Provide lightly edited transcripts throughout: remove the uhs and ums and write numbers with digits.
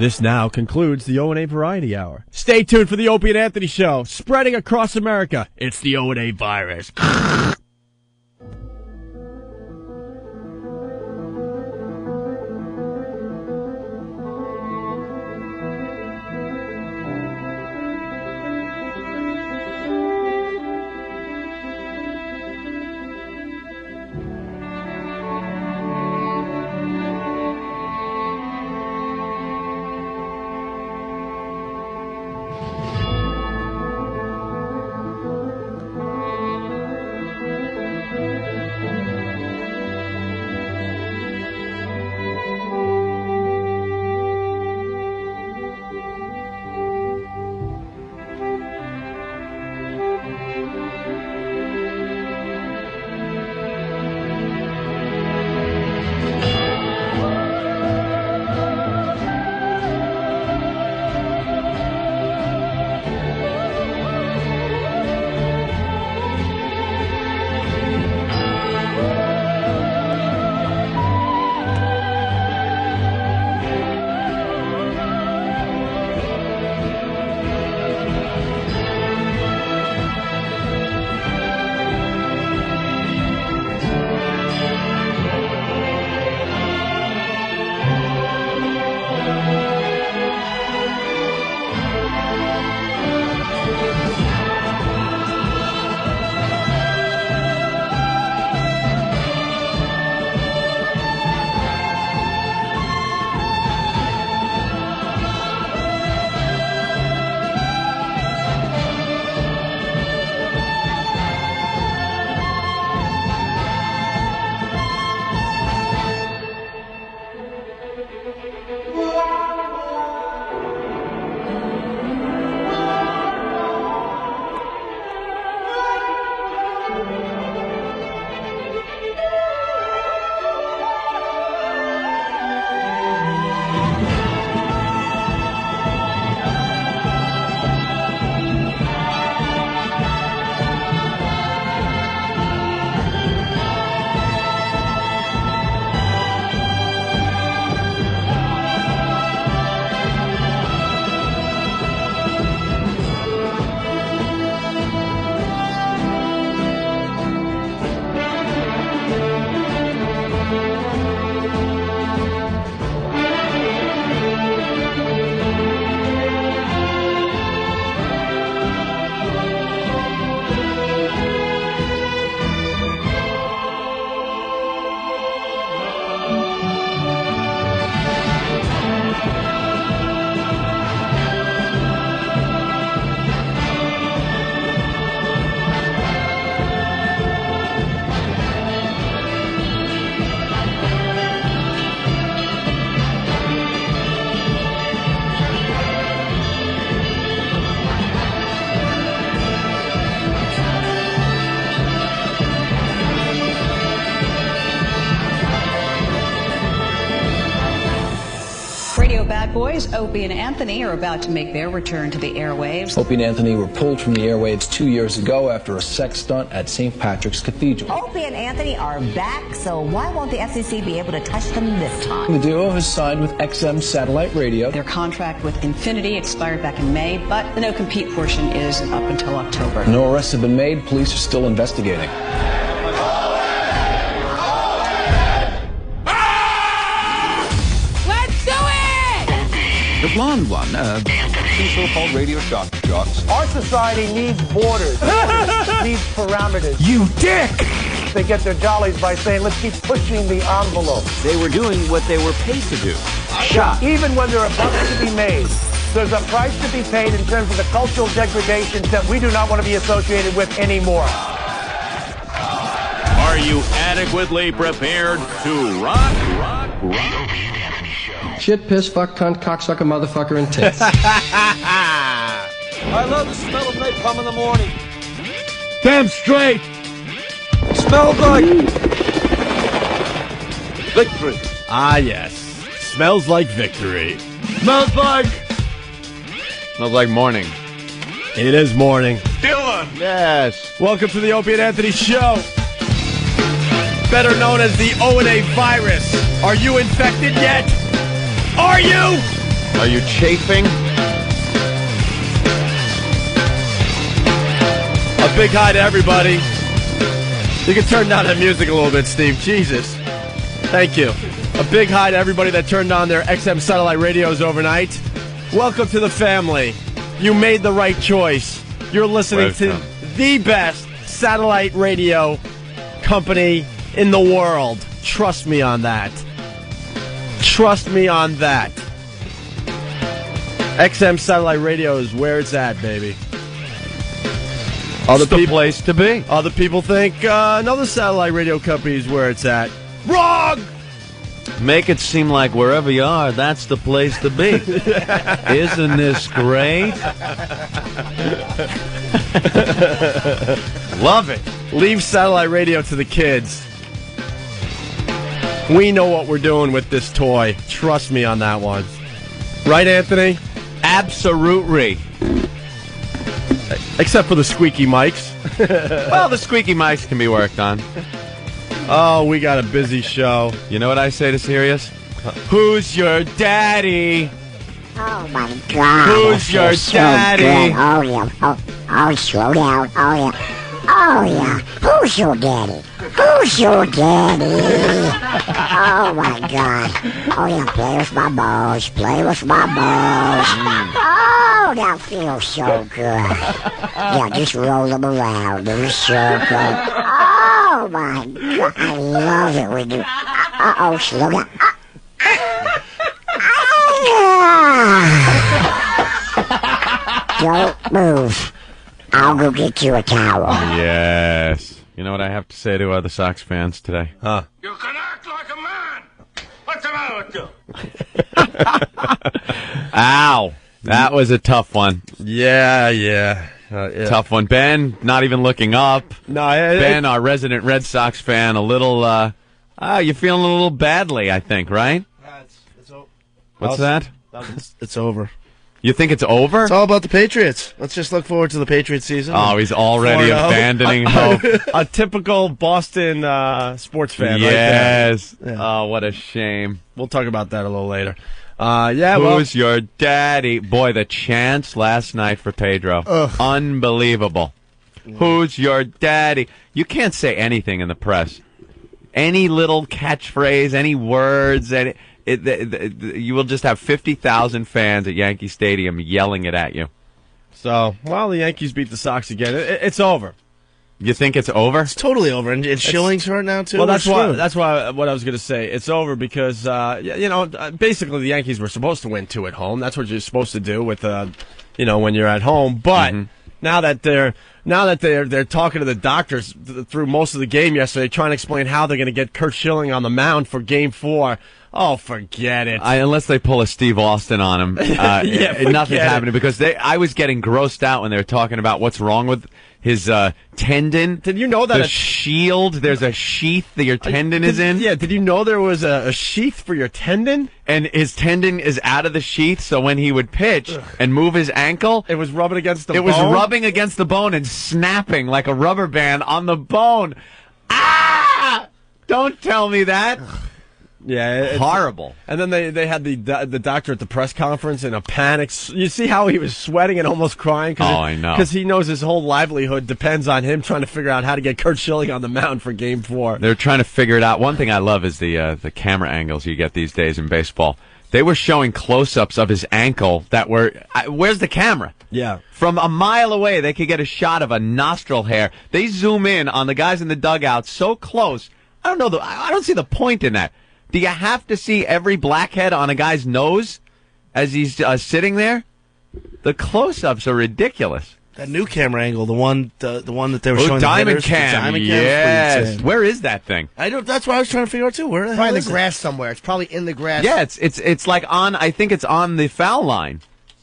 This now concludes the O&A Variety Hour. Stay tuned for the Opie and Anthony Show, spreading across America. It's the O&A virus. Bad Boys, Opie and Anthony, are about to make their return to the airwaves. Opie and Anthony were pulled from the airwaves 2 years ago after a sex stunt at St. Patrick's Cathedral. Opie and Anthony are back, so why won't the FCC be able to touch them this time? The duo has signed with XM Satellite Radio. Their contract with Infinity expired back in May, but the no-compete portion is up until October. No arrests have been made. Police are still investigating. The blonde one, two so-called radio shock jocks. Our society needs borders, needs parameters. You dick! They get their jollies by saying, let's keep pushing the envelope. They were doing what they were paid to do. Shot. Even when there are bucks to be made, there's a price to be paid in terms of the cultural degradations that we do not want to be associated with anymore. Are you adequately prepared to rock? Shit, piss, fuck, cunt, cocksucker, motherfucker, and tits. I love the smell of napalm in the morning. Damn straight! Smells like victory. Ah, yes. Smells like victory. Smells like morning. It is morning. Dylan! Yes. Welcome to the Opie and Anthony Show. Better known as the O&A virus. Are you infected yet? Are you? Are you chafing? A big hi to everybody. You can turn down that music a little bit, Steve. Jesus. Thank you. A big hi to everybody that turned on their XM satellite radios overnight. Welcome to the family. You made the right choice. You're listening to the best satellite radio company in the world. Trust me on that. Trust me on that. XM satellite radio is where it's at, baby. It's the place to be. Other people think another satellite radio company is where it's at. Wrong! Make it seem like wherever you are, that's the place to be. Isn't this great? Love it. Leave satellite radio to the kids. We know what we're doing with this toy. Trust me on that one. Right, Anthony? Absolutely. Except for the squeaky mics. Well, the squeaky mics can be worked on. Oh, we got a busy show. You know what I say to Sirius? Who's your daddy? Oh, my God. Who's your daddy? So oh, yeah. Oh, slow down. Oh, yeah. Oh, yeah. Who's your daddy? Who's your daddy? Oh, my God. Oh, yeah. Play with my balls. Play with my balls. Oh, that feels so good. Yeah, just roll them around. It was so good. Oh, my God. I love it when you... Uh-oh, slow down. Don't move. I'll go get you a towel. Yes. You know what I have to say to other Sox fans today? Huh? You can act like a man. What's the matter with you? Ow. That was a tough one. Yeah. Tough one. Ben, not even looking up. No, Ben, our resident Red Sox fan, a little, you're feeling a little badly, I think, right? What's that? It's over. You think it's over? It's all about the Patriots. Let's just look forward to the Patriots season. Oh, he's already abandoning hope. A typical Boston sports fan. Yes. Right there. Yeah. Oh, what a shame. We'll talk about that a little later. Who's your daddy? Boy, the chants last night for Pedro. Unbelievable. Yeah. Who's your daddy? You can't say anything in the press. Any little catchphrase, any words, you will just have 50,000 fans at Yankee Stadium yelling it at you. So, while the Yankees beat the Sox again, it's over. You think it's over? It's totally over, and Schilling's hurt now too. Well, that's why. What I was going to say, it's over because basically the Yankees were supposed to win 2 at home. That's what you're supposed to do with when you're at home. But now that they're talking to the doctors through most of the game yesterday, trying to explain how they're going to get Curt Schilling on the mound for Game 4. Oh, forget it. Unless they pull a Steve Austin on him, nothing's happening because I was getting grossed out when they were talking about what's wrong with his tendon. Did you know that the shield? There's a sheath that your tendon is in. Yeah. Did you know there was a sheath for your tendon? And his tendon is out of the sheath, so when he would pitch and move his ankle, it was rubbing against the bone. It was rubbing against the bone and snapping like a rubber band on the bone. Ah! Don't tell me that. Yeah, it's horrible. And then they had the doctor at the press conference in a panic. You see how he was sweating and almost crying? I know. Because he knows his whole livelihood depends on him trying to figure out how to get Curt Schilling on the mound for Game 4. They're trying to figure it out. One thing I love is the camera angles you get these days in baseball. They were showing close-ups of his ankle that were... where's the camera? Yeah. From a mile away, they could get a shot of a nostril hair. They zoom in on the guys in the dugout so close. I don't see the point in that. Do you have to see every blackhead on a guy's nose as he's sitting there? The close-ups are ridiculous. That new camera angle, the one that they were showing. Diamond the cam. Diamond Yes. Where is that thing? That's what I was trying to figure out too. Where the hell probably is in the grass somewhere. It's probably in the grass. Yeah, it's like on. I think it's on the foul line,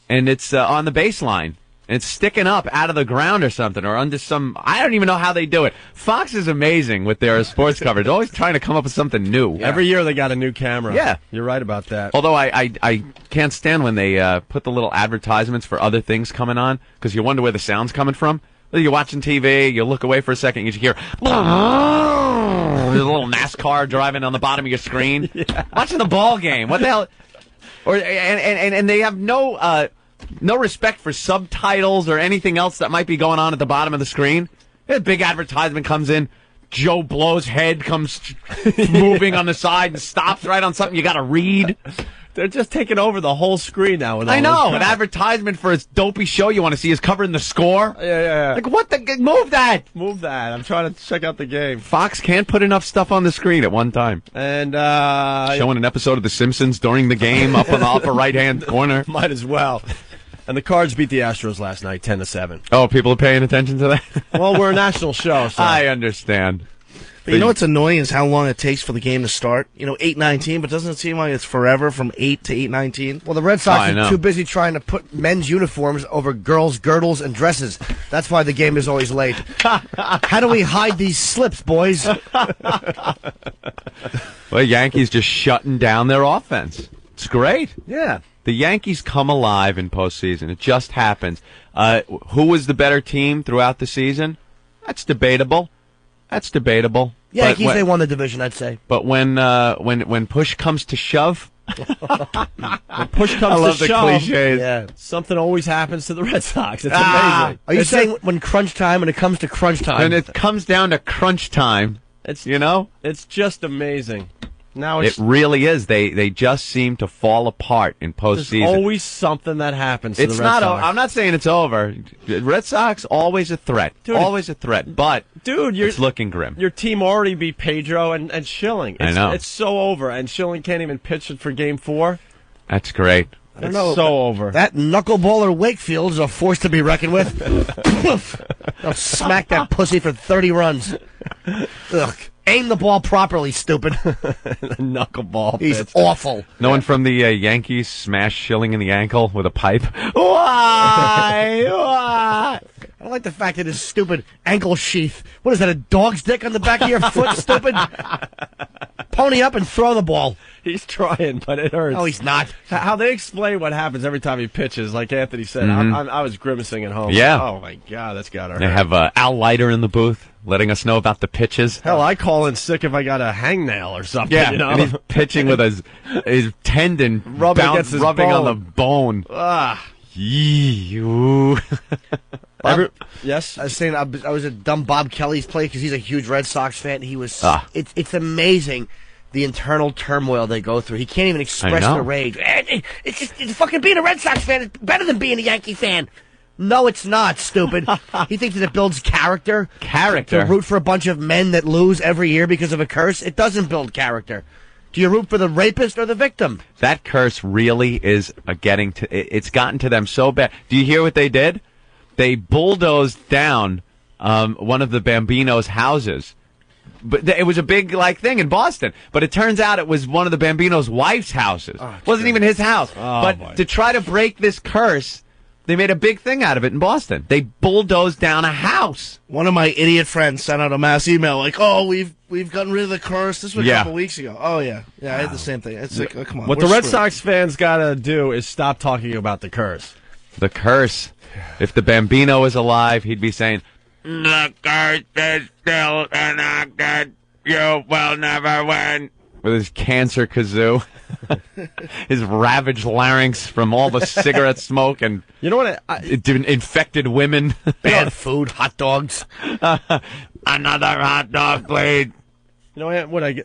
and it's on the baseline. And it's sticking up out of the ground or something, or under some... I don't even know how they do it. Fox is amazing with their sports coverage. They're always trying to come up with something new. Yeah. Every year they got a new camera. Yeah. You're right about that. Although I can't stand when they put the little advertisements for other things coming on, because you wonder where the sound's coming from. You're watching TV, you look away for a second, you just hear... There's a little NASCAR driving on the bottom of your screen. Yeah. Watching the ball game. What the hell... And they have no respect for subtitles or anything else that might be going on at the bottom of the screen. A big advertisement comes in. Joe Blow's head comes moving on the side and stops right on something you got to read. They're just taking over the whole screen now. With all I know. this An advertisement for a dopey show you want to see is covering the score. Yeah. Like, what the... Move that! Move that. I'm trying to check out the game. Fox can't put enough stuff on the screen at one time. And, showing an episode of The Simpsons during the game up on the upper right-hand corner. Might as well. And the Cards beat the Astros last night, 10-7. Oh, people are paying attention to that? Well, we're a national show, so. I understand. But you know what's annoying is how long it takes for the game to start. 8:19, but doesn't it seem like it's forever from 8 to 8:19? Well, the Red Sox are too busy trying to put men's uniforms over girls' girdles and dresses. That's why the game is always late. How do we hide these slips, boys? Well, Yankees just shutting down their offense. It's great. Yeah. The Yankees come alive in postseason. It just happens. Who was the better team throughout the season? That's debatable. Yankees, they won the division, I'd say. But when push comes to shove, when push comes I love to the shove, cliches. Yeah, something always happens to the Red Sox. It's amazing. Are you saying when crunch time, when it comes to crunch time? When it comes down to crunch time, it's it's just amazing. Now it really is. They just seem to fall apart in postseason. There's always something that happens to the Red Sox. I'm not saying it's over. Red Sox always a threat. Dude, always a threat. But it's looking grim. Your team already beat Pedro and Schilling. I know. It's so over, and Schilling can't even pitch it for Game 4. That's great. I don't know. So over. That knuckleballer Wakefield is a force to be reckoned with. I'll smack that pussy for 30 runs. Ugh. Aim the ball properly, stupid. The knuckleball. He's pitch. awful. No one from the Yankees smashed Schilling in the ankle with a pipe. Why? I don't like the fact that his stupid ankle sheath. What is that, a dog's dick on the back of your foot, stupid? Pony up and throw the ball. He's trying, but it hurts. No, he's not. How they explain what happens every time he pitches, like Anthony said, I was grimacing at home. Yeah. Oh, my God, that's got to hurt. They have Al Leiter in the booth letting us know about the pitches. Hell, I call in sick if I got a hangnail or something. Yeah, you know? and he's pitching with his tendon rubbing against his rubbing bone. on the bone. Yee, ooh. Yes? I was saying I was at dumb Bob Kelly's place because he's a huge Red Sox fan. He was. It's amazing the internal turmoil they go through. He can't even express the rage. It's just fucking being a Red Sox fan is better than being a Yankee fan. No, it's not, stupid. He thinks that it builds character. To root for a bunch of men that lose every year because of a curse. It doesn't build character. Do you root for the rapist or the victim? That curse really is it's gotten to them so bad. Do you hear what they did? They bulldozed down one of the Bambino's houses. But it was a big thing in Boston. But it turns out it was one of the Bambino's wife's houses. It wasn't even his house. To try to break this curse, they made a big thing out of it in Boston. They bulldozed down a house. One of my idiot friends sent out a mass email like, "Oh, we've gotten rid of the curse." This was a couple weeks ago. Oh yeah, I had the same thing. It's like, come on. What the Red Sox fans got to do is stop talking about the curse. The curse. If the Bambino was alive, he'd be saying, "The curse is still enacted. You will never win." With his cancer kazoo, his ravaged larynx from all the cigarette smoke and infected women, bad food, hot dogs. Another hot dog, please. You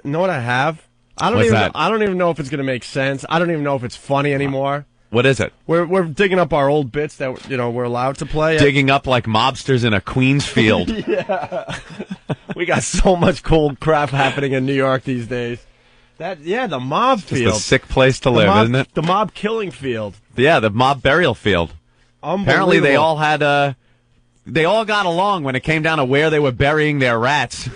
know what I have? I don't even know if it's going to make sense. I don't even know if it's funny anymore. What is it? We're digging up our old bits that we're allowed to play. Digging up like mobsters in a Queens field. Yeah. We got so much cool crap happening in New York these days. The mob field. It's a sick place to live, isn't it? The mob killing field. Yeah, the mob burial field. Apparently they all had they all got along when it came down to where they were burying their rats.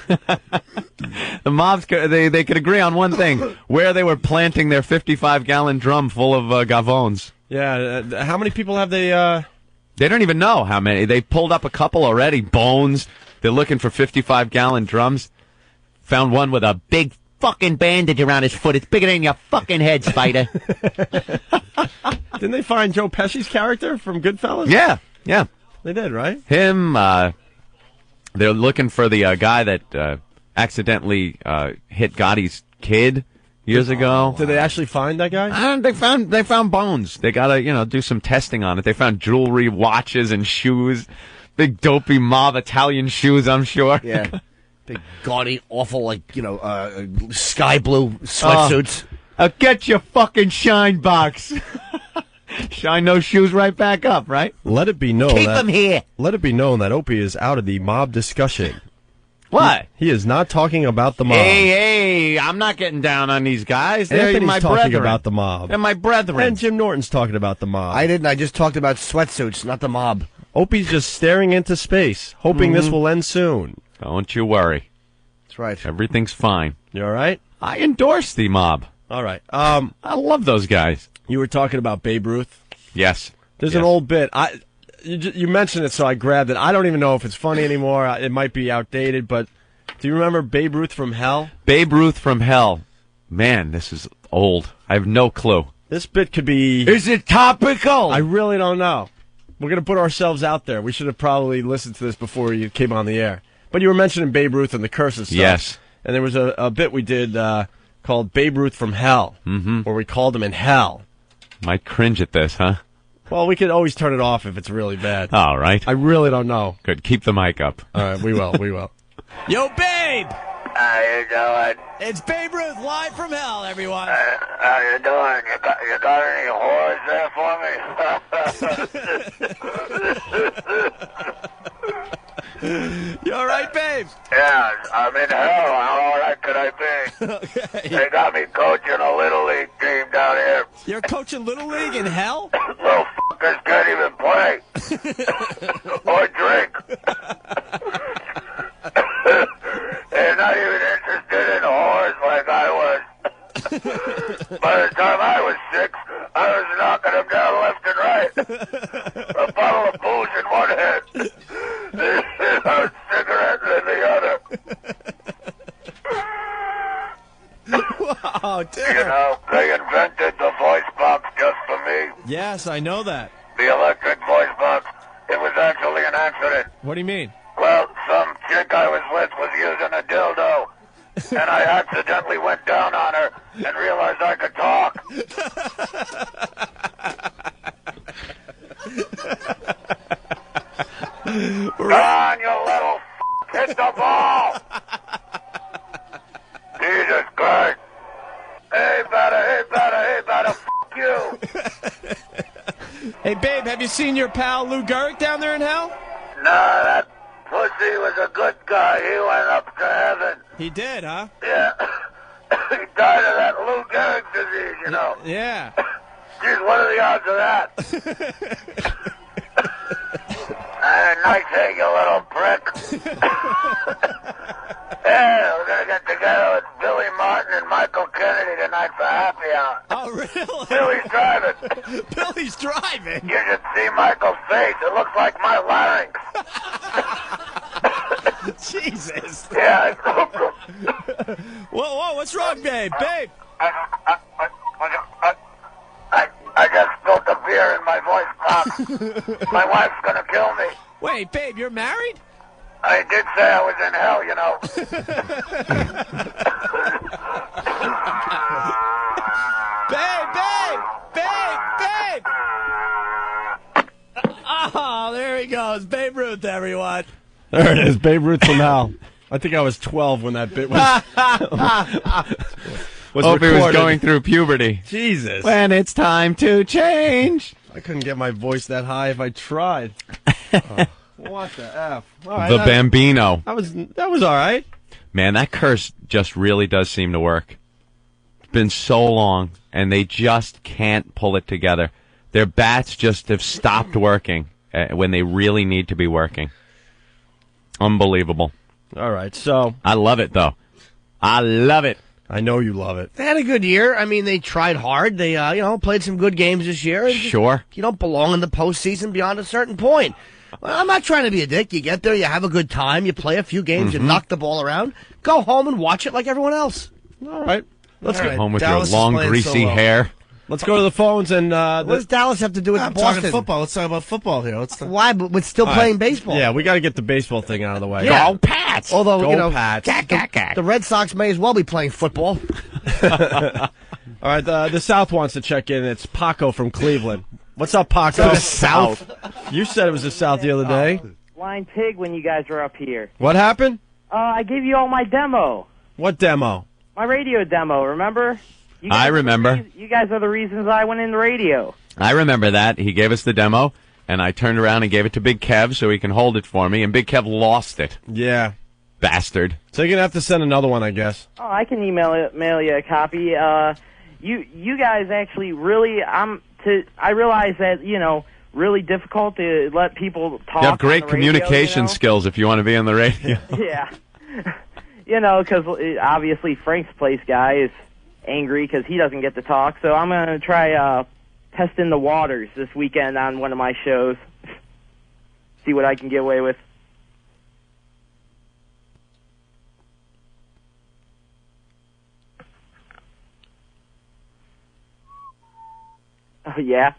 The mobs, they could agree on one thing, where they were planting their 55-gallon drum full of gavons. Yeah, how many people have they... They don't even know how many. They pulled up a couple already, bones. They're looking for 55-gallon drums. Found one with a big fucking bandage around his foot. It's bigger than your fucking head, Spider. Didn't they find Joe Pesci's character from Goodfellas? Yeah. They did, right? Him, they're looking for the guy that accidentally hit Gotti's kid years ago. Did they actually find that guy? They found bones. They gotta, do some testing on it. They found jewelry, watches, and shoes. Big dopey mob Italian shoes, I'm sure. Yeah. Big gaudy, awful, sky blue sweatsuits. Get your fucking shine box. Shine those shoes right back up, right? Let it be known Keep them here. Let it be known that Opie is out of the mob discussion. What? He is not talking about the mob. Hey, I'm not getting down on these guys. They're Anthony's my talking brethren. about the mob. They're my brethren. And Jim Norton's talking about the mob. I didn't. I just talked about sweatsuits, not the mob. Opie's just staring into space, hoping this will end soon. Don't you worry. That's right. Everything's fine. You all right? I endorse the mob. All right. I love those guys. You were talking about Babe Ruth? Yes. There's an old bit. You mentioned it, so I grabbed it. I don't even know if it's funny anymore. It might be outdated, but do you remember Babe Ruth from Hell? Babe Ruth from Hell. Man, this is old. I have no clue. This bit could be... Is it topical? I really don't know. We're going to put ourselves out there. We should have probably listened to this before you came on the air. But you were mentioning Babe Ruth and the curse and stuff. Yes. And there was a bit we did called Babe Ruth from Hell, where we called him in hell. Might cringe at this, huh? Well, we could always turn it off if it's really bad. All right. I really don't know. Good. Keep the mic up. All right, we will. Yo, Babe! How you doing? It's Babe Ruth live from hell, everyone. How you doing? You got any whores there for me? You all right, Babe? Yeah, I'm in hell. How all right could I be? Okay. They got me coaching a Little League team down here. You're coaching Little League in hell? Little fuckers can't even play. Or drink. They're not even interested in whores like I was. By the time I was 6, I was knocking them down left and right. A bottle of booze in one hand. A cigarette in the other. Wow, dude. You know, they invented the voice box just for me. Yes, I know that. The electric voice box. It was actually an accident. What do you mean? Well, some chick I was with was using a dildo, and I accidentally went down on her and realized I could talk. Come on, you little hit the ball! Jesus Christ. Hey, better, f*** you. Hey, Babe, have you seen your pal Lou Gehrig down there in hell? Nah, that pussy was a good guy. He went up to heaven. He did, huh? Yeah. He died of that Lou Gehrig disease, you know. Yeah. Geez, what are the odds of that? Nice hit, you little prick. Yeah, we're going to get together with Billy Martin and Michael Kennedy tonight for happy hour. Oh, really? Billy's driving. Billy's driving? You should see Michael's face. It looks like my larynx. Jesus. Yeah, I broke him. Whoa, what's wrong, Babe? Babe. I just spilled the beer in my voice box. My wife's going to kill me. Wait, Babe, you're married? I did say I was in hell, you know. Babe! Oh, there he goes. Babe Ruth, everyone. There it is, Babe Ruth from hell. I think I was 12 when that bit was Hope he recorded. was going through puberty. Jesus. When it's time to change. I couldn't get my voice that high if I tried. What the F? All right, The Bambino. That was all right. Man, that curse just really does seem to work. It's been so long, and they just can't pull it together. Their bats just have stopped working when they really need to be working. Unbelievable. All right, so I love it, though. I love it. I know you love it. They had a good year. I mean, they tried hard. They, played some good games this year. And Sure. You don't belong in the postseason beyond a certain point. Well, I'm not trying to be a dick. You get there, you have a good time, you play a few games, you knock the ball around, go home and watch it like everyone else. All right. Let's All get right. home with Dallas your long, is playing greasy so well. hair. Let's go to the phones and. What does Dallas have to do with I'm Boston? talking football. Let's talk about football here. Why? But we're still playing baseball. Yeah, we got to get the baseball thing out of the way. Yeah. Go Pats! Although, Go Pats. the Red Sox may as well be playing football. All right, the South wants to check in. It's Paco from Cleveland. What's up, Paco? The South? You said it was the South the other day. Flying pig when you guys were up here. What happened? I gave you all my demo. What demo? My radio demo, remember? I remember. You guys are the reasons I went in the radio. I remember that. He gave us the demo, and I turned around and gave it to Big Kev so he can hold it for me, and Big Kev lost it. Yeah. Bastard. So you're going to have to send another one, I guess. Oh, I can mail you a copy. You guys actually really, I realize that, really difficult to let people talk. You have great on the radio, communication skills if you want to be on the radio. Yeah. Because obviously Frank's Place guy is angry because he doesn't get to talk. So I'm going to try testing the waters this weekend on one of my shows. See what I can get away with. Oh, yeah?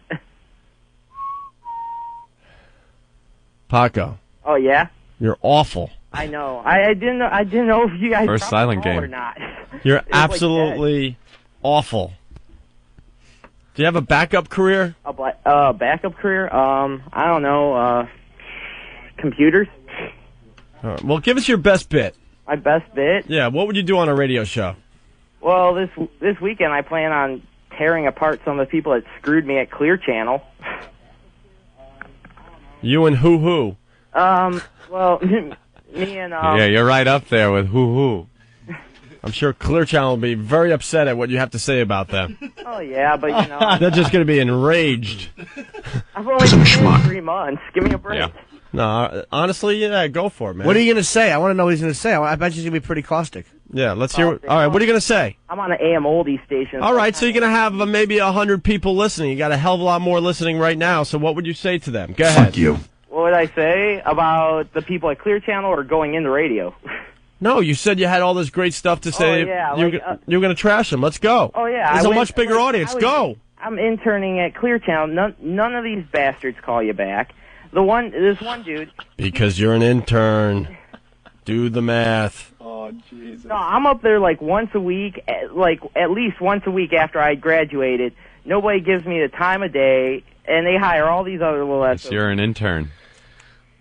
Paco. Oh, yeah? You're awful. I know. I didn't know if you guys First silent game or not. You're absolutely awful. Do you have a backup career? A backup career? I don't know. Computers? All right. Well, give us your best bit. My best bit? Yeah, what would you do on a radio show? Well, this weekend I plan on tearing apart some of the people that screwed me at Clear Channel. You and who? Well, me and... Yeah, you're right up there with who. I'm sure Clear Channel will be very upset at what you have to say about them. Oh, yeah, but, They're just going to be enraged. I've only been in 3 months. Give me a break. Yeah. No, honestly, yeah, go for it, man. What are you going to say? I want to know what he's going to say. I bet he's going to be pretty caustic. Yeah, let's hear. All right, what are you going to say? I'm on an AM oldie station. All right, so you're going to have maybe 100 people listening. You got a hell of a lot more listening right now, so what would you say to them? Go ahead. Fuck you. What would I say about the people at Clear Channel or going in the radio? No, you said you had all this great stuff to say. Oh, yeah, you're going to trash them. Let's go. Oh, yeah. There's a much bigger audience. Go. I'm interning at Clear Channel. None of these bastards call you back. This one dude. Because you're an intern. Do the math. Oh, Jesus. No, I'm up there like once a week, at least once a week after I graduated. Nobody gives me the time of day, and they hire all these other little Yes, you're an intern.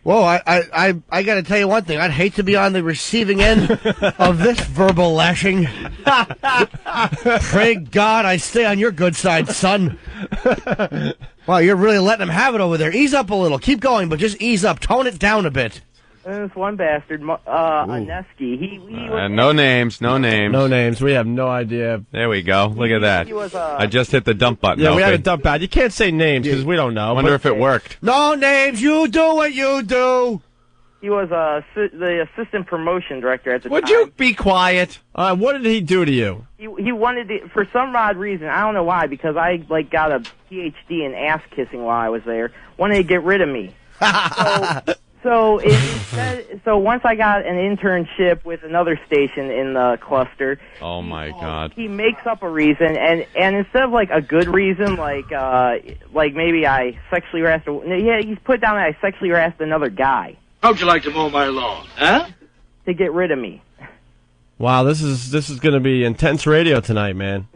Whoa, I got to tell you one thing. I'd hate to be on the receiving end of this verbal lashing. Pray God I stay on your good side, son. Wow, you're really letting him have it over there. Ease up a little. Keep going, but just ease up. Tone it down a bit. And this one bastard, Aneski, he was... No names. No names. We have no idea. There we go. Look at that. He was, I just hit the dump button. Yeah, we had Opie. a dump bad. You can't say names because we don't know. I wonder if it worked. No names. You do what you do. He was the assistant promotion director at the time. Would you be quiet? What did he do to you? He wanted to, for some odd reason, I don't know why, because I got a PhD in ass kissing while I was there, wanted to get rid of me. So once I got an internship with another station in the cluster. Oh my God! He makes up a reason, and instead of like a good reason, like maybe I sexually harassed. He's put down that I sexually harassed another guy. How'd you like to mow my lawn? Huh? To get rid of me. Wow, this is going to be intense radio tonight, man.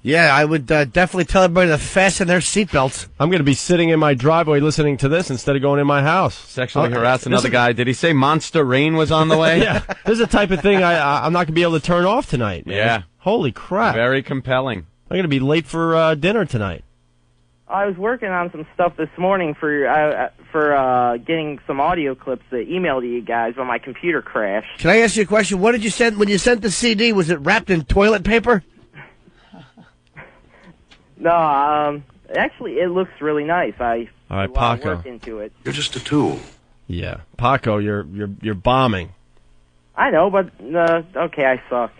Yeah, I would definitely tell everybody to fasten their seatbelts. I'm going to be sitting in my driveway listening to this instead of going in my house. Sexually harass another guy. Did he say Monster Rain was on the way? Yeah, this is the type of thing I'm not going to be able to turn off tonight, man. Yeah. Holy crap. Very compelling. I'm going to be late for dinner tonight. I was working on some stuff this morning for getting some audio clips to email to you guys when my computer crashed. Can I ask you a question? What did you send when you sent the CD? Was it wrapped in toilet paper? No, actually, it looks really nice. All right, put a lot of Paco. work into it. You're just a tool. Yeah, Paco, you're bombing. I know, but okay, I suck.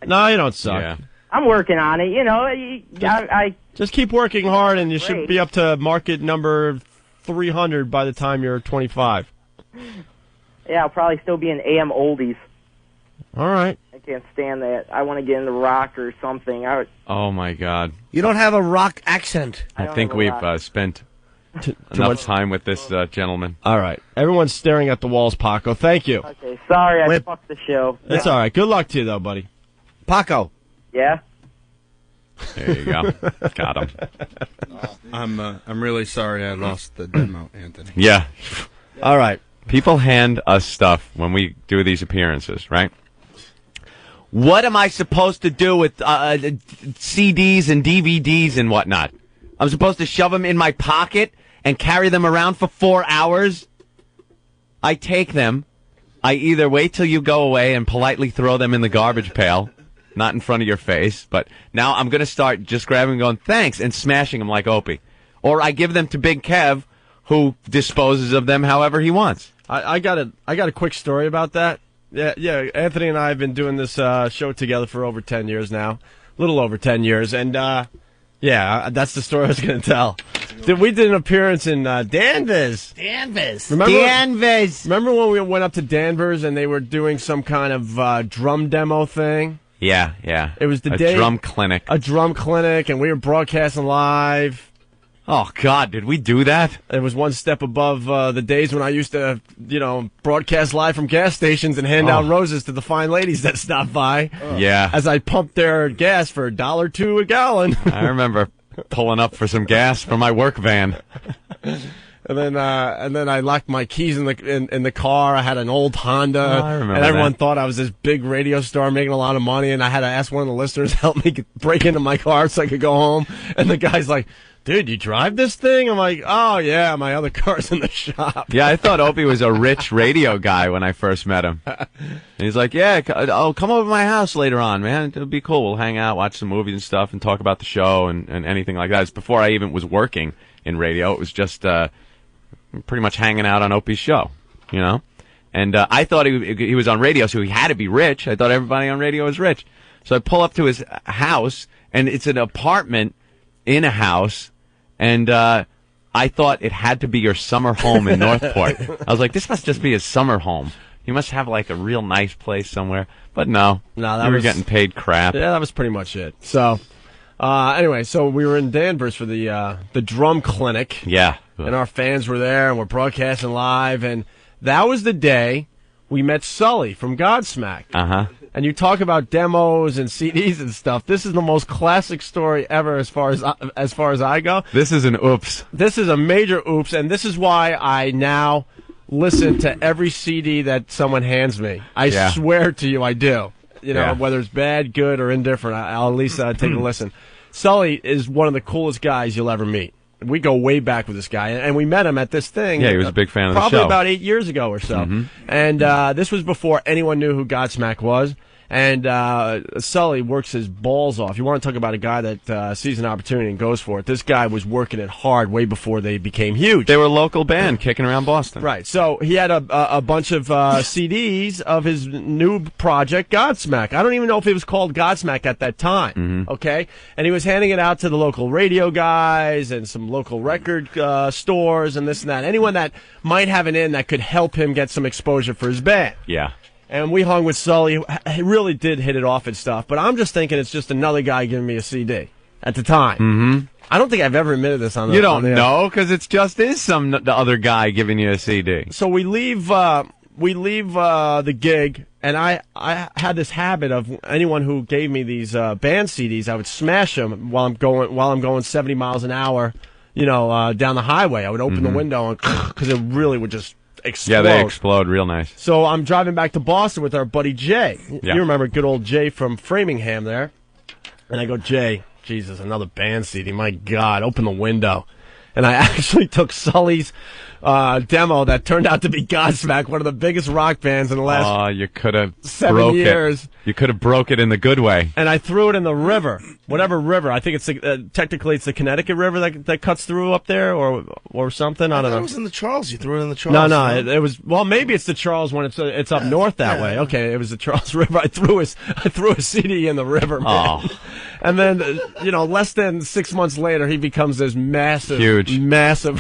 No, you don't suck. Yeah. I'm working on it. You know, I just keep working hard, and you should be up to market number 300 by the time you're 25. Yeah, I'll probably still be in AM oldies. All right. I can't stand that. I want to get into rock or something. Oh, my God. You don't have a rock accent. I think we've spent enough time with this gentleman. All right. Everyone's staring at the walls, Paco. Thank you. Okay, sorry, I fucked the show. It's all right. Good luck to you, though, buddy. Paco. Yeah? There you go. Got him. I'm really sorry I lost the demo, Anthony. Yeah. All right. People hand us stuff when we do these appearances, right? What am I supposed to do with CDs and DVDs and whatnot? I'm supposed to shove them in my pocket and carry them around for 4 hours? I take them. I either wait till you go away and politely throw them in the garbage pail, not in front of your face, but now I'm going to start just grabbing and going, thanks, and smashing them like Opie. Or I give them to Big Kev, who disposes of them however he wants. I got a quick story about that. Yeah. Anthony and I have been doing this show together for over 10 years now, a little over 10 years, and that's the story I was going to tell. We did an appearance in Danvers. Remember when we went up to Danvers and they were doing some kind of drum demo thing? Yeah. It was the day. A drum clinic, and we were broadcasting live. Oh, God, did we do that? It was one step above the days when I used to, broadcast live from gas stations and hand out roses to the fine ladies that stopped by. Yeah. As I pumped their gas for $1.02 a gallon. I remember pulling up for some gas for my work van. And then I locked my keys in the car. I had an old Honda, I remember and everyone that. thought I was this big radio star making a lot of money. And I had to ask one of the listeners to help me break into my car so I could go home. And the guy's like, "Dude, you drive this thing?" I'm like, "Oh yeah, my other car's in the shop." Yeah, I thought Opie was a rich radio guy when I first met him. And he's like, "Yeah, come over to my house later on, man. It'll be cool. We'll hang out, watch some movies and stuff, and talk about the show and anything like that." It's before I even was working in radio. It was just pretty much hanging out on Opie's show, And I thought he was on radio, so he had to be rich. I thought everybody on radio was rich. So I pull up to his house, and it's an apartment in a house. And I thought it had to be your summer home in Northport. I was like, this must just be his summer home. He must have like a real nice place somewhere. But no, we were getting paid crap. Yeah, that was pretty much it. So anyway, so we were in Danvers for the drum clinic. Yeah. And our fans were there, and we're broadcasting live. And that was the day we met Sully from Godsmack. Uh-huh. And you talk about demos and CDs and stuff. This is the most classic story ever as far as I go. This is an oops. This is a major oops, and this is why I now listen to every CD that someone hands me. I swear to you I do. Whether it's bad, good, or indifferent, I'll at least take a listen. Sully is one of the coolest guys you'll ever meet. We go way back with this guy, and we met him at this thing. Yeah, he was a big fan of the show. Probably about 8 years ago or so. Mm-hmm. And this was before anyone knew who Godsmack was. And Sully works his balls off. You want to talk about a guy that sees an opportunity and goes for it. This guy was working it hard way before they became huge. They were a local band kicking around Boston. Right. So he had a bunch of CDs of his new project, Godsmack. I don't even know if it was called Godsmack at that time. Mm-hmm. Okay? And he was handing it out to the local radio guys and some local record stores and this and that. Anyone that might have an in that could help him get some exposure for his band. Yeah. And we hung with Sully. He really did hit it off and stuff. But I'm just thinking it's just another guy giving me a CD at the time. Mm-hmm. I don't think I've ever admitted this on the You don't know, because it's just some other guy giving you a CD. So we leave the gig, and I had this habit of anyone who gave me these band CDs, I would smash them while I'm going 70 miles an hour, down the highway. I would open the window because it really would just explode. Yeah, they explode real nice. So I'm driving back to Boston with our buddy Jay. Yeah. You remember good old Jay from Framingham there. And I go, "Jay, Jesus, another band CD. My God, open the window." And I actually took Sully's demo that turned out to be Godsmack, one of the biggest rock bands in the last you could have 7 years. You could have broke it in the good way. And I threw it in the river, whatever river. I think it's technically it's the Connecticut River that cuts through up there, or something. I don't know. It was in the Charles. You threw it in the Charles. No, it was. Well, maybe it's the Charles when it's up north that way. Okay, it was the Charles River. I threw a CD in the river. Man. Oh. And then less than 6 months later, he becomes this massive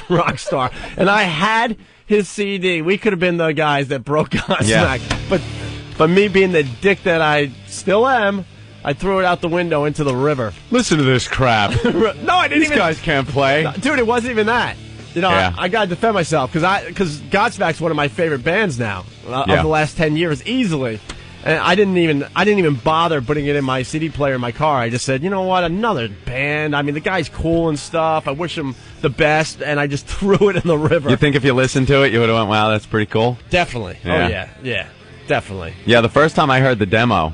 rock star. And I had his CD. We could have been the guys that broke Godsmack. Yeah. But But me being the dick that I still am, I threw it out the window into the river. Listen to this crap. No, I didn't. These guys can't play. No, dude, it wasn't even that. You know, Yeah. I got to defend myself because Godsmack's one of my favorite bands now of the last 10 years, easily. And I didn't even bother putting it in my CD player in my car. I just said, you know what, another band. I mean, the guy's cool and stuff. I wish him the best, and I just threw it in the river. You think if you listened to it, you would have went, wow, that's pretty cool? Definitely. Yeah. Oh, yeah, definitely. Yeah, the first time I heard the demo,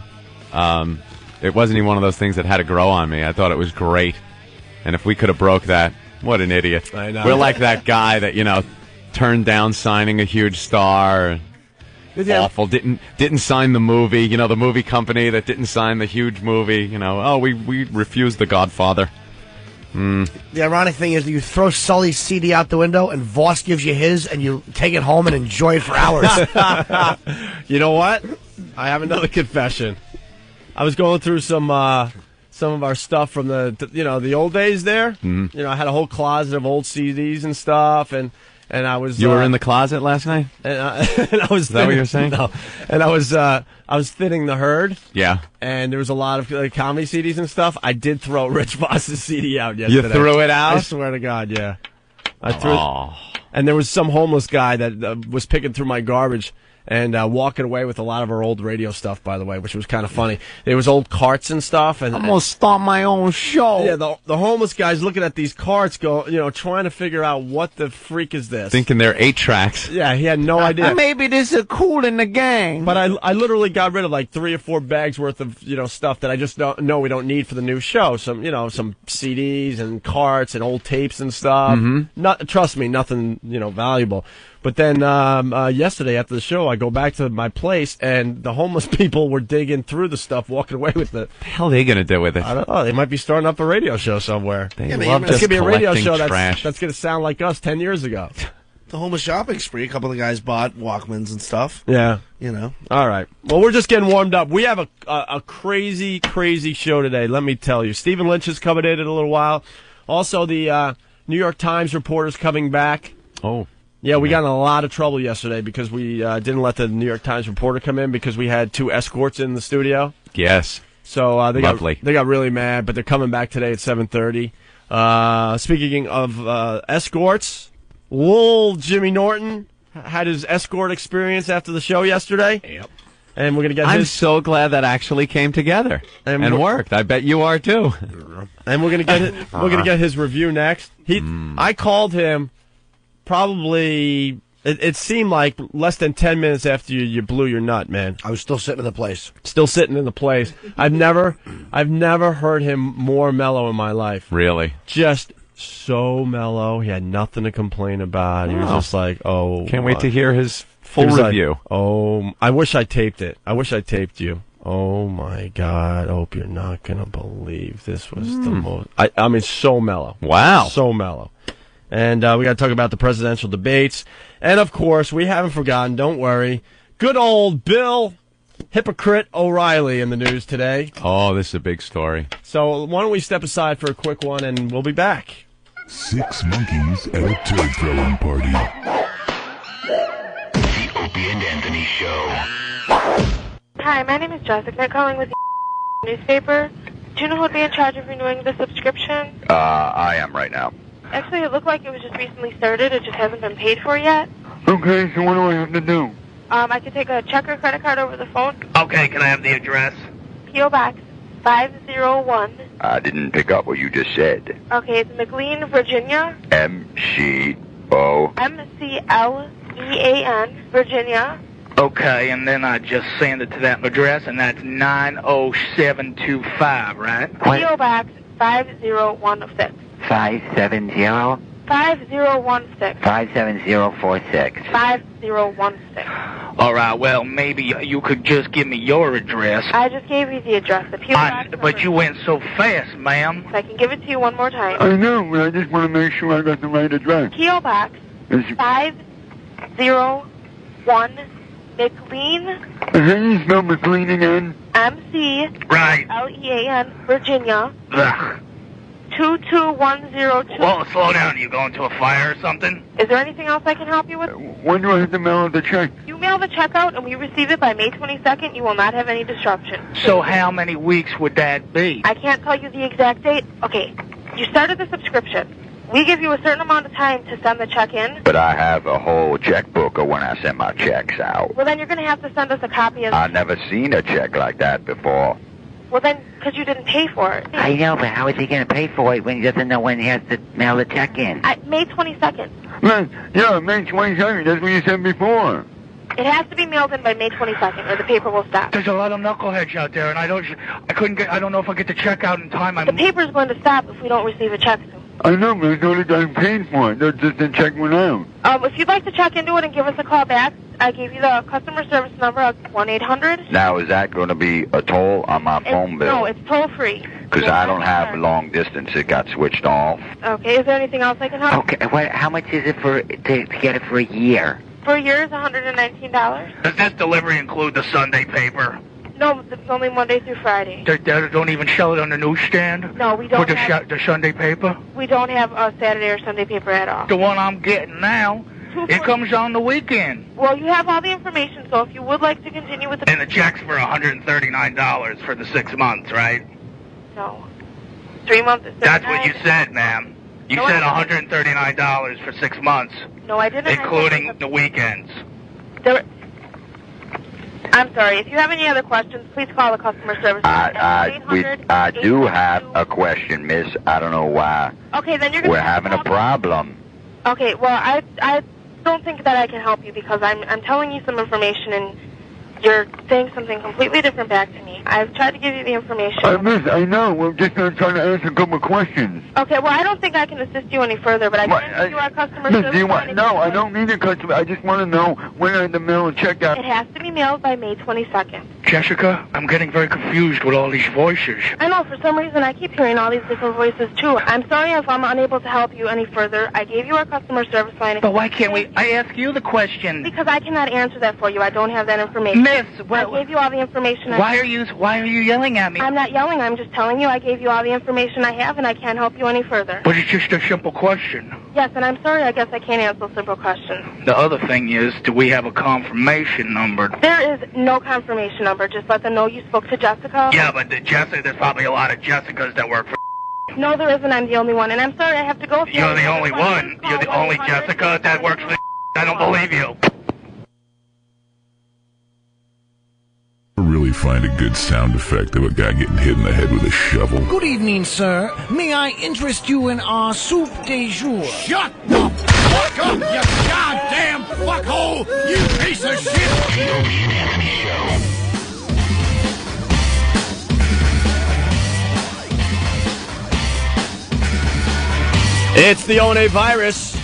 it wasn't even one of those things that had to grow on me. I thought it was great. And if we could have broke that, what an idiot. I know. We're like that guy that, turned down signing a huge star. Awful. Didn't sign the movie. The movie company that didn't sign the huge movie. We refused The Godfather. The ironic thing is that you throw Sully's CD out the window and Voss gives you his and you take it home and enjoy it for hours. You know what? I have another confession. I was going through some of our stuff from the old days there. Mm-hmm. I had a whole closet of old CDs and stuff, and I was. You were in the closet last night? And I was. Is that what you're saying? No, and I was thinning the herd. Yeah. And there was a lot of comedy CDs and stuff. I did throw Rich Voss's CD out yesterday. You threw it out? I swear to God, yeah. I threw it. And there was some homeless guy that was picking through my garbage and walking away with a lot of our old radio stuff, by the way, which was kind of funny. There was old carts and stuff. And I'm going to start my own show. Yeah, the homeless guy's looking at these carts, trying to figure out what the freak is this. Thinking they're 8 tracks. Yeah, he had no idea. Maybe this is cool in the gang. But I literally got rid of like 3 or 4 bags worth of stuff that I just know we don't need for the new show. Some CDs and carts and old tapes and stuff. Mm-hmm. Trust me, nothing valuable. But then yesterday after the show, I go back to my place and the homeless people were digging through the stuff, walking away with it. What the hell are they going to do with it? I don't know. They might be starting up a radio show somewhere. They love just it's gonna be a radio collecting show trash. that's going to sound like us 10 years ago. The homeless shopping spree. A couple of guys bought Walkmans and stuff. Yeah. All right. Well, we're just getting warmed up. We have a crazy, crazy show today, let me tell you. Stephen Lynch is coming in a little while. Also, the New York Times reporter's coming back. Oh. Yeah, we got in a lot of trouble yesterday because we didn't let the New York Times reporter come in because we had 2 escorts in the studio. Yes. So they Lovely. got really mad, but they're coming back today at 7:30. Speaking of escorts, little Jimmy Norton had his escort experience after the show yesterday. Yep. And we're going to get I'm so glad that actually came together and worked. I bet you are too. And we're going to get his review next. I called him probably it seemed like less than 10 minutes after you blew your nut, man. I was still sitting in the place. I've never heard him more mellow in my life. Really? Just so mellow. He had nothing to complain about. He was just like, oh. Can't wait to hear his full review. Like, I wish I taped it. I wish I taped you. Oh my God! I hope you're not gonna believe this was the most. I mean, so mellow. Wow. So mellow. And we got to talk about the presidential debates. And, of course, we haven't forgotten, don't worry, good old Bill Hypocrite O'Reilly in the news today. Oh, this is a big story. So why don't we step aside for a quick one, and we'll be back. 6 monkeys at a turd throwing party. The Opie and Anthony Show. Hi, my name is Jessica, calling with the newspaper. Do you know who would be in charge of renewing the subscription? I am right now. Actually, it looked like it was just recently started. It just hasn't been paid for yet. Okay, so what do I have to do? I could take a check or credit card over the phone. Okay, can I have the address? P.O. Box 501. I didn't pick up what you just said. Okay, it's McLean, Virginia. M-C-O. M-C-L-E-A-N, Virginia. Okay, and then I just send it to that address, and that's 90725, right? P.O. Box 5016. 570? 5016. 57046. 5016. All right, well, maybe you could just give me your address. I just gave you the address. The P.O. Box But you went so fast, ma'am. I can give it to you one more time. I know, but I just want to make sure I got the right address. P.O. Box 501 McLean. Can you spell McLean again? M-C. Right. L-E-A-N, Virginia. Ugh. 22102. Whoa, slow down. Are you going to a fire or something? Is there anything else I can help you with? When do I have to mail the check? You mail the check out and we receive it by May 22nd. You will not have any disruption. So how many weeks would that be? I can't tell you the exact date. Okay, you started the subscription. We give you a certain amount of time to send the check in. But I have a whole checkbook of when I send my checks out. Well, then you're going to have to send us a copy of... I've never seen a check like that before. Well, then, because you didn't pay for it. I know, but how is he going to pay for it when he doesn't know when he has to mail the check in? May 22nd. Yeah, May 22nd. That's what you said before. It has to be mailed in by May 22nd, or the paper will stop. There's a lot of knuckleheads out there, and I don't know if I get the check out in time. The paper's going to stop if we don't receive a check soon. I know, but it's only I'm paying for it. Just the check went out. If you'd like to check into it and give us a call back, I gave you the customer service number of 1-800. Now, is that going to be a toll on my phone bill? No, it's toll-free. Because I don't have long distance. It got switched off. Okay, is there anything else I can help? Okay, how much is it to get it for a year? For a year is $119. Does this delivery include the Sunday paper? No, it's only Monday through Friday. They don't even sell it on the newsstand? No, we don't For the Sunday paper? We don't have a Saturday or Sunday paper at all. The one I'm getting now, it comes on the weekend. Well, you have all the information, so if you would like to continue with the... And the check's for $139 for the 6 months, right? No. 3 months is $39. That's what you said, ma'am. You said $139 for 6 months. No, I didn't. Including the weekends. I'm sorry. If you have any other questions, please call the customer service. I do have a question, miss. I don't know why. Okay, then we're having a problem. Okay, well, I don't think that I can help you because I'm telling you some information and you're saying something completely different back to me. I've tried to give you the information. Miss, I know. We're just trying to answer a couple of questions. Okay, well, I don't think I can assist you any further, but I can give you our customer service. No, I don't need a customer. I just want to know when I have to mail a check out. It has to be mailed by May 22nd. Jessica, I'm getting very confused with all these voices. I know. For some reason, I keep hearing all these different voices, too. I'm sorry if I'm unable to help you any further. I gave you our customer service line. But why can't we... I ask you the question. Because I cannot answer that for you. I don't have that information. Miss, I gave you all the information. Why are you yelling at me? I'm not yelling. I'm just telling you I gave you all the information I have, and I can't help you any further. But it's just a simple question. Yes, and I'm sorry. I guess I can't answer simple questions. The other thing is, do we have a confirmation number? There is no confirmation number. Just let them know you spoke to Jessica. Yeah, but there's probably a lot of Jessicas that work for... No, there isn't. I'm the only one, and I'm sorry I have to go through... You're the only one. You're the only Jessica that works for... I don't believe you. Really find a good sound effect of a guy getting hit in the head with a shovel. Good evening, sir. May I interest you in our soup de jour? Shut the fuck up, you goddamn fuckhole! You piece of shit! The Opie and Anthony Show. It's the One virus.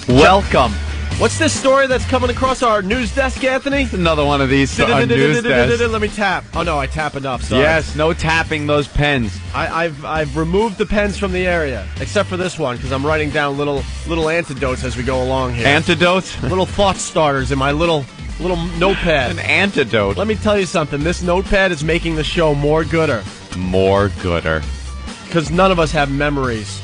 Welcome. What's this story that's coming across our news desk, Anthony? Another one of these on news desk. Let me tap. Oh, no, I tap enough. Sorry. Yes, no tapping those pens. I've removed the pens from the area, except for this one, because I'm writing down little antidotes as we go along here. Antidotes? Little thought starters in my little notepad. An antidote. Let me tell you something. This notepad is making the show more gooder. More gooder. Because none of us have memories.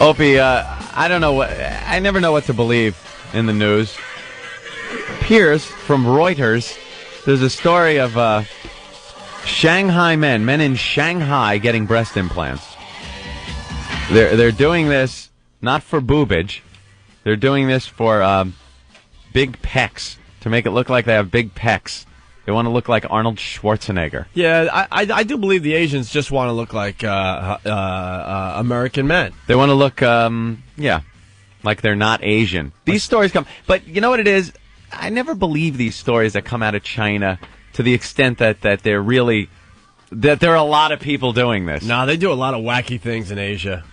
Opie, I don't know I never know what to believe in the news. Piers from Reuters, there's a story of Shanghai men in Shanghai getting breast implants. They're doing this not for boobage. They're doing this for big pecs, to make it look like they have big pecs. They want to look like Arnold Schwarzenegger. Yeah, I do believe the Asians just want to look like American men. They want to look, like they're not Asian. These stories come, but you know what it is? I never believe these stories that come out of China to the extent that there are a lot of people doing this. No, they do a lot of wacky things in Asia.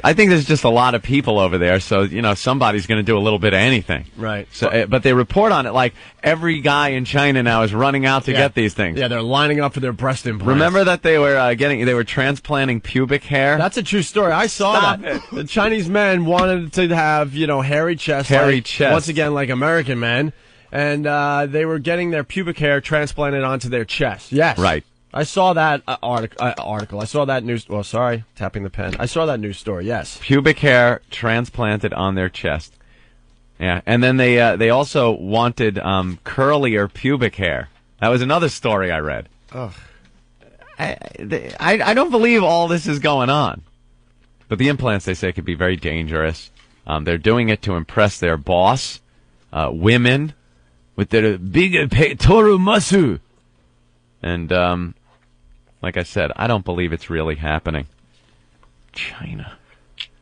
I think there's just a lot of people over there, so, somebody's going to do a little bit of anything. Right. So, but they report on it like every guy in China now is running out to get these things. Yeah, they're lining up for their breast implants. Remember that they were transplanting pubic hair? That's a true story. I saw that. The Chinese men wanted to have, hairy chests. Once again, like American men. And they were getting their pubic hair transplanted onto their chest. Yes. Right. I saw that article. I saw that news. Well, sorry, tapping the pen. I saw that news story. Yes. Pubic hair transplanted on their chest. Yeah, and then they also wanted curlier pubic hair. That was another story I read. Ugh. I don't believe all this is going on. But the implants, they say, could be very dangerous. They're doing it to impress their boss, women, with their big pectoral muscle. And, like I said, I don't believe it's really happening. China.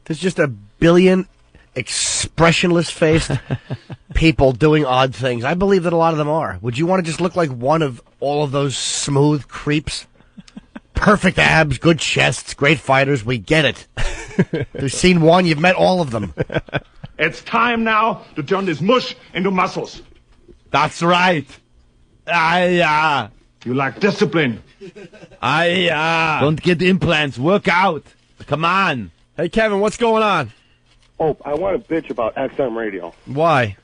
There's just a billion expressionless-faced people doing odd things. I believe that a lot of them are. Would you want to just look like one of all of those smooth creeps? Perfect abs, good chests, great fighters. We get it. You've seen one, you've met all of them. It's time now to turn this mush into muscles. That's right. You lack discipline. Don't get implants. Work out. Come on. Hey, Kevin, what's going on? Oh, I want to bitch about XM Radio. Why?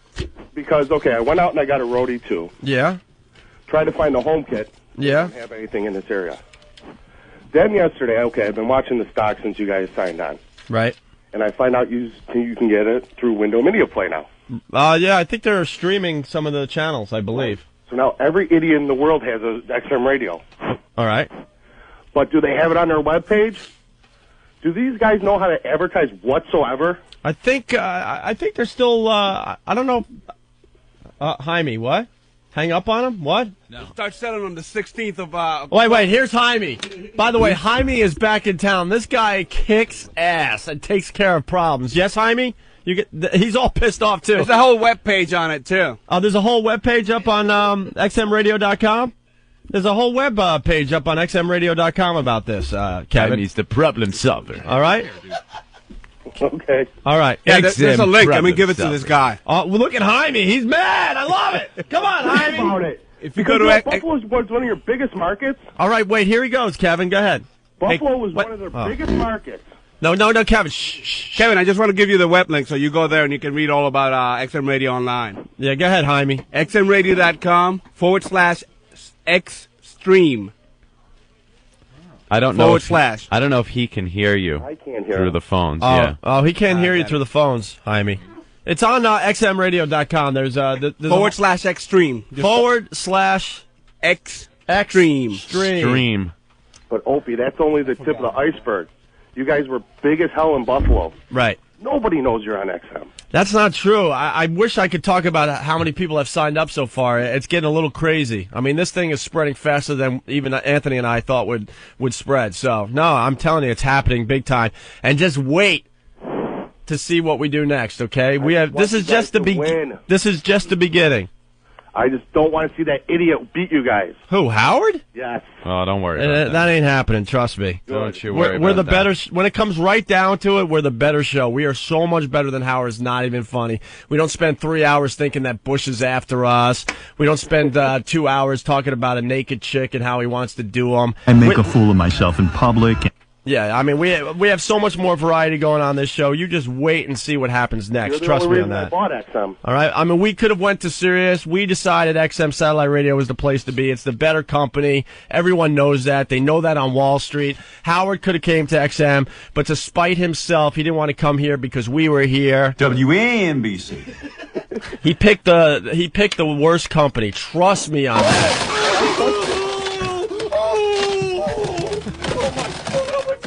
Because, okay, I went out and I got a roadie, too. Yeah? Tried to find a home kit. Yeah? Didn't have anything in this area. Then yesterday, okay, I've been watching the stock since you guys signed on. Right. And I find out you can get it through Window Media Play now. Yeah, I think they're streaming some of the channels, I believe. So now every idiot in the world has a XM Radio. All right. But do they have it on their webpage? Do these guys know how to advertise whatsoever? I think they're still. I don't know. Jaime, what? Hang up on him? What? No. Start selling them the 16th of. Wait. Here's Jaime. By the way, Jaime is back in town. This guy kicks ass and takes care of problems. Yes, Jaime. He's all pissed off too. There's a whole webpage on it too. Oh, there's a whole webpage up on xmradio.com. There's a whole web page up on xmradio.com about this, Kevin. He's the problem solver. All right. Okay. All right. Yeah, there's a link. Let me give it to this guy. Well, look at Jaime. He's mad. I love it. Come on, Jaime. About it. If you go to Buffalo was one of your biggest markets. All right, wait. Here he goes, Kevin. Go ahead. Buffalo was one of their biggest markets. No, Kevin. Shh. Kevin, I just want to give you the web link so you go there and you can read all about XM Radio online. Yeah, go ahead, Jaime. xmradio.com/xstream. I don't know. / I don't know if he can hear you. I can't hear through him. the phones. Oh, yeah. Oh, he can't hear you through the phones, Jaime. It's on xmradio.com. There's /xstream. /xstream. But Opie, that's only the tip of the iceberg. You guys were big as hell in Buffalo. Right. Nobody knows you're on XM. That's not true. I wish I could talk about how many people have signed up so far. It's getting a little crazy. I mean, this thing is spreading faster than even Anthony and I thought would spread. So, no, I'm telling you, it's happening big time. And just wait to see what we do next, okay? This is just the beginning. I just don't want to see that idiot beat you guys. Who, Howard? Yes. Oh, don't worry about that ain't happening, trust me. Don't you worry We're the about better when it comes right down to it, we're the better show. We are so much better than Howard. It's not even funny. We don't spend 3 hours thinking that Bush is after us. We don't spend 2 hours talking about a naked chick and how he wants to do them. I make a fool of myself in public. Yeah, I mean, we have so much more variety going on this show. You just wait and see what happens next. Trust me on that. I bought XM. All right. I mean, we could have went to Sirius. We decided XM Satellite Radio was the place to be. It's the better company. Everyone knows that. They know that on Wall Street. Howard could have came to XM, but to spite himself, he didn't want to come here because we were here. WNBC. He picked the worst company. Trust me on that.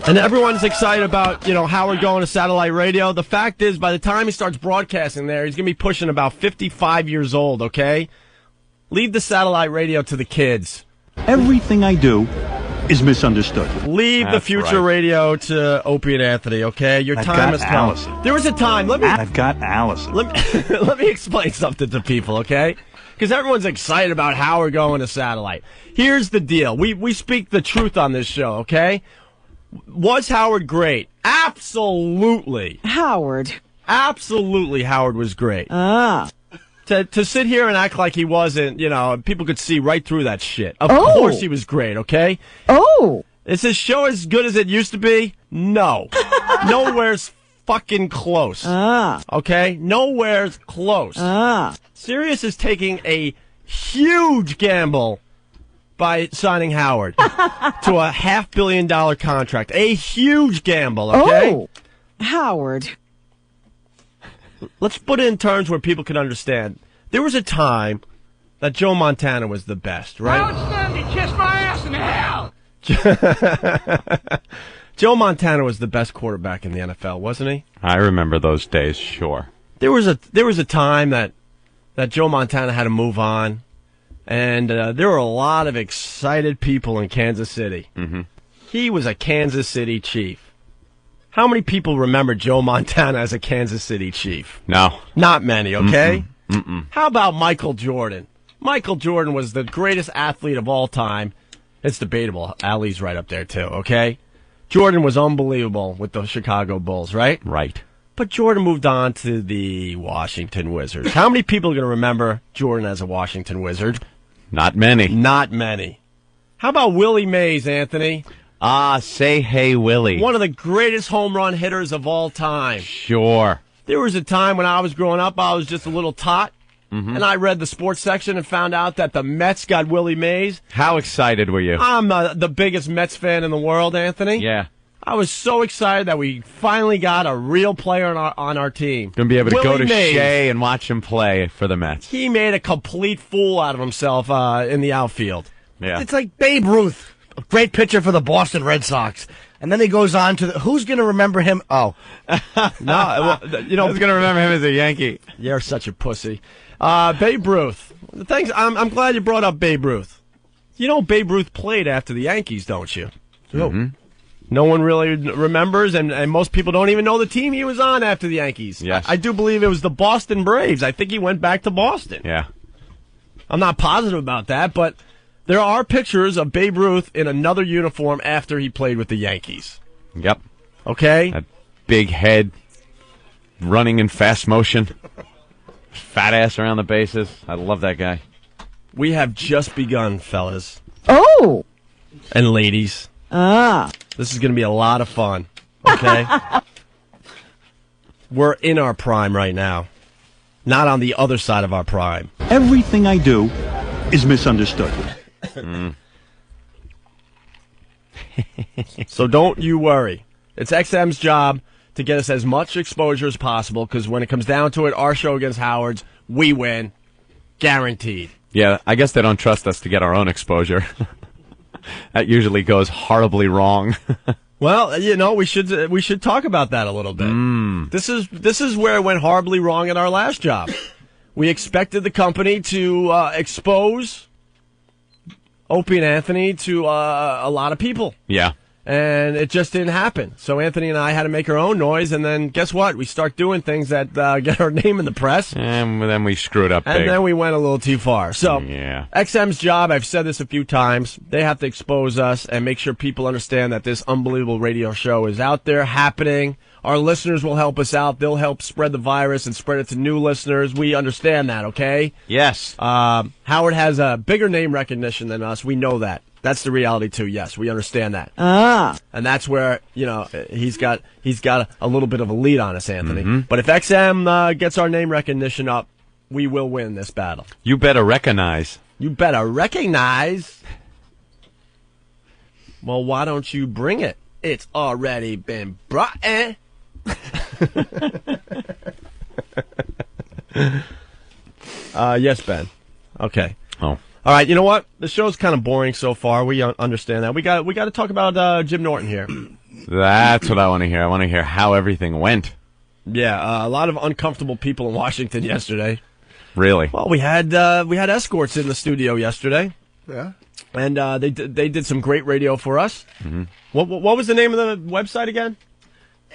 And everyone's excited about, Howard going to satellite radio. The fact is, by the time he starts broadcasting there, he's going to be pushing about 55 years old, okay? Leave the satellite radio to the kids. Everything I do is misunderstood. Leave the future radio to Opie and Anthony, okay? Your time has come. Allison. There was a time. I've got Allison. Let me explain something to people, okay? Because everyone's excited about Howard going to satellite. Here's the deal. We speak the truth on this show, okay? Was Howard great? Absolutely. Howard. Absolutely, Howard was great. To sit here and act like he wasn't, people could see right through that shit. Of course he was great, okay? Oh. Is his show as good as it used to be? No. Nowhere's fucking close. Okay? Nowhere's close. Sirius is taking a huge gamble by signing Howard to a $500 million contract. A huge gamble, okay? Oh, Howard. Let's put it in terms where people can understand. There was a time that Joe Montana was the best, right? Outstanding. Kiss my ass in hell. Joe Montana was the best quarterback in the NFL, wasn't he? I remember those days, sure. There was a time that Joe Montana had to move on, and there were a lot of excited people in Kansas City. Mm-hmm. He was a Kansas City Chief. How many people remember Joe Montana as a Kansas City Chief? No. Not many, okay? Mm-mm. How about Michael Jordan? Michael Jordan was the greatest athlete of all time. It's debatable. Ali's right up there, too, okay? Jordan was unbelievable with the Chicago Bulls, right? Right. But Jordan moved on to the Washington Wizards. How many people are going to remember Jordan as a Washington Wizard? Not many. Not many. How about Willie Mays, Anthony? Say hey, Willie. One of the greatest home run hitters of all time. Sure. There was a time when I was growing up, I was just a little tot, and I read the sports section and found out that the Mets got Willie Mays. How excited were you? I'm the biggest Mets fan in the world, Anthony. Yeah. I was so excited that we finally got a real player on our team. Going to be able to Willie go to Mays. Shea and watch him play for the Mets. He made a complete fool out of himself in the outfield. Yeah. It's like Babe Ruth, a great pitcher for the Boston Red Sox. And then he goes on to who's going to remember him? Oh. No, well, you know, who's going to remember him as a Yankee? You're such a pussy. Babe Ruth. Thanks. I'm glad you brought up Babe Ruth. You know Babe Ruth played after the Yankees, don't you? Mm-hmm. No one really remembers, and most people don't even know the team he was on after the Yankees. Yes. I do believe it was the Boston Braves. I think he went back to Boston. Yeah. I'm not positive about that, but there are pictures of Babe Ruth in another uniform after he played with the Yankees. Yep. Okay? That big head, running in fast motion, fat ass around the bases. I love that guy. We have just begun, fellas. Oh. And ladies. This is going to be a lot of fun, okay? We're in our prime right now, not on the other side of our prime. Everything I do is misunderstood. So don't you worry. It's XM's job to get us as much exposure as possible, because when it comes down to it, our show against Howard's, we win. Guaranteed. Yeah, I guess they don't trust us to get our own exposure. That usually goes horribly wrong. Well, you know, we should talk about that a little bit. This is where it went horribly wrong at our last job. We expected the company to expose Opie and Anthony to a lot of people. Yeah. And it just didn't happen. So Anthony and I had to make our own noise, and then guess what? We start doing things that get our name in the press. And then we screwed up big. And then we went a little too far. So yeah. XM's job, I've said this a few times, they have to expose us and make sure people understand that this unbelievable radio show is out there happening. Our listeners will help us out. They'll help spread the virus and spread it to new listeners. We understand that, okay? Yes. Howard has a bigger name recognition than us. We know that. That's the reality too. Yes, we understand that. And that's where, you know, he's got a little bit of a lead on us, Anthony. Mm-hmm. But if XM gets our name recognition up, we will win this battle. You better recognize. You better recognize. Well, why don't you bring it? It's already been brought in. Yes, Ben. Okay. Oh. All right, you know what? The show's kind of boring so far. We understand that. We got to talk about Jim Norton here. That's what I want to hear. I want to hear how everything went. Yeah, a lot of uncomfortable people in Washington yesterday. Really? Well, we had escorts in the studio yesterday. Yeah. And they did some great radio for us. Mm-hmm. What was the name of the website again?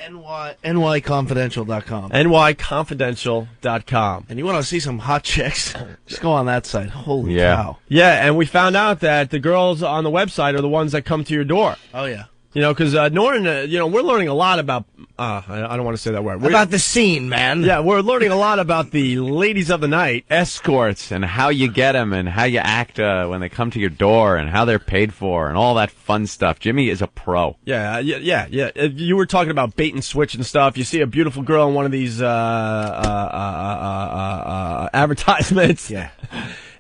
NYConfidential.com. NYConfidential.com. And you want to see some hot chicks? Just go on that site. Holy cow. Yeah, and we found out that the girls on the website are the ones that come to your door. Oh, yeah. You know, because Norton, we're learning a lot about, I don't want to say that word. About the scene, man. Yeah, we're learning a lot about the ladies of the night. Escorts and how you get them and how you act when they come to your door and how they're paid for and all that fun stuff. Jimmy is a pro. Yeah. You were talking about bait and switch and stuff. You see a beautiful girl in one of these advertisements. Yeah.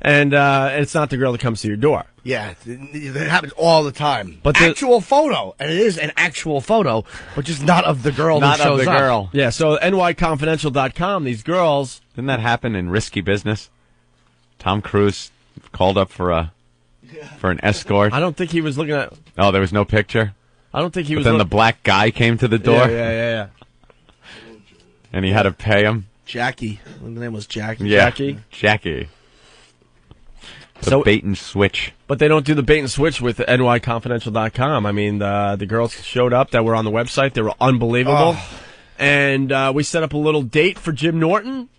And it's not the girl that comes to your door. Yeah, it happens all the time. But the actual photo, and it is an actual photo, but just not of the girl Not who shows of the up. girl. Yeah, so nyconfidential.com, these girls... Didn't that happen in Risky Business? Tom Cruise called up for an escort. I don't think he was looking at... Oh, there was no picture? I don't think he was... Then the black guy came to the door? Yeah. And he had to pay him? Jackie. The name was Jackie. Yeah, Jackie. The bait and switch. But they don't do the bait and switch with nyconfidential.com. I mean, the girls showed up that were on the website. They were unbelievable. And we set up a little date for Jim Norton.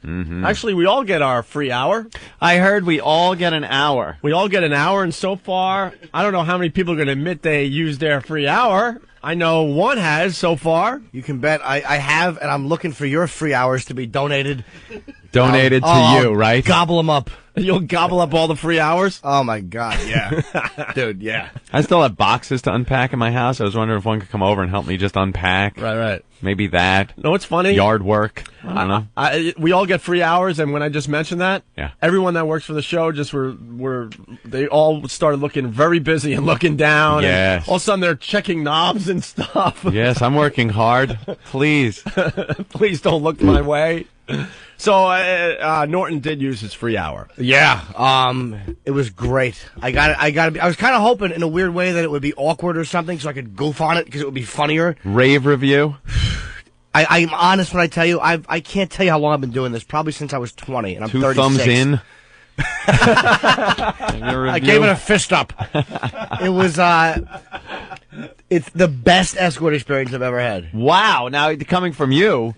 Mm-hmm. Actually, we all get our free hour. I heard we all get an hour. We all get an hour, and so far, I don't know how many people are going to admit they used their free hour. I know one has so far. You can bet I have, and I'm looking for your free hours to be donated. Donated to you, right? Gobble them up. You'll gobble up all the free hours? Oh, my God, yeah. Dude, yeah. I still have boxes to unpack in my house. I was wondering if one could come over and help me just unpack. Right. Maybe that. No, it's funny. Yard work. I don't know. We all get free hours, and when I just mentioned that, yeah, everyone that works for the show just they all started looking very busy and looking down. Yes. And all of a sudden, they're checking knobs and stuff. Yes, I'm working hard. Please. Please don't look my way. So Norton did use his free hour. Yeah, it was great. I was kind of hoping in a weird way that it would be awkward or something, so I could goof on it because it would be funnier. Rave review. I'm honest when I tell you, I can't tell you how long I've been doing this. Probably since I was 20, and I'm 36. 2 thumbs in. I gave it a fist up. It was it's the best escort experience I've ever had. Wow! Now coming from you,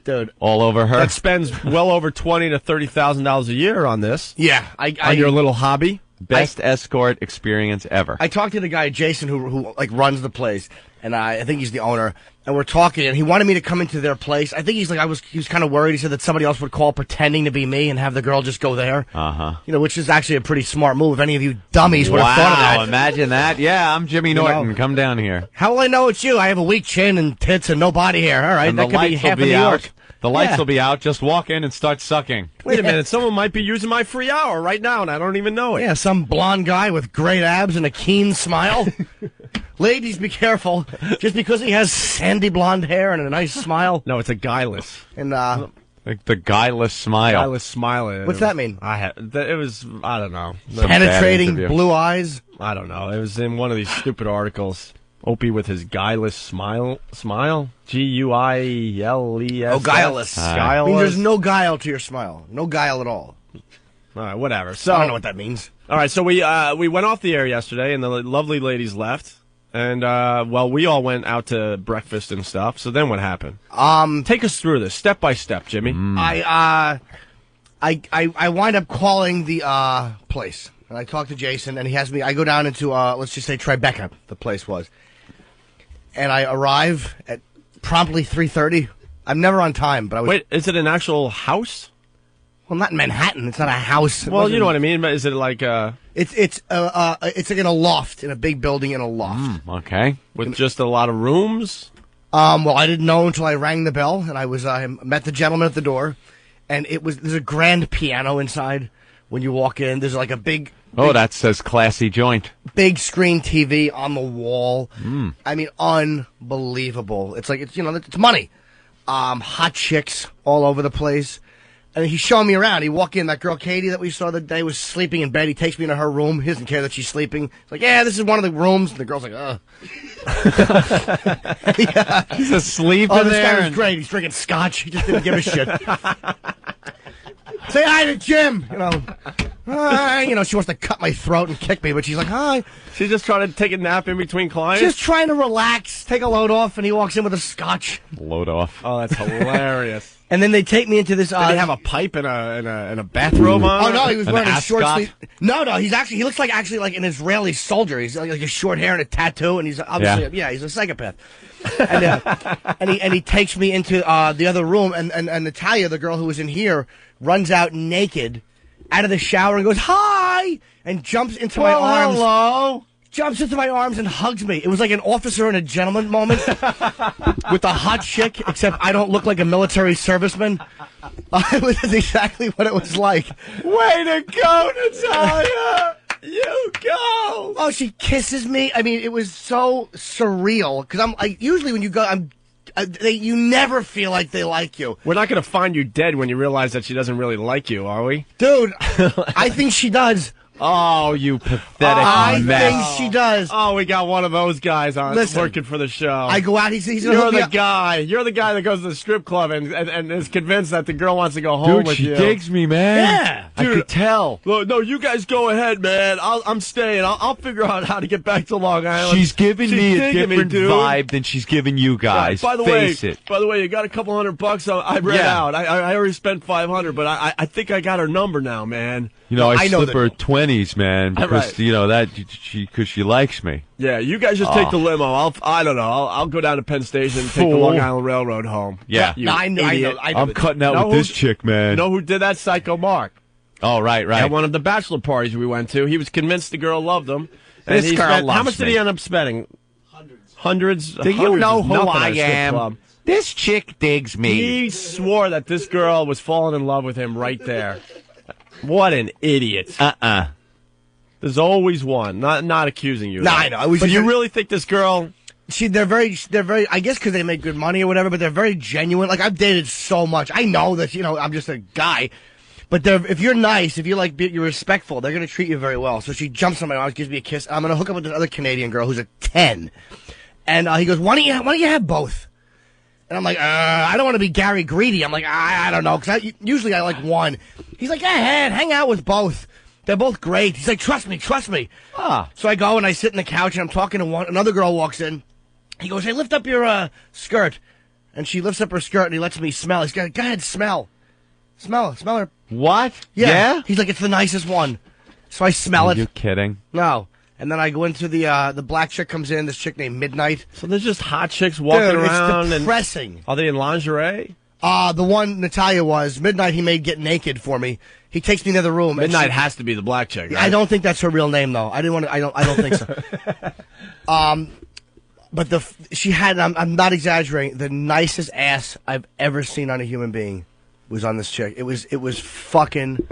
dude, all over her. That spends well over $20,000 to $30,000 a year on this. Yeah, on your little hobby. Best escort experience ever. I talked to the guy Jason who like runs the place, and I think he's the owner. And we're talking, and he wanted me to come into their place. I think he was kind of worried. He said that somebody else would call pretending to be me and have the girl just go there. You know, which is actually a pretty smart move. If any of you dummies would have thought of that. Wow, imagine that. Yeah, I'm Jimmy Norton. Come down here. How will I know it's you? I have a weak chin and tits and no body hair. All right, and that could be half of New York. The lights will be out. Just walk in and start sucking. Wait a minute. Someone might be using my free hour right now, and I don't even know it. Yeah, some blonde guy with great abs and a keen smile. Ladies, be careful. Just because he has sandy blonde hair and a nice smile. No, it's a guileless. And like the guileless smile. Guileless smile. What's that mean? It was, I don't know. Penetrating blue eyes? I don't know. It was in one of these stupid articles. Opie with his guileless smile. Guiles. Oh, guileless. Guileless. I mean, there's no guile to your smile. No guile at all. All right, whatever. So I don't know what that means. All right, so we went off the air yesterday, and the lovely ladies left. And, we all went out to breakfast and stuff. So then what happened? Take us through this, step by step, Jimmy. I wind up calling the place. And I talk to Jason, and he has me. I go down into, let's just say Tribeca, the place was. And I arrive at promptly 3:30. I'm never on time, but I was... Wait, is it an actual house? Well, not in Manhattan. It's not a house. Well, you know what I mean. Is it like It's like in a loft, in a big building in a loft. Okay. With just a lot of rooms? Well, I didn't know until I rang the bell, and I was met the gentleman at the door, and there's a grand piano inside. When you walk in, there's like a big... Oh, that says classy joint. Big screen TV on the wall. I mean, unbelievable. It's like, it's money. Hot chicks all over the place. And he's showing me around. He walked in, that girl Katie that we saw the day was sleeping in bed. He takes me into her room. He doesn't care that she's sleeping. He's like, yeah, this is one of the rooms. And the girl's like, He's asleep in there. This guy was great. He's drinking scotch. He just didn't give a shit. Say hi to Jim. She wants to cut my throat and kick me, but she's like, hi. She's just trying to take a nap in between clients? Just trying to relax, take a load off, and he walks in with a scotch. Load off. Oh, that's hilarious. And then they take me into this. Did he have a pipe and a bathrobe on? Oh no, he was wearing a short sleeve. No, he looks like an Israeli soldier. He's like a short hair and a tattoo, and he's obviously he's a psychopath. and he takes me into the other room, and Natalia, the girl who was in here, runs out naked out of the shower and goes hi and jumps into my arms. Hello. jumps into my arms and hugs me. It was like an officer and a gentleman moment with a hot chick, except I don't look like a military serviceman. It was exactly what it was like. Way to go, Natalia! You go! Oh, she kisses me. I mean, it was so surreal because I'm like, usually when you go, you never feel like they like you. We're not going to find you dead when you realize that she doesn't really like you, are we? Dude, I think she does. Oh, you pathetic I mess. think she does. Oh, we got one of those guys on Listen, working for the show. I go out, he's You're the guy. You're the guy that goes to the strip club and is convinced that the girl wants to go home Dude, with she you. digs me, man. Yeah. Dude, I could tell. No, you guys go ahead, man. I'm staying. I'll figure out how to get back to Long Island. She's giving me a digging different dude. vibe than she's giving you guys. By the Face way, it. By the way, you got a couple $100 I read out. I already spent $500, but I think I got her number now, man. You know, I know slip her 20s, man, because Right. you know that because she likes me. Yeah, you guys just take the limo. I don't know. I'll go down to Penn Station and take the Fool. Long Island Railroad home. Yeah. You No, I know idiot. I'm cutting out Know with this who- chick, man. You know who did that? Psycho Mark. Oh, right. At one of the bachelor parties we went to, he was convinced the girl loved him. And This he girl spent, loves how much did he me. end up spending? Hundreds. Do you hundreds know of who nothing I at a strip am? club. This chick digs me. He swore that this girl was falling in love with him right there. What an idiot. There's always one. Not accusing you. No, though. I know. It was But just you a- really think this girl... they're very, I guess because they make good money or whatever, but they're very genuine. Like, I've dated so much. I know that, I'm just a guy. But if you're nice, if you're you're respectful, they're going to treat you very well. So she jumps on my arms, gives me a kiss. I'm going to hook up with this other Canadian girl who's a 10. And he goes, why don't you have both? And I'm like, I don't want to be Gary Greedy. I'm like, I don't know, because usually I like one. He's like, hang out with both. They're both great. He's like, trust me. So I go and I sit in the couch and I'm talking to one. Another girl walks in. He goes, hey, lift up your skirt. And she lifts up her skirt and he lets me smell. He's got, go ahead, smell. Smell her. What? Yeah. He's like, it's the nicest one. So I smell Are it. you kidding? No. And then I go into the black chick comes in, this chick named Midnight. So there's just hot chicks walking Dude, around. it's depressing. Are they in lingerie? The one Natalia was, Midnight he made get naked for me. He takes me to the room. and Midnight she- has to be the black chick, right? I don't think that's her real name though. I don't think so. But she had, I'm not exaggerating, the nicest ass I've ever seen on a human being was on this chick. It was fucking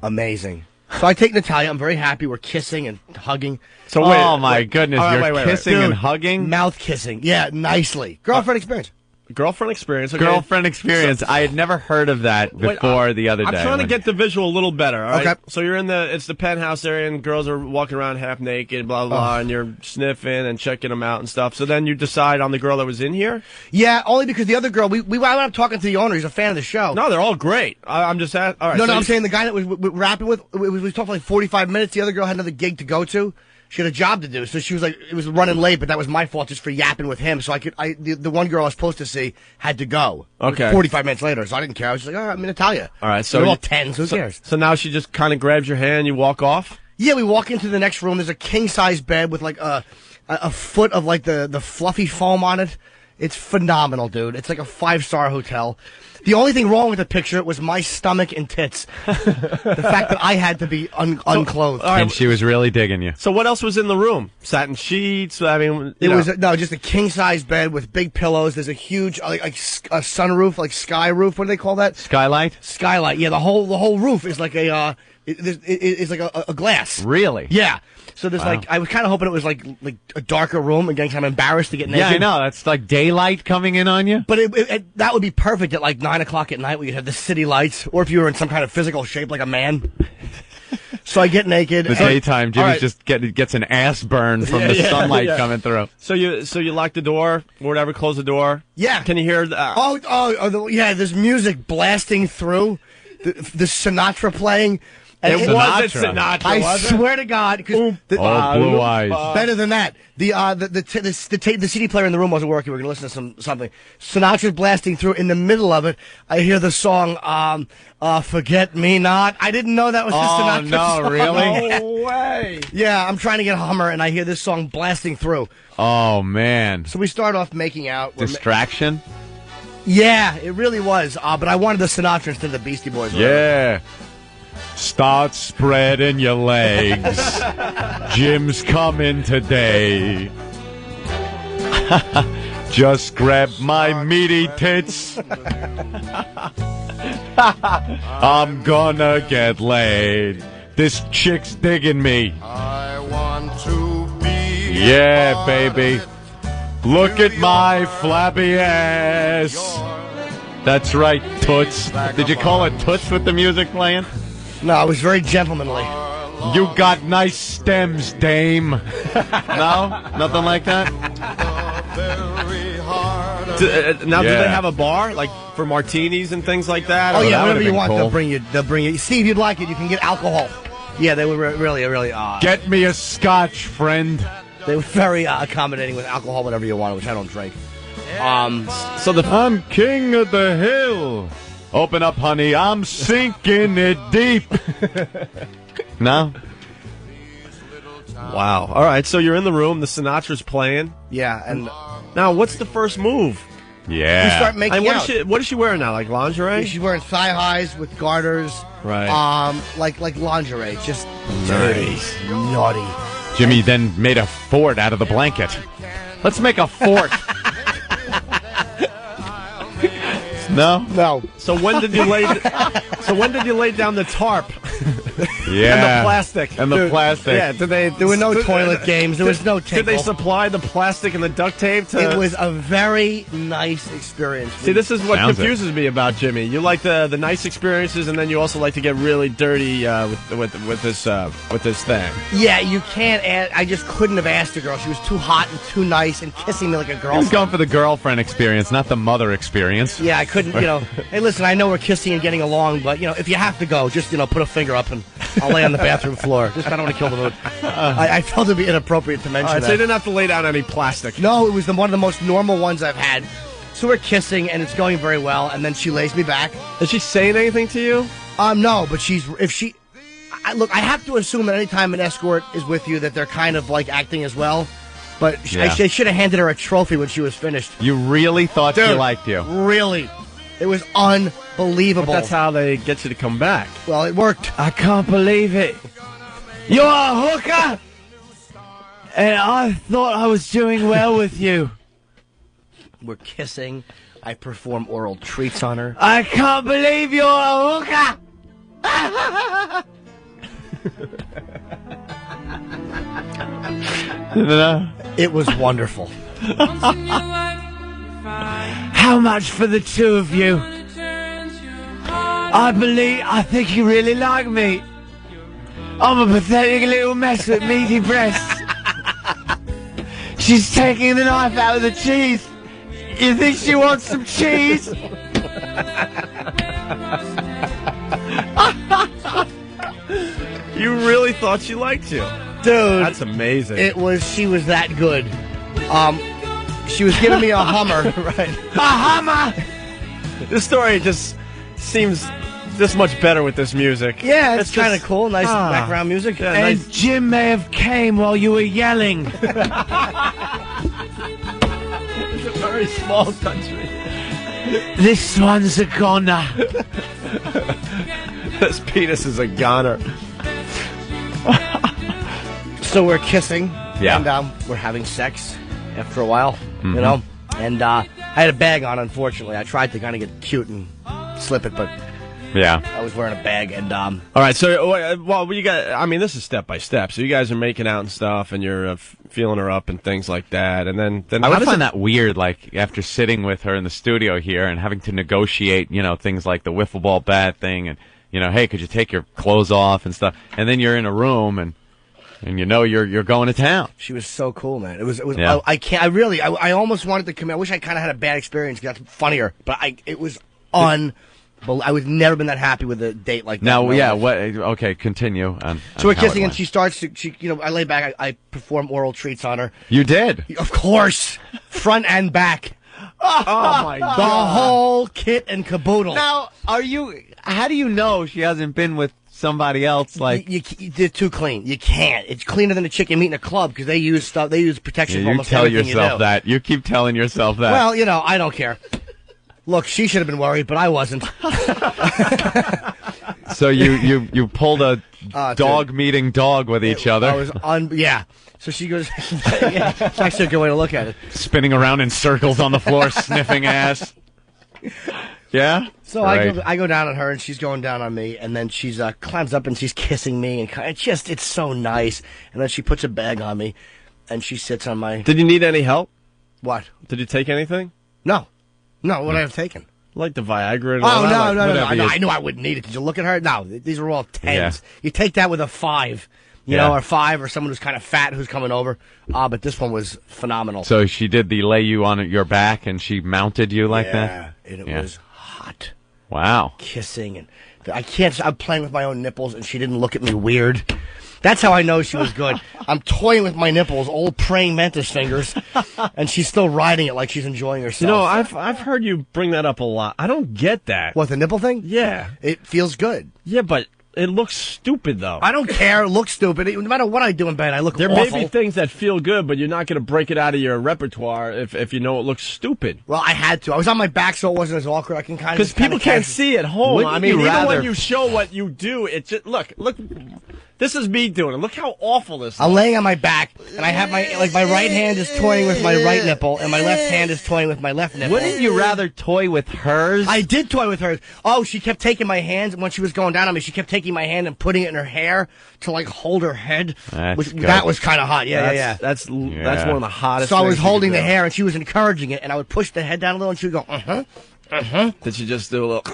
amazing. So I take Natalia. I'm very happy. We're kissing and hugging. So wait, oh my goodness, All right, you're wait. kissing Dude, and hugging? mouth kissing. Yeah, nicely. Girlfriend experience. Girlfriend experience. Okay. Girlfriend experience. I had never heard of that before the other day. I'm trying to get the visual a little better. All right? Okay. So you're it's the penthouse area, and girls are walking around half naked, blah blah blah, and you're sniffing and checking them out and stuff. So then you decide on the girl that was in here. Yeah, only because the other girl, we wound up talking to the owner. He's a fan of the show. No, they're all great. I'm just all right. No, so I'm saying the guy that we rapping with, we talked for like 45 minutes. The other girl had another gig to go to. She had a job to do, so she was like, it was running late, but that was my fault just for yapping with him. So the one girl I was supposed to see had to go. Okay. 45 minutes later, so I didn't care. I was just like, all right, I'm in Natalia. All right, so they're all you- 10, so who cares? So now she just kind of grabs your hand, you walk off. Yeah, we walk into the next room. There's a king size bed with like a foot of like the fluffy foam on it. It's phenomenal, dude. It's like a 5-star hotel. The only thing wrong with the picture was my stomach and tits. The fact that I had to be unclothed. And she was really digging you. So what else was in the room? Satin sheets. I mean, It was just a king size bed with big pillows. There's a huge like a sunroof, like sky roof. What do they call that? Skylight. Skylight. Yeah, the whole roof is like it's like a glass. Really? Yeah. So there's Wow. like I was kind of hoping it was like a darker room. Again, I'm embarrassed to get naked. Yeah, I know. That's like daylight coming in on you. But that would be perfect at like 9 o'clock at night where you'd have the city lights, or if you were in some kind of physical shape like a man. So I get naked. The and- daytime, Jimmy All right. just gets an ass burn from the Yeah, sunlight yeah. coming through. So you lock the door, or whatever, close the door. Yeah. Can you hear? Yeah, there's music blasting through, the Sinatra playing. And It wasn't Sinatra, I was it? swear to God, because Blue Eyes. better than that. The CD player in the room wasn't working. We're gonna listen to something. Sinatra's blasting through. In the middle of it, I hear the song "Forget Me Not." I didn't know that was the Sinatra no, song. really? No way. Yeah, I'm trying to get a Hummer, and I hear this song blasting through. Oh man. So we start off making out. Distraction. Yeah, it really was. But I wanted the Sinatra instead of the Beastie Boys. Yeah. Start spreading your legs. Jim's coming today. Just grab my meaty tits. I'm gonna get laid. This chick's digging me. Yeah, baby. Look at my flabby ass. That's right, Toots. Did you call it Toots with the music playing? No, it was very gentlemanly. You got nice stems, dame. No? Nothing like that? Now, do they have a bar, like, for martinis and things like that? Oh, yeah, whatever you want, cool. They'll bring you. See, if you'd like it, you can get alcohol. Yeah, they were really... Get me a scotch, friend. They were very accommodating with alcohol, whatever you wanted, which I don't drink. I'm king of the hill. Open up, honey. I'm sinking it deep. No? Wow. All right, so you're in the room. The Sinatra's playing. Yeah, and... Now, what's the first move? Yeah. You start making out. What is she wearing now? Like lingerie? She's wearing thigh highs with garters. Right. Like lingerie. Just nice. Naughty. Jimmy then made a fort out of the blanket. Let's make a fort. No. So when did you lay down the tarp? Yeah. And the plastic. Yeah. There were no toilet games. There was no tinkle. Did they supply the plastic and the duct tape? It was a very nice experience. See, this is what confuses me about Jimmy. You like the nice experiences, and then you also like to get really dirty with this thing. Yeah, you can't. I just couldn't have asked a girl. She was too hot and too nice and kissing me like a girl. I was going for the girlfriend experience, not the mother experience. Yeah, I couldn't. Hey, listen, I know we're kissing and getting along, but if you have to go, just put a finger up and I'll lay on the bathroom floor. Just I don't want to kill the mood. I felt it would be inappropriate to mention that. So you didn't have to lay down any plastic. No, it was one of the most normal ones I've had. So we're kissing and it's going very well, and then she lays me back. Is she saying anything to you? No, but look, I have to assume that anytime an escort is with you that they're kind of like acting as well. But I should have handed her a trophy when she was finished. You really thought she liked you? Really. It was unbelievable. But that's how they get you to come back. Well, it worked. I can't believe it. You're a hooker! And I thought I was doing well with you. We're kissing. I perform oral treats on her. I can't believe you're a hooker! It was wonderful. How much for the two of you? I think you really like me. I'm a pathetic little mess with meaty breasts. She's taking the knife out of the cheese. You think she wants some cheese? You really thought she liked you. Dude. That's amazing. She was that good. She was giving me a Hummer. Right. A Hummer! This story just seems this much better with this music. Yeah, it's kind of cool. Nice background music. Yeah, and nice. Jim may have came while you were yelling. It's a very small country. This one's a goner. This penis is a goner. So we're kissing. Yeah. And we're having sex after a while, And I had a bag on, unfortunately. I tried to kind of get cute and slip it, but yeah, I was wearing a bag. And all right, so you got. I mean, this is step by step. So you guys are making out and stuff, and you're feeling her up and things like that. And then I would find that weird, like after sitting with her in the studio here and having to negotiate, things like the wiffle ball bat thing, and hey, could you take your clothes off and stuff, and then you're in a room and you're going to town. She was so cool, man. It was. Yeah. I almost wanted to come in. I wish I kind of had a bad experience because that's funnier. But it was I was never been that happy with a date like that. Now, yeah. Okay, continue. So we're kissing, and she starts to. I lay back. I perform oral treats on her. You did, of course, front and back. Oh my God! The whole kit and caboodle. Now, how do you know she hasn't been with somebody else? Like they're too clean. You can't. It's cleaner than a chick you meet in a club because they use stuff. They use protection. Yeah, for almost everything you tell yourself that. You keep telling yourself that. Well, I don't care. Look, she should have been worried, but I wasn't. So you pulled a dog meeting dog with each other. I was yeah. So she goes, yeah, it's actually a good way to look at it. Spinning around in circles on the floor, sniffing ass. Yeah? So right. I go down on her, and she's going down on me, and then she's climbs up, and she's kissing me, and it's so nice. And then she puts a bag on me, and she sits on my... Did you need any help? What? Did you take anything? No. No, what would I have taken? Like the Viagra and all that? No. I knew I wouldn't need it. Did you look at her? No, these are all 10s. Yeah. You take that with a 5. You know, or 5, or someone who's kind of fat who's coming over. But this one was phenomenal. So she did lay you on your back, and she mounted you like that? Yeah, and it was hot. Wow. Kissing, and I'm playing with my own nipples, and she didn't look at me weird. That's how I know she was good. I'm toying with my nipples, old praying mantis fingers, and she's still riding it like she's enjoying herself. You know, I've heard you bring that up a lot. I don't get that. What, the nipple thing? Yeah. It feels good. Yeah, but it looks stupid, though. I don't care. It looks stupid. No matter what I do in bed, I look awful. There may be things that feel good, but you're not going to break it out of your repertoire if you know it looks stupid. Well, I had to. I was on my back, so it wasn't as awkward. I can kind of... Because people can't see at home. Wouldn't I mean, you even rather- when you show what you do, it just... Look... This is me doing it. Look how awful this is. I'm laying on my back, and I have my right hand is toying with my right nipple, and my left hand is toying with my left nipple. Wouldn't you rather toy with hers? I did toy with hers. Oh, she kept taking my hands when she was going down on me. She kept taking my hand and putting it in her hair to like hold her head. That was kind of hot. Yeah. That's one of the hottest. So I was things you holding can the do. hair, and she was encouraging it, and I would push the head down a little, and she would go, Did she just do a little...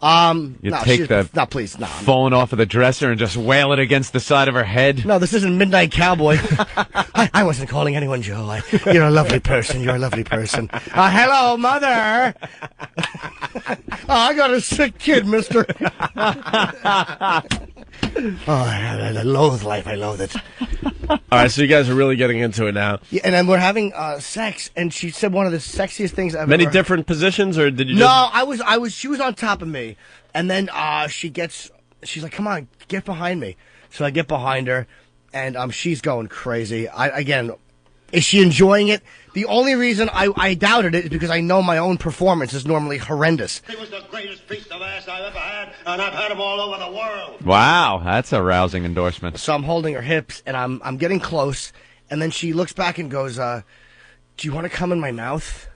You take the phone off of the dresser and just wail it against the side of her head? No, this isn't Midnight Cowboy. I wasn't calling anyone Joe. You're a lovely person. You're a lovely person. Hello, Mother. I got a sick kid, mister. I loathe life. I loathe it. All right, so you guys are really getting into it now. Yeah, and then we're having sex, and she said one of the sexiest things I've Many ever... different positions, or did you No, just... she was on top of me, and then she's like, come on, get behind me. So I get behind her, and she's going crazy. Is she enjoying it? The only reason I doubted it is because I know my own performance is normally horrendous. It was the greatest piece of ass I've ever had, and I've had them all over the world. Wow, that's a rousing endorsement. So I'm holding her hips, and I'm getting close, and then she looks back and goes, do you want to come in my mouth?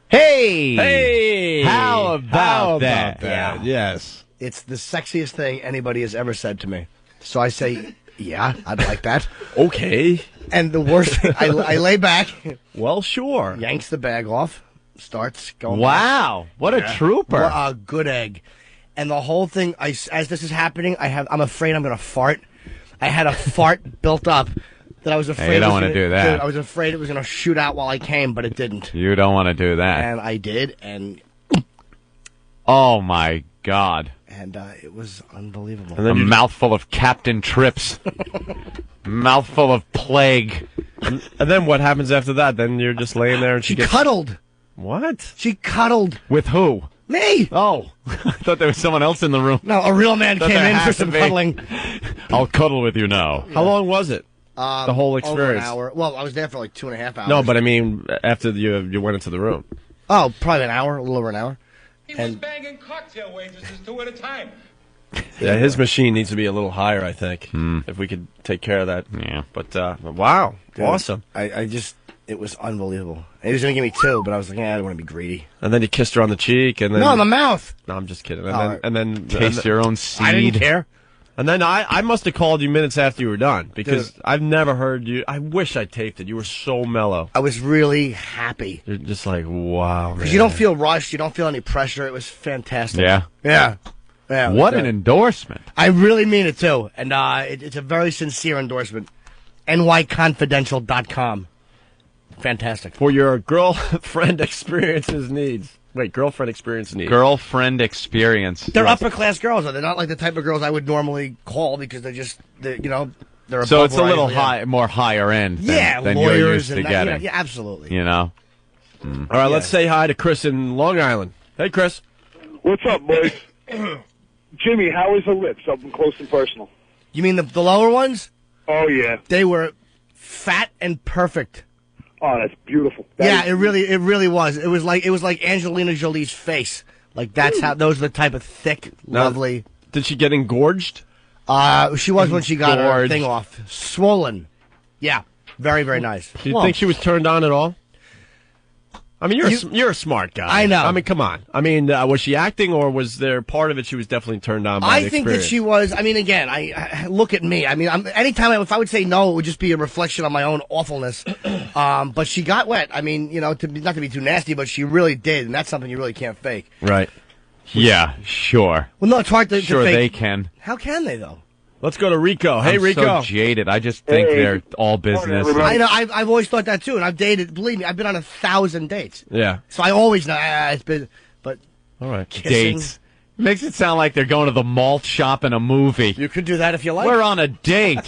Hey! How about that? Yeah. Yes. It's the sexiest thing anybody has ever said to me. So I say, yeah, I'd like that. Okay. And the worst thing, I lay back. Well, sure. Yanks the bag off. Starts going. Wow. What a trooper. What a good egg. And the whole thing, as this is happening, I'm afraid I'm going to fart. I had a fart built up that I was afraid. Hey, you don't want to do that. I was afraid it was going to shoot out while I came, but it didn't. You don't want to do that. And I did, and... Oh, my God. And it was unbelievable. And then a mouthful of Captain Trips. Mouthful of plague. And then what happens after that? Then you're just laying there and she cuddled. What? She cuddled. With who? Me. Oh. I thought there was someone else in the room. No, a real man came in for some cuddling. I'll cuddle with you now. How long was it? The whole experience? Over an hour. Well, I was there for like 2.5 hours. No, but I mean, after you went into the room. Oh, probably an hour, a little over an hour. He was banging cocktail waitresses 2 at a time. Yeah, his machine needs to be a little higher, I think, if we could take care of that. Yeah. But, wow, Dude, awesome. It was unbelievable. He was going to give me 2, but I was like, I don't want to be greedy. And then you kissed her on the cheek, and then... No, in the mouth. No, I'm just kidding. And then taste your own seed. I didn't care. And then I must have called you minutes after you were done, because I've never heard you... I wish I taped it. You were so mellow. I was really happy. You're just like, wow, because you don't feel rushed. You don't feel any pressure. It was fantastic. Yeah? Yeah. Yeah, what an endorsement. I really mean it, too. And it's a very sincere endorsement. nyconfidential.com. Fantastic. For your girlfriend experiences needs. Wait, girlfriend experience needs. Girlfriend experience. They're upper-class girls. They're not like the type of girls I would normally call because they're above So it's a where little more higher end than lawyers you're used to and getting. yeah, absolutely. You know? All right, let's say hi to Chris in Long Island. Hey, Chris. What's up, boys? Jimmy, how is the lips up close and personal? You mean the lower ones? Oh, yeah. They were fat and perfect. Oh, that's beautiful. It really was. It was like Angelina Jolie's face. Like those are the type of thick, lovely. Did she get engorged? She was when she got her Engorged. thing off. Swollen. Yeah. Very, very nice. Do you think she was turned on at all? I mean, you're a smart guy. I know. I mean, come on. I mean, was she acting, or was there part of it she was definitely turned on by the I think that experience? she was. I mean, again, I look at me. I mean, if I would say no, it would just be a reflection on my own awfulness. But she got wet. I mean, you know, not to be too nasty, but she really did, and that's something you really can't fake. Right. Yeah, sure. Well, no, it's hard to Sure, fake. they can. How can they though? Let's go to Rico. Hey, I'm Rico. so jaded. I just think they're all business. I know. I've always thought that too, and I've dated. Believe me, I've been on 1,000 dates. Yeah. So I always know it's been. But all right, kissing. Dates. Makes it sound like they're going to the malt shop in a movie. You could do that if you like. We're on a date.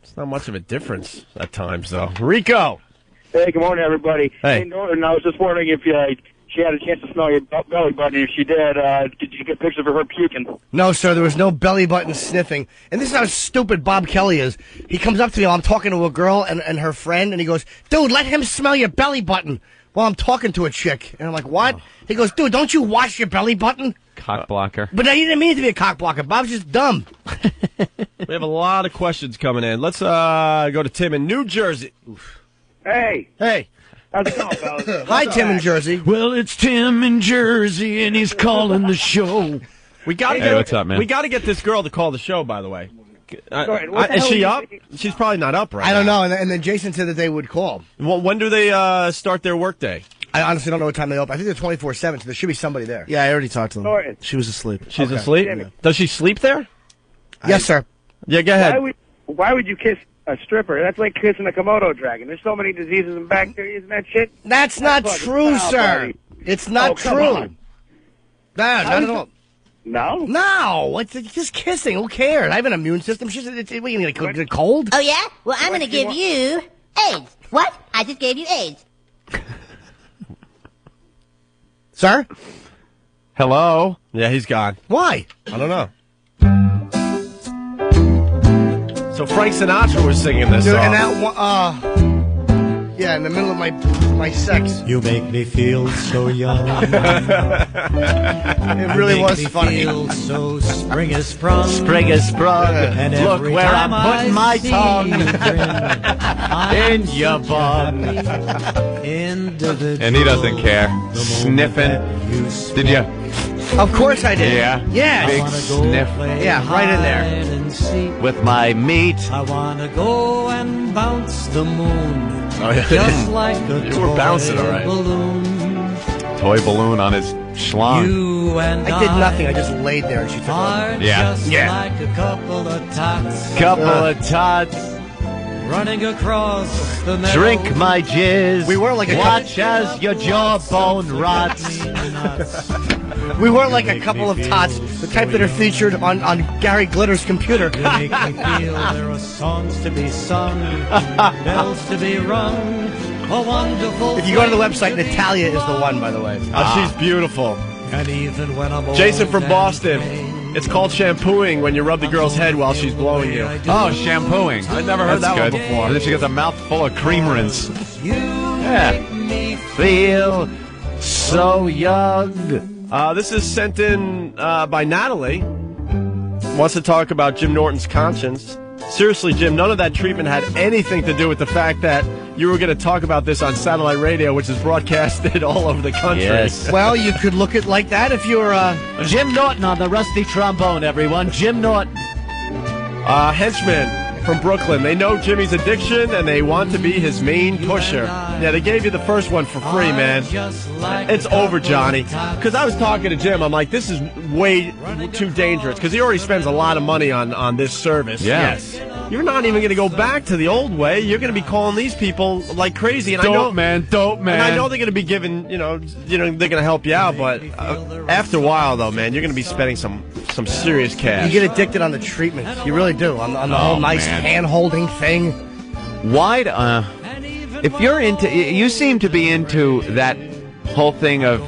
It's not much of a difference at times, though. Rico. Hey, good morning, everybody. Hey. Norton, I was just wondering if she had a chance to smell your belly button. If she did you get pictures of her puking? No, sir, there was no belly button sniffing. And this is how stupid Bob Kelly is. He comes up to me while I'm talking to a girl and her friend, and he goes, dude, let him smell your belly button while I'm talking to a chick. And I'm like, what? He goes, dude, don't you wash your belly button? Cock blocker. But he didn't mean it to be a cock blocker. Bob's just dumb. We have a lot of questions coming in. Let's go to Tim in New Jersey. Hey. Hey. How's it going, fellas? Hi, Tim in Jersey. Well, it's Tim in Jersey, and he's calling the show. We gotta Hey, what's up, man? We got to get this girl to call the show, by the way. Sorry, what the Is hell she are up? She's probably not up right I don't now. know. And then Jason said that they would call. Well, when do they start their workday? I honestly don't know what time they open. I think they're 24/7, so there should be somebody there. Yeah, I already talked to them. Norton. She was asleep. She's Okay. asleep? Does she sleep there? Yes, sir. Yeah, go ahead. Why would you kiss a stripper? That's like kissing a Komodo dragon. There's so many diseases and bacteria and that shit. That's not fucking true, foul, sir. buddy. It's not Oh, come true. on. No, not at all. No? No, it's just kissing. Who cares? I have an immune system. She's what, you gonna get a cold? Oh, yeah? Well, I'm going to give you AIDS. What? I just gave you AIDS. Sir? Hello? Yeah, he's gone. Why? I don't know. So Frank Sinatra was singing this Dude, song. and that yeah, in the middle of my sex. You make me feel so young. It really was funny. Feel so spring is sprung. Spring is sprung. And Look every where time I'm putting my I see tongue. you grin, In your bum. Individual. And he doesn't care. Sniffing. Did you? Of course I did. Yeah. Yeah. Big sniff. Yeah, right in there. With my meat. I wanna go and bounce the moon. Oh, yeah. Just like a You were bouncing, all right. balloon. Toy balloon on his schlong. You and I did nothing. I just laid there and she took are over. Yeah. just Yeah. like a couple of tots Couple of tots. running across the meadow. Drink my jizz. We were like a Watch as your jawbone rots. We weren't like a couple of tots, the type that are featured on Gary Glitter's computer. You make me feel there are songs to be sung, bells to be rung. A wonderful. If you go to the website, Natalia is the one, by the way. She's beautiful. And even when I'm Jason old from and Boston. gray, It's called shampooing when you rub the girl's head while she's blowing you. Oh, shampooing. I've never heard That's that good. one before. And then she gets a mouthful of cream rinse. You Yeah. make me Feel so young. This is sent in by Natalie. Wants to talk about Jim Norton's conscience. Seriously, Jim, none of that treatment had anything to do with the fact that you were going to talk about this on satellite radio, which is broadcasted all over the country. Yes. Well, you could look at like that if you're Jim Norton on the rusty trombone, everyone. Jim Norton. Henchman from Brooklyn. They know Jimmy's addiction, and they want to be his main pusher. Yeah, they gave you the first one for free, man. It's over, Johnny. Because I was talking to Jim. I'm like, this is way too dangerous. Because he already spends a lot of money on this service. Yeah. Yes. You're not even going to go back to the old way. You're going to be calling these people like crazy. And Dope, I know, man. Dope, man. And I know they're going to be giving, they're going to help you out. But after a while, though, man, you're going to be spending some serious cash. you get addicted on the treatment. You really do. On the whole nice man. hand-holding thing. Why? If you're into, you seem to be into that whole thing of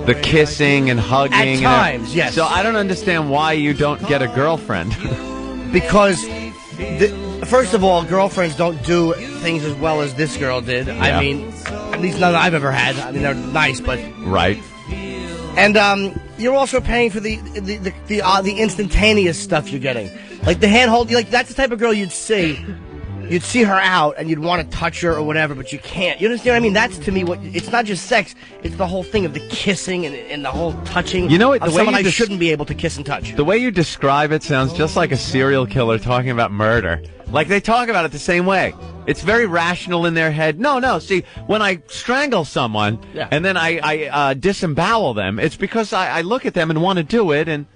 the kissing and hugging. At and times, yes. So I don't understand why you don't get a girlfriend. Because, first of all, girlfriends don't do things as well as this girl did. Yeah. I mean, at least none I've ever had. I mean, they're nice, but... Right. And, you're also paying for the instantaneous stuff you're getting. Like the handhold, like that's the type of girl you'd see. You'd see her out and you'd want to touch her or whatever, but you can't. You understand what I mean? That's to me what it's not just sex; it's the whole thing of the kissing and the whole touching. You know what? Of someone I shouldn't be able to kiss and touch. The way you describe it sounds just like a serial killer talking about murder. Like they talk about it the same way. It's very rational in their head. No. See, when I strangle someone and then I disembowel them, it's because I look at them and want to do it, and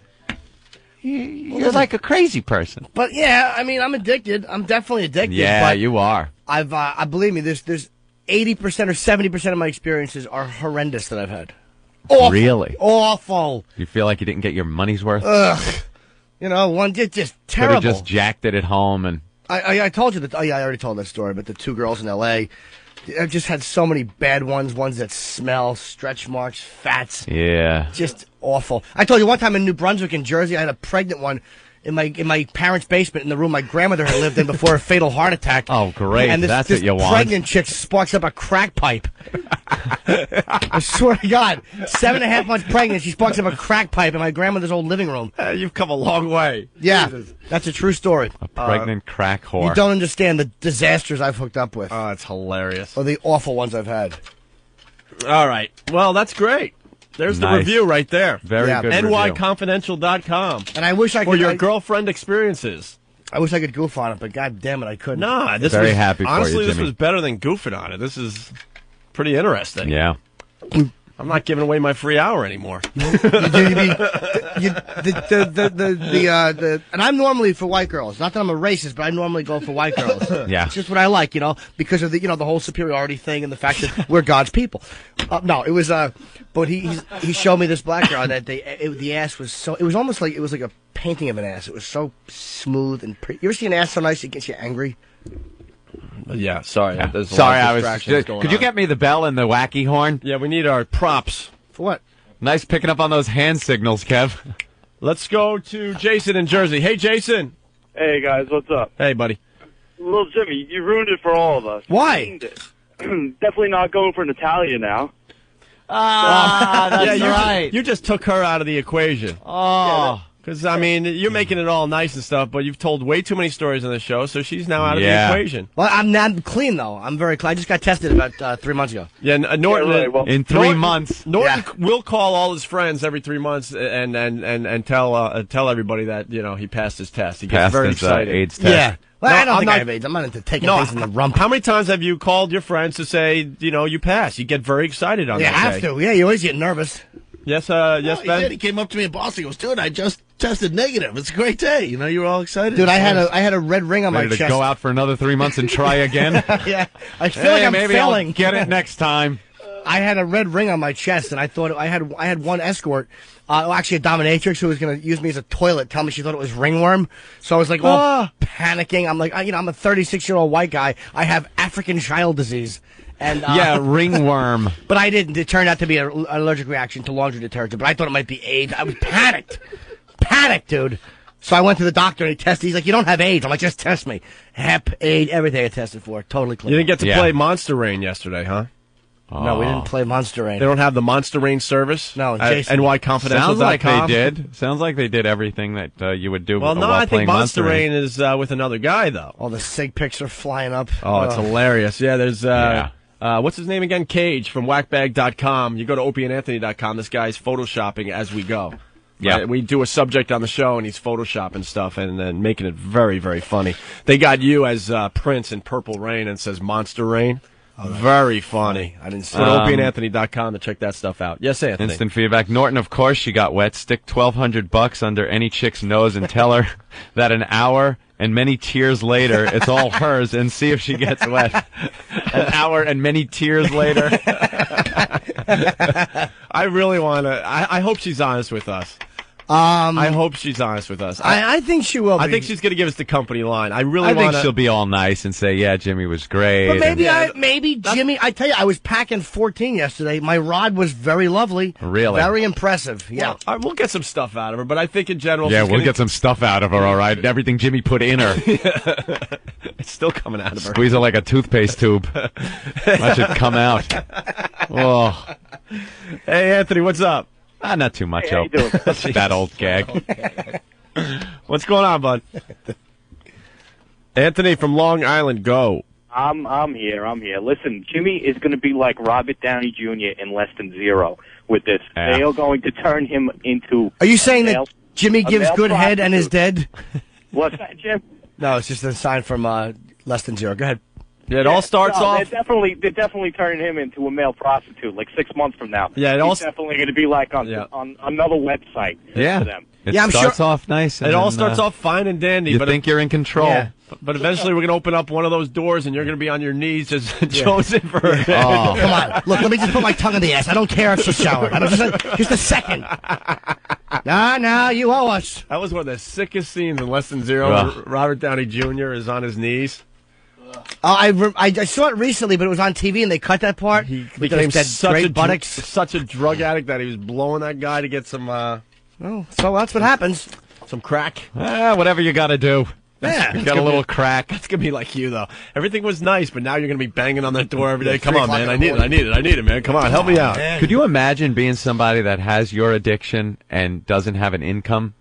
you're like a crazy person. But yeah, I mean, I'm addicted. I'm definitely addicted. Yeah, but you are. I believe me. There's 80% or 70% of my experiences are horrendous that I've had. Awful. Really? Awful. You feel like you didn't get your money's worth? Ugh. You know, one just terrible. Could have just jacked it at home and. I told you that. Oh yeah, I already told that story. But the 2 girls in L.A. I've just had so many bad ones. Ones that smell, stretch marks, fats. Yeah. Just awful. I told you one time in New Brunswick, in Jersey, I had a pregnant one in my parents' basement in the room my grandmother had lived in before a fatal heart attack. Oh, great. And That's this what you want. pregnant chick sparks up a crack pipe. I swear to God, 7.5 months pregnant, she sparks up a crack pipe in my grandmother's old living room. You've come a long way. Yeah, Jesus. That's a true story. A pregnant crack whore. You don't understand the disasters I've hooked up with. Oh, it's hilarious. Or the awful ones I've had. All right. Well, that's great. There's the Nice. review right there. Very good review. NYConfidential.com. And I wish I could. For your girlfriend experiences. I wish I could goof on it, but god damn it, I couldn't. Nah, this Very was, happy for you, honestly, this Jimmy. was better than goofing on it. This is pretty interesting. Yeah. I'm not giving away my free hour anymore. And I'm normally for white girls. Not that I'm a racist, but I normally go for white girls. Yeah. It's just what I like, because of the whole superiority thing and the fact that we're God's people. No, it was but he showed me this black girl that the ass was so, it was almost like, it was like a painting of an ass. It was so smooth and pretty. You ever see an ass so nice it gets you angry? Yeah, sorry. Yeah. There's a Sorry, lot of I was. distractions going Could you on. get me the bell and the wacky horn? Yeah, we need our props. For what? Nice picking up on those hand signals, Kev. Let's go to Jason in Jersey. Hey, Jason. Hey, guys, what's up? Hey, buddy. Little Jimmy, you ruined it for all of us. Why? You ruined it. Definitely not going for Natalia now. That's right. You just took her out of the equation. Oh. Because, I mean, you're making it all nice and stuff, but you've told way too many stories on the show, so she's now out of the equation. Well, I'm not clean, though. I'm very clean. I just got tested about 3 months ago. Yeah, Norton. Yeah, right, well, in 3 months. Norton will call all his friends every 3 months and tell everybody that, he passed his test. He gets Passed very his excited. AIDS test. Yeah. Well, No, I don't I'm think not- I have AIDS. I'm not into taking things in the rump. How many times have you called your friends to say, you passed? You get very excited on You that have day. to. Yeah, you always get nervous. Yes, He Ben? did. He came up to me in Boston. He goes, dude, I just tested negative. It's a great day. You were all excited. Dude, I had a red ring on Ready my to chest. go out for another 3 months and try again? Yeah. I feel like I'm maybe failing. I'll get it next time. I had a red ring on my chest, and I thought I had one escort, actually a dominatrix who was going to use me as a toilet, tell me she thought it was ringworm. So I was like, panicking. I'm like, I'm a 36-year-old white guy. I have African child disease. And Yeah, ringworm. But I didn't. It turned out to be an allergic reaction to laundry detergent. But I thought it might be AIDS. I was panicked, dude. So I went to the doctor and he tested. He's like, "You don't have AIDS." I'm like, "Just test me." Hep, AIDS, everything I tested for, totally clean. You didn't get to play Monster Rain yesterday, huh? No, we didn't play Monster Rain. They don't have the Monster Rain service? No, at Jason. NYConfidential.com? Sounds like they did. Sounds like they did everything that you would do Well, no, while I think playing Monster Rain is with another guy, though. All the sig pics are flying up. Oh, it's hilarious. Yeah, there's, what's his name again? Cage from whackbag.com. You go to opieandanthony.com. This guy's photoshopping as we go. Yeah. Right? We do a subject on the show, and he's photoshopping stuff and then making it very, very funny. They got you as Prince in Purple Rain and says Monster Rain. Very funny. I didn't see Go to opieandanthony.com to check that stuff out. Yes, Anthony. Instant feedback. Norton, of course, she got wet. Stick $1,200 under any chick's nose and tell her that an hour and many tears later, it's all hers, and see if she gets wet. An hour and many tears later. I really want to. I hope she's honest with us. I hope she's honest with us. I think she will be. I think she's going to give us the company line. I really I want think she'll be all nice and say, yeah, Jimmy was great. But maybe Jimmy, I tell you, I was packing 14 yesterday. My rod was very lovely. Really? Very impressive. Yeah. Well, we'll get some stuff out of her, but I think in general... Yeah, she's we'll gonna- get some stuff out of her, all right? Everything Jimmy put in her. It's still coming out of her. Squeeze her like a toothpaste tube. That should come out. Oh. Hey, Anthony, what's up? Not too much, Hey, how you doing? That old gag. What's going on, bud? Anthony from Long Island, go. I'm here. Listen, Jimmy is going to be like Robert Downey Jr. in Less Than Zero with this. Yeah. They are going to turn him into. Are you saying male, that Jimmy gives male good head and is prostitute. dead? What's that, Jim? No, it's just a sign from Less Than Zero. Go ahead. Yeah, it all starts off. They're definitely turning him into a male prostitute like 6 months from now. Yeah, He's definitely going to be like on another website for them. It starts off nice. And It all then, starts off fine and dandy. You but think you're in control. Yeah. But eventually we're going to open up one of those doors and you're going to be on your knees as chosen for Oh, come on. Look, let me just put my tongue in the ass. I don't care if she's showered. Just a second. No, you owe us. That was one of the sickest scenes in Less Than Zero. Ugh. Robert Downey Jr. is on his knees. I saw it recently, but it was on TV and they cut that part. He Became such such a drug addict that he was blowing that guy to get some. Oh, so that's what happens. Some crack. Whatever you got to do. Yeah, You got a little crack. That's gonna be like you though. Everything was nice, but now you're gonna be banging on that door every day. Come on, man. I need it, man. Come on, help me out. Could you imagine being somebody that has your addiction and doesn't have an income?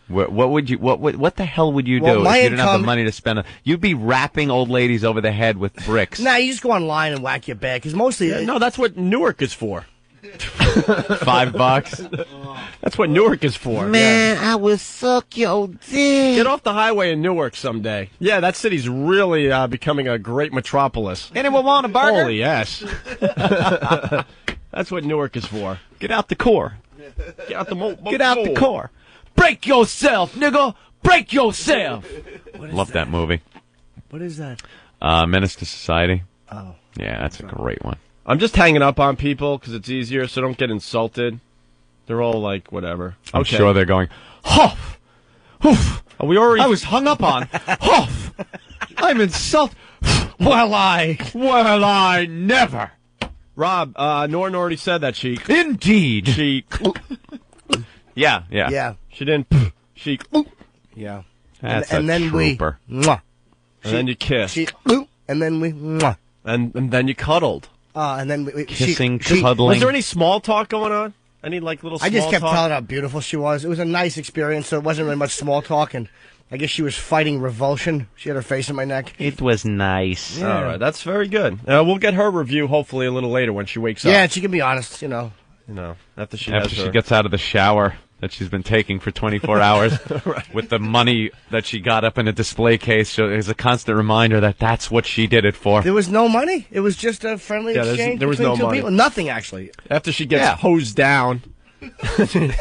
What would you? What the hell would you do Well, if my you didn't have income- the money to spend? You'd be rapping old ladies over the head with bricks. Nah, you just go online and whack your bag, because mostly... No, that's what Newark is for. $5. That's what Newark is for. Man, I will suck your dick. Get off the highway in Newark someday. Yeah, that city's really becoming a great metropolis. Anyone want a burger? Holy yes. That's what Newark is for. Get out the core. Get out the Get out the core. Break yourself, nigga. Break yourself. Love that movie. What is that? Menace to Society. Oh. Yeah, that's a great one. I'm just hanging up on people because it's easier, so don't get insulted. They're all like, whatever. I'm sure they're going, Huff! Hoof! We already... I was hung up on. Huff! I'm insulted. Well, I never. Rob, Norton already said that, Sheik. Indeed. She... Yeah. Yeah. She didn't... She... Yeah. That's and a then trooper. we... Mwah. And then you kissed. And then we... Mwah. And then you cuddled. And then we... Kissing, cuddling. Was there any small talk going on? Any, like, little small I just kept talk? telling her how beautiful she was. It was a nice experience, so it wasn't really much small talk, and I guess she was fighting revulsion. She had her face in my neck. It was nice. All right, that's very good. We'll get her review hopefully a little later when she wakes up. Yeah, she can be honest, you know. After she gets out of the shower that she's been taking for 24 hours with the money that she got up in a display case. So there's a constant reminder that that's what she did it for. There was no money. It was just a friendly exchange there was between no two money. people. Nothing, actually. After she gets hosed down.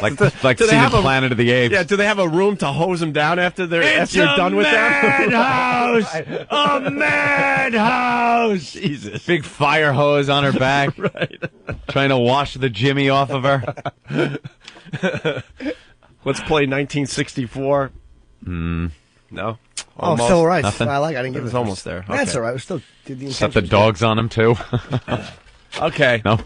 like Do they seeing have Planet of the Apes. Yeah, do they have a room to hose them down after you're done with them? Madhouse! A madhouse! Jesus. Big fire hose on her back. Right. Trying to wash the Jimmy off of her. Let's play 1964. No? Oh, Almost. still all right. Nothing? I like. I didn't give It was it. almost there. That's Okay. all right. We still did the Set the intentions. dogs on him, too. Okay. No?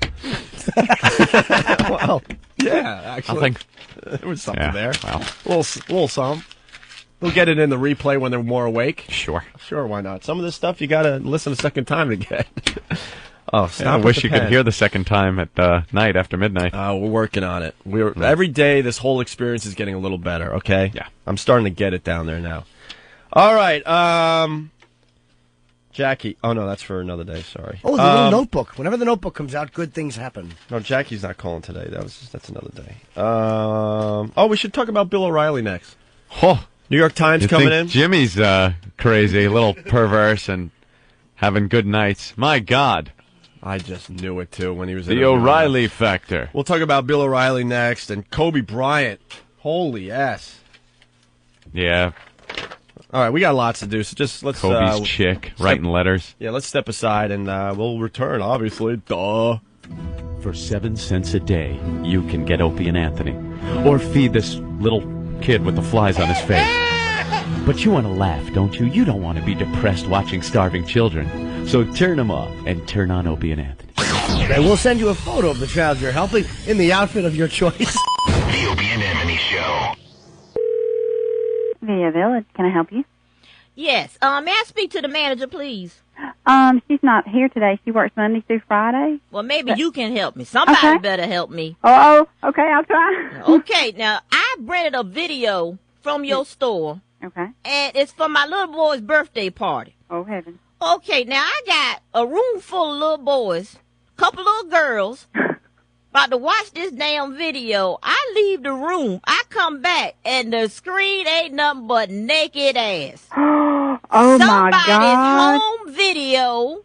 Well, yeah, actually. Nothing. There was something Yeah, there. well. Little some. We'll get it in the replay when they're more awake. Sure. Sure, why not? Some of this stuff you got to listen a second time to get. Oh, stop! I with wish the you pen. could hear the second time at night after midnight. We're working on it. Every day. This whole experience is getting a little better. Okay. Yeah. I'm starting to get it down there now. All right. Jackie. Oh no, that's for another day. Sorry. Oh, the little notebook. Whenever the notebook comes out, good things happen. No, Jackie's not calling today. That's another day. We should talk about Bill O'Reilly next. Oh, New York Times you coming think in. Jimmy's crazy, a little perverse, and having good nights. My God. I just knew it too when he was The O'Reilly factor. We'll talk about Bill O'Reilly next and Kobe Bryant. Holy ass. Yeah. All right, we got lots to do, so just let's... Kobe's chick, writing letters. Yeah, let's step aside and we'll return, obviously. Duh. For 7 cents a day, you can get Opie and Anthony. Or feed this little kid with the flies on his face. But you want to laugh, don't you? You don't want to be depressed watching starving children. So turn them off and turn on Opie and Anthony. And we'll send you a photo of the child you're helping in the outfit of your choice. The Opie and Anthony Show. Via Village, can I help you? Yes. May I speak to the manager, please? She's not here today. She works Monday through Friday. Well, maybe you can help me. Somebody better help me. Oh, okay, I'll try. Okay, now, I rented a video from your store. Okay. And it's for my little boy's birthday party. Oh, heaven. Okay, now I got a room full of little boys, couple little girls, about to watch this damn video. I leave the room. I come back, and the screen ain't nothing but naked ass. Oh, my God. Somebody's home video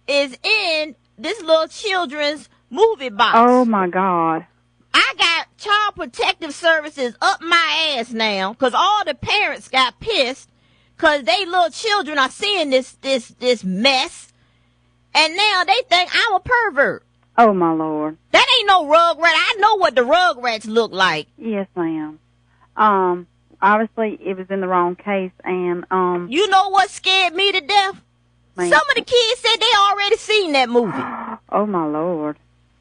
is in this little children's movie box. Oh, my God. I got Child Protective Services up my ass now, because all the parents got pissed, because they little children are seeing this mess, and now they think I'm a pervert. Oh, my Lord. That ain't no Rugrat. I know what the Rugrats look like. Yes, ma'am. Obviously, it was in the wrong case, and, You know what scared me to death? Ma'am. Some of the kids said they already seen that movie. Oh, my Lord.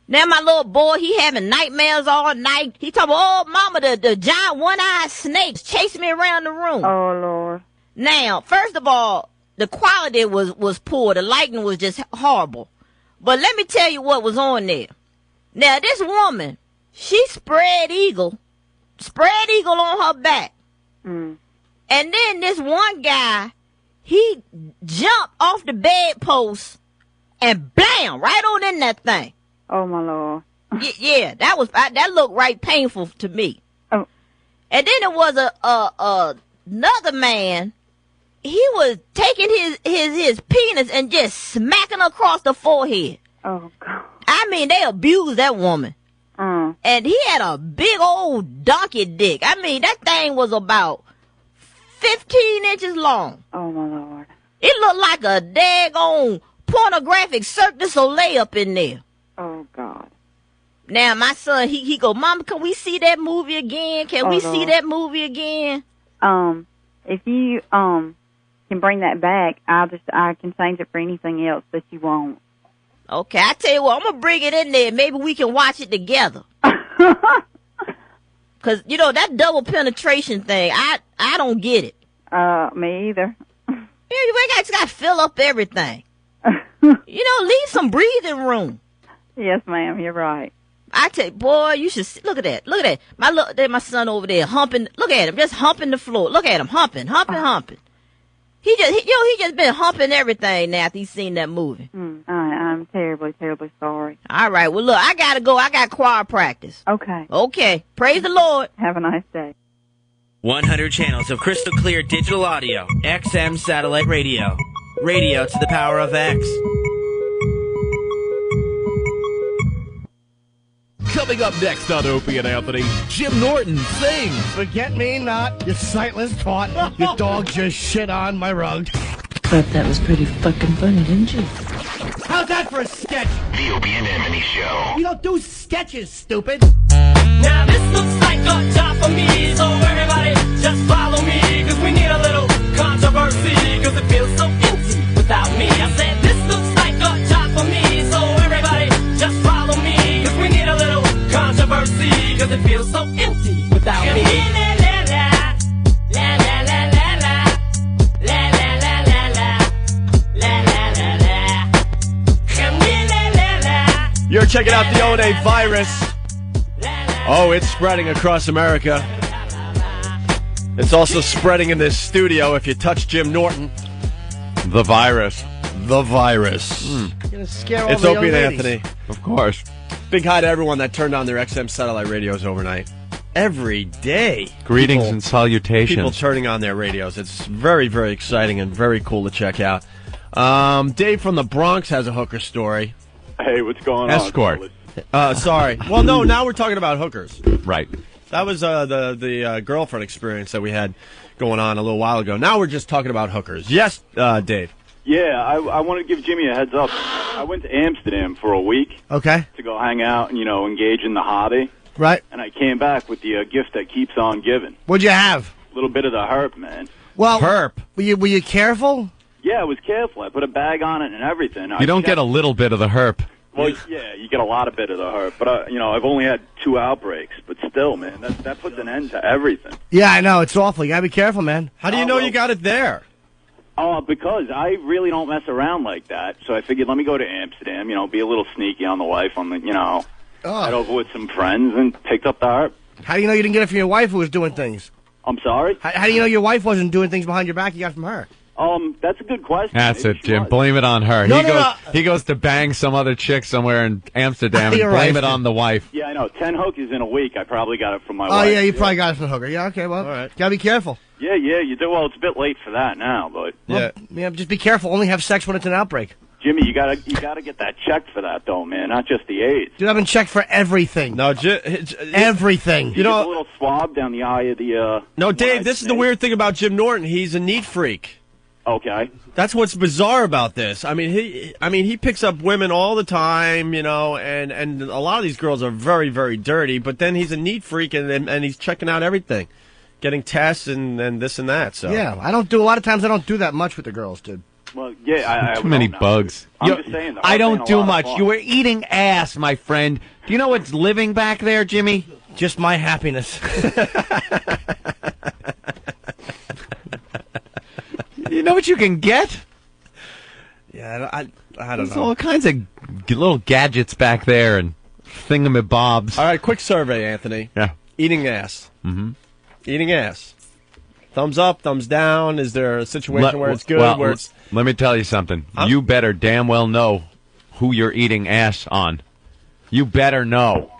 Now my little boy, he having nightmares all night. He talking about, oh, mama, the giant one-eyed snakes chasing me around the room. Oh, Lord. Now, first of all, the quality was poor. The lighting was just horrible. But let me tell you what was on there. Now, this woman, she spread eagle on her back. Mm. And then this one guy, he jumped off the bedpost and bam, right on in that thing. Oh, my Lord. Yeah, that looked right painful to me. Oh. And then there was another man. He was taking his penis and just smacking across the forehead. Oh, God. I mean, they abused that woman. And he had a big old donkey dick. I mean, that thing was about 15 inches long. Oh, my Lord. It looked like a daggone pornographic Cirque du Soleil up in there. Oh, God. Now, my son, he go, Mama, can we see that movie again? Can we see that movie again? If you, can bring that back, I can change it for anything else that you want. Okay, I tell you what, I'm going to bring it in there. Maybe we can watch it together. Because, you know, that double penetration thing, I don't get it. Me either. You got to fill up everything. Leave some breathing room. Yes, ma'am, you're right. I tell you, boy, you should see, look at that. Look at that. There's my son over there humping. Look at him, just humping the floor. Look at him, humping. He just been humping everything now after he's seen that movie. I'm terribly, terribly sorry. All right, well, look, I got to go. I got choir practice. Okay. Praise the Lord. Have a nice day. 100 channels of crystal clear digital audio. XM satellite radio. Radio to the power of X. Coming up next on Opie and Anthony, Jim Norton sings. Forget me not, you sightless twat. Your dog just shit on my rug. Thought that was pretty fucking funny, didn't you? How's that for a sketch? The Opie and Anthony Show. You don't do sketches, stupid. Now this looks like a job for me, so everybody just follow me, cause we need a little controversy, cause it feels so empty without me. I said this looks like a job for me, so everybody just follow me, cause we need a little controversy, cause it feels so empty without me. You're checking out the One virus. Oh, it's spreading across America. It's also spreading in this studio if you touch Jim Norton. The virus. The virus. Gonna scare all It's the Opie young and ladies. Anthony. Of course. Big hi to everyone that turned on their XM satellite radios overnight. Every day. Greetings and salutations. People turning on their radios. It's very, very exciting and very cool to check out. Dave from the Bronx has a hooker story. Hey, what's going on? Escort. Sorry. Well, no, now we're talking about hookers. Right. That was the girlfriend experience that we had going on a little while ago. Now we're just talking about hookers. Yes, Dave. Yeah, I want to give Jimmy a heads up. I went to Amsterdam for a week. Okay. To go hang out and, engage in the hobby. Right. And I came back with the gift that keeps on giving. What'd you have? A little bit of the herp, man. Well, herp. Were you careful? Yeah, I was careful. I put a bag on it and everything. You don't get a little bit of the herp. Well, yeah, you get a lot of bit of the herp. But, I've only had 2 outbreaks. But still, man, that puts an end to everything. Yeah, I know. It's awful. You gotta be careful, man. How do you know you got it there? Oh, because I really don't mess around like that. So I figured, let me go to Amsterdam, be a little sneaky on the wife, head over with some friends and picked up the harp. How do you know you didn't get it from your wife who was doing things? I'm sorry? How do you know your wife wasn't doing things behind your back you got from her? That's a good question. That's Maybe it, Jim. was. Blame it on her. No. He goes to bang some other chick somewhere in Amsterdam and blame it on the wife. Yeah, I know. 10 hookers in a week. I probably got it from my Oh, wife. yeah, you probably got it from the hooker. Yeah, okay, well, all right. Gotta be careful. Yeah, you do. Well, it's a bit late for that now, but... Yeah, just be careful. Only have sex when it's an outbreak. Jimmy, you gotta get that checked for that, though, man. Not just the AIDS. Dude, I've been checked for everything. No, everything. You know, a little swab down the eye of the. No, Dave. This is the weird thing about Jim Norton. He's a neat freak. Okay. That's what's bizarre about this. I mean, he picks up women all the time, and a lot of these girls are very, very dirty. But then he's a neat freak, and he's checking out everything, getting tests and this and that. So yeah, a lot of times I don't do that much with the girls, dude. Well, yeah, too many bugs. I'm just saying. I don't do much. You were eating ass, my friend. Do you know what's living back there, Jimmy? Just my happiness. You know what you can get? Yeah, I don't There's know. all kinds of little gadgets back there and thingamabobs. All right, quick survey, Anthony. Yeah. Eating ass. Mm-hmm. Eating ass. Thumbs up, thumbs down. Is there a situation where it's good, where it's... Let me tell you something. You better damn well know who you're eating ass on. You better know.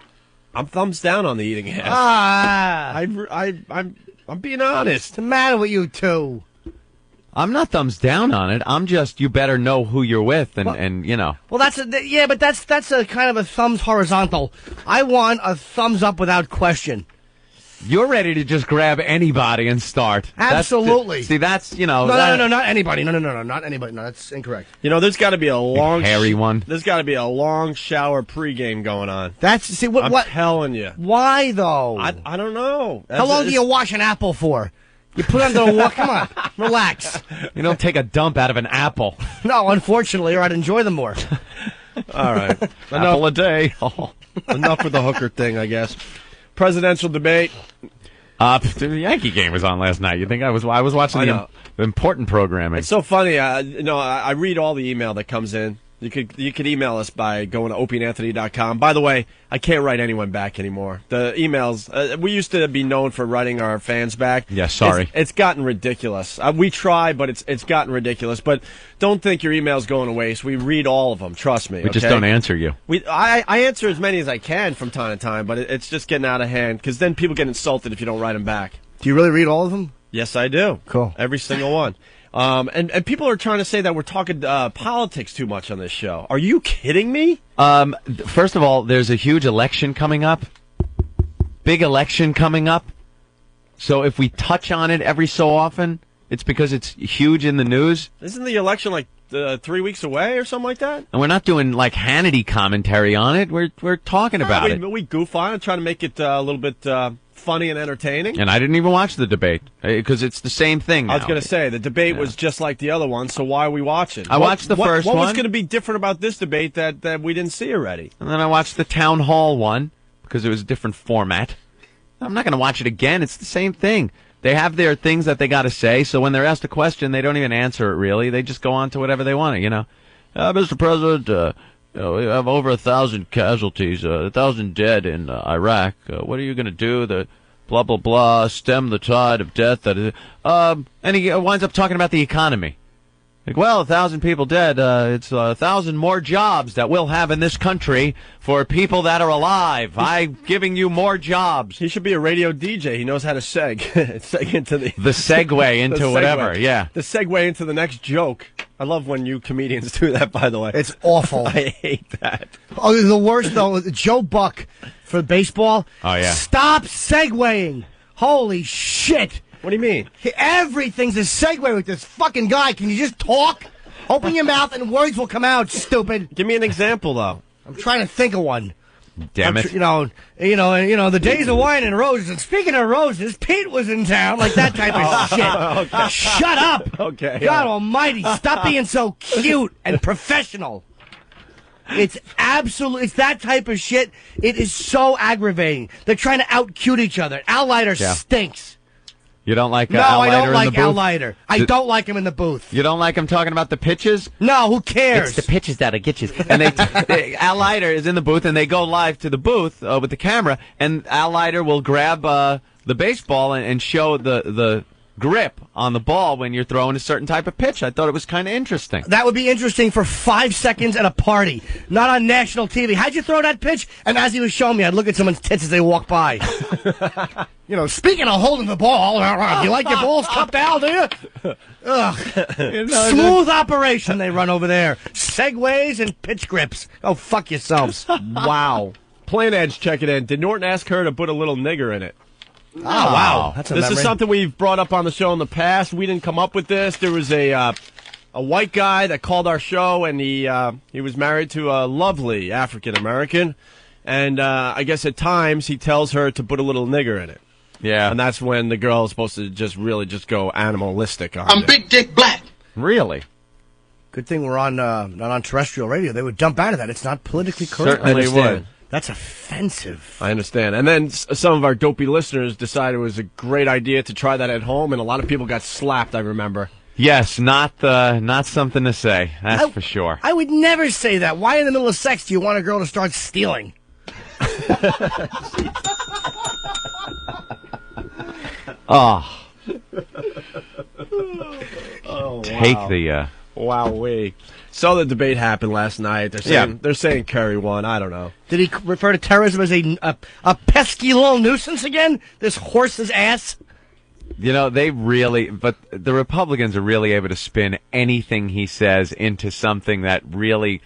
I'm thumbs down on the eating ass. I'm being honest. What's the matter with you two? I'm not thumbs down on it. I'm just, you better know who you're with, and you know. Well, that's a kind of a thumbs horizontal. I want a thumbs up without question. You're ready to just grab anybody and start. Absolutely. That's No, not anybody. No, not anybody. No, that's incorrect. There's got to be a long hairy one. There's got to be a long shower pregame going on. I'm telling you. Why though? I don't know. How long do you wash an apple for? You put it under the water. Come on, relax. You don't take a dump out of an apple. No, unfortunately, or I'd enjoy them more. All right, apple a day. Enough with the hooker thing, I guess. Presidential debate. The Yankee game was on last night. You think I was watching the important programming? It's so funny. I read all the email that comes in. You could email us by going to opieandanthony.com. By the way, I can't write anyone back anymore. The emails, we used to be known for writing our fans back. Yeah, sorry. It's gotten ridiculous. We try, but it's gotten ridiculous. But don't think your email's going to waste. We read all of them. Trust me. We just don't answer you. I answer as many as I can from time to time, but it's just getting out of hand because then people get insulted if you don't write them back. Do you really read all of them? Yes, I do. Cool. Every single one. And people are trying to say that we're talking politics too much on this show. Are you kidding me? First of all, there's a huge election coming up. Big election coming up. So if we touch on it every so often, it's because it's huge in the news. Isn't the election like 3 weeks away or something like that? And we're not doing like Hannity commentary on it. We're talking about it. We goof on it, trying to make it a little bit funny and entertaining. And I didn't even watch the debate because it's the same thing now. I was going to say, the debate was just like the other one, so why are we watching? I watched the first one. What was going to be different about this debate that we didn't see already? And then I watched the town hall one because it was a different format. I'm not going to watch it again. It's the same thing. They have their things that they got to say, so when they're asked a question, they don't even answer it really. They just go on to whatever they want to, Mr. President, we have over 1,000 casualties, 1,000 dead in Iraq. What are you going to do? The blah, blah, blah, stem the tide of death. And he winds up talking about the economy. Like, well, 1,000 people dead. It's 1,000 more jobs that we'll have in this country for people that are alive. I'm giving you more jobs. He should be a radio DJ. He knows how to seg into the segue into whatever. Yeah, the segue into the next joke. I love when you comedians do that. By the way, it's awful. I hate that. Oh, the worst though. Joe Buck for baseball. Oh yeah. Stop segueing. Holy shit. What do you mean? Everything's a segue with this fucking guy. Can you just talk? Open your mouth and words will come out, stupid. Give me an example, though. I'm trying to think of one. Damn it. The days of wine and roses. And speaking of roses, Pete was in town, like that type of shit. Okay. Shut up. Okay. God almighty, stop being so cute and professional. It's that type of shit. It is so aggravating. They're trying to out-cute each other. Al Leiter stinks. You don't like No, Al I Leiter don't in like the Al booth? Leiter. I don't like him in the booth. You don't like him talking about the pitches? No, who cares? It's the pitches that'll get you. And Al Leiter is in the booth, and they go live to the booth with the camera, and Al Leiter will grab the baseball and show the grip on the ball when you're throwing a certain type of pitch. I thought it was kind of interesting. That would be interesting for 5 seconds at a party, not on national TV. How'd you throw that pitch? And as he was showing me, I'd look at someone's tits as they walk by. You know, speaking of holding the ball, do you like your balls cupped, Al, do you? Ugh. Smooth operation they run over there. Segways and pitch grips. Oh, fuck yourselves. Wow. Plain Edge checking in. Did Norton ask her to put a little nigger in it? Oh, wow. That's a This memory. is something we've brought up on the show in the past. We didn't come up with this. There was a white guy that called our show, and he was married to a lovely African-American. And I guess at times he tells her to put a little nigger in it. Yeah. And that's when the girl is supposed to just really just go animalistic on it. I'm Big Dick Black. Really? Good thing we're on not on terrestrial radio. They would dump out of that. It's not politically correct. Certainly would. That's offensive. I understand. And then some of our dopey listeners decided it was a great idea to try that at home, and a lot of people got slapped, I remember. Yes, not something to say. That's for sure. I would never say that. Why in the middle of sex do you want a girl to start stealing? Oh. Oh, Take wow. the Wowee. So the debate happened last night. They're saying Kerry won. I don't know. Did he refer to terrorism as a pesky little nuisance again? This horse's ass? You know, but the Republicans are really able to spin anything he says into something that really,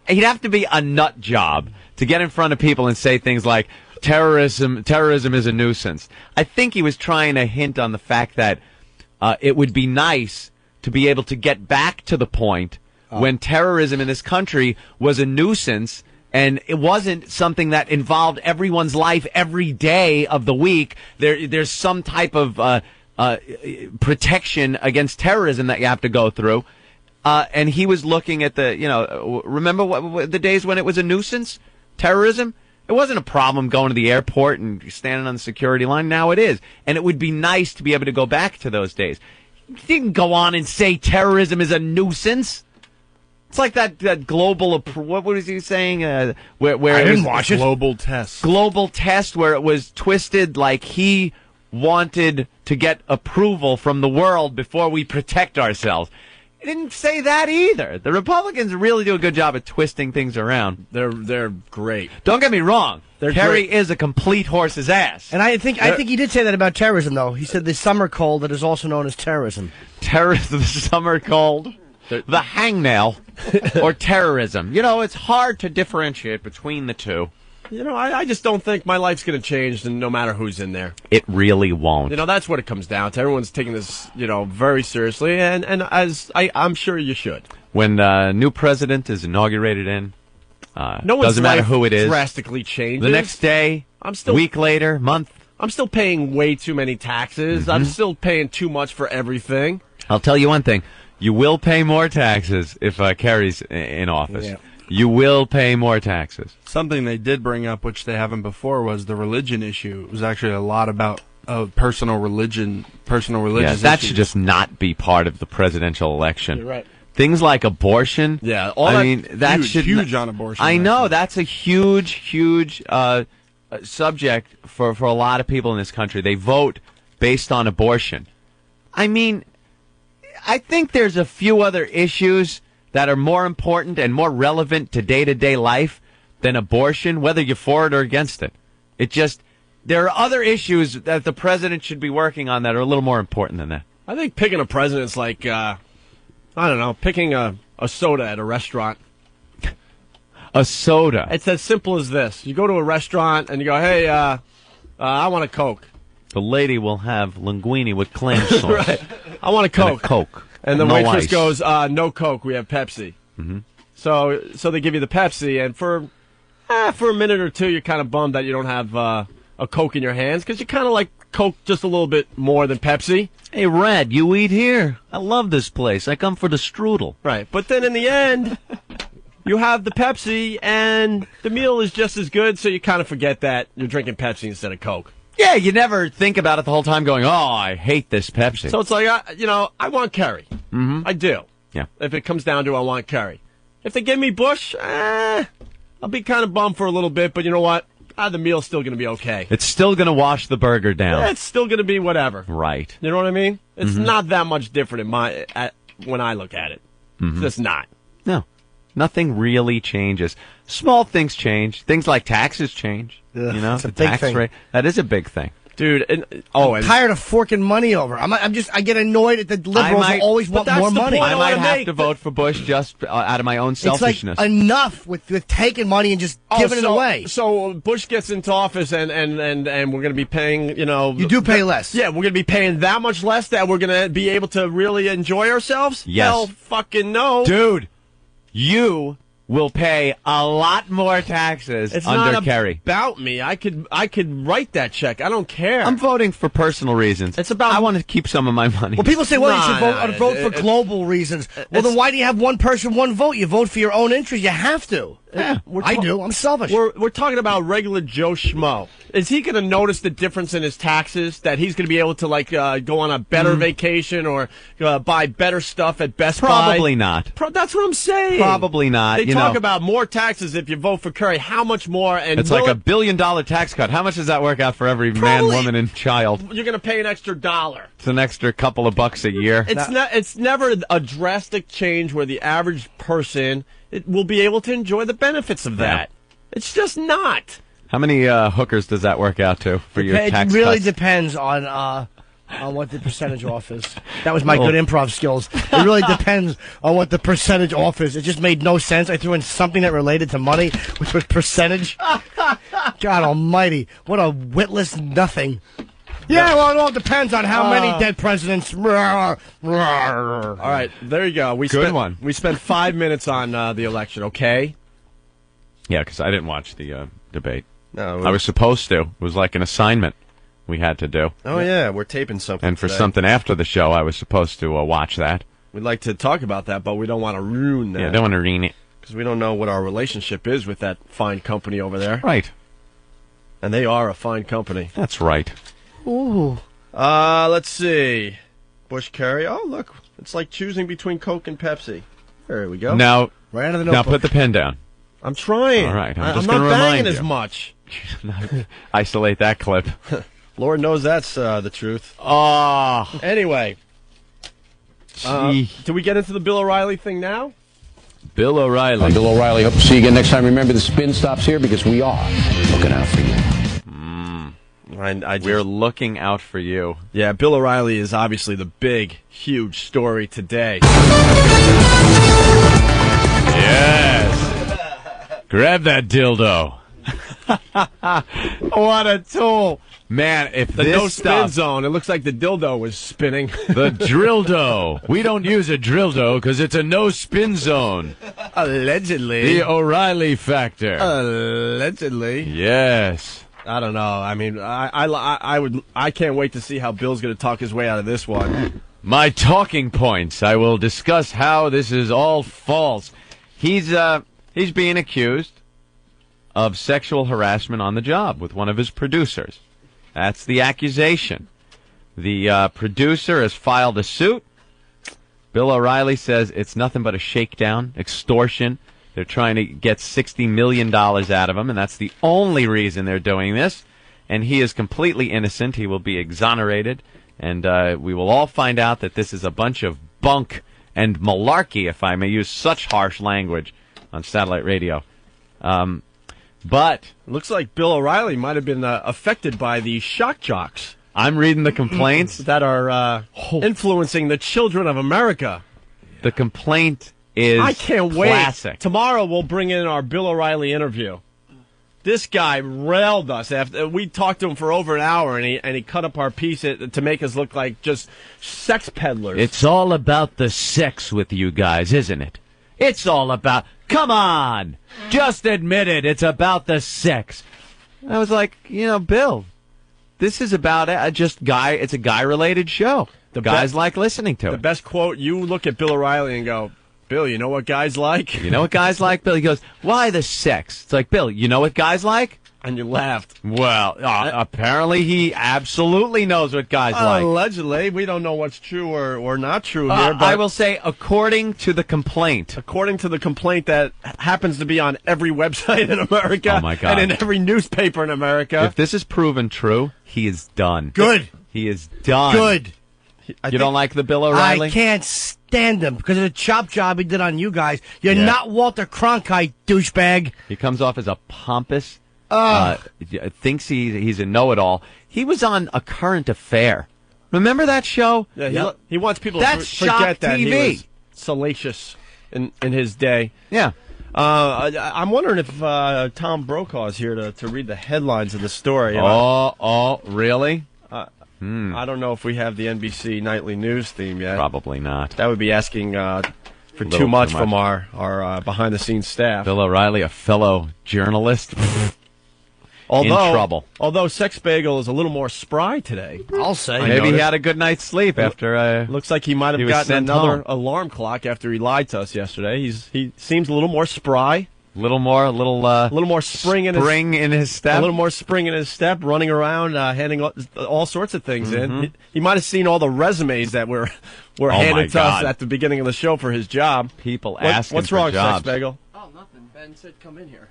he'd have to be a nut job to get in front of people and say things like, terrorism is a nuisance. I think he was trying to hint on the fact that it would be nice to be able to get back to the point when terrorism in this country was a nuisance and it wasn't something that involved everyone's life every day of the week. There's some type of protection against terrorism that you have to go through. And he was looking at remember what the days when it was a nuisance? Terrorism? It wasn't a problem going to the airport and standing on the security line. Now it is. And it would be nice to be able to go back to those days. He didn't go on and say terrorism is a nuisance. It's like that global, what was he saying? Where I didn't watch it. Global test. Global test where it was twisted like he wanted to get approval from the world before we protect ourselves. He didn't say that either. The Republicans really do a good job at twisting things around. They're great. Don't get me wrong. Kerry great. is a complete horse's ass. And I think he did say that about terrorism, though. He said the summer cold that is also known as terrorism. The summer cold, the hangnail, or terrorism. You know, it's hard to differentiate between the two. You know, I just don't think my life's going to change no matter who's in there. It really won't. You know, that's what it comes down to. Everyone's taking this, very seriously, and as I'm sure you should. When new president is inaugurated no one's doesn't matter life who it is. Drastically changes. The next day, week later, month. I'm still paying way too many taxes. Mm-hmm. I'm still paying too much for everything. I'll tell you one thing. You will pay more taxes if Kerry's in office. Yeah. You will pay more taxes. Something they did bring up, which they haven't before, was the religion issue. It was actually a lot about personal religious Yeah, that issues. should just not be part of the presidential election. You're right. Things like abortion. Yeah, that should huge on abortion. I know that's a huge subject for a lot of people in this country. They vote based on abortion. I mean, I think there's a few other issues that are more important and more relevant to day-to-day life than abortion, whether you're for it or against it. There are other issues that the president should be working on that are a little more important than that. I think picking a president's like, picking a soda at a restaurant. A soda? It's as simple as this. You go to a restaurant and you go, hey, I want a Coke. The lady will have linguine with clam sauce. Right. I want a Coke. And a Coke. And the no waitress ice. goes, no Coke, we have Pepsi. Mm-hmm. So they give you the Pepsi, and for a minute or two, you're kind of bummed that you don't have a Coke in your hands, because you kind of like Coke just a little bit more than Pepsi. Hey, Red, you eat here. I love this place. I come for the strudel. Right, but then in the end, you have the Pepsi, and the meal is just as good, so you kind of forget that you're drinking Pepsi instead of Coke. Yeah, you never think about it the whole time going, oh, I hate this Pepsi. So it's like, I want Kerry. Mm-hmm. I do. Yeah. If it comes down to I want Kerry. If they give me Bush, I'll be kind of bummed for a little bit, but you know what? The meal's still going to be okay. It's still going to wash the burger down. It's still going to be whatever. Right. You know what I mean? It's Mhm. not that much different when I look at it. Mhm. It's just not. No. Nothing really changes. Small things change. Things like taxes change. Ugh, you know, it's a the big tax thing. rate. That is a big thing. Dude, I'm tired of forking money over. I get annoyed at the liberals who always want more money. I might have to vote for Bush just out of my own It's like selfishness. enough with taking money and just giving it away. So Bush gets into office and we're going to be paying, You do pay less. Yeah, we're going to be paying that much less that we're going to be able to really enjoy ourselves? Yes. Hell fucking no. Dude, you will pay a lot more taxes It's under not Kerry. about me. I could write that check. I don't care. I'm voting for personal reasons. It's about. I want to keep some of my money. Well, people say, well, you should vote for global reasons. Well, then why do you have one person, one vote? You vote for your own interest. You have to. Yeah, I do. I'm selfish. We're talking about regular Joe Schmo. Is he going to notice the difference in his taxes? That he's going to be able to go on a better vacation or buy better stuff at Best Buy? Probably not. That's what I'm saying. Probably not. They You talk know. about more taxes if you vote for Kerry. How much more? And It's like $1 billion tax cut. How much does that work out for every man, woman, and child? you're going to pay an extra $1. It's an extra couple of bucks a year. It's never a drastic change where the average person will be able to enjoy the benefits of that. It's just not. How many hookers does that work out to for your tax It really cuts? depends on what the percentage off is. That was my good improv skills. It really depends on what the percentage off is. It just made no sense. I threw in something that related to money, which was percentage. God almighty. What a witless nothing. Yeah, well, it all depends on how many dead presidents. All right, there you go. Good one. We spent 5 minutes on the election, okay? Yeah, because I didn't watch the debate. No, I was supposed to. It was like an assignment we had to do. Oh, yeah, we're taping something And for today. something after the show, I was supposed to watch that. We'd like to talk about that, but we don't want to ruin that. Yeah, don't want to ruin it. Because we don't know what our relationship is with that fine company over there. Right. And they are a fine company. That's right. Ooh. Let's see. Bush Kerry. Oh, look. It's like choosing between Coke and Pepsi. There we go. Now, right out of the now notebook. put the pen down. I'm trying. All right. I'm I'm just not going to banging remind as you. much. Isolate that clip. Lord knows that's the truth. Oh. Anyway. Do we get into the Bill O'Reilly thing now? Bill O'Reilly. I'm Bill O'Reilly. Hope to see you again next time. Remember, the spin stops here because we are looking out for you. We're looking out for you. Yeah, Bill O'Reilly is obviously the big, huge story today. Yes. Grab that dildo. What a tool. Man, if The this no spin stuff, zone, it looks like the dildo was spinning. the drildo. We don't use a drildo because it's a no spin zone. Allegedly. The O'Reilly factor. Allegedly. Yes. I don't know. I mean, I can't wait to see how Bill's going to talk his way out of this one. My talking points. I will discuss how this is all false. He's being accused of sexual harassment on the job with one of his producers. That's the accusation. The producer has filed a suit. Bill O'Reilly says it's nothing but a shakedown, extortion. They're trying to get $60 million out of him, and that's the only reason they're doing this. And he is completely innocent. He will be exonerated, and we will all find out that this is a bunch of bunk and malarkey, if I may use such harsh language on satellite radio. But it looks like Bill O'Reilly might have been affected by the shock jocks. I'm reading the complaints that are influencing the children of America. The complaint is I can't classic. wait. Tomorrow we'll bring in our Bill O'Reilly interview. This guy railed us after we talked to him for over an hour, and he cut up our piece to make us look like just sex peddlers. It's all about the sex with you guys, isn't it? It's all about... Come on! Just admit it. It's about the sex. I was like, Bill, this is about it's a guy-related show. Guys like listening to it. The best quote, you look at Bill O'Reilly and go, Bill, you know what guys like? You know what guys like, Bill? He goes, why the sex? It's like, Bill, you know what guys like? And you laughed. Well, apparently he absolutely knows what guys like. Allegedly. We don't know what's true or not true here. But I will say, according to the complaint. According to the complaint that happens to be on every website in America. Oh, my God. And in every newspaper in America. If this is proven true, he is done. Good. He is done. Good. You don't like the Bill O'Reilly? I can't stand him because of the chop job he did on you guys. You're not Walter Cronkite, douchebag. He comes off as a pompous, thinks he's a know-it-all. He was on A Current Affair. Remember that show? Yeah, he wants people That's to forget that TV. he was salacious in his day. Yeah. I'm wondering if Tom Brokaw is here to read the headlines of the story. Really? I don't know if we have the NBC Nightly News theme yet. Probably not. That would be asking for too much from our behind-the-scenes staff. Bill O'Reilly, a fellow journalist, in trouble. Although Sex Bagel is a little more spry today. I'll say. Maybe he had a good night's sleep after. Looks like he might have gotten another alarm clock after he lied to us yesterday. He seems a little more spry. A little more spring in his step. A little more spring in his step, running around, handing all sorts of things in. He might have seen all the resumes that were handed to us at the beginning of the show for his job. People asking what's wrong, for jobs. Sex Bagel? Oh, nothing. Ben said come in here.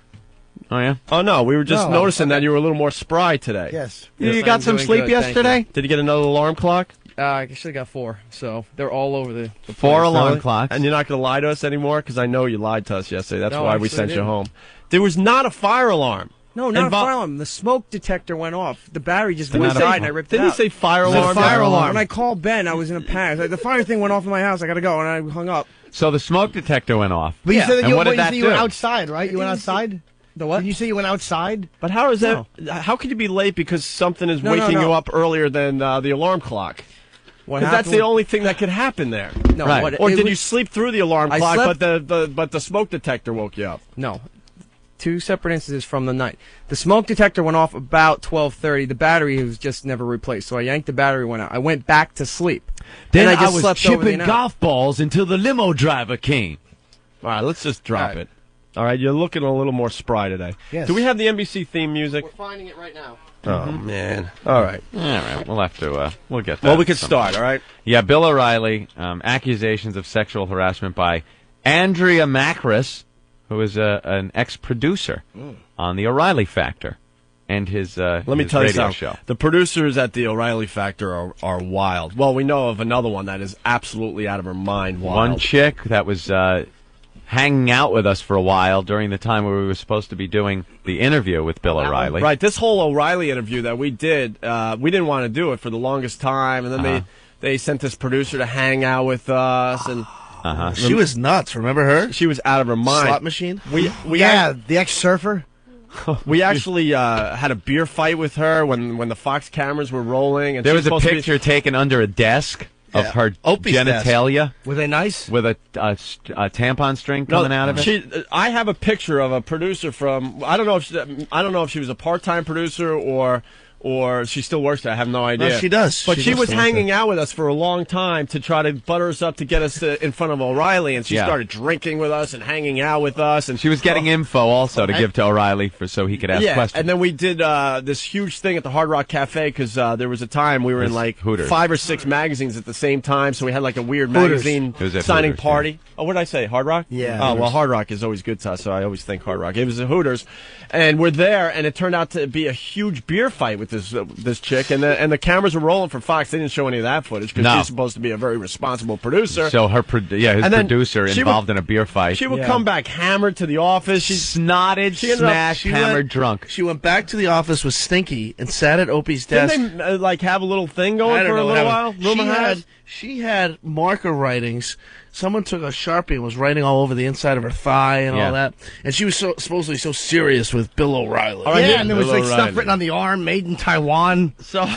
Oh, yeah? Oh, no, we were just noticing that you were a little more spry today. Yes. You got some sleep yesterday? Did you get another alarm clock? I actually got 4, so they're all over the 4 place. alarm clocks. And you're not going to lie to us anymore? Because I know you lied to us yesterday. That's No, why we actually, sent I you didn't. home. There was not a fire alarm. No, not a fire alarm. The smoke detector went off. The battery just Didn't went he say- out, and I ripped it didn't he out. say fire It said alarm? Fire Fire alarm. alarm. When I called Ben, I was in a panic. Like, the fire thing went off in my house. I got to go, and I hung up. So the smoke detector went off. But you said that and what did that you do? were outside, right? You went outside? The what? Did you say you went outside? But how is that? How could you be late because something is No, waking no. you up earlier than the alarm clock? What Because that's happened? the only thing that could happen there. No, Right. what, Or it did was- you sleep through the alarm I clock, slept- but the smoke detector woke you up? No. 2 separate instances from the night. The smoke detector went off about 12:30. The battery was just never replaced, so I yanked the battery, went out. I went back to sleep. Then and I just was slept over the chipping night. golf balls until the limo driver came. All right, let's just drop it. All right, you're looking a little more spry today. Yes. Do we have the NBC theme music? We're finding it right now. Oh, man. All right. All right, we'll have to. We'll get that. Well, we could at some start, point. all right? Yeah, Bill O'Reilly, accusations of sexual harassment by Andrea Macris, who is an ex-producer on The O'Reilly Factor and his Let me his tell you radio something. show. The producers at the O'Reilly Factor are wild. Well, we know of another one that is absolutely out of her mind wild. One chick that was hanging out with us for a while during the time where we were supposed to be doing the interview with Bill O'Reilly. Right, this whole O'Reilly interview that we did, we didn't want to do it for the longest time, and then they sent this producer to hang out with us, and She was nuts. Remember her? she was out of her mind. Slot machine? We The ex-surfer. we actually had a beer fight with her when the Fox cameras were rolling, and There she was a supposed to be- picture taken under a desk of Yeah. her Opie's genitalia Were they nice? with a tampon string coming out of it. I have a picture of a producer from I don't know if she was a part-time producer or she still works there. I have no idea. No, she does. But She she does was still work hanging out with us for a long time to try to butter us up to get us in front of O'Reilly, and she Yeah. started drinking with us and hanging out with us. And She was getting info also to give to O'Reilly so he could ask questions. and then we did this huge thing at the Hard Rock Cafe because there was a time we were in like Hooters. 5 or 6 magazines at the same time, so we had like a weird Hooters. magazine It was at signing Hooters, party. Oh, what did I say? Hard Rock? Yeah. Oh, well, Hooters. Hard Rock is always good to us, so I always think Hard Rock. It was at Hooters, and we're there, and it turned out to be a huge beer fight with this chick, and the cameras were rolling for Fox. They didn't show any of that footage because No. she's supposed to be a very responsible producer. So his And then producer she involved would- in a beer fight. She would come back hammered to the office. She's snotted, She ended up- smashed, she hammered, went- drunk. She went back to the office with Stinky and sat at Opie's desk. Didn't they like have a little thing going I don't for a know what little happened. while? Rumor has. She had marker writings. Someone took a Sharpie and was writing all over the inside of her thigh and Yeah. all that. And she was supposedly so serious with Bill O'Reilly. All right, Yeah, and there was Bill like O'Reilly. stuff written on the arm, made in Taiwan. So,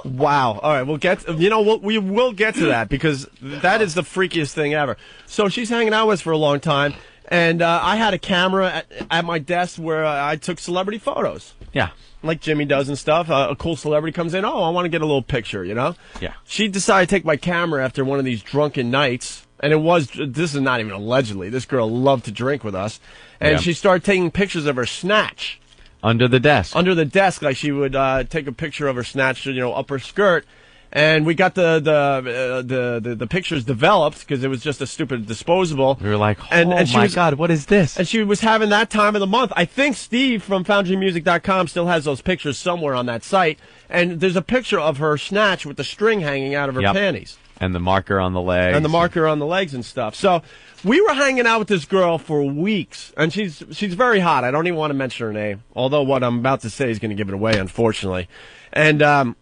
wow. All right, we'll get. We will get to that because that is the freakiest thing ever. So she's hanging out with us for a long time, and I had a camera at my desk where I took celebrity photos, Yeah. like Jimmy does and stuff. A cool celebrity comes in. Oh, I want to get a little picture, you know. Yeah. She decided to take my camera after one of these drunken nights. And it was, this is not even allegedly, this girl loved to drink with us. And Yeah. she started taking pictures of her snatch. Under the desk. Under the desk, like she would take a picture of her snatched, upper skirt. And we got the pictures developed because it was just a stupid disposable. We were like, God, what is this? And she was having that time of the month. I think Steve from FoundryMusic.com still has those pictures somewhere on that site. And there's a picture of her snatch with the string hanging out of her panties. And the marker on the legs. And the marker on the legs and stuff. So we were hanging out with this girl for weeks. And she's very hot. I don't even want to mention her name. Although what I'm about to say is going to give it away, unfortunately. And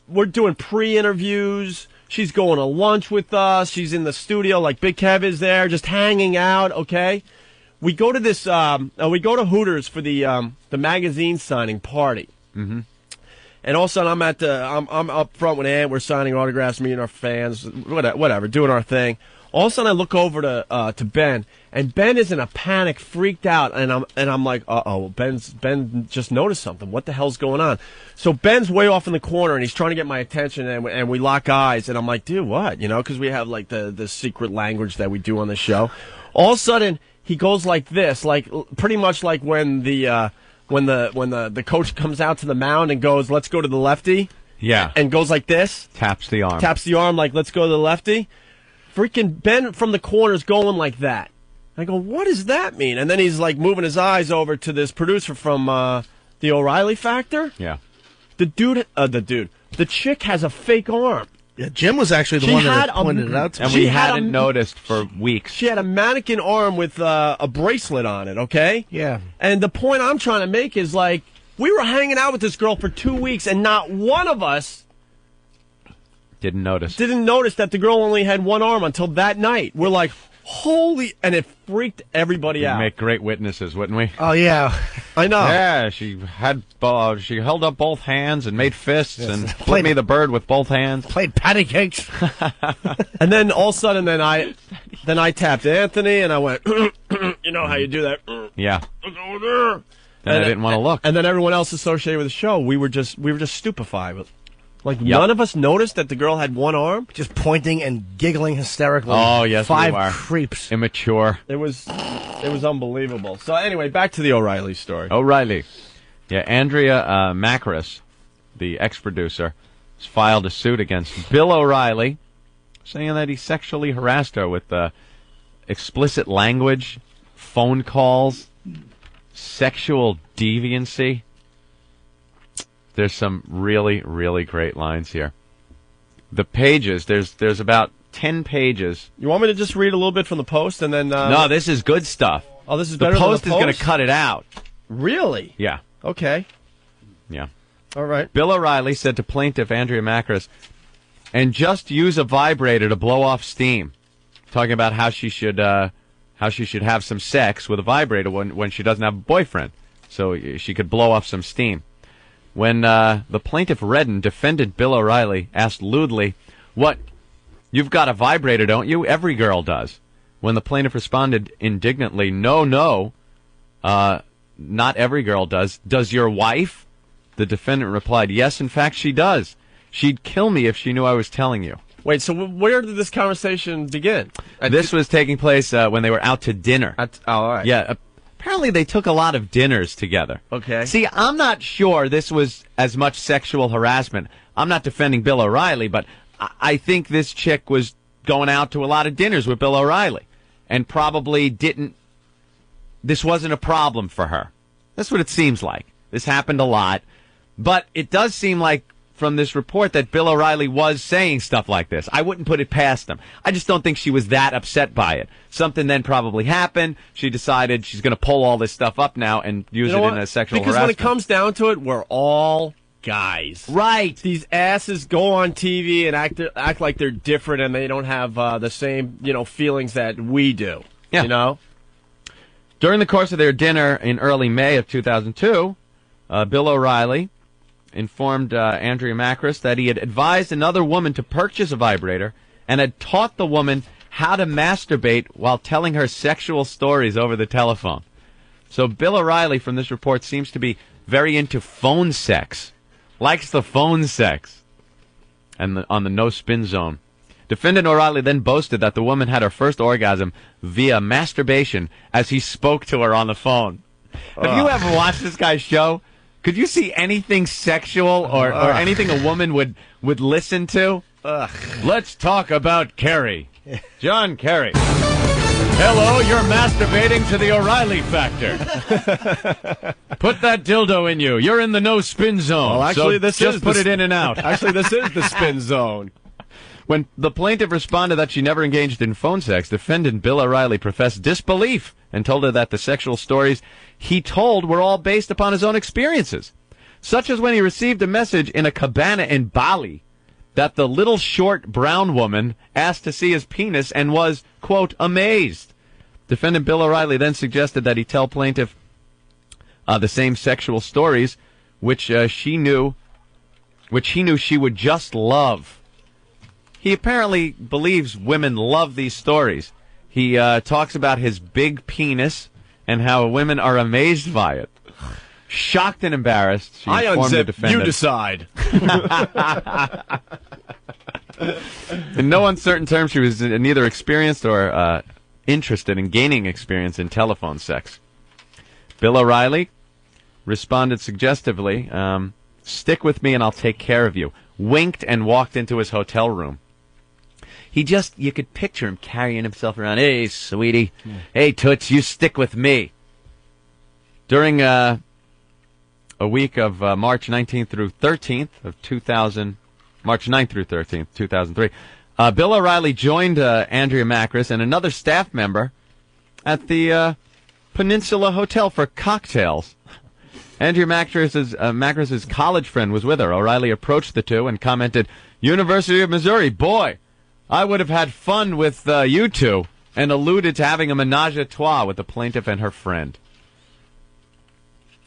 we're doing pre-interviews. She's going to lunch with us. She's in the studio, like Big Kev is there, just hanging out. Okay, we go to this. We go to Hooters for the magazine signing party. Mm-hmm. And all of a sudden, I'm up front with Ant. We're signing autographs, me and our fans, whatever, doing our thing. All of a sudden, I look over to Ben, and Ben is in a panic, freaked out, and I'm like, Ben just noticed something. What the hell's going on? So Ben's way off in the corner, and he's trying to get my attention, and we lock eyes, and I'm like, dude, what? Because we have like the secret language that we do on the show. All of a sudden, he goes like this, like pretty much like when the coach comes out to the mound and goes, let's go to the lefty. Yeah. And goes like this. Taps the arm. Taps the arm like, let's go to the lefty. Freaking Ben from the corner's going like that. I go, what does that mean? And then he's like moving his eyes over to this producer from the O'Reilly Factor. Yeah. The chick has a fake arm. Yeah, Jim was actually the one that pointed it out to me. And we hadn't noticed for weeks. She had a mannequin arm with a bracelet on it, okay? Yeah. And the point I'm trying to make is, like, we were hanging out with this girl for 2 weeks, and not one of us didn't notice that the girl only had one arm until that night. We're like, holy, and it freaked everybody out. We'd make great witnesses, wouldn't we? Oh, yeah. I know. Yeah, she held up both hands and made fists and flipped me the bird with both hands. Played patty cakes. And then all of a sudden, then I tapped Anthony, and I went, you know how you do that. Yeah. Look over there. And I didn't want to look. And then everyone else associated with the show, we were just stupefied. Like, none of us noticed that the girl had one arm? Just pointing and giggling hysterically. Oh, yes, Five we were. creeps. Immature. It was unbelievable. So anyway, back to the O'Reilly story. O'Reilly. Yeah, Andrea Macris, the ex-producer, has filed a suit against Bill O'Reilly, saying that he sexually harassed her with explicit language, phone calls, sexual deviancy. There's some really, really great lines here. The pages, there's about 10 pages. You want me to just read a little bit from the Post and then... No, this is good stuff. Oh, this is better than the Post? The Post is going to cut it out. Really? Yeah. Okay. Yeah. All right. Bill O'Reilly said to plaintiff Andrea Macris, and just use a vibrator to blow off steam. Talking about how she should have some sex with a vibrator when she doesn't have a boyfriend. So she could blow off some steam. When the plaintiff Redden defended Bill O'Reilly, asked lewdly, "What? You've got a vibrator, don't you? Every girl does." When the plaintiff responded indignantly, No, not every girl does. Does your wife?" The defendant replied, "Yes, in fact, she does. She'd kill me if she knew I was telling you." Wait, so where did this conversation begin? This was taking place when they were out to dinner. All right. Yeah. Apparently they took a lot of dinners together. Okay. See, I'm not sure this was as much sexual harassment. I'm not defending Bill O'Reilly, but I think this chick was going out to a lot of dinners with Bill O'Reilly and probably this wasn't a problem for her. That's what it seems like. This happened a lot. But it does seem like from this report that Bill O'Reilly was saying stuff like this. I wouldn't put it past him. I just don't think she was that upset by it. Something then probably happened. She decided she's going to pull all this stuff up now and use it in a sexual harassment. Because when it comes down to it, we're all guys. Right. These asses go on TV and act like they're different and they don't have the same, feelings that we do. Yeah. During the course of their dinner in early May of 2002, Bill O'Reilly informed Andrea Macris that he had advised another woman to purchase a vibrator and had taught the woman how to masturbate while telling her sexual stories over the telephone. So Bill O'Reilly, from this report, seems to be very into phone sex. Likes the phone sex. And on the no spin zone. Defendant O'Reilly then boasted that the woman had her first orgasm via masturbation as he spoke to her on the phone. Have you ever watched this guy's show? Could you see anything sexual or anything a woman would listen to? Let's talk about Kerry. John Kerry. Hello, you're masturbating to the O'Reilly factor. Put that dildo in you. You're in the no spin zone. Well, actually, so this just is put it in and out. Actually, this is the spin zone. When the plaintiff responded that she never engaged in phone sex, defendant Bill O'Reilly professed disbelief and told her that the sexual stories he told were all based upon his own experiences, such as when he received a message in a cabana in Bali that the little short brown woman asked to see his penis and was, quote, amazed. Defendant Bill O'Reilly then suggested that he tell plaintiff the same sexual stories, which he knew she would just love. He apparently believes women love these stories. He talks about his big penis and how women are amazed by it. Shocked and embarrassed, she informed the defendant. You decide. In no uncertain terms, she was neither experienced or interested in gaining experience in telephone sex. Bill O'Reilly responded suggestively, stick with me and I'll take care of you. Winked and walked into his hotel room. You could picture him carrying himself around. Hey, sweetie. Yeah. Hey, Toots, you stick with me. During a week of March 19th through 13th of 2000, March 9th through 13th, 2003, Bill O'Reilly joined Andrea Macris and another staff member at the Peninsula Hotel for cocktails. Andrea Macris's college friend was with her. O'Reilly approached the two and commented, University of Missouri, boy, I would have had fun with you two, and alluded to having a menage a trois with the plaintiff and her friend.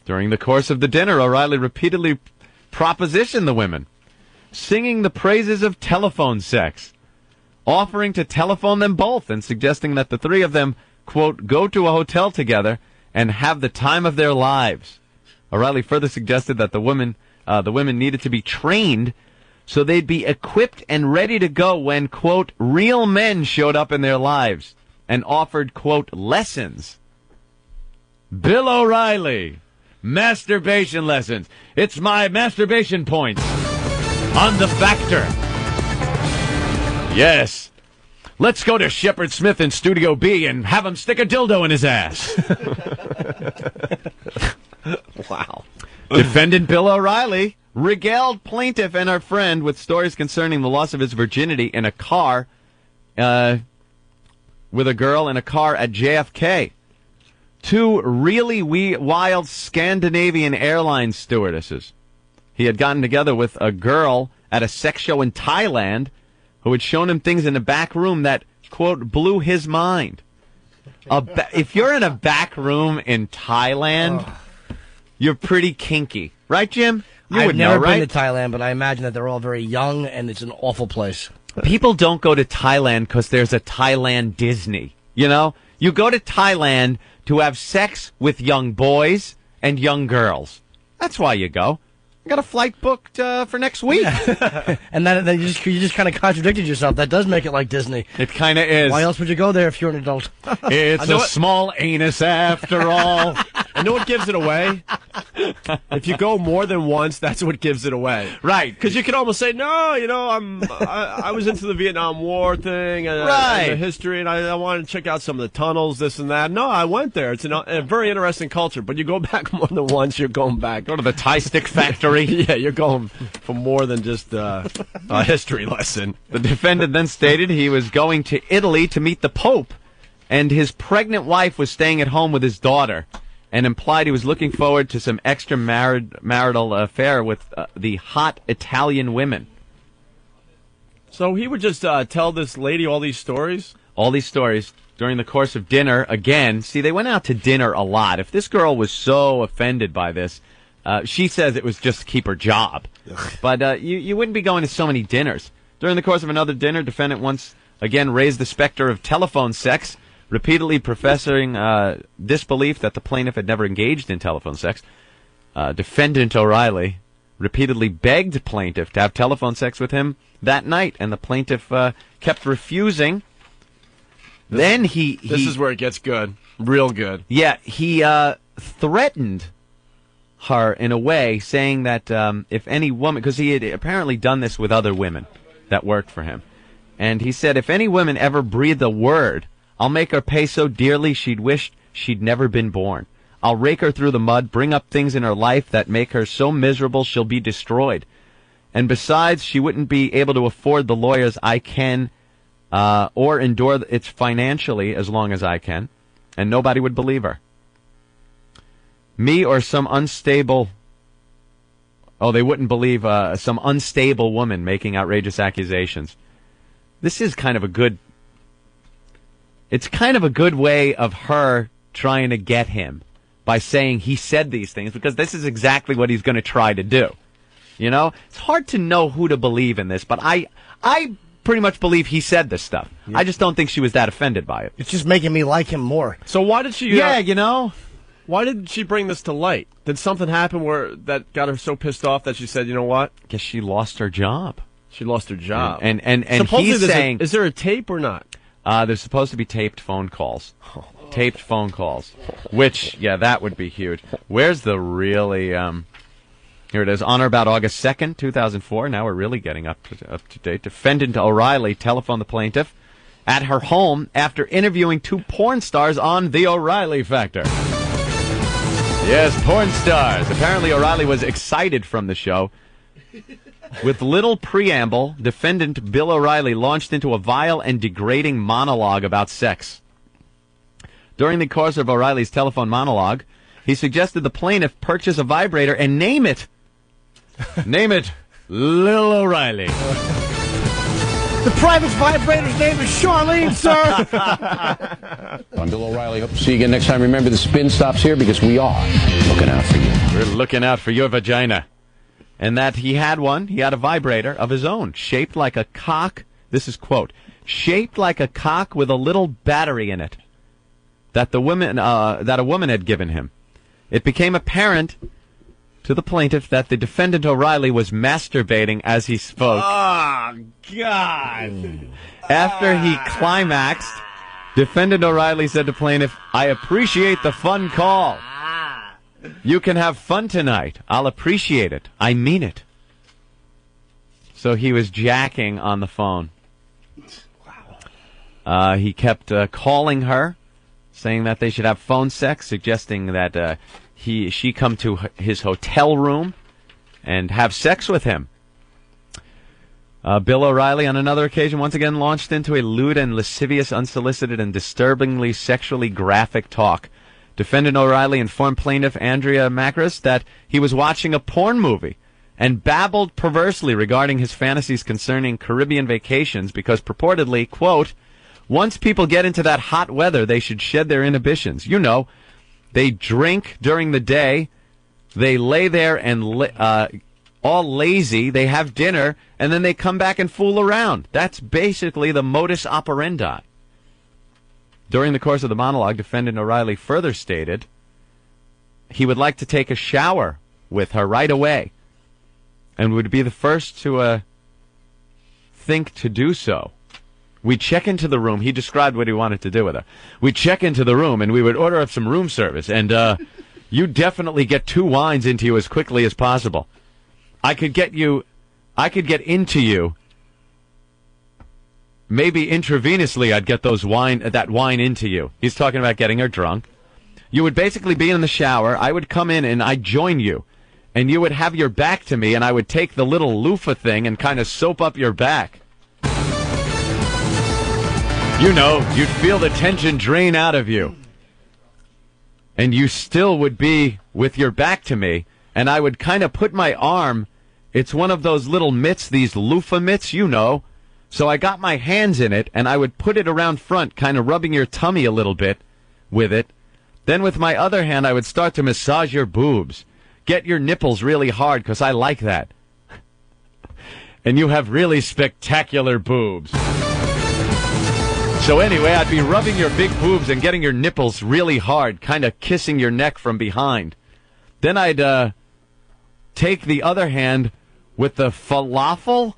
During the course of the dinner, O'Reilly repeatedly propositioned the women, singing the praises of telephone sex, offering to telephone them both and suggesting that the three of them, quote, go to a hotel together and have the time of their lives. O'Reilly further suggested that the women needed to be trained so they'd be equipped and ready to go when, quote, real men showed up in their lives and offered, quote, lessons. Bill O'Reilly, masturbation lessons. It's my masturbation points on the factor. Yes. Let's go to Shepard Smith in Studio B and have him stick a dildo in his ass. Wow. Defendant Bill O'Reilly regaled plaintiff and her friend with stories concerning the loss of his virginity in a car, with a girl in a car at JFK. Two really wild Scandinavian Airlines stewardesses. He had gotten together with a girl at a sex show in Thailand who had shown him things in the back room that, quote, blew his mind. If you're in a back room in Thailand, you're pretty kinky. Right, Jim? I've never been to Thailand, but I imagine that they're all very young, and it's an awful place. People don't go to Thailand because there's a Thailand Disney. You know? You go to Thailand to have sex with young boys and young girls. That's why you go. I got a flight booked for next week. Yeah. And then you just kind of contradicted yourself. That does make it like Disney. It kind of is. Why else would you go there if you're an adult? It's a small anus after all. I know what gives it away. If you go more than once, that's what gives it away. Right. Because you can almost say, no, I was into the Vietnam War thing and, right. And the history, and I wanted to check out some of the tunnels, this and that. No, I went there. It's a very interesting culture. But you go back more than once, you're going back. Go to the Thai stick factory. Yeah, you're going for more than just a history lesson. The defendant then stated he was going to Italy to meet the Pope, and his pregnant wife was staying at home with his daughter, and implied he was looking forward to some extramarital affair with the hot Italian women. So he would just tell this lady all these stories? All these stories during the course of dinner. Again, see, they went out to dinner a lot. If this girl was so offended by this, she says it was just to keep her job. But you wouldn't be going to so many dinners. During the course of another dinner, defendant once again raised the specter of telephone sex, repeatedly professing disbelief that the plaintiff had never engaged in telephone sex. Defendant O'Reilly repeatedly begged plaintiff to have telephone sex with him that night, and the plaintiff kept refusing. This is where it gets good. Real good. Yeah, he threatened her in a way, saying that if any woman, because he had apparently done this with other women that worked for him, and he said, if any woman ever breathed a word, I'll make her pay so dearly she'd wish she'd never been born. I'll rake her through the mud, bring up things in her life that make her so miserable she'll be destroyed. And besides, she wouldn't be able to afford the lawyers I can, or endure it financially as long as I can, and nobody would believe her. Me or some unstable... Oh, they wouldn't believe some unstable woman making outrageous accusations. This is kind of a good... It's kind of a good way of her trying to get him by saying he said these things, because this is exactly what he's going to try to do. You know? It's hard to know who to believe in this, but I pretty much believe he said this stuff. Yeah. I just don't think she was that offended by it. It's just making me like him more. So why did she... Yeah, you know... Why did she bring this to light? Did something happen where that got her so pissed off that she said, you know what? Guess she lost her job. She lost her job. And he's saying... Is there a tape or not? There's supposed to be taped phone calls. Taped phone calls. Which, yeah, that would be huge. Where's the really... Here it is. On or about August 2nd, 2004. Now we're really getting up to date. Defendant O'Reilly telephoned the plaintiff at her home after interviewing 2 porn stars on The O'Reilly Factor. Yes, porn stars. Apparently O'Reilly was excited from the show. With little preamble, defendant Bill O'Reilly launched into a vile and degrading monologue about sex. During the course of O'Reilly's telephone monologue, he suggested the plaintiff purchase a vibrator and name it. Name it Lil O'Reilly. The private vibrator's name is Charlene, sir. I'm Bill O'Reilly. Hope to see you again next time. Remember, the spin stops here because we are looking out for you. We're looking out for your vagina. And that he had one. He had a vibrator of his own, shaped like a cock. This is quote, shaped like a cock with a little battery in it. That a woman had given him. It became apparent to the plaintiff that the defendant O'Reilly was masturbating as he spoke. Oh, God. After he climaxed, defendant O'Reilly said to plaintiff, I appreciate the fun call. You can have fun tonight. I'll appreciate it. I mean it. So he was jacking on the phone. He kept calling her, saying that they should have phone sex, suggesting that she come to his hotel room and have sex with him. Bill O'Reilly, on another occasion, once again launched into a lewd and lascivious, unsolicited, and disturbingly sexually graphic talk. Defendant O'Reilly informed plaintiff Andrea Macris that he was watching a porn movie and babbled perversely regarding his fantasies concerning Caribbean vacations because purportedly, quote, once people get into that hot weather, they should shed their inhibitions. You know, they drink during the day, they lay there and all lazy, they have dinner, and then they come back and fool around. That's basically the modus operandi. During the course of the monologue, defendant O'Reilly further stated he would like to take a shower with her right away and would be the first to think to do so. We'd check into the room. He described what he wanted to do with her. We'd check into the room, and we would order up some room service, and you'd definitely get 2 wines into you as quickly as possible. I could get into you. Maybe intravenously I'd get that wine into you. He's talking about getting her drunk. You would basically be in the shower. I would come in and I'd join you. And you would have your back to me, and I would take the little loofah thing and kind of soap up your back. You know, you'd feel the tension drain out of you. And you still would be with your back to me, and I would kind of put my arm, it's one of those little mitts, these loofah mitts, you know. So I got my hands in it, and I would put it around front, kind of rubbing your tummy a little bit with it. Then with my other hand, I would start to massage your boobs. Get your nipples really hard, because I like that. And you have really spectacular boobs. So anyway, I'd be rubbing your big boobs and getting your nipples really hard, kind of kissing your neck from behind. Then I'd take the other hand with the falafel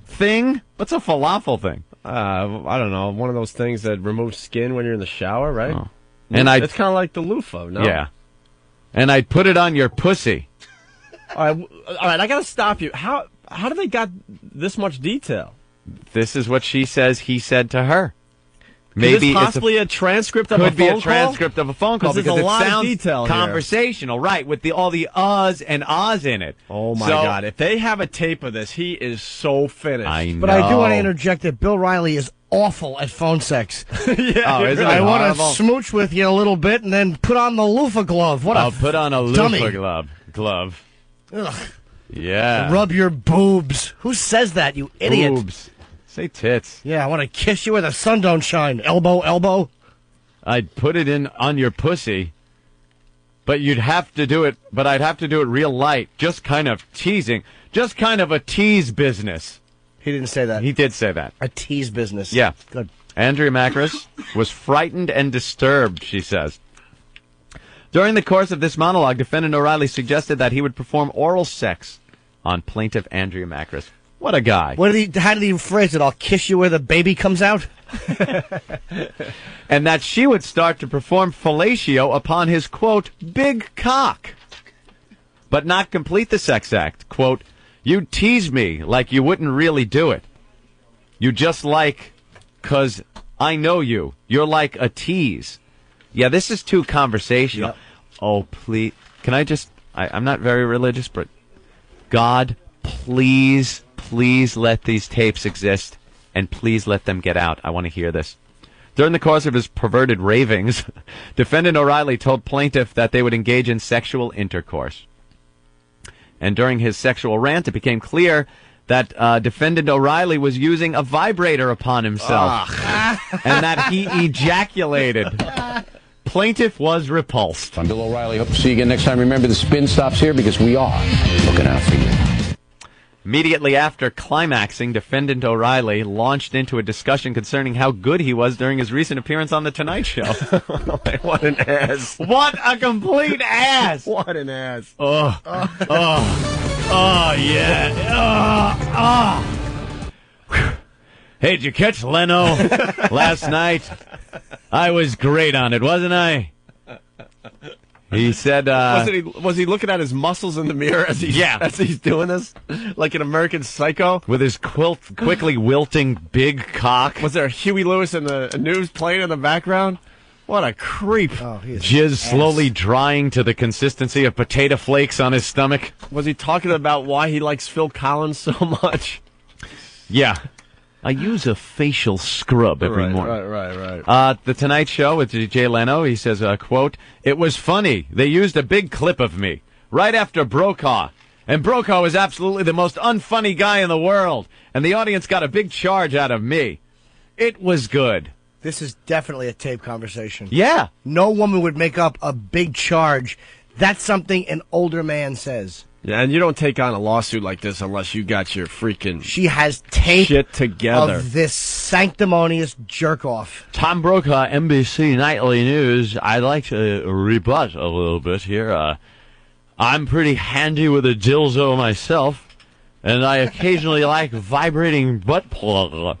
thing. What's a falafel thing? I don't know. One of those things that removes skin when you're in the shower, right? Oh. And it's kind of like the loofah, no? Yeah. and I'd put it on your pussy. All right, I got to stop you. How do they got this much detail? This is what she says he said to her. Maybe it's possibly a transcript of a phone call? Could be a transcript of a phone call because there's a lot it sounds of detail conversational, right, with all the uhs and ahs in it. Oh, my God. If they have a tape of this, he is so finished. I know. But I do want to interject that Bill Riley is awful at phone sex. I want to smooch with you a little bit and then put on the loofah glove. I'll put on a loofah glove. Ugh. Yeah. Rub your boobs. Who says that, you idiot? Boobs. Say tits. Yeah, I want to kiss you where the sun don't shine. Elbow. I'd put it in on your pussy, but you'd have to do it, but I'd have to do it real light, just kind of teasing, just kind of a tease business. He didn't say that. He did say that. A tease business. Yeah. Good. Andrea Macris was frightened and disturbed, she says. During the course of this monologue, defendant O'Reilly suggested that he would perform oral sex on plaintiff Andrea Macris. What a guy. How did he phrase it? I'll kiss you where the baby comes out? And that she would start to perform fellatio upon his, quote, big cock. But not complete the sex act. Quote, you tease me like you wouldn't really do it. You just like, 'cause I know you. You're like a tease. Yeah, this is too conversational. Yep. Oh, please. Can I just, I'm not very religious, but God, please let these tapes exist, and please let them get out. I want to hear this. During the course of his perverted ravings, defendant O'Reilly told plaintiff that they would engage in sexual intercourse. And during his sexual rant, it became clear that defendant O'Reilly was using a vibrator upon himself, and that he ejaculated. Plaintiff was repulsed. I'm Bill O'Reilly. Hope to see you again next time. Remember, the spin stops here because we are looking out for you. Immediately after climaxing, defendant O'Reilly launched into a discussion concerning how good he was during his recent appearance on The Tonight Show. What an ass. What a complete ass. What an ass. Oh, yeah. Hey, did you catch Leno last night? I was great on it, wasn't I? He said, was he looking at his muscles in the mirror as he's doing this? Like an American Psycho? With his quickly wilting big cock? Was there Huey Lewis in the news playing in the background? What a creep. Oh, Jizz slowly drying to the consistency of potato flakes on his stomach. Was he talking about why he likes Phil Collins so much? Yeah. I use a facial scrub every morning. Right. The Tonight Show with Jay Leno, he says, quote, it was funny. They used a big clip of me right after Brokaw. And Brokaw was absolutely the most unfunny guy in the world. And the audience got a big charge out of me. It was good. This is definitely a tape conversation. Yeah. No woman would make up a big charge. That's something an older man says. Yeah, and you don't take on a lawsuit like this unless you got your freaking She has tape shit together. Of this sanctimonious jerk-off. Tom Brokaw, NBC Nightly News. I'd like to rebut a little bit here. I'm pretty handy with a dildo myself, and I occasionally like vibrating butt plug.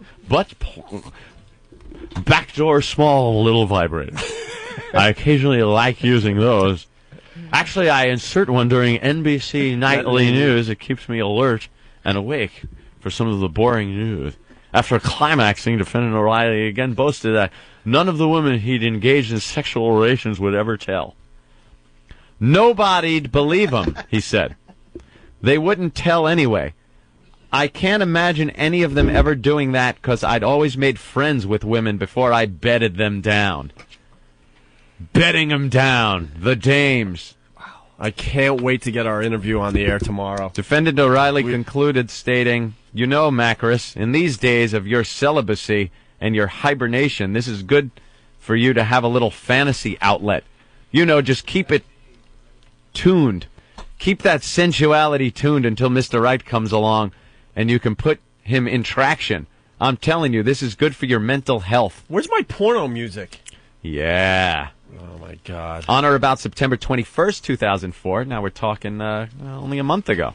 Backdoor small little vibrator. I occasionally like using those. Actually, I insert one during NBC Nightly News. It keeps me alert and awake for some of the boring news. After climaxing, defendant O'Reilly again boasted that none of the women he'd engaged in sexual relations would ever tell. Nobody'd believe him, he said. They wouldn't tell anyway. I can't imagine any of them ever doing that because I'd always made friends with women before I bedded them down. Bedding them down. The dames. I can't wait to get our interview on the air tomorrow. Defendant O'Reilly concluded, stating, you know, Macris, in these days of your celibacy and your hibernation, this is good for you to have a little fantasy outlet. You know, just keep it tuned. Keep that sensuality tuned until Mr. Right comes along and you can put him in traction. I'm telling you, this is good for your mental health. Where's my porno music? Yeah. Oh, my God. On or about September 21st, 2004. Now we're talking only a month ago.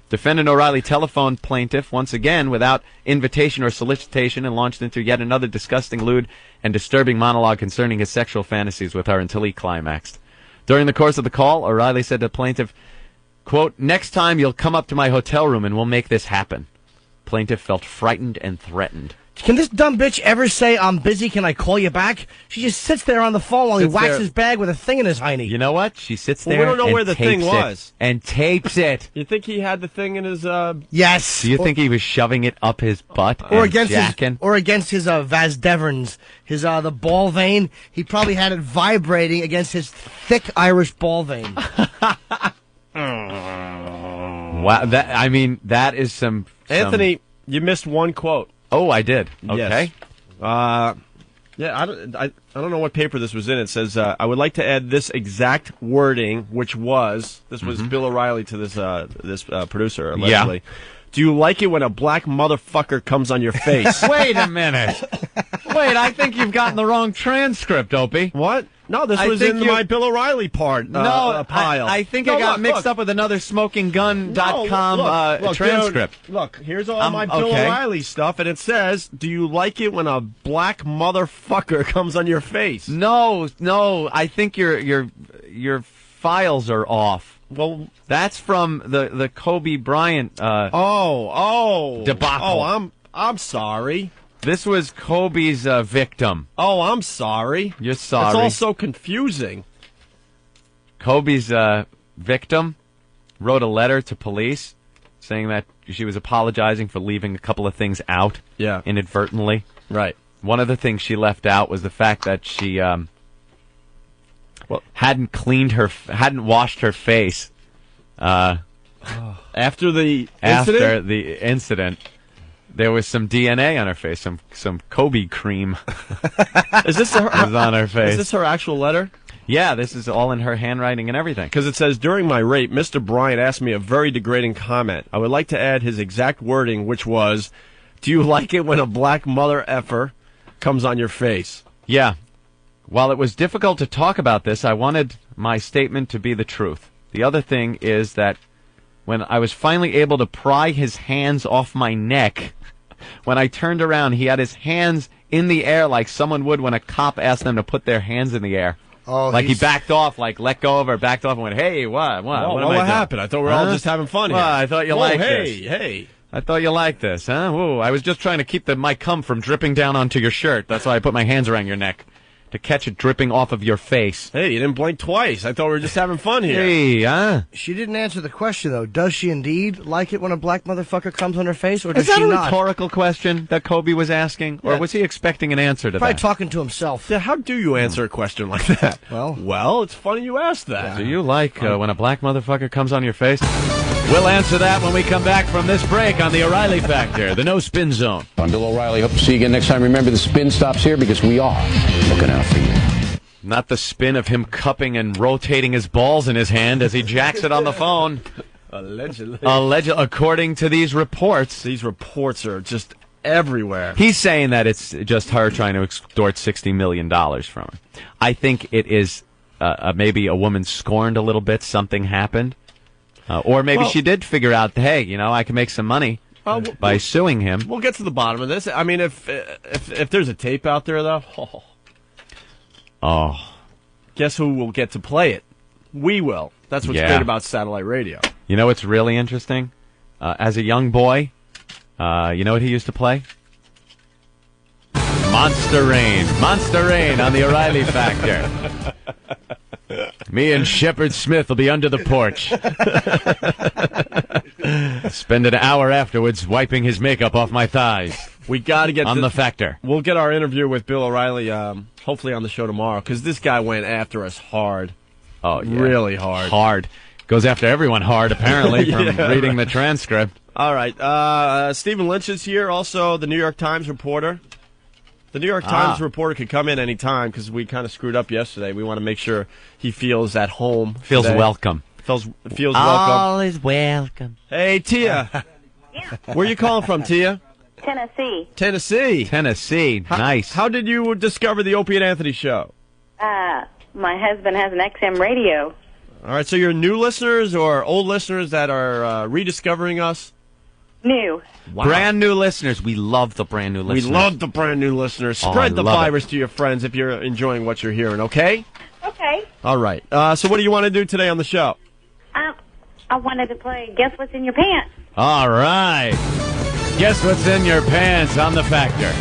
Defendant O'Reilly telephoned plaintiff once again without invitation or solicitation and launched into yet another disgusting, lewd, and disturbing monologue concerning his sexual fantasies with her until he climaxed. During the course of the call, O'Reilly said to plaintiff, quote, "Next time you'll come up to my hotel room and we'll make this happen." Plaintiff felt frightened and threatened. Can this dumb bitch ever say, "I'm busy, can I call you back"? She just sits there on the phone while he whacks his bag with a thing in his hiney. You know what? She sits there we don't know and where the thing tapes was. it and tapes it. You think he had the thing in his... Yes. Do you think he was shoving it up his butt Or and against jacking? his Vas Deverns, his the ball vein. He probably had it vibrating against his thick Irish ball vein. Wow, that is some... Anthony, you missed one quote. Oh, I did. Okay. Yes. I don't know what paper this was in. It says, I would like to add this exact wording, which was, this was Bill O'Reilly to this producer, allegedly. Yeah. Do you like it when a black motherfucker comes on your face? Wait a minute. Wait, I think you've gotten the wrong transcript, Opie. What? No, this was in my Bill O'Reilly part. No, pile. I think I got mixed up with another SmokingGun.com transcript. Dude, look, here's all my Bill O'Reilly stuff, and it says, "Do you like it when a black motherfucker comes on your face?" No, I think your files are off. Well, that's from the Kobe Bryant debacle. Oh, I'm sorry. This was Kobe's victim. Oh, I'm sorry. You're sorry. It's all so confusing. Kobe's victim wrote a letter to police saying that she was apologizing for leaving a couple of things out inadvertently. Right. One of the things she left out was the fact that she hadn't washed her face after the incident. There was some DNA on her face, some Kobe cream. Is this her? Was on her face. Is this her actual letter? Yeah, this is all in her handwriting and everything. Because it says, "During my rape, Mr. Bryant asked me a very degrading comment. I would like to add his exact wording, which was, do you like it when a black mother effer comes on your face?" Yeah. While it was difficult to talk about this, I wanted my statement to be the truth. The other thing is that when I was finally able to pry his hands off my neck, when I turned around, he had his hands in the air like someone would when a cop asks them to put their hands in the air. Oh, like he backed off, like let go of her, backed off and went, "Hey, what happened? I thought we were all just having fun here." Well, I thought you liked this. Hey. I thought you liked this, huh? Whoa, I was just trying to keep my cum from dripping down onto your shirt. That's why I put my hands around your neck. To catch it dripping off of your face. Hey, you didn't blink twice. I thought we were just having fun here. Hey, huh? She didn't answer the question, though. Does she indeed like it when a black motherfucker comes on her face, or does she not? Is that a rhetorical question that Kobe was asking? Or was he expecting an answer to Probably that? talking to himself. Yeah, how do you answer a question like that? Well, it's funny you asked that. Do you like when a black motherfucker comes on your face? We'll answer that when we come back from this break on the O'Reilly Factor, the No Spin Zone. I'm Bill O'Reilly. Hope to see you again next time. Remember, the spin stops here because we are looking out for you. Not the spin of him cupping and rotating his balls in his hand as he jacks it on the phone. Allegedly. According to these reports. These reports are just everywhere. He's saying that it's just her trying to extort $60 million from her. I think it is maybe a woman scorned a little bit. Something happened. Or maybe she did figure out, hey, I can make some money by suing him. We'll get to the bottom of this. I mean, if there's a tape out there, though... Guess who will get to play it? We will. That's what's great about satellite radio. You know what's really interesting? As a young boy, you know what he used to play? Monster Rain. Monster Rain on the O'Reilly Factor. Me and Shepard Smith will be under the porch. Spend an hour afterwards wiping his makeup off my thighs. We got to get on the Factor. We'll get our interview with Bill O'Reilly hopefully on the show tomorrow, because this guy went after us hard. Oh, yeah. Really hard. Hard. Goes after everyone hard, apparently, from reading the transcript. All right. Stephen Lynch is here, also the New York Times reporter. The New York Times reporter could come in any time because we kind of screwed up yesterday. We want to make sure he feels at home. Feels welcome. Feels welcome. All is welcome. Hey, Tia. Where are you calling from, Tia? Tennessee. Tennessee. Nice. How did you discover the Opie and Anthony show? My husband has an XM radio. All right, so you're new listeners or old listeners that are rediscovering us? New. Wow. Brand new listeners. We love the brand new listeners. We love the brand new listeners. Spread the virus to your friends if you're enjoying what you're hearing, okay? Okay. All right. So what do you want to do today on the show? I wanted to play Guess What's in Your Pants. All right. Guess what's in your pants on the Factor?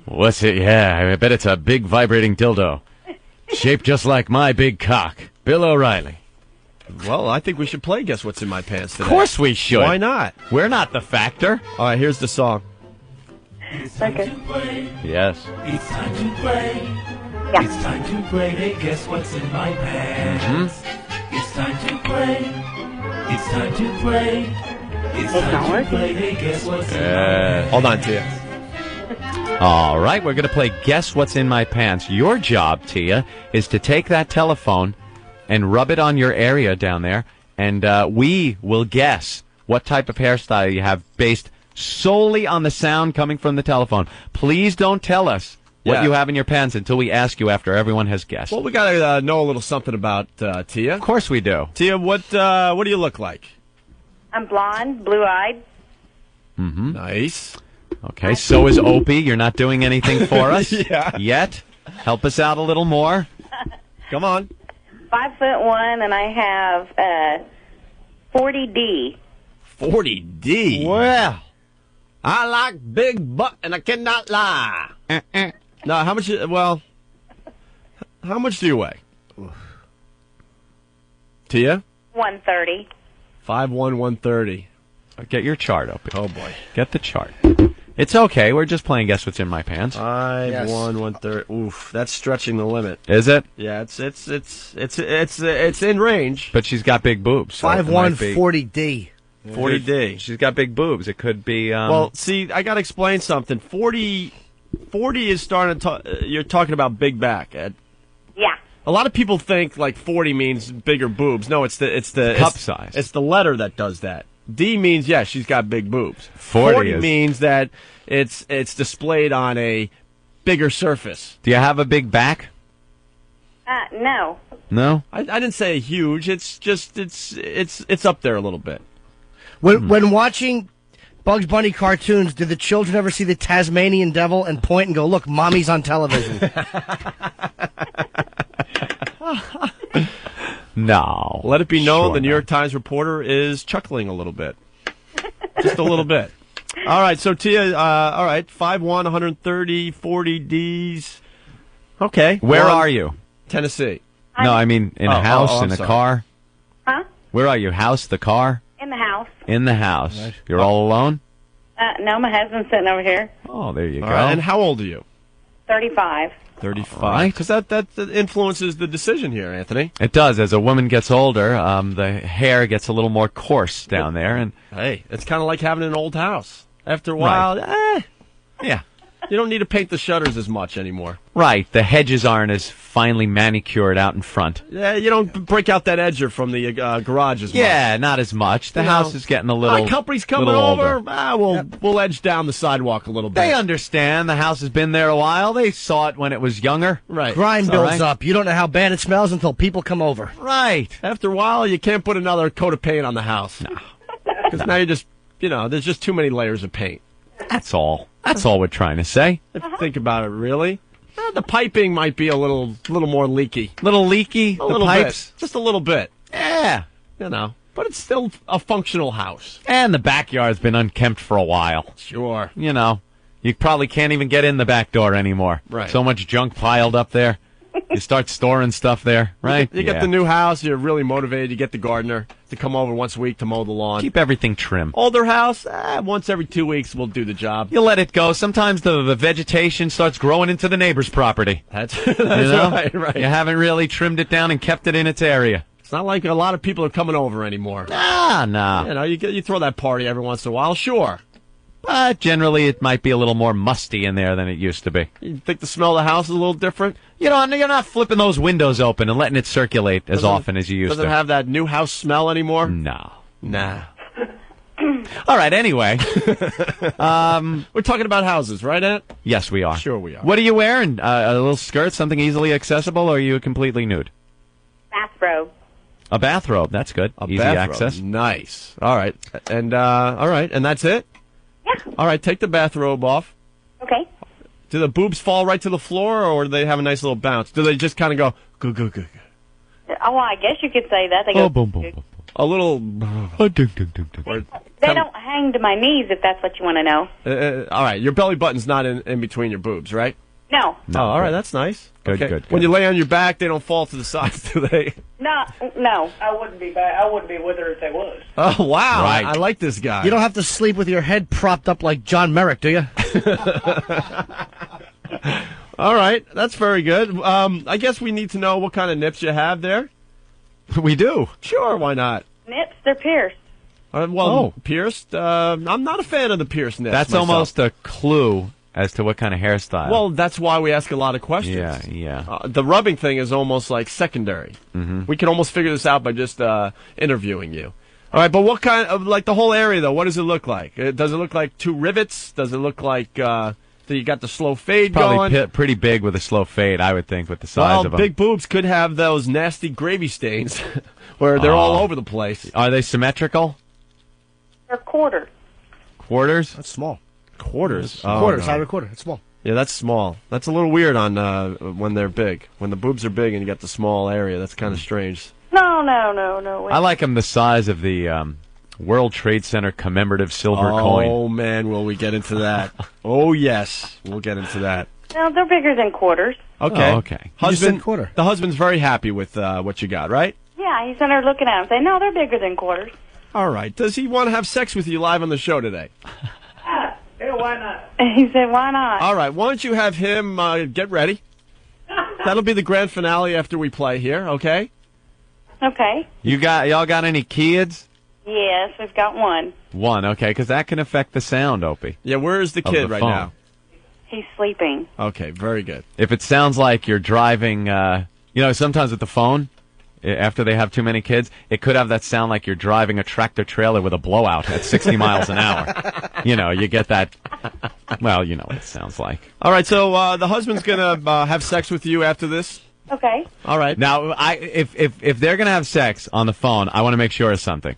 What's it? Yeah, I bet it's a big vibrating dildo. Shaped just like my big cock. Bill O'Reilly. Well, I think we should play Guess What's in My Pants today. Of course we should. Why not? We're not the Factor. All right, here's the song. Okay. Yes. It's time to play. Yeah. It's time to play. Hey, guess what's in my pants? It's time to play. It's time to play. It's time to play. Hey, guess what's in my pants? Hold on, Tia. All right, we're going to play Guess What's in My Pants. Your job, Tia, is to take that telephone and rub it on your area down there, and we will guess what type of hairstyle you have based solely on the sound coming from the telephone. Please don't tell us what you have in your pants until we ask you after everyone has guessed. Well, we got to know a little something about Tia. Of course we do. Tia, what do you look like? I'm blonde, blue-eyed. Mm-hmm. Nice. Okay, so is Opie. You're not doing anything for us yet. Help us out a little more. Come on. 5'1", and I have 40D. 40D? Well, I like big butt, and I cannot lie. No, how much? Well, how much do you weigh? Tia? 130. 5'1", 130. Get your chart open. Oh boy, get the chart. It's okay. We're just playing Guess What's in My Pants. 5'1", 130. Oof, that's stretching the limit. Is it? Yeah, it's in range. But she's got big boobs. So 5'1", 40D. 40D. She's got big boobs. It could be. Well, see, I got to explain something. 40 is starting to. You're talking about big back, Ed. Yeah. A lot of people think like 40 means bigger boobs. No, it's the cup size. It's the letter that does that. D means she's got big boobs. 40 means that it's displayed on a bigger surface. Do you have a big back? No. No? I didn't say huge. It's just it's up there a little bit. When watching Bugs Bunny cartoons, do the children ever see the Tasmanian devil and point and go, "Look, mommy's on television"? No. Let it be known the New York Times reporter is chuckling a little bit. Just a little bit. All right, so Tia, all right, 5'1", 130, 40 Ds. Okay. Where are you? Tennessee. No, I mean in a house, in a sorry. car. Huh? Where are you? House, the car? In the house. In the house. Right. You're all alone? No, my husband's sitting over here. Oh, there you go. Right, and how old are you? 35. 35. Because that influences the decision here, Anthony. It does. As a woman gets older, the hair gets a little more coarse down there. And hey, it's kind of like having an old house. After a while, yeah. You don't need to paint the shutters as much anymore. Right. The hedges aren't as finely manicured out in front. Yeah, you don't break out that edger from the garage as much. Yeah, not as much. The house is getting a little company's coming over. We'll edge down the sidewalk a little bit. They understand. The house has been there a while. They saw it when it was younger. Right. Grime builds up. You don't know how bad it smells until people come over. Right. After a while, you can't put another coat of paint on the house. No. Because now you're just, there's just too many layers of paint. That's all. That's all we're trying to say. If you think about it, really. The piping might be a little more leaky. Little leaky? A little pipes? Bit. Just a little bit. Yeah. But it's still a functional house. And the backyard's been unkempt for a while. Sure. You probably can't even get in the back door anymore. Right. So much junk piled up there. You start storing stuff there, right? You get the new house, you're really motivated. You get the gardener to come over once a week to mow the lawn. Keep everything trim. Older house, once every 2 weeks we'll do the job. You let it go. Sometimes the vegetation starts growing into the neighbor's property. That's right. You haven't really trimmed it down and kept it in its area. It's not like a lot of people are coming over anymore. Nah. You throw that party every once in a while, sure. But generally, it might be a little more musty in there than it used to be. You think the smell of the house is a little different? You're not flipping those windows open and letting it circulate as often as you used to. Doesn't have that new house smell anymore? No. Nah. All right, anyway. We're talking about houses, right, Ed? Yes, we are. Sure we are. What are you wearing? A little skirt, something easily accessible, or are you completely nude? Bathrobe. A bathrobe. That's good. Easy bathrobe. access. Nice. All right. And all right, and that's it? Yeah. All right, take the bathrobe off. Okay. Do the boobs fall right to the floor, or do they have a nice little bounce? Do they just kind of go, go, go, go, go? Oh, I guess you could say that. They go. Boom, boom, boom. A little. They don't hang to my knees, if that's what you want to know. All right, your belly button's not in between your boobs, right? No. Oh, all right, that's nice. Good, okay. good. When you lay on your back, they don't fall to the sides, do they? No. I wouldn't be back. I wouldn't be with her if they was. Oh, wow. Right. I like this guy. You don't have to sleep with your head propped up like John Merrick, do you? All right, that's very good. I guess we need to know what kind of nips you have there. We do. Sure, why not? Nips, they're pierced. Pierced. I'm not a fan of the pierced nips. That's myself. almost a clue as to what kind of hairstyle. Well, that's why we ask a lot of questions. Yeah. The rubbing thing is almost like secondary. Mm-hmm. We can almost figure this out by just interviewing you. All right, but what kind of, like the whole area, though, what does it look like? Does it look like 2 rivets? Does it look like that you got the slow fade Probably going? pretty big with a slow fade, I would think, with the size of them. Big boobs could have those nasty gravy stains where they're all over the place. Are they symmetrical? They're quarter. Quarters? That's small. Quarters? Quarters, no. size of a quarter. It's small. Yeah, that's small. That's a little weird on when they're big. When the boobs are big and you got the small area, that's kind of strange. No. Wait. I like them the size of the World Trade Center commemorative silver coin. Oh, man, will we get into that? Oh, yes, we'll get into that. No, they're bigger than quarters. Okay. Oh, okay. Husband, the husband's very happy with what you got, right? Yeah, he's in there looking at them saying, no, they're bigger than quarters. All right. Does he want to have sex with you live on the show today? Yeah, why not? He said, why not? All right. Why don't you have him get ready? That'll be the grand finale after we play here, okay? Okay. Y'all got any kids? Yes, we've got one. One, okay, because that can affect the sound, Opie. Yeah, where is the kid right phone. now? He's sleeping. Okay, very good. If it sounds like you're driving, sometimes with the phone, after they have too many kids, it could have that sound like you're driving a tractor trailer with a blowout at 60 miles an hour. You get that. Well, you know what it sounds like. All right, so the husband's going to have sex with you after this? Okay. All right. Now, if they're going to have sex on the phone, I want to make sure of something.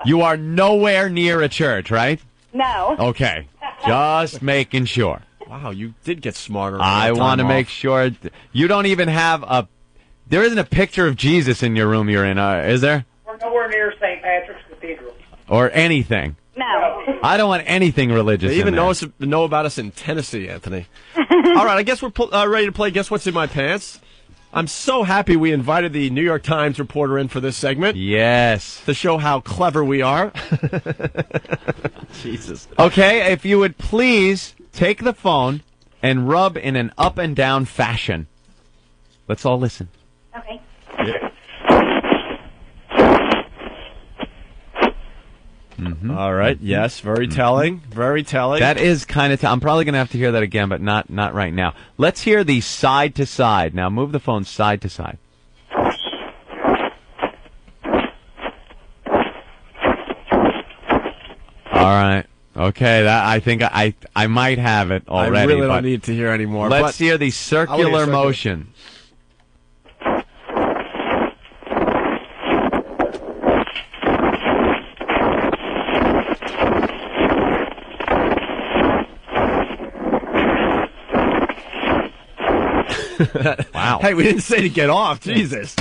You are nowhere near a church, right? No. Okay. Just making sure. Wow, you did get smarter. I want to make sure. You don't even have there isn't a picture of Jesus in your room you're in, is there? We're nowhere near St. Patrick's Cathedral. Or anything. No. I don't want anything religious They even in there. know about us in Tennessee, Anthony. All right, I guess we're ready to play Guess What's in My Pants? I'm so happy we invited the New York Times reporter in for this segment. Yes. To show how clever we are. Jesus. Okay, if you would please take the phone and rub in an up and down fashion. Let's all listen. Okay. Mm-hmm. All right. Yes. Very telling. Very telling. That is kind of. I'm probably going to have to hear that again, but not right now. Let's hear the side to side. Now move the phone side to side. All right. Okay. That I think I might have it already. I really don't need to hear anymore. Let's hear the circular motion. Wow. Hey, we didn't say to get off. Jesus.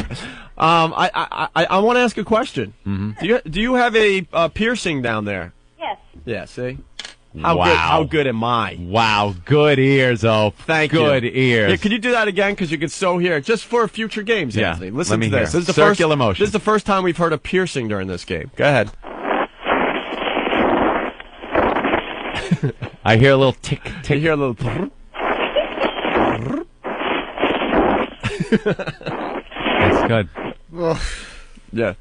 I want to ask a question. Mm-hmm. Do you have a piercing down there? Yes. Yeah. See. Wow. How good am I? Wow. Good ears, Thank you. Good ears. Yeah, could you do that again? Because you could so hear just for future games, Yeah. Anthony. Listen Let to me this. hear. This is the Circular first motion. This is the first time we've heard a piercing during this game. Go ahead. I hear a little tick, tick. You hear a little. That's good. Yeah.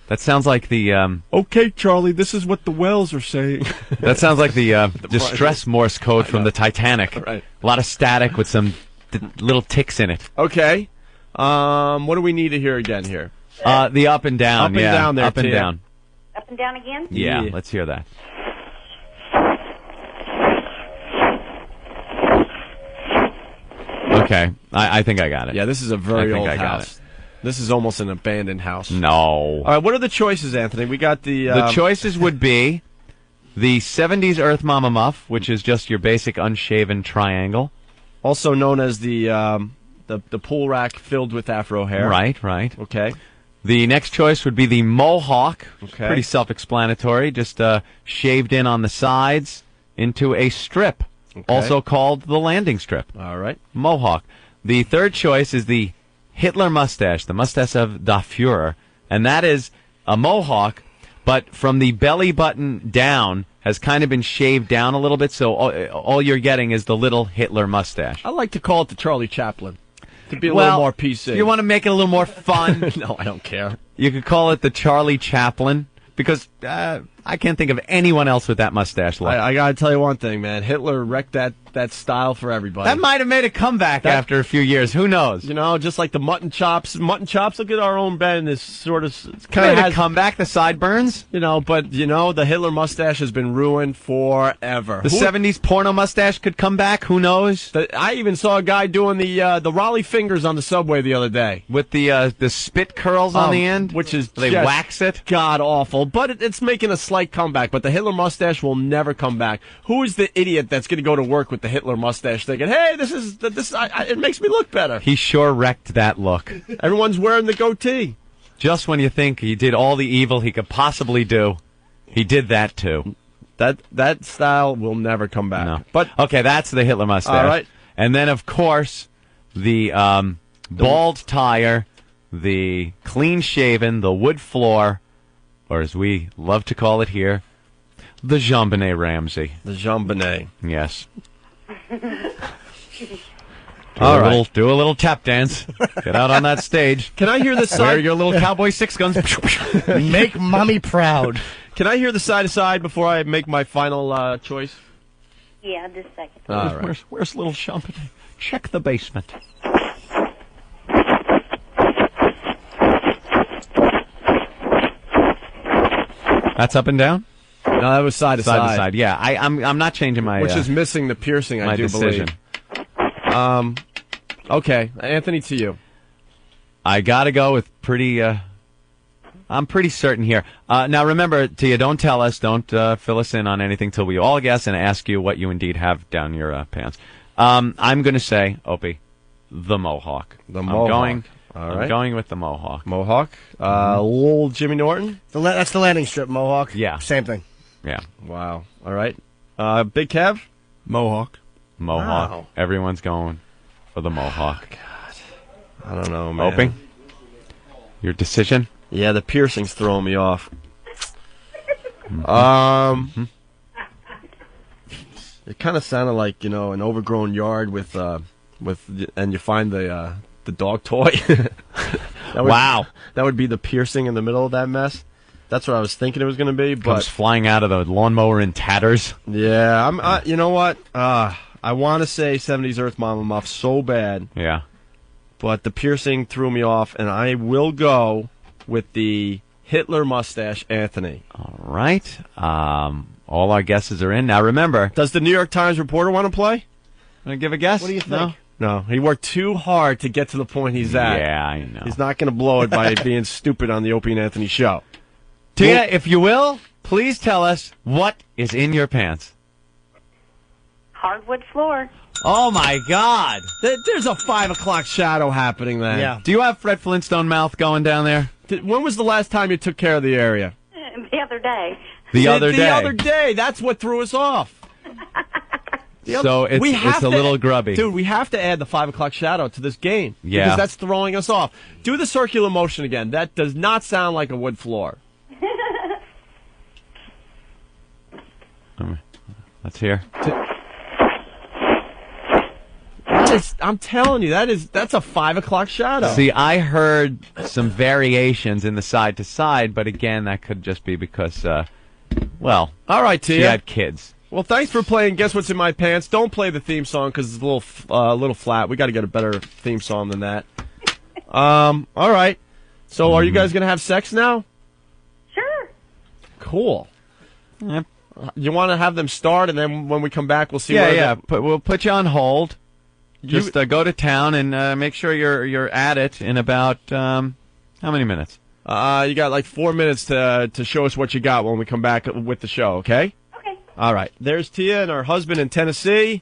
That sounds like the. Okay, Charlie, this is what the whales are saying. That sounds like the distress Morse code from the Titanic. Right. A lot of static with some little ticks in it. Okay. What do we need to hear again here? The up and down. Up and down there, Up and Tia. down. Up and down again? Yeah, let's hear that. Okay, I think I got it. Yeah, this is a I very think old I got house. This is almost an abandoned house. No. All right, what are the choices, Anthony? We got the... The choices would be The 70s Earth Mama Muff, which is just your basic unshaven triangle. Also known as the pool rack filled with afro hair. Right. Okay. The next choice would be the Mohawk. Okay. Pretty self-explanatory. Just shaved in on the sides into a strip. Okay. Also called the landing strip. All right. Mohawk. The third choice is the Hitler mustache, the mustache of the Führer. And that is a mohawk, but from the belly button down has kind of been shaved down a little bit, so all you're getting is the little Hitler mustache. I like to call it the Charlie Chaplin. To be a little more PC. You want to make it a little more fun? No, I don't care. You could call it the Charlie Chaplin, because I can't think of anyone else with that mustache look. I got to tell you one thing, man. Hitler wrecked that style for everybody. That might have made a comeback after a few years. Who knows? You know, just like the mutton chops. Mutton chops, look at our own Ben, is sort of kind of a comeback, the sideburns. You know, but, the Hitler mustache has been ruined forever. The 70s porno mustache could come back. Who knows? I even saw a guy doing the Raleigh fingers on the subway the other day. With the spit curls on the end? Which is they wax it? God-awful. But it's making a slight comeback. But the Hitler mustache will never come back. Who is the idiot that's going to go to work with the Hitler mustache thinking, hey, it makes me look better? He sure wrecked that look. Everyone's wearing the goatee. Just when you think he did all the evil he could possibly do, he did that too. That style will never come back. No. But okay, that's the Hitler mustache. All right. And then, of course, the bald tire, the clean-shaven, the wood floor, or as we love to call it here, the JonBenet Ramsey. The JonBenet. Yes. Do a little tap dance. Get out on that stage. Can I hear the side? Wear your little cowboy six guns. Make mommy proud. Can I hear the side to side before I make my final choice? Yeah, just a second. All right. Where's little JonBenet? Check the basement. That's up and down? No, that was side to side. Side to side. Yeah, I'm not changing my which is missing the piercing. I do decision. Believe. Okay, Anthony, to you. I gotta go with pretty. I'm pretty certain here. Now remember, Tia, don't tell us, don't fill us in on anything till we all guess and ask you what you indeed have down your pants. I'm going to say, Opie, the Mohawk. The Mohawk. I'm going with the Mohawk. Mohawk. Little Jimmy Norton. That's the landing strip, Mohawk. Yeah. Same thing. Yeah. Wow. All right. Big Kev. Mohawk. Wow. Everyone's going for the Mohawk. God. I don't know, man. Opie, your decision? Yeah, the piercing's throwing me off. It kind of sounded like, an overgrown yard with and you find the dog toy. Wow. That would be the piercing in the middle of that mess. That's what I was thinking it was going to be. But comes flying out of the lawnmower in tatters. Yeah, you know what? I want to say 70s Earth Mama Muff so bad. Yeah. But the piercing threw me off, and I will go with the Hitler mustache, Anthony. All right. All our guesses are in. Now, remember. Does the New York Times reporter want to play? Want to give a guess? What do you think? No, he worked too hard to get to the point he's at. Yeah, I know. He's not going to blow it by being stupid on the Opie and Anthony show. Tia, if you will, please tell us what is in your pants. Hardwood floor. Oh, my God. There's a 5 o'clock shadow happening there. Yeah. Do you have Fred Flintstone mouth going down there? When was the last time you took care of the area? The other day. The other day. That's what threw us off. So it's a little grubby. Dude, we have to add the 5 o'clock shadow to this game. Yeah. Because that's throwing us off. Do the circular motion again. That does not sound like a wood floor. Let's hear. I'm telling you, that's a 5 o'clock shadow. See, I heard some variations in the side to side, but again, that could just be because, all right, Tia. She had kids. Well, thanks for playing Guess What's in My Pants. Don't play the theme song because it's a little flat. We got to get a better theme song than that. All right. So, are you guys gonna have sex now? Sure. Cool. Yep. You want to have them start, and then when we come back, we'll see. We'll put you on hold. Just go to town and make sure you're at it in about how many minutes? You got like 4 minutes to show us what you got when we come back with the show. Okay. Okay. All right. There's Tia and her husband in Tennessee,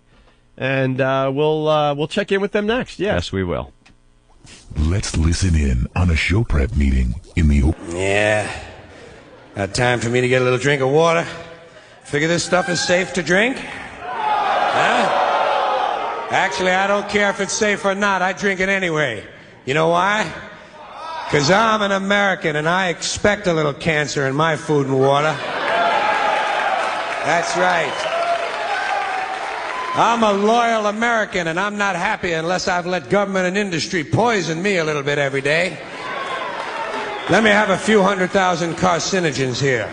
and we'll check in with them next. Yeah. Yes, we will. Let's listen in on a show prep meeting in the... Yeah. Got time for me to get a little drink of water? Figure this stuff is safe to drink? Huh? Actually, I don't care if it's safe or not. I drink it anyway. You know why? Because I'm an American and I expect a little cancer in my food and water. That's right. I'm a loyal American and I'm not happy unless I've let government and industry poison me a little bit every day. Let me have a few 100,000 carcinogens here.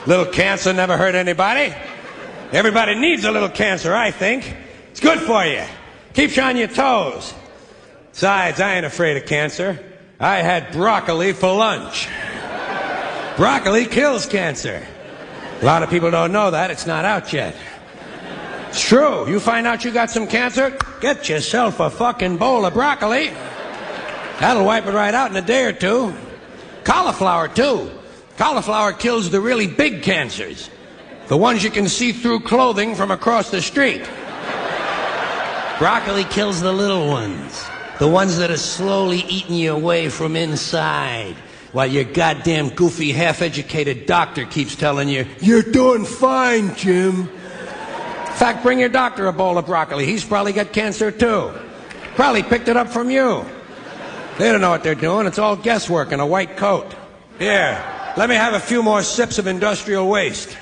Little cancer never hurt anybody. Everybody needs a little cancer, I think. It's good for you. Keeps you on your toes. Besides, I ain't afraid of cancer. I had broccoli for lunch. Broccoli kills cancer. A lot of people don't know that. It's not out yet. It's true. You find out you got some cancer, get yourself a fucking bowl of broccoli. That'll wipe it right out in a day or two. Cauliflower, too. Cauliflower kills the really big cancers. The ones you can see through clothing from across the street. Broccoli kills the little ones. The ones that are slowly eating you away from inside. While your goddamn goofy, half-educated doctor keeps telling you, "You're doing fine, Jim." In fact, bring your doctor a bowl of broccoli. He's probably got cancer, too. Probably picked it up from you. They don't know what they're doing. It's all guesswork in a white coat. Here, let me have a few more sips of industrial waste.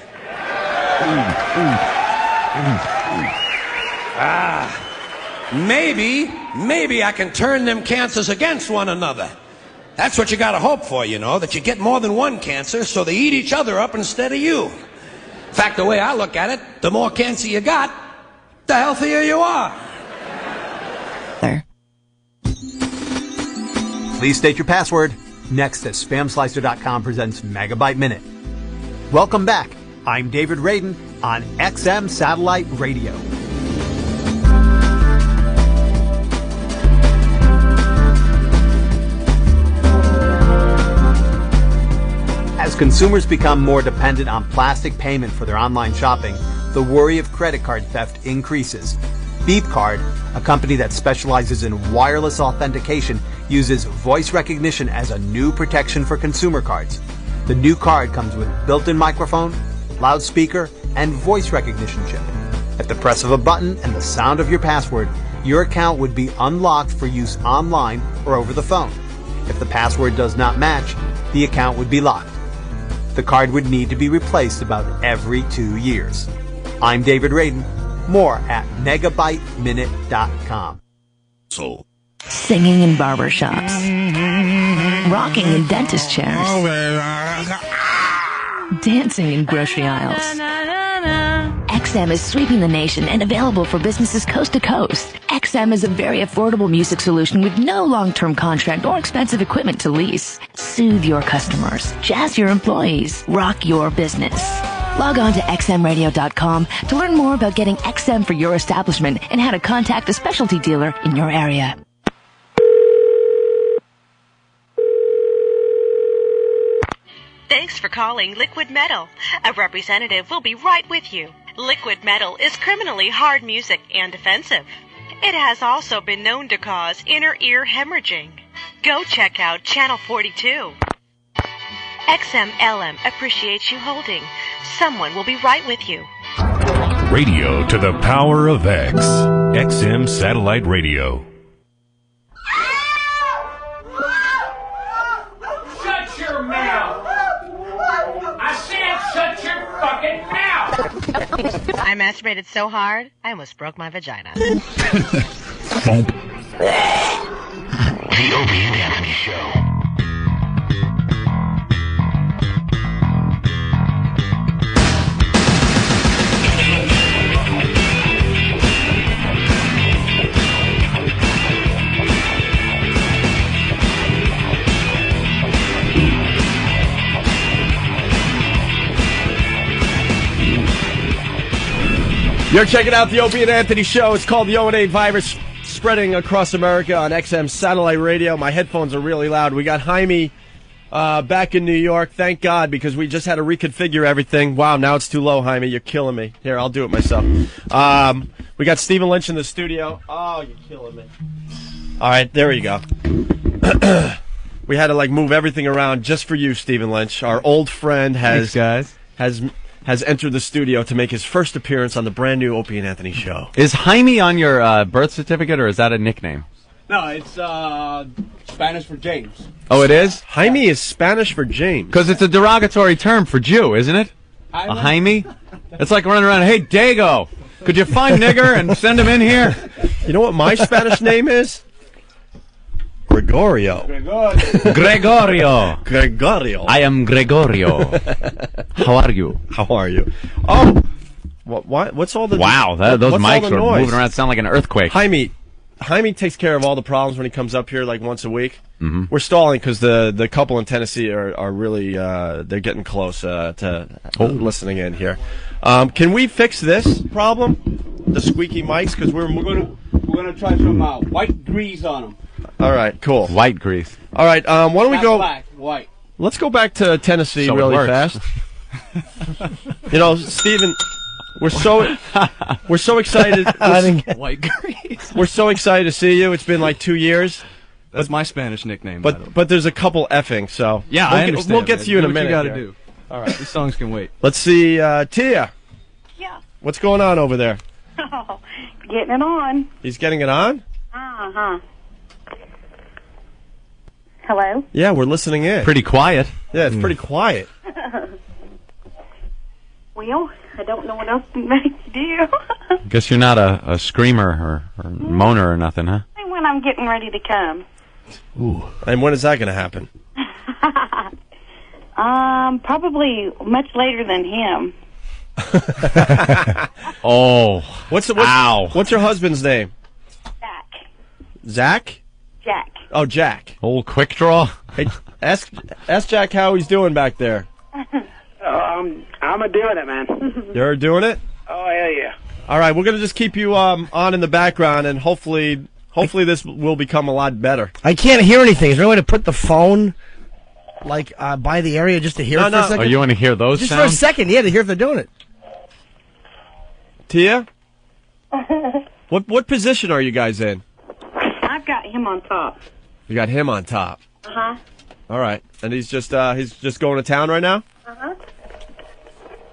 Maybe I can turn them cancers against one another. That's what you gotta hope for, you know, that you get more than one cancer so they eat each other up instead of you. In fact, the way I look at it, the more cancer you got, the healthier you are. Please state your password. Next, as SpamSlicer.com presents Megabyte Minute. Welcome back. I'm David Radin on XM Satellite Radio. As consumers become more dependent on plastic payment for their online shopping, the worry of credit card theft increases. BeepCard, a company that specializes in wireless authentication, uses voice recognition as a new protection for consumer cards. The new card comes with built-in microphone, loudspeaker, and voice recognition chip. At the press of a button and the sound of your password, your account would be unlocked for use online or over the phone. If the password does not match, the account would be locked. The card would need to be replaced about every 2 years. I'm David Radin. More at megabyteminute.com. Singing in barbershops. Rocking in dentist chairs. Dancing in grocery aisles. XM is sweeping the nation and available for businesses coast to coast. XM is a very affordable music solution with no long-term contract or expensive equipment to lease. Soothe your customers, jazz your employees, rock your business. Log on to xmradio.com to learn more about getting XM for your establishment and how to contact a specialty dealer in your area. Thanks for calling Liquid Metal. A representative will be right with you. Liquid Metal is criminally hard music and offensive. It has also been known to cause inner ear hemorrhaging. Go check out Channel 42. XMLM appreciates you holding. Someone will be right with you. Radio to the power of X. XM Satellite Radio. Shut your mouth! I said shut your fucking mouth! I masturbated so hard, I almost broke my vagina. The Opie and Anthony Show. You're checking out the Opie and Anthony Show. It's called the O&A virus, spreading across America on XM Satellite Radio. My headphones are really loud. We got Jaime Back in New York, thank God, because we just had to reconfigure everything. Wow, now it's too low, Jaime. You're killing me. Here, I'll do it myself. We got Stephen Lynch in the studio. Oh, you're killing me. All right, there you go. We had to move everything around just for you, Stephen Lynch. Our old friend has entered the studio to make his first appearance on the brand new Opie and Anthony show. Is Jaime on your birth certificate, or is that a nickname? No, it's Spanish for James. Oh, it is? Jaime is Spanish for James. Because it's a derogatory term for Jew, isn't it? A Jaime? It's like running around, hey, Dago, could you find nigger and send him in here? You know what my Spanish name is? Gregorio. Gregorio. I am Gregorio. How are you? How are you? Oh, what's all the... Wow, those mics are moving around, sound like an earthquake. Jaime takes care of all the problems when he comes up here once a week. Mm-hmm. We're stalling because the couple in Tennessee are really they're getting close to listening in here. Can we fix this problem? The squeaky mics, because we're gonna try some white grease on them. All right, cool. White grease. All right, why don't we go? Black, white. Let's go back to Tennessee really fast. Stephen. We're so excited. White grease. We're so excited to see you. It's been 2 years. That's my Spanish nickname. But there's a couple effing, so yeah, I understand. We'll get to you in a minute. What you got to do. All right, these songs can wait. Let's see, Tia. Yeah. What's going on over there? Oh, getting it on. He's getting it on? Uh-huh. Hello? Yeah, we're listening in. Pretty quiet. Yeah, it's pretty quiet. Well, I don't know what else to make you do. Guess you're not a screamer or moaner or nothing, huh? When I'm getting ready to come. Ooh. And when is that going to happen? Probably much later than him. Oh. What's your husband's name? Jack. Zach? Jack. Oh, Jack. Old quick draw. Hey, ask Jack how he's doing back there. I'm doing it, man. You're doing it? Oh, hell yeah. All right, we're going to just keep you on in the background, and hopefully this will become a lot better. I can't hear anything. Is there a way to put the phone by the area just to hear it for a second? Oh, you want to hear those just sounds? For a second, yeah, to hear if they're doing it. Tia? What position are you guys in? I've got him on top. You got him on top. Uh-huh. All right, and he's just going to town right now? Uh-huh.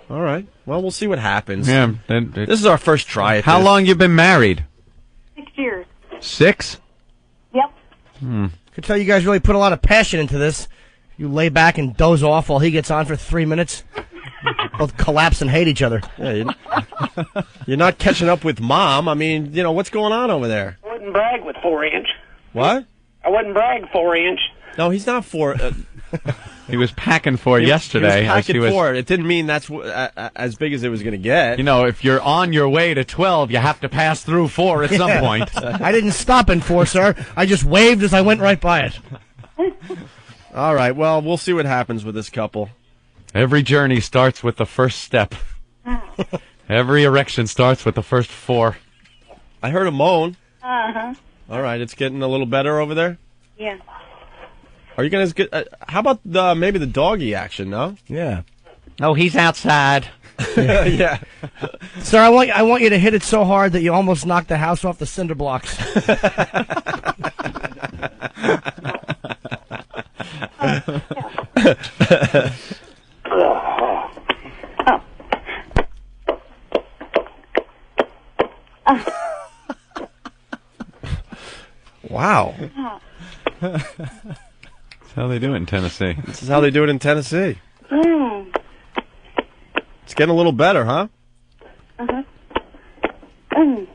All right. Well, we'll see what happens. Yeah. This is our first try at How this. long you been married? 6 years. 6? Yep. Could tell you guys really put a lot of passion into this. You lay back and doze off while he gets on for 3 minutes. Both collapse and hate each other. Yeah, you're not catching up with Mom. I mean, what's going on over there? I wouldn't brag with 4-inch. What? I wouldn't brag 4-inch. No, he's not 4. He was packing for yesterday. He was packing for it. It didn't mean that's as big as it was going to get. If you're on your way to 12, you have to pass through 4 at some point. I didn't stop in 4, sir. I just waved as I went right by it. All right. Well, we'll see what happens with this couple. Every journey starts with the first step. Every erection starts with the first 4. I heard a moan. Uh-huh. All right. It's getting a little better over there? Yeah. Are you going to get... how about maybe the doggy action, no? Yeah. Oh, he's outside. Yeah. Sir, I want you to hit it so hard that you almost knock the house off the cinder blocks. Wow. That's how they do it in Tennessee. This is how they do it in Tennessee. Mm. It's getting a little better, huh? Uh-huh. Mm.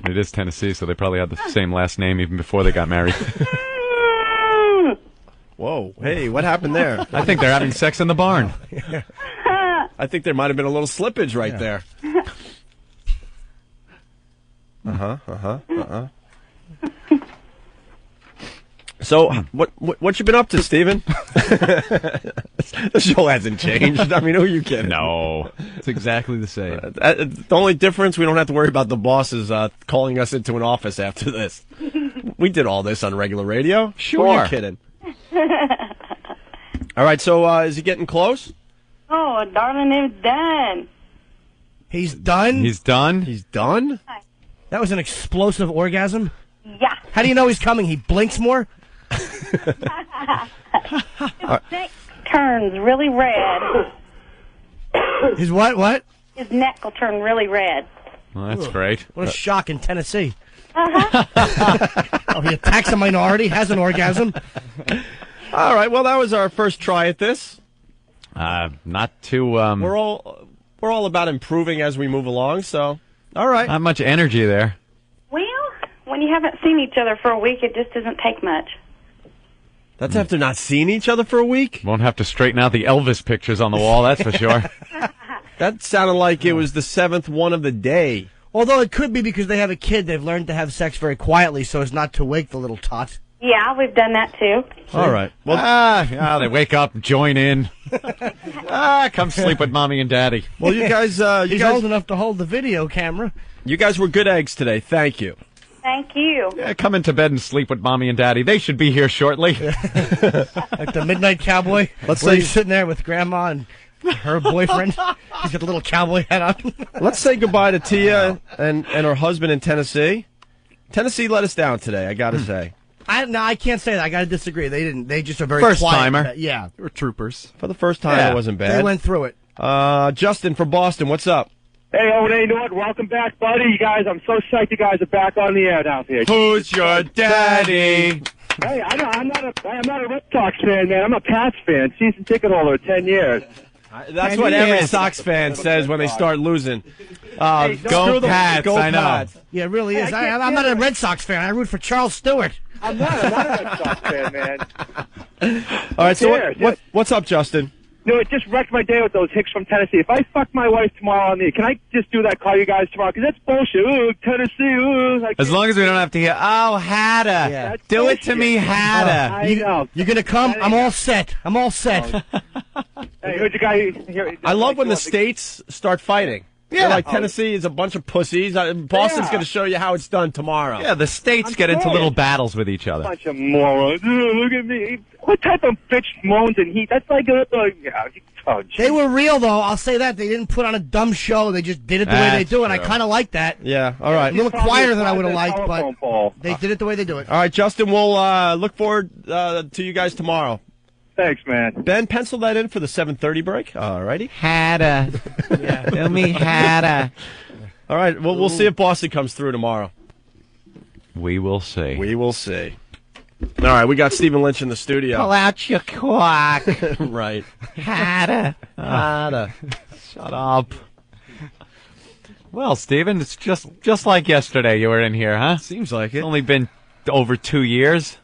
It is Tennessee, so they probably had the same last name even before they got married. Whoa. Hey, what happened there? I think they're having sex in the barn. I think there might have been a little slippage right there. So, what you been up to, Steven? The show hasn't changed. I mean, who are you kidding? No. It's exactly the same. The only difference, we don't have to worry about the bosses calling us into an office after this. We did all this on regular radio. Sure. Who are you kidding? All right, so is he getting close? Oh, darling, it's done. He's done? He's done? He's done? That was an explosive orgasm? Yeah. How do you know he's coming? He blinks more? His neck turns really red. His what? His neck will turn really red. Well, that's great. What a shock in Tennessee. Uh-huh. Oh, he attacks a minority, has an orgasm. All right, well, that was our first try at this. Not too... We're all about improving as we move along, so... All right. Not much energy there. Well, when you haven't seen each other for a week, it just doesn't take much. That's after not seeing each other for a week? Won't have to straighten out the Elvis pictures on the wall, that's for sure. That sounded like it was the 7th one of the day. Although it could be because they have a kid, they've learned to have sex very quietly so as not to wake the little tot. Yeah, we've done that too. All right. Well, they wake up, join in. Come sleep with mommy and daddy. Well, you guys... He's old enough to hold the video camera. You guys were good eggs today. Thank you. Thank you. Yeah, come into bed and sleep with mommy and daddy. They should be here shortly. Like the Midnight Cowboy. Let's where say he's sitting there with Grandma and her boyfriend. He's got the little cowboy hat on. Let's say goodbye to Tia and her husband in Tennessee. Tennessee let us down today, I got to say. I can't say that. I got to disagree. They didn't. They just are very First quiet. timer. Yeah. They were troopers. For the first time, it wasn't bad. They went through it. Justin from Boston, what's up? Hey, Owen, how you doing? Welcome back, buddy. You guys, I'm so psyched you guys are back on the air down here. Who's your daddy? Hey, I'm not a Red Sox fan, man. I'm a Pats fan. Season ticket holder, 10 years. That's what every Sox fan says when they start losing. Go Pats, I know. Pats. Yeah, it really is. I'm not a Red Sox fan. I root for Charles Stewart. I'm not a Red Sox fan, man. All right, so what's up, Justin? No, it just wrecked my day with those hicks from Tennessee. If I fuck my wife tomorrow on the, can I just do that? Call you guys tomorrow? Because that's bullshit. Ooh, Tennessee. Ooh. As long as we don't have to hear, oh, Hadda. Yeah. Do it to me, Hadda. I know. You're going to come? I'm all set. I'm all set. Hey, who's the guy here? I love when the states start fighting. Yeah. Like Tennessee is a bunch of pussies. Boston's going to show you how it's done tomorrow. Yeah, the states get into little battles with each other. Bunch of morons. Ooh, look at me. What type of bitch moans and heat? That's like They were real, though. I'll say that. They didn't put on a dumb show. They just did it the way they do it. I kind of like that. Yeah, all right. A little quieter than I would have liked, but they did it the way they do it. All right, Justin, we'll look forward to you guys tomorrow. Thanks, man. Ben, pencil that in for the 7:30 break. All righty. Hadda. Tell me Hadda. All right, well, we'll see if Boston comes through tomorrow. We will see. We will see. All right, we got Stephen Lynch in the studio. Pull out your cock. Right. Hadda. Hadda. Shut up. Well, Stephen, it's just like yesterday you were in here, huh? Seems like it. It's only been over 2 years.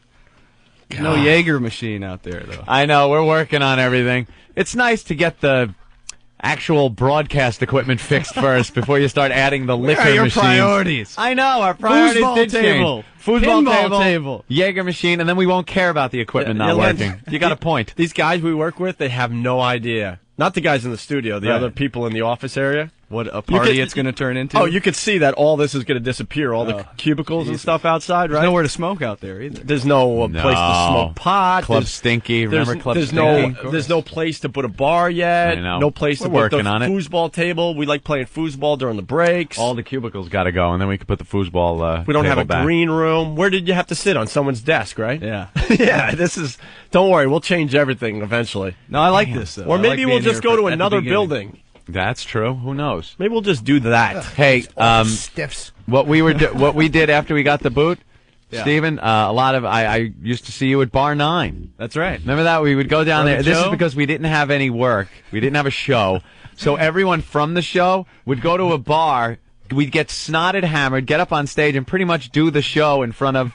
No Jaeger machine out there, though. I know, we're working on everything. It's nice to get the actual broadcast equipment fixed first before you start adding the liquor Where are your machines. priorities? I know, our priorities Foosball did table. change. Foosball Pinball table. Jaeger machine, and then we won't care about the equipment not working. You got a point. These guys we work with, they have no idea. Not the guys in the studio, the other people in the office area. What a party it's going to turn into. Oh, you could see that all this is going to disappear, all the cubicles and stuff outside, right? There's nowhere to smoke out there either. There's no place to smoke pot. Club Stinky. Remember Club Stinky? There's no place to put a bar yet. I know. No place We're to put working the on it. foosball table. We like playing foosball during the breaks. All the cubicles got to go, and then we can put the foosball we don't have a back. green room. Where did you have to sit? On someone's desk, right? Yeah. Yeah, this is... Don't worry, we'll change everything eventually. No, I like this, though. Or maybe we'll just go to another building. That's true. Who knows? Maybe we'll just do that. Hey, stiffs. What we did after we got the boot, Yeah. Stephen, a lot of I used to see you at Bar 9. That's right. Remember that? We would go down there. This is show? because we didn't have any work. We didn't have a show. So everyone from the show would go to a bar. We'd get snotted hammered, get up on stage, and pretty much do the show in front of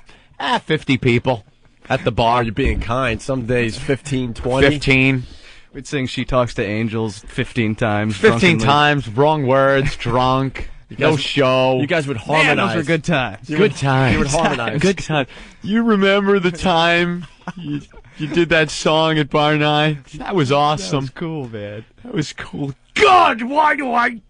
50 people at the bar. You're being kind. Some days 15, 20. 15. We'd sing She Talks to Angels 15 times. 15 drunkenly. times, wrong words, drunk, no show. You guys would harmonize. Man, those were good times. Good times. You would harmonize. Good times. You remember the time you did that song at Bar 9? That was awesome. That was cool, man. That was cool. God, why do I...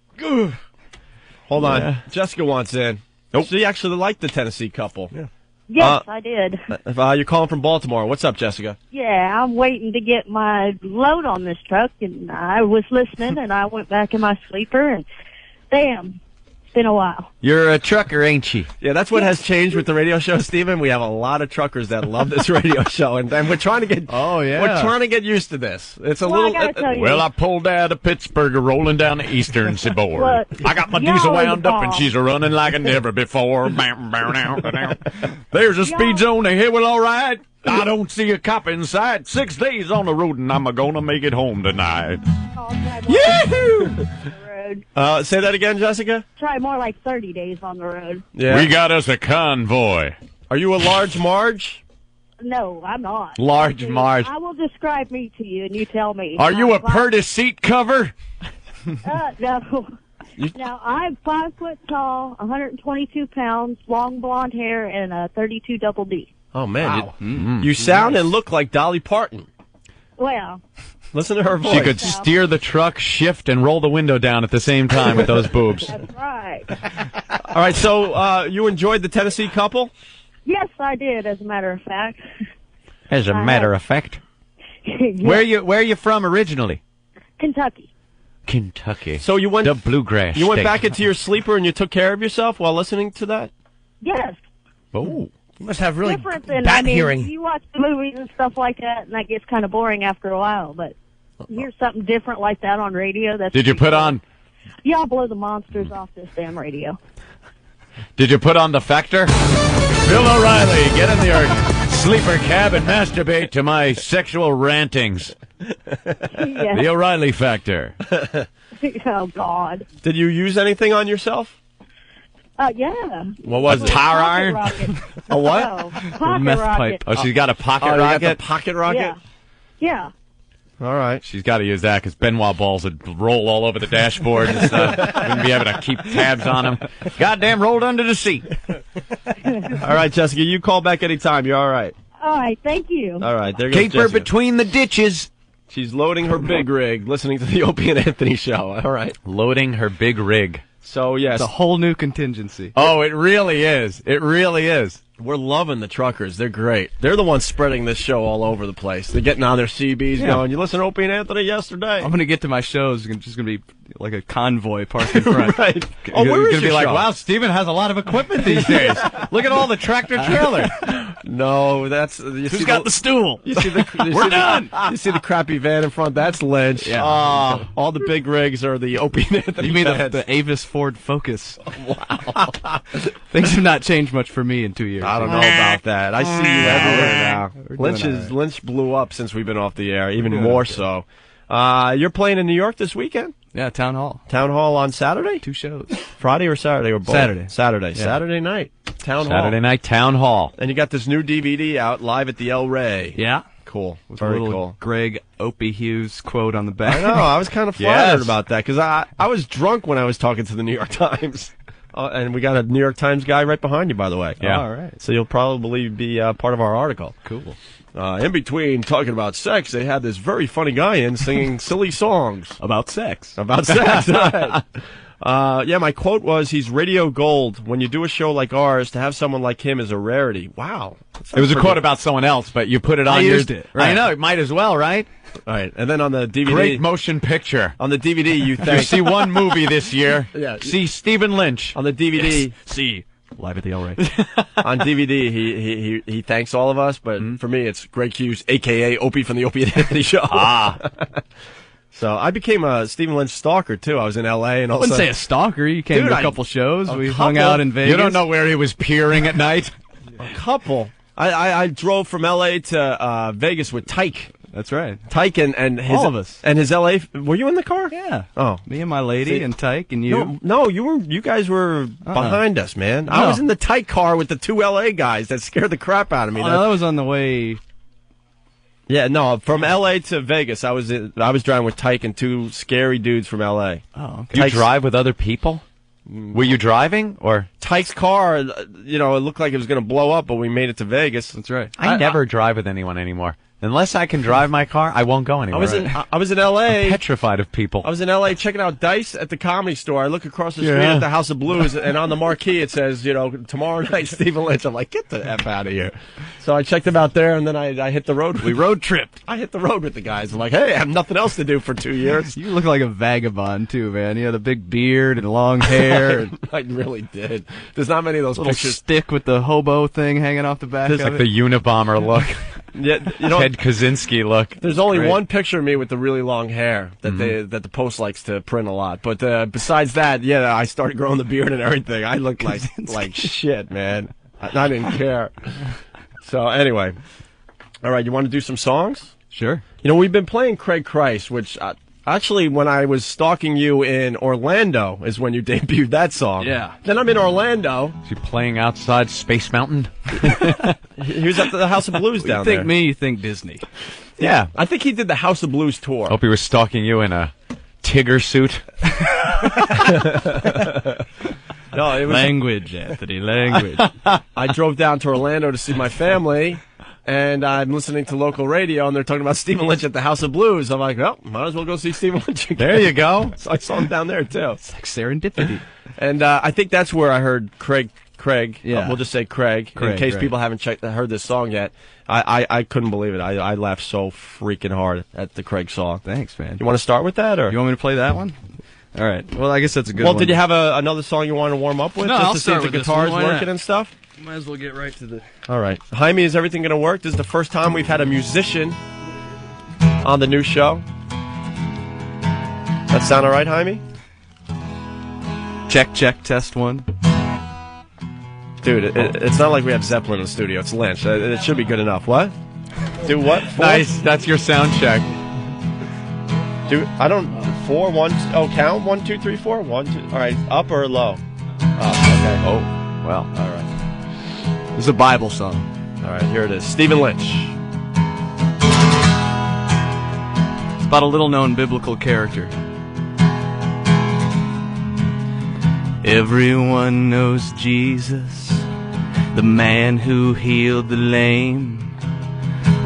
Hold on. Jessica wants in. She actually liked the Tennessee couple. Yeah. Yes, I did. You're calling from Baltimore. What's up, Jessica? Yeah, I'm waiting to get my load on this truck, and I was listening, and I went back in my sleeper, and damn, it's been a while. You're a trucker, ain't you? Yeah, that's what has changed with the radio show, Stephen. We have a lot of truckers that love this radio show, and we're trying to get. Oh yeah, we're trying to get used to this. It's a Well, I little. gotta tell you. Well, I pulled out of Pittsburgh, rolling down the Eastern Seaboard. Look, I got my y'all diesel are the wound up, and bomb. she's running like a never before. There's a speed zone ahead. Well, all right. I don't see a cop in sight. 6 days on the road, and I'm gonna make it home tonight. Yahoo! Say that again, Jessica. Try more like 30 days on the road. Yeah. We got us a convoy. Are you a large Marge? No, I'm not. Large Marge. I will describe me to you, and you tell me. Are you a I'm Purdy seat cover? No. Now, I'm 5 foot tall, 122 pounds, long blonde hair, and a 32 double D. Oh man, Wow. you sound and look like Dolly Parton. Well, Listen to her voice. She could steer the truck, shift, and roll the window down at the same time with those boobs. that's right. All right, so you enjoyed the Tennessee couple? Yes, I did, as a matter of fact. As a matter of fact. Yes. Where are you from originally? Kentucky. Kentucky. So you went the bluegrass. You went state. back into your sleeper and you took care of yourself while listening to that? Yes. Oh. You must have really Different than, bad I mean, hearing. you watch the movies and stuff like that, and that gets kind of boring after a while, but you hear something different like that on radio. That's Did you put on? Yeah, I'll blow the monsters off this damn radio. Did you put on the Factor? Bill O'Reilly, get in your sleeper cab and masturbate to my sexual rantings. Yeah. The O'Reilly Factor. Oh, God. Did you use anything on yourself? Yeah. What was it? Tire Pocket iron? rocket. A what? No, pocket rocket. Oh, she's got a pocket You got rocket? the pocket rocket? Yeah. Yeah. All right. She's got to use that because Benoit balls would roll all over the dashboard and stuff. Wouldn't be able to keep tabs on them. Goddamn rolled under the seat. All right, Jessica, you call back anytime. You're all right. All right, thank you. All right, there goes Keep her Jessica. between the ditches. She's loading her big rig, listening to the Opie and Anthony show. All right. Loading her big rig. So, yes. It's a whole new contingency. Oh, it really is. It really is. We're loving the truckers. They're great. They're the ones spreading this show all over the place. They're getting on their CBs going, you listen to Opie and Anthony yesterday. I'm going to get to my shows. It's just going to be like a convoy parked in front. Right. Oh, where you're is going to be your like, show? wow, Steven has a lot of equipment these days. Look at all the tractor trailers. No, that's... Who's got the stool? You see the, We're done. You see the crappy van in front? That's Lynch. Yeah. All the big rigs are the Opie and Anthony You mean vans. the Avis Ford Focus? Wow. Things have not changed much for me in 2 years. I don't know about that. I see you everywhere now. We're doing all right. Lynch blew up since we've been off the air, even more so. You're playing in New York this weekend? Yeah, Town Hall. Town Hall on Saturday? 2 shows. Friday or Saturday or both? Saturday. Saturday. Yeah. Saturday night. Town Hall. Saturday night Town Hall. And you got this new DVD out live at the El Rey. Yeah. Cool. With Very a little cool. Greg Opie Hughes quote on the back. I know. I was kind of flattered Yes. about that because I was drunk when I was talking to the New York Times. And we got a New York Times guy right behind you, by the way. Yeah. All right. So you'll probably be part of our article. Cool. In between talking about sex, they had this very funny guy in singing silly songs. About sex. About sex, right. Yeah, my quote was, he's radio gold. When you do a show like ours, to have someone like him is a rarity. Wow. It was a quote about someone else, but you put it on I your... used it, right. I know, it might as well, right? All right, and then on the DVD... Great motion picture. On the DVD, you You thank... see one movie this year. Yeah. See Stephen Lynch. On the DVD... See. Live at the El Rey. On DVD, he thanks all of us, but for me, it's Greg Hughes, a.k.a. Opie from the Opie and Anthony Show. So I became a Stephen Lynch stalker, too. I was in L.A. and all I wouldn't of a say sudden- a stalker. You came Dude, to a couple shows. We hung couple? out in Vegas. You don't know where he was peering at night? A couple. I drove from L.A. to Vegas with Tyke. That's right. Tyke and his... All of us. And his L.A. Were you in the car? Yeah. Oh. Me and my lady See- and Tyke and you. No, you guys were behind us, man. I No. was in the Tyke car with the two L.A. guys that scared the crap out of me. Oh, no, that was on the way. Yeah, no, from L.A. to Vegas, I was driving with Tyke and two scary dudes from L.A. Oh, okay. You drive with other people? Were you driving, or? Tyke's car, it looked like it was going to blow up, but we made it to Vegas. That's right. I never drive with anyone anymore. Unless I can drive my car, I won't go anywhere. I was in L.A. I'm petrified of people. I was in L.A. checking out Dice at the Comedy Store. I look across the street at the House of Blues, and on the marquee it says, tomorrow night, Stephen Lynch. I'm like, get the F out of here. So I checked him out there, and then I hit the road. We road tripped. I hit the road with the guys. I'm like, hey, I have nothing else to do for 2 years. You look like a vagabond, too, man. You had a big beard and long hair. I really did. There's not many of those little pictures. Stick with the hobo thing hanging off the back It's of like the Unabomber look. Yeah, Ted Kaczynski look. There's only one picture of me with the really long hair that that the Post likes to print a lot. But besides that, I started growing the beard and everything. I looked like shit, man. I didn't care. So anyway, all right, you want to do some songs? Sure. We've been playing Craig Christ, which actually, when I was stalking you in Orlando is when you debuted that song. Yeah. Then I'm in Orlando. Is he playing outside Space Mountain? He was at the House of Blues down there. You think me, you think Disney. Yeah. I think he did the House of Blues tour. Hope he was stalking you in a Tigger suit. No, it was language, Anthony, language. I drove down to Orlando to see my family, and I'm listening to local radio, and they're talking about Stephen Lynch at the House of Blues. I'm like, well, might as well go see Stephen Lynch again. There you go. So I saw him down there, too. It's like serendipity. And I think that's where I heard Craig. Yeah. We'll just say Craig in case people haven't heard this song yet. I couldn't believe it. I laughed so freaking hard at the Craig song. Thanks, man. You want to start with that, or you want me to play that one? All right. Well, I guess that's a good one. Well, did you have another song you want to warm up with? No, just I'll to see start if the with guitar is this one. Why working not? and stuff? Might as well get right to the... All right. Jaime, is everything going to work? This is the first time we've had a musician on the new show. That sound all right, Jaime? Check, test one. Dude, it's not like we have Zeppelin in the studio. It's Lynch. It should be good enough. What? Do what? 4? Nice. That's your sound check. I don't... 4, 1... Oh, count? 1, 2, 3, 4? 1, 2... All right. Up or low? Oh, okay. Oh, well. All right. It's a Bible song. All right, here it is. Stephen Lynch. It's about a little-known biblical character. Everyone knows Jesus, the man who healed the lame.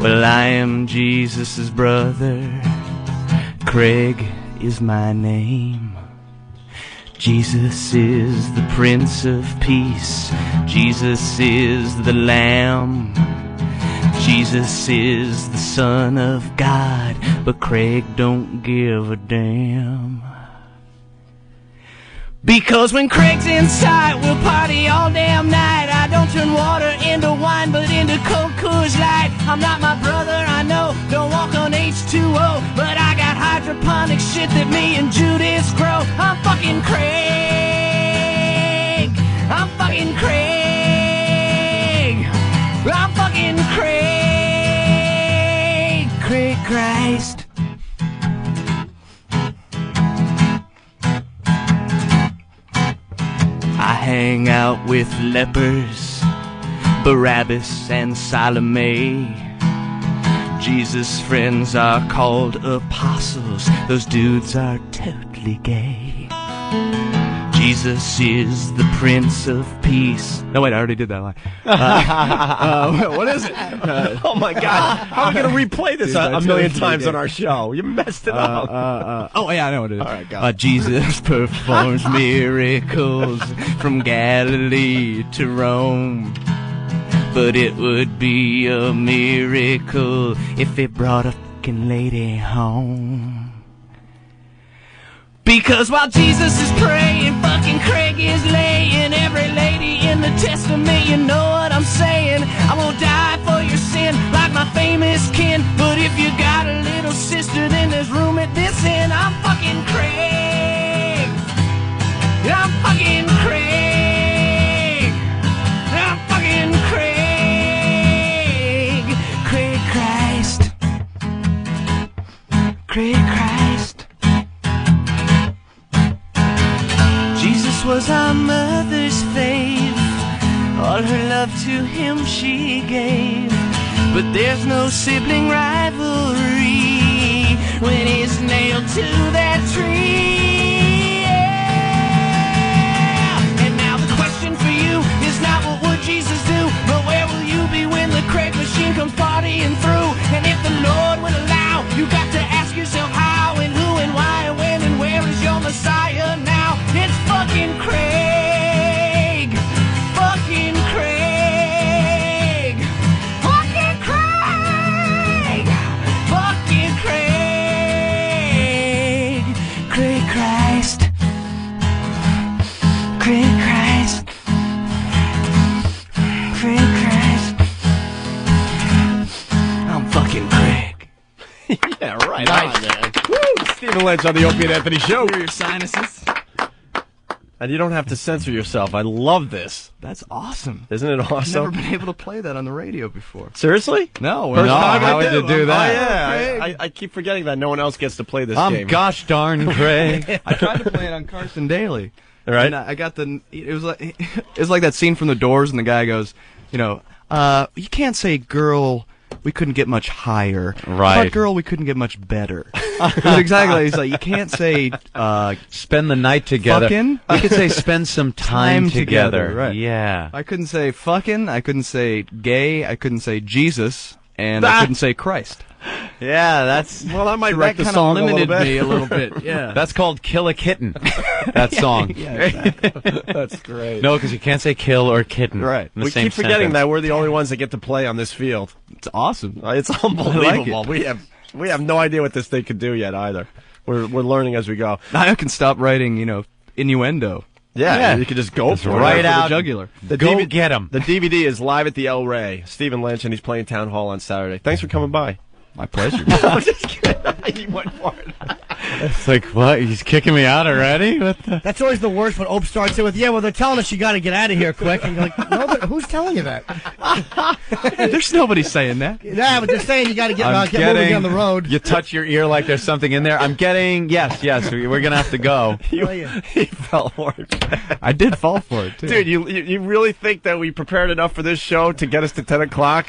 Well, I am Jesus' brother. Craig is my name. Jesus is the Prince of Peace. Jesus is the Lamb. Jesus is the Son of God, but Craig don't give a damn. Because when Craig's in sight, we'll party all damn night. I don't turn water into wine, but into Coke Coors Light. I'm not my brother, I know, don't walk on H2O, but I got hydroponic shit that me and Judas grow. I'm fucking Craig. I'm fucking Craig. I'm fucking Craig. Craig Christ. I hang out with lepers, Barabbas and Salome. Jesus' friends are called apostles. Those dudes are totally gay. Jesus is the Prince of Peace. No, wait, I already did that line. What is it? Oh, my God. How are we going to replay this a million times on our show? You messed it up. Oh, yeah, I know what it is. All right, go. Jesus performs miracles from Galilee to Rome. But it would be a miracle if it brought a fucking lady home. Because while Jesus is praying, fucking Craig is laying. Every lady in the testament, you know what I'm saying. I won't die for your sin like my famous kin. But if you got a little sister, then there's room at this end. I'm fucking Craig. I'm fucking Craig. I'm fucking Craig. Craig Christ. Craig Christ. Jesus was our mother's fave. All her love to him she gave. But there's no sibling rivalry when he's nailed to that tree. Yeah. And now the question for you is not what would Jesus do, but where will you be when the Craig machine comes partying through? And if the ask yourself how and who and why and when and where is your Messiah now? It's fucking Craig. Fucking Craig. Fucking Craig. Fucking Craig. Craig Christ. Craig Christ. Craig Christ. I'm fucking Craig. Yeah, right on, man. Woo! Stephen Lynch on the Opie and Anthony Show. Your sinuses. And you don't have to censor yourself. I love this. That's awesome. Isn't it awesome? I've never been able to play that on the radio before. Seriously? No. First no, time how I would you do that? Oh, yeah. I keep forgetting that no one else gets to play this I'm game. gosh darn Craig. I tried to play it on Carson Daly. All right. And I got it was like that scene from The Doors, and the guy goes, you can't say girl, we couldn't get much higher. Right. But girl, we couldn't get much better. It was exactly. He's like, you can't say spend the night together. Fucking. We could say spend some time together. Right. Yeah. I couldn't say fucking. I couldn't say gay. I couldn't say Jesus, and I couldn't say Christ. Yeah, that's well. That might wreck the kinda song limited a little bit. me a little bit. Yeah. That's called Kill a Kitten. That song. Yeah, exactly. That's great. No, because you can't say kill or kitten. Right. in the We same keep forgetting sentence. that we're the only ones that get to play on this field. It's awesome. It's unbelievable. We have no idea what this thing could do yet either. We're learning as we go. I can stop writing, innuendo. Yeah, you could just go Just for right it. out. The jugular. Go get him. The DVD is live at the El Rey. Stephen Lynch, and he's playing Town Hall on Saturday. Thanks for coming by. My pleasure. I'm just kidding. He went for it. It's like, what? He's kicking me out already? What the? That's always the worst when Ope starts it with, yeah, well, they're telling us you got to get out of here quick. And you're like, no, who's telling you that? There's nobody saying that. Yeah, but they're saying you got to get moving down the road. You touch your ear like there's something in there. I'm getting, yes, we're going to have to go. He fell for it. I did fall for it, too. Dude, you really think that we prepared enough for this show to get us to 10 o'clock?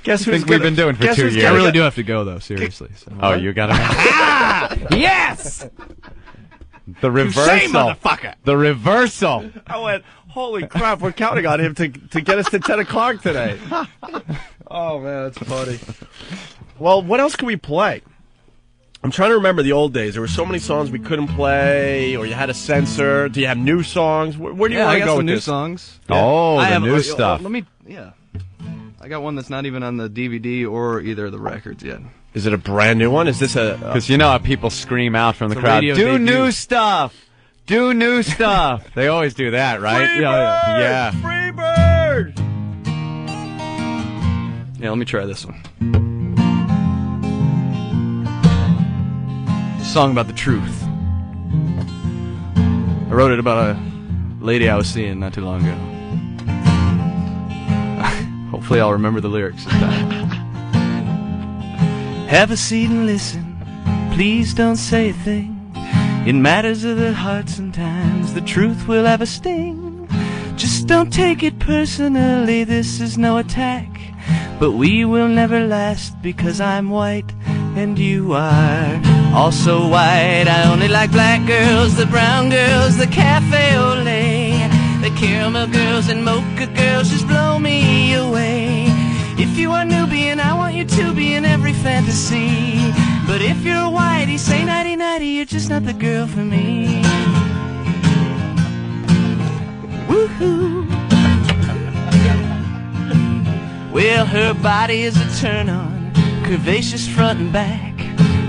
Guess who's we've been doing for 2 years. I really do have to go, though, seriously. So. Oh, you got to. Yes! The reversal. Say, motherfucker! The reversal. I went, holy crap, we're counting on him to get us to 10 o'clock today. Oh, man, that's funny. Well, what else can we play? I'm trying to remember the old days. There were so many songs we couldn't play, or you had to censor. Do you have new songs? Where do you want to go with new this? songs. Oh, I the have, new stuff. I got one that's not even on the DVD or either of the records yet. Is it a brand new one? Is this a... Because you know how people scream out from the crowd, radio do debut. new stuff! Do new stuff! They always do that, right? Yeah. Free bird! Yeah, let me try this one. It's a song about the truth. I wrote it about a lady I was seeing not too long ago. Hopefully I'll remember the lyrics this time. Have a seat and listen. Please don't say a thing. In matters of the heart sometimes the truth will have a sting. Just don't take it personally, this is no attack. But we will never last because I'm white and you are also white. I only like black girls, the brown girls, the cafe au lait, the caramel girls and mocha girls just blow me away. If you are Nubian, I want you to be in every fantasy. But if you're a whitey, say nighty nighty, you're just not the girl for me. Woohoo! Well, her body is a turn-on, curvaceous front and back.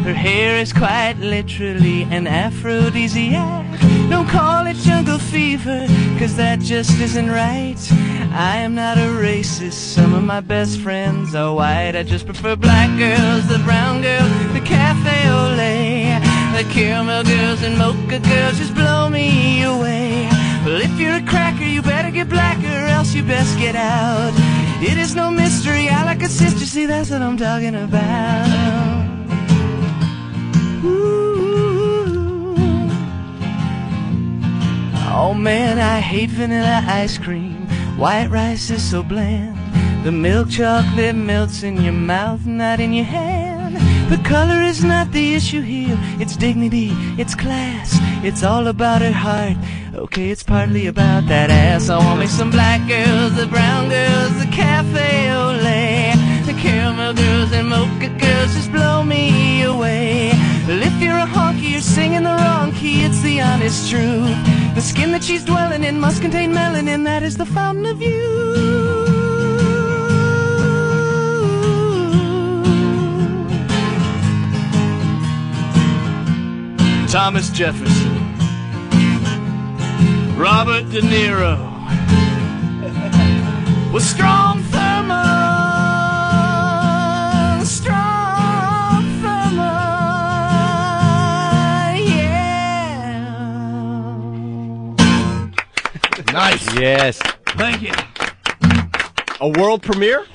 Her hair is quite literally an aphrodisiac. Don't call it jungle fever, cause that just isn't right. I am not a racist, some of my best friends are white. I just prefer black girls, the brown girls, the cafe au lait, the caramel girls and mocha girls just blow me away. Well, if you're a cracker, you better get blacker, or else you best get out. It is no mystery, I like a sister, see that's what I'm talking about. Oh man, I hate vanilla ice cream. White rice is so bland. The milk chocolate melts in your mouth, not in your hand. The color is not the issue here. It's dignity, it's class. It's all about her heart. Okay, it's partly about that ass. I want me some black girls, the brown girls, the cafe au lait, the caramel girls and mocha girls just blow me away. honest truth. The skin that she's dwelling in must contain melanin, that is the fountain of youth. Thomas Jefferson, Robert De Niro was strong thermal, strong thermal, yeah. Nice. Yes. Thank you. A world premiere?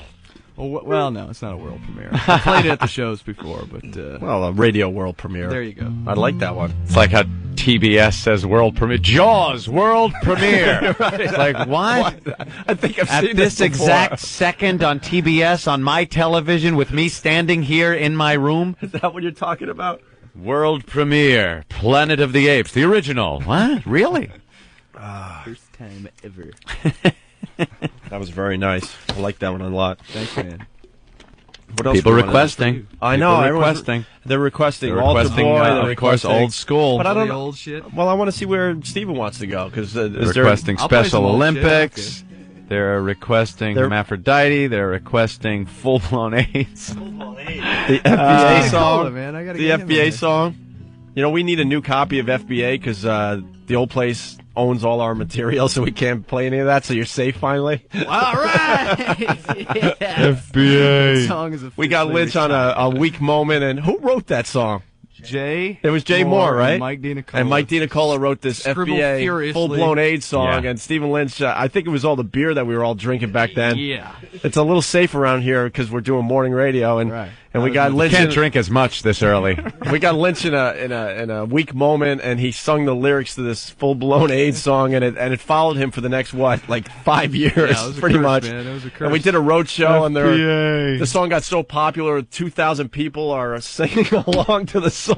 Well, no, it's not a world premiere. I played it at the shows before, but... well, a radio world premiere. There you go. I like that one. It's like how TBS says world premiere. Jaws world premiere. Right. It's like, what? I think I've At seen this before. exact second on TBS on my television with me standing here in my room? Is that what you're talking about? World premiere. Planet of the Apes. The original. What? Really? First time ever. That was very nice. I like that one a lot. Thanks, man. What else People do you wanna do? requesting. I know. People everyone's- requesting. They're requesting. They're Altar requesting, Boy, they're of course, requesting. old school. But I don't The know. old shit. Well, I want to see where Steven wants to go because They're is there requesting I'll play some Special old shit, Olympics. They're requesting Hermaphrodite. They're requesting Full-Blown AIDS. the FBA song? it, man. I gotta The get him in FBA there. song. You know, we need a new copy of FBA because the old place owns all our material, so we can't play any of that. So you're safe finally. All right. FBA. That song is We got Lynch on a weak moment, and who wrote that song? Jay. It was Jay Moore, right? And Mike DiNicola. And Mike DiNicola wrote this Scribbled FBA furiously. full-blown AIDS song, Yeah. and Stephen Lynch, I think it was all the beer that we were all drinking back then. Yeah. It's a little safe around here because we're doing morning radio, and Right. and we got Lynch. Can't drink as much this early. We got Lynch in a weak moment, and he sung the lyrics to this full-blown AIDS song, and it followed him for the next 5 years, Yeah, it was a pretty curse, much. man. It was a curse. And we did a road show, and FBA. the song got so popular, 2,000 people are singing along to the song.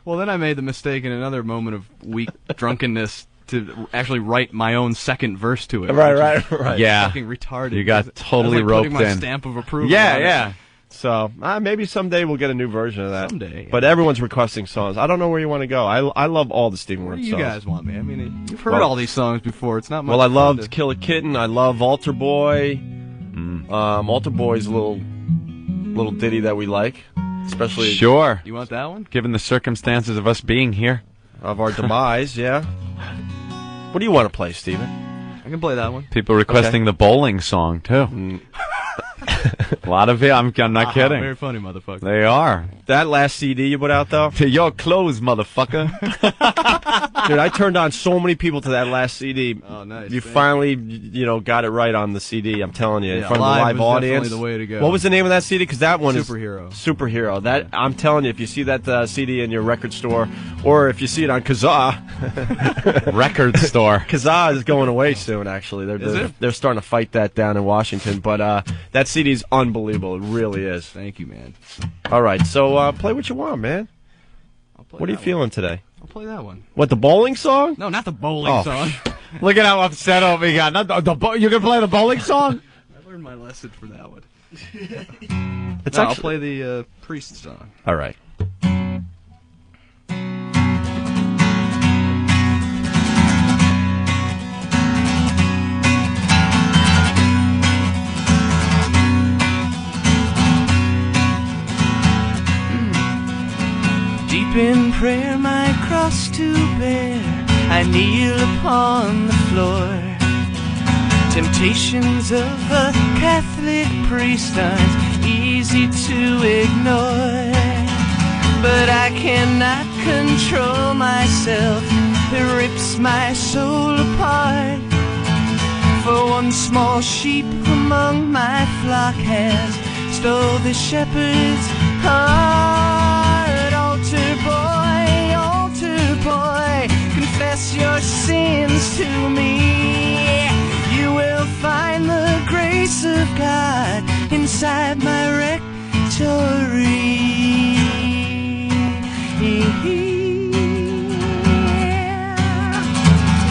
Well, then I made the mistake in another moment of weak drunkenness to actually write my own second verse to it. Right. Yeah. Fucking retarded. You got Because totally I was, like, roped putting my in. stamp of approval. Yeah, on it. yeah. So maybe someday we'll get a new version of that. Someday, yeah. But everyone's requesting songs. I don't know where you want to go. I love all the Stephen What Wright do you songs. guys want, man? I mean, you've heard Well- all these songs before. It's not much Well, I fun loved to- Kill a Kitten. I love Altar Boy. Altar Boy's a little ditty that we like, especially Sure. You want that one? Given the circumstances of us being here. of our demise. Yeah. What do you want to play, Stephen? I can play that one. People requesting the bowling song, too. A lot of it. I'm not kidding. Very funny, motherfucker. They are. That last CD you put out, though? To your clothes, motherfucker. Dude, I turned on so many people to that last CD. Oh, nice. You Thank finally, got it right on the CD. I'm telling you, in Yeah, front of the live live was audience. definitely the way to go. What was the name of that CD? Because that one Superhero. is Superhero. That I'm telling you, if you see that CD in your record store, or if you see it on Kazaa, Record store. Kazaa is going away soon. Actually, they're starting to fight that down in Washington. But that CD is unbelievable. It really is. Thank you, man. All right, so play what you want, man. What are you feeling today? I'll play that one. What, the bowling song? No, not the bowling Oh. song. Look at how upset over he got. Not you can play the bowling song? I learned my lesson for that one. It's I'll actually- play the Priest song. All right. Deep in prayer, my cross to bear, I kneel upon the floor. Temptations of a Catholic priest aren't easy to ignore, but I cannot control myself. It rips my soul apart. For one small sheep among my flock has stole the shepherd's heart. Altar boy, confess your sins to me. You will find the grace of God inside my rectory.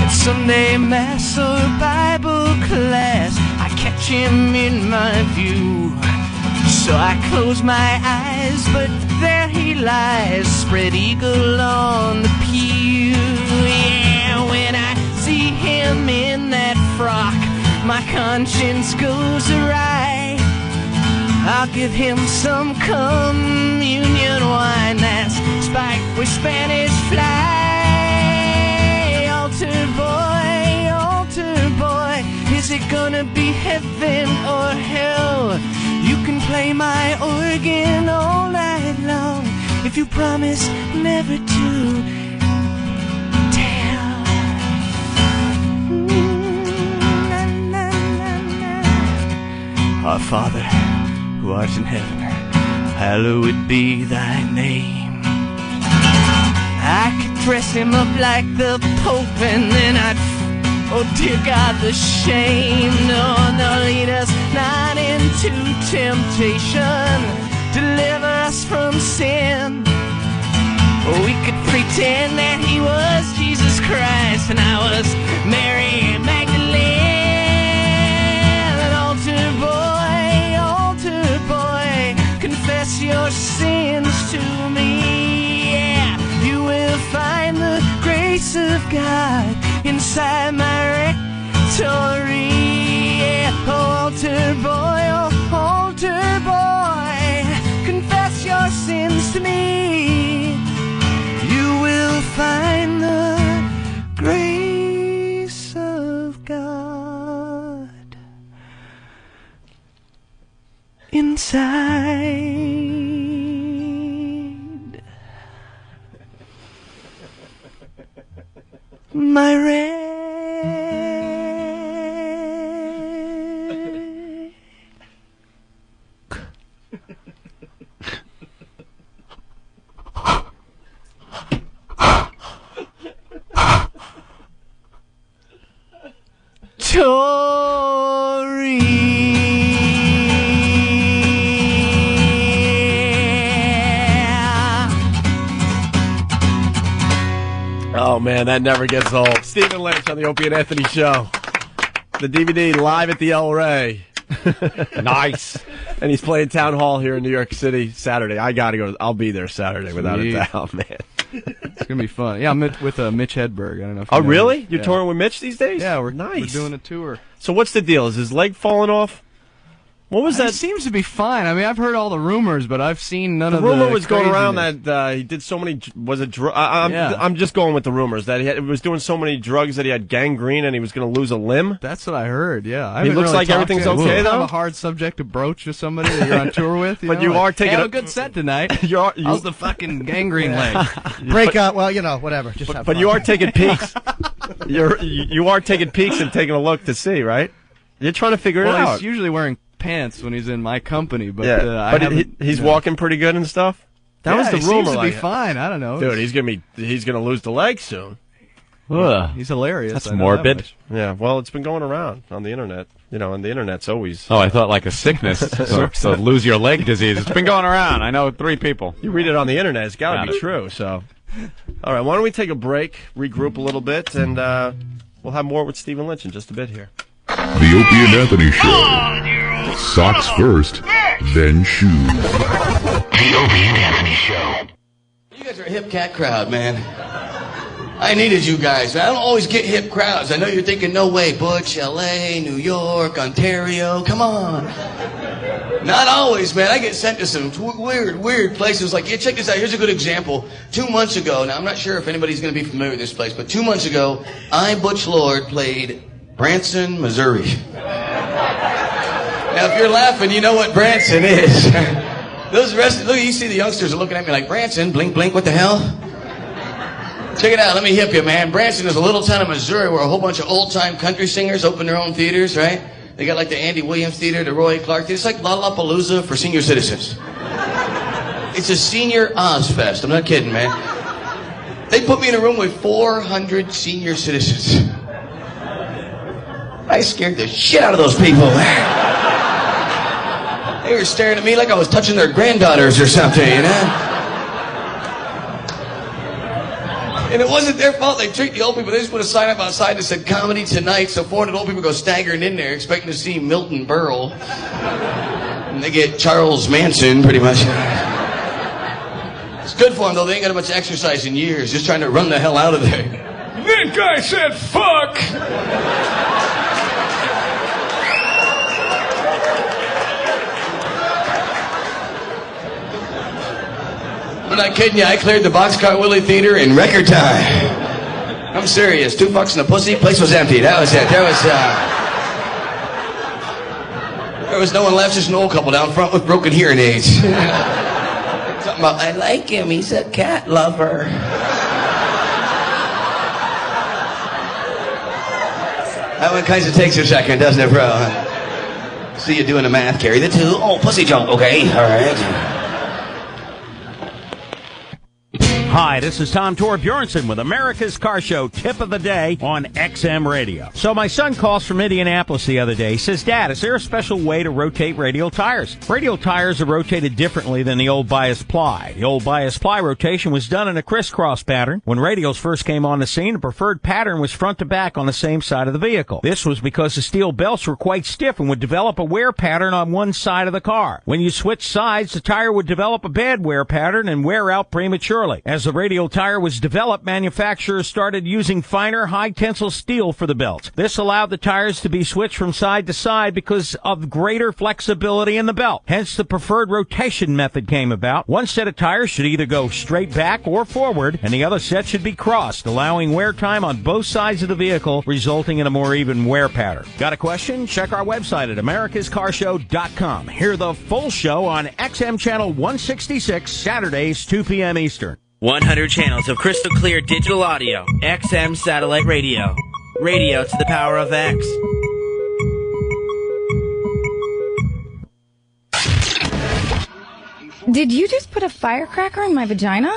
At Sunday Mass or Bible class, I catch him in my view. So I close my eyes, but there he lies, spread eagle on the pew. Yeah. conscience goes awry, I'll give him some communion wine that's spiked with Spanish fly. Altar boy, is it gonna be heaven or hell? You can play my organ all night long if you promise never to tell. Our Father, who art in heaven, hallowed be thy name. I could dress him up like the Pope and then I'd, oh dear God, the shame. No, lead us not into temptation, deliver us from sin. Or we could pretend that he was Jesus Christ and I was Mary Magdalene. Altar boy, confess your sins to me. Yeah, you will find the grace of God inside my rectory. Yeah, altar boy, confess your sins to me. You will find the grace of God inside my Oh, man, that never gets old. Stephen Lynch on the Opie and Anthony Show. The DVD live at the El Rey. Nice. And he's playing Town Hall here in New York City Saturday. I got to go. I'll be there Saturday without a doubt, man. It's going to be fun. Yeah, I'm with Mitch Hedberg. I don't know if you know really? him. You're touring with Mitch these days? Yeah, we're doing a tour. So what's the deal? Is his leg falling off? What was that? It seems to be fine. I mean, I've heard all the rumors, but I've seen none of the rumor was going around craziness. that he did so many. Was it? I'm just going with the rumors that he was doing so many drugs that he had gangrene and he was going to lose a limb. That's what I heard. Yeah, He looks like everything's okay though. Have a hard subject to broach to somebody that you're on tour with. But you are taking a good set tonight. How's the fucking gangrene leg? Break up. Well, whatever. Just have but fun. you are taking peeks. You are taking peeks and taking a look to see, right? You're trying to figure it out. He's usually wearing pants when he's in my company, but he's walking pretty good and stuff. That was the he rumor. Seems to be fine. I don't know, dude. He's gonna lose the leg soon. He's hilarious. That's morbid. Yeah. Well, it's been going around on the internet. And the internet's always. Oh, I thought like a sickness. so lose your leg disease. It's been going around. I know 3 people. You read it on the internet. It's got to be true. So, all right. Why don't we take a break, regroup a little bit, and we'll have more with Stephen Lynch in just a bit here. The Opie and Anthony Show. Socks first, then shoes. The Opie and Anthony Show. You guys are a hip cat crowd, man. I needed you guys. I don't always get hip crowds. I know you're thinking, no way, Butch, L.A., New York, Ontario, come on. Not always, man. I get sent to some weird places. Like, check this out. Here's a good example. 2 months ago, now I'm not sure if anybody's going to be familiar with this place, but 2 months ago, I, Butch Lord, played Branson, Missouri. Now, if you're laughing, you know what Branson is. Look, you see the youngsters are looking at me like, Branson, blink, blink, what the hell? Check it out, let me hip you, man. Branson is a little town in Missouri where a whole bunch of old-time country singers open their own theaters, right? They got like the Andy Williams Theater, the Roy Clark Theater. It's like Lollapalooza for senior citizens. It's a senior Ozfest, I'm not kidding, man. They put me in a room with 400 senior citizens. I scared the shit out of those people, man. They were staring at me like I was touching their granddaughters or something, you know? And it wasn't their fault. They tricked the old people. They just put a sign up outside that said comedy tonight, so 400 old people go staggering in there expecting to see Milton Berle. And they get Charles Manson, pretty much. It's good for them, though. They ain't got much exercise in years, just trying to run the hell out of there. That guy said fuck! I'm not kidding you. I cleared the Boxcar Willie Theater in record time. I'm serious. $2 and a pussy. Place was empty. That was it. There was no one left. Just an old couple down front with broken hearing aids. Something about, I like him. He's a cat lover. That one kind of takes a second, doesn't it, bro? See you doing the math. Carry the 2. Oh, pussy jump. Okay. All right. Hi, this is Tom Torbjornsen with America's Car Show Tip of the Day on XM Radio. So my son calls from Indianapolis the other day. He says, Dad, is there a special way to rotate radial tires? Radial tires are rotated differently than the old bias ply. The old bias ply rotation was done in a crisscross pattern. When radials first came on the scene, the preferred pattern was front to back on the same side of the vehicle. This was because the steel belts were quite stiff and would develop a wear pattern on one side of the car. When you switch sides, the tire would develop a bad wear pattern and wear out prematurely. As the radial tire was developed, manufacturers started using finer, high-tensile steel for the belts. This allowed the tires to be switched from side to side because of greater flexibility in the belt. Hence, the preferred rotation method came about. One set of tires should either go straight back or forward, and the other set should be crossed, allowing wear time on both sides of the vehicle, resulting in a more even wear pattern. Got a question? Check our website at americascarshow.com. Hear the full show on XM Channel 166, Saturdays, 2 p.m. Eastern. 100 channels of crystal clear digital audio. XM Satellite Radio. Radio to the power of X. Did you just put a firecracker in my vagina?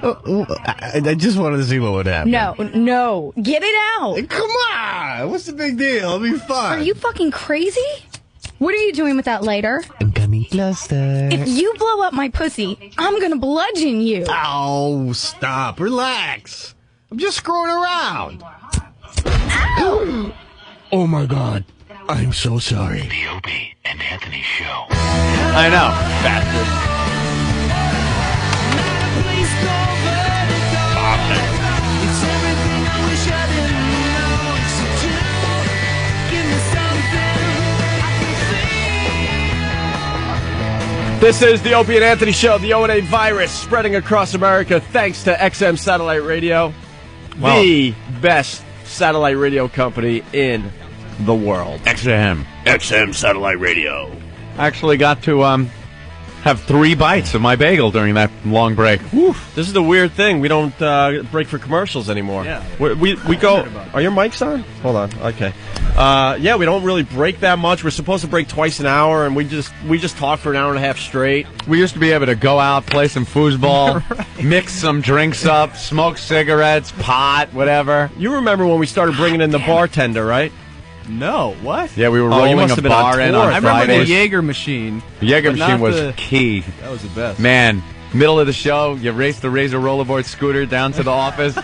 I just wanted to see what would happen. No. Get it out. Come on. What's the big deal? It'll be fun. Are you fucking crazy? What are you doing with that later? I'm coming closer. If you blow up my pussy, I'm gonna bludgeon you. Oh, stop. Relax. I'm just screwing around. Ow! Oh, my God. I'm so sorry. The Opie and Anthony Show. I know, bastard. This is the Opie and Anthony Show, the O&A virus spreading across America thanks to XM Satellite Radio, the best satellite radio company in the world. XM Satellite Radio. I actually got to have 3 bites of my bagel during that long break. Oof. This is the weird thing. We don't break for commercials anymore. Yeah. We go... Are your mics on? Hold on. Okay. Yeah, we don't really break that much. We're supposed to break twice an hour, and we just talk for an hour and a half straight. We used to be able to go out, play some foosball, mix some drinks up, smoke cigarettes, pot, whatever. You remember when we started bringing in the bartender, right? No, what? Yeah, we were rolling a bar in on I remember Fridays. the Jaeger machine. The Jaeger but machine not was key. That was the best. Man, middle of the show, you race the Razor rollerboard scooter down to the office,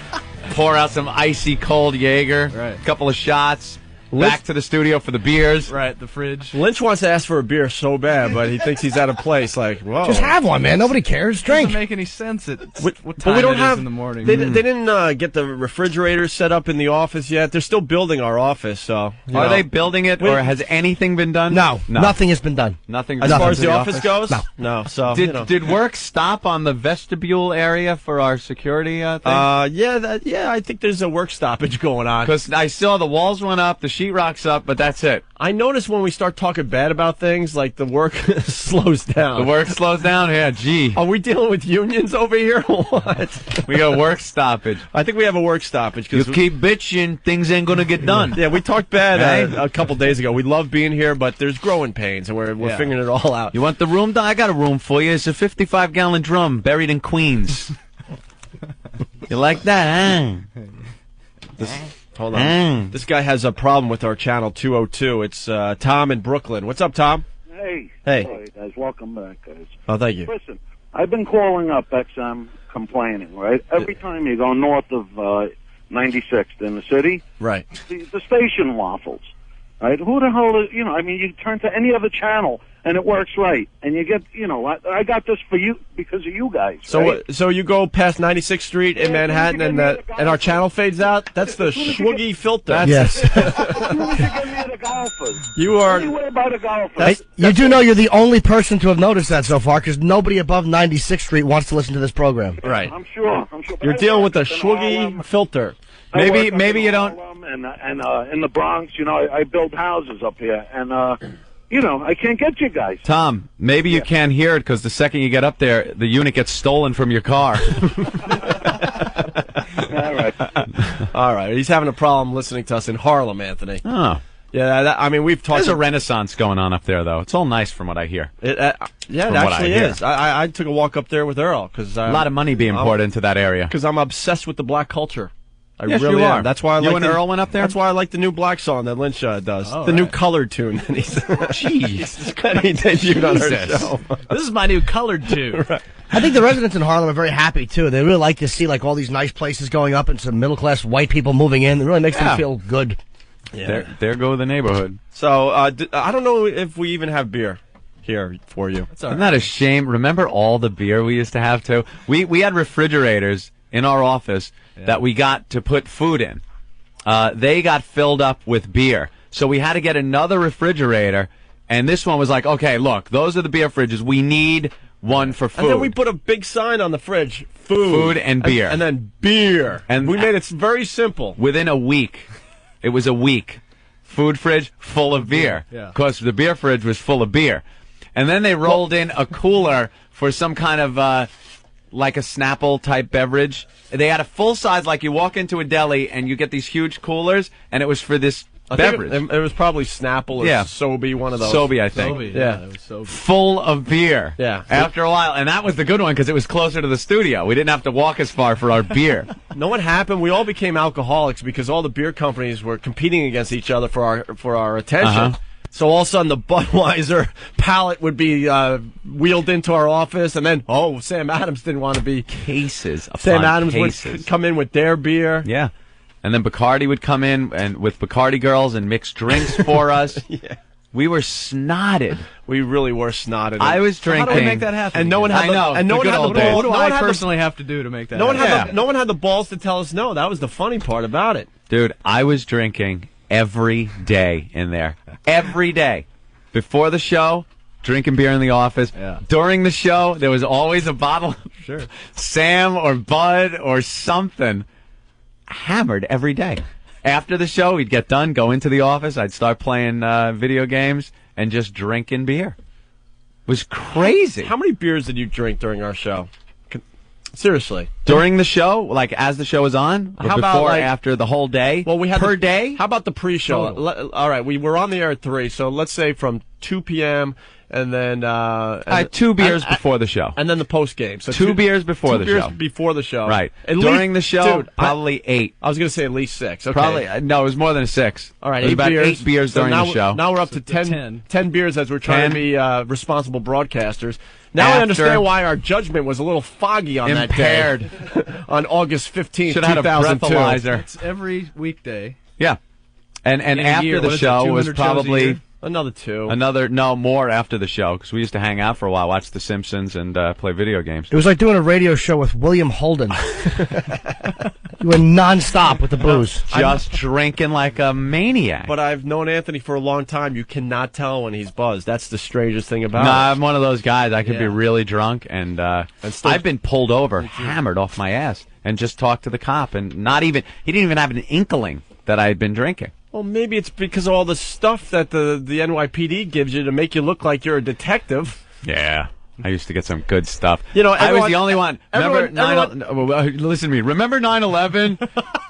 pour out some icy cold Jaeger, Right. couple of shots, back to the studio for the beers. Right, the fridge. Lynch wants to ask for a beer so bad, but he thinks he's out of place. Like, whoa. Just have one, man. Nobody cares. Drink. Doesn't make any sense at what But time we don't it have, is in the morning. They didn't get the refrigerator set up in the office yet. They're still building our office, so... Are they building it, or has anything been done? No, nothing has been done. Nothing. As far as the office goes? No. So, Did work stop on the vestibule area for our security thing? Yeah, I think there's a work stoppage going on. Because I saw the walls went up, the sheetrock's up, but that's it. I noticed when we start talking bad about things, like the work slows down. The work slows down? Yeah, gee. Are we dealing with unions over here or what? We got work stoppage. I think we have a work stoppage. You keep bitching, things ain't going to get done. Yeah, we talked bad a couple days ago. We love being here, but there's growing pains, and we're figuring it all out. You want the room? I got a room for you. It's a 55-gallon drum buried in Queens. You like that, huh? Hold on. This guy has a problem with our channel 202. It's Tom in Brooklyn. What's up, Tom? Hey. Hey. Hi, guys. Welcome back, guys. Oh, thank you. Listen, I've been calling up XM complaining, right? Every time you go north of 96th in the city, right? The station waffles, right? Who the hell is, you turn to any other channel and it works right. And you get, I got this for you because of you guys. So, right? So you go past 96th Street in Manhattan, and our channel fades out. That's the Schwoogie filter. Yes. You are. You do know you're the only person to have noticed that so far, because nobody above 96th Street wants to listen to this program. Right. I'm sure. You're dealing with a Schwoogie filter. Maybe you don't. And in the Bronx, I build houses up here, and I can't get you guys. Tom, maybe you can't hear it because the second you get up there, the unit gets stolen from your car. All right. He's having a problem listening to us in Harlem, Anthony. Oh. Yeah, we've talked. There's a renaissance going on up there, though. It's all nice from what I hear. It actually is. I took a walk up there with Earl because a lot of money being poured into that area. Because I'm obsessed with the black culture. I yes, really you am. are. That's why you and Earl went up there. That's why I like the new black song that Lynch does. Oh, the new colored tune. Jeez, he debuted on our show. This is my new colored tune. Right. I think the residents in Harlem are very happy too. They really like to see all these nice places going up and some middle class white people moving in. It really makes them feel good. Yeah. There go the neighborhood. So I don't know if we even have beer here for you. Isn't that a shame? Remember all the beer we used to have too? We had refrigerators in our office that we got to put food in. They got filled up with beer. So we had to get another refrigerator, and this one was like, okay, look, those are the beer fridges. We need one for food. And then we put a big sign on the fridge, food and beer. And then beer. And we made it very simple. Within a week, it was a week. Food fridge full of beer. Because the beer fridge was full of beer. And then they rolled in a cooler for some kind of like a Snapple type beverage. They had a full size, like you walk into a deli and you get these huge coolers, and it was for this beverage. It was probably Snapple or Sobe, one of those. Sobe, I think. Sobe, it was Sobe. Full of beer. Yeah. After a while, and that was the good one because it was closer to the studio. We didn't have to walk as far for our beer. Know what happened? We all became alcoholics because all the beer companies were competing against each other for our attention. So all of a sudden, the Budweiser pallet would be wheeled into our office, and then, Sam Adams didn't want to be. Cases upon Sam Adams cases. would come in with their beer. Yeah. And then Bacardi would come in and with Bacardi girls and mix drinks for us. Yeah. We were snotted. We really were snotted. I was drinking. How do we make that happen? And no one had what do I personally have to do to make that happen? No one had the balls to tell us no. That was the funny part about it. Dude, I was drinking every day in there. Every day. Before the show, drinking beer in the office. Yeah. During the show, there was always a bottle of Sam or Bud or something. Hammered every day. After the show, we'd get done, go into the office, I'd start playing video games and just drinking beer. It was crazy. How many beers did you drink during our show? Seriously. During the show, like as the show was on, or How before, about, after the whole day? Well, we had per day. How about the pre-show? All right, we were on the air at 3, so let's say from 2 p.m. and then 2 beers before the show, and then the post game. So two beers before the show. Before the show, right? At During least, the show, dude, probably 8. I was going to say at least 6. Okay. Probably no, it was more than 6. All right, it was 8 about beers. 8 beers during the show. Now we're up to 10 beers as we're trying to be responsible broadcasters. Now I understand why our judgment was a little foggy on impaired. that day. On August 15th, Should have had a 2002. breathalyzer. It's every weekday. Yeah. And after the show was probably another 2. More after the show because we used to hang out for a while, watch The Simpsons, and play video games. It was like doing a radio show with William Holden. You were nonstop with the booze, just drinking like a maniac. But I've known Anthony for a long time. You cannot tell when he's buzzed. That's the strangest thing about it. I'm one of those guys. I could be really drunk, and I've been pulled over, hammered off my ass, and just talked to the cop, and he didn't even have an inkling that I had been drinking. Well, maybe it's because of all the stuff that the NYPD gives you to make you look like you're a detective. Yeah. I used to get some good stuff. I was the only one. Listen to me. Remember 9/11?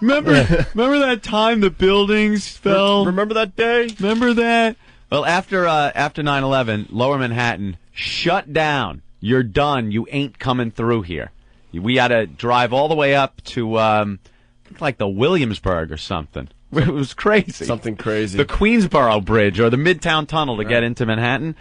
remember that time the buildings fell? Remember that day? Remember that? Well, after 9/11, Lower Manhattan shut down. You're done. You ain't coming through here. We had to drive all the way up to like the Williamsburg or something. It was crazy. Something crazy. The Queensboro Bridge or the Midtown Tunnel to get into Manhattan.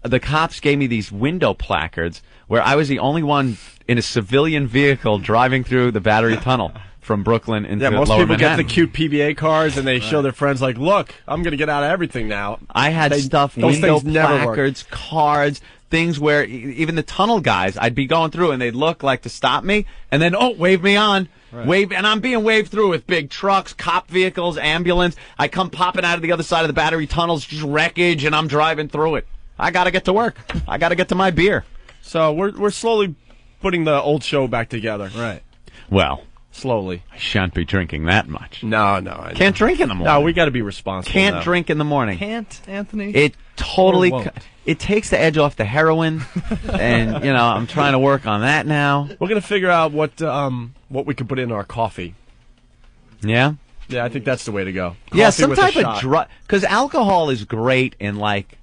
The cops gave me these window placards where I was the only one in a civilian vehicle driving through the Battery Tunnel from Brooklyn into Yeah, most Lower people Manhattan. get the cute PBA cards and they show their friends like, look, I'm going to get out of everything now. I had those window things never work. placards, cards, things where even the tunnel guys, I'd be going through and they'd look like to stop me and then, wave me on. Right. Wave, and I'm being waved through with big trucks, cop vehicles, ambulance. I come popping out of the other side of the battery tunnels, just wreckage, and I'm driving through it. I got to get to work. I got to get to my beer. So we're slowly putting the old show back together. Right. Well, slowly. I shan't be drinking that much. No. Can't drink in the morning. No, we got to be responsible. Can't drink in the morning. Can't, Anthony? It totally... Or won't. It takes the edge off the heroin, and, I'm trying to work on that now. We're going to figure out what we can put in our coffee. Yeah? Yeah, I think that's the way to go. Yeah, Coffee some with a type of shot. drug. Because alcohol is great in, like,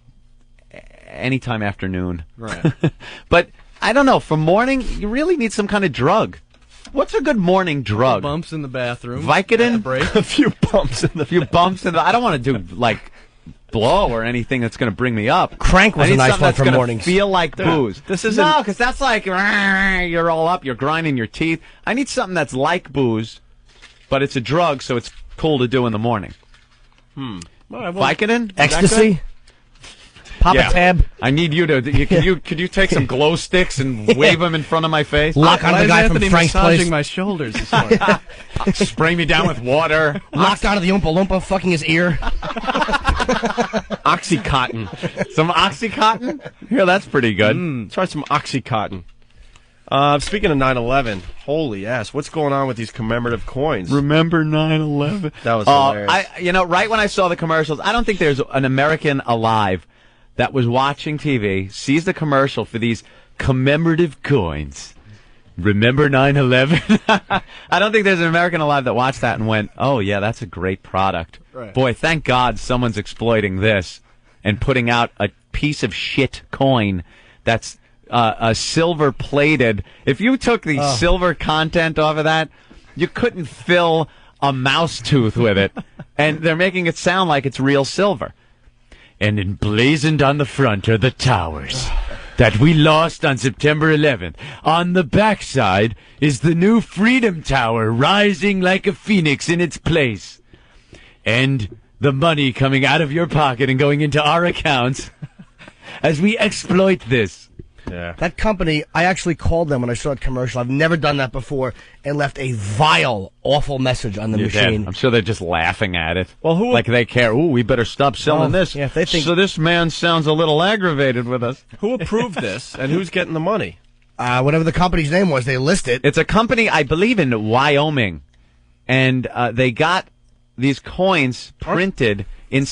anytime afternoon. Right. But, I don't know, for morning, you really need some kind of drug. What's a good morning drug? Bumps in the bathroom. Vicodin? A few bumps in the I don't want to do, like... blow or anything that's going to bring me up. Crank was I need a nice something one that's for gonna mornings. Feel like booze. This isn't... No, because that's like you're all up, you're grinding your teeth. I need something that's like booze, but it's a drug, so it's cool to do in the morning. All right, well, Vicodin, Ecstasy. Pop a tab. I need you to. Could you take some glow sticks and wave them in front of my face? Lock on the guy from Frank's place. My shoulders this morning. Spray me down with water. Locked out of the Oompa Loompa, fucking his ear. Oxycontin. Some Oxycontin? Yeah, that's pretty good. Try some Oxycontin. Speaking of 9/11, holy ass, what's going on with these commemorative coins? Remember 9/11? That was hilarious. Right when I saw the commercials, I don't think there's an American alive that was watching TV, sees the commercial for these commemorative coins. Remember 9/11? I don't think there's an American alive that watched that and went, oh, yeah, that's a great product. Right. Boy, thank God someone's exploiting this and putting out a piece of shit coin that's a silver-plated. If you took the silver content off of that, you couldn't fill a mouse tooth with it. And they're making it sound like it's real silver. And emblazoned on the front are the towers that we lost on September 11th. On the backside is the new Freedom Tower rising like a phoenix in its place. And the money coming out of your pocket and going into our accounts as we exploit this. Yeah. That company, I actually called them when I saw that commercial. I've never done that before, and left a vile, awful message on the machine. I'm sure they're just laughing at it. Well, who like they care? Ooh, we better stop selling this. Yeah, if they think so this man sounds a little aggravated with us. Who approved this, and who's getting the money? Whatever the company's name was, they list it. It's a company, I believe, in Wyoming, and they got these coins printed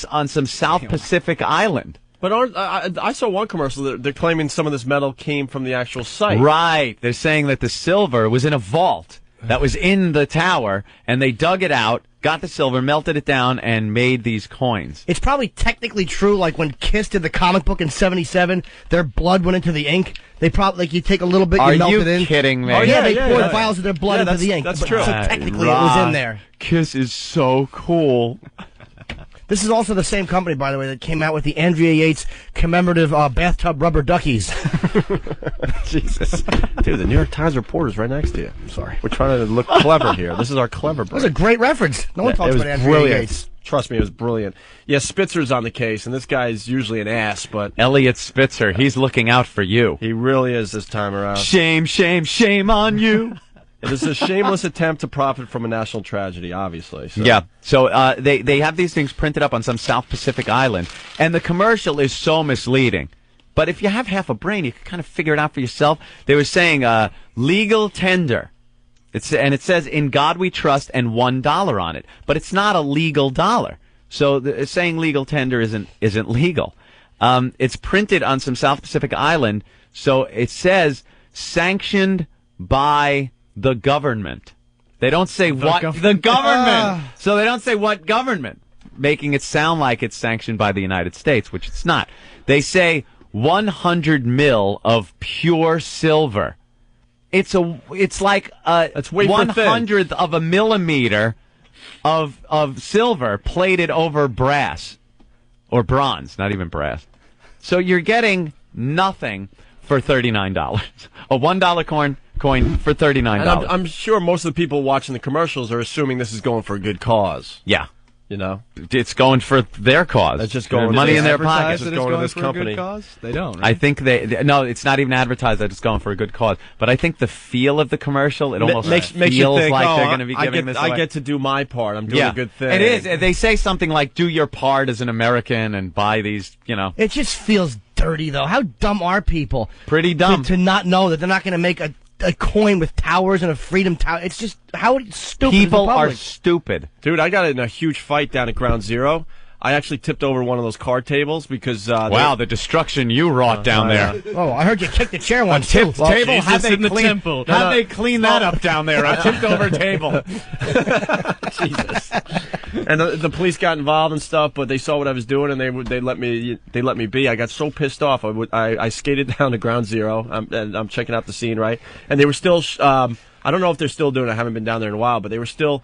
on some South Pacific island. But I saw one commercial that they're claiming some of this metal came from the actual site. Right. They're saying that the silver was in a vault that was in the tower, and they dug it out, got the silver, melted it down, and made these coins. It's probably technically true, like when Kiss did the comic book in '77, their blood went into the ink. They probably, like, you take a little bit, you melt it in. Are you kidding me? Oh, yeah, they poured vials of their blood into the ink. That's But- true. So technically it was in there. Kiss is so cool. This is also the same company, by the way, that came out with the Andrea Yates commemorative bathtub rubber duckies. Jesus. Dude, the New York Times reporter's right next to you. I'm sorry. We're trying to look clever here. This is our clever break. That was a great reference. No one talks it was about Andrea brilliant. Yates. Trust me, it was brilliant. Yeah, Spitzer's on the case, and this guy's usually an ass, but... Elliot Spitzer, he's looking out for you. He really is this time around. Shame, shame, shame on you. It is a shameless attempt to profit from a national tragedy, obviously. So. Yeah, so they have these things printed up on some South Pacific island, and the commercial is so misleading. But if you have half a brain, you can kind of figure it out for yourself. They were saying legal tender. And it says, "In God we trust," and $1 on it. But it's not a legal dollar. So saying legal tender isn't legal. It's printed on some South Pacific island, so it says sanctioned by the government. They don't say the government. So they don't say what government, making it sound like it's sanctioned by the United States, which it's not. They say 100 mil of pure silver. It's like a 1/100th of a millimeter of silver plated over brass or bronze, not even brass. So you're getting nothing for $39. A $1 coin coin for $39. And I'm sure most of the people watching the commercials are assuming this is going for a good cause. Yeah. You know, it's going for their cause. It's just going money in their pockets. pockets. It's going to this company. They don't. Right? I think no, it's not even advertised that it's going for a good cause. But I think the feel of the commercial, it almost makes feels you think, like they're going to be giving this away. I get to do my part. I'm doing a good thing. It is. They say something like, "Do your part as an American and buy these." You know, it just feels dirty, though. How dumb are people? Pretty dumb to not know that they're not going to make a coin with towers and a freedom tower. It's just how stupid. People are stupid, dude. I got in a huge fight down at Ground Zero. I actually tipped over one of those card tables because wow, the destruction you wrought down there. Oh, I heard you kicked the chair once. Tipped too. table. How'd they clean that up down there? A tipped over table. Jesus. And the police got involved and stuff, but they saw what I was doing and they let me be. I got so pissed off. I skated down to Ground Zero. I'm checking out the scene, right? And they were still. I don't know if they're still doing it. I haven't been down there in a while, but they were still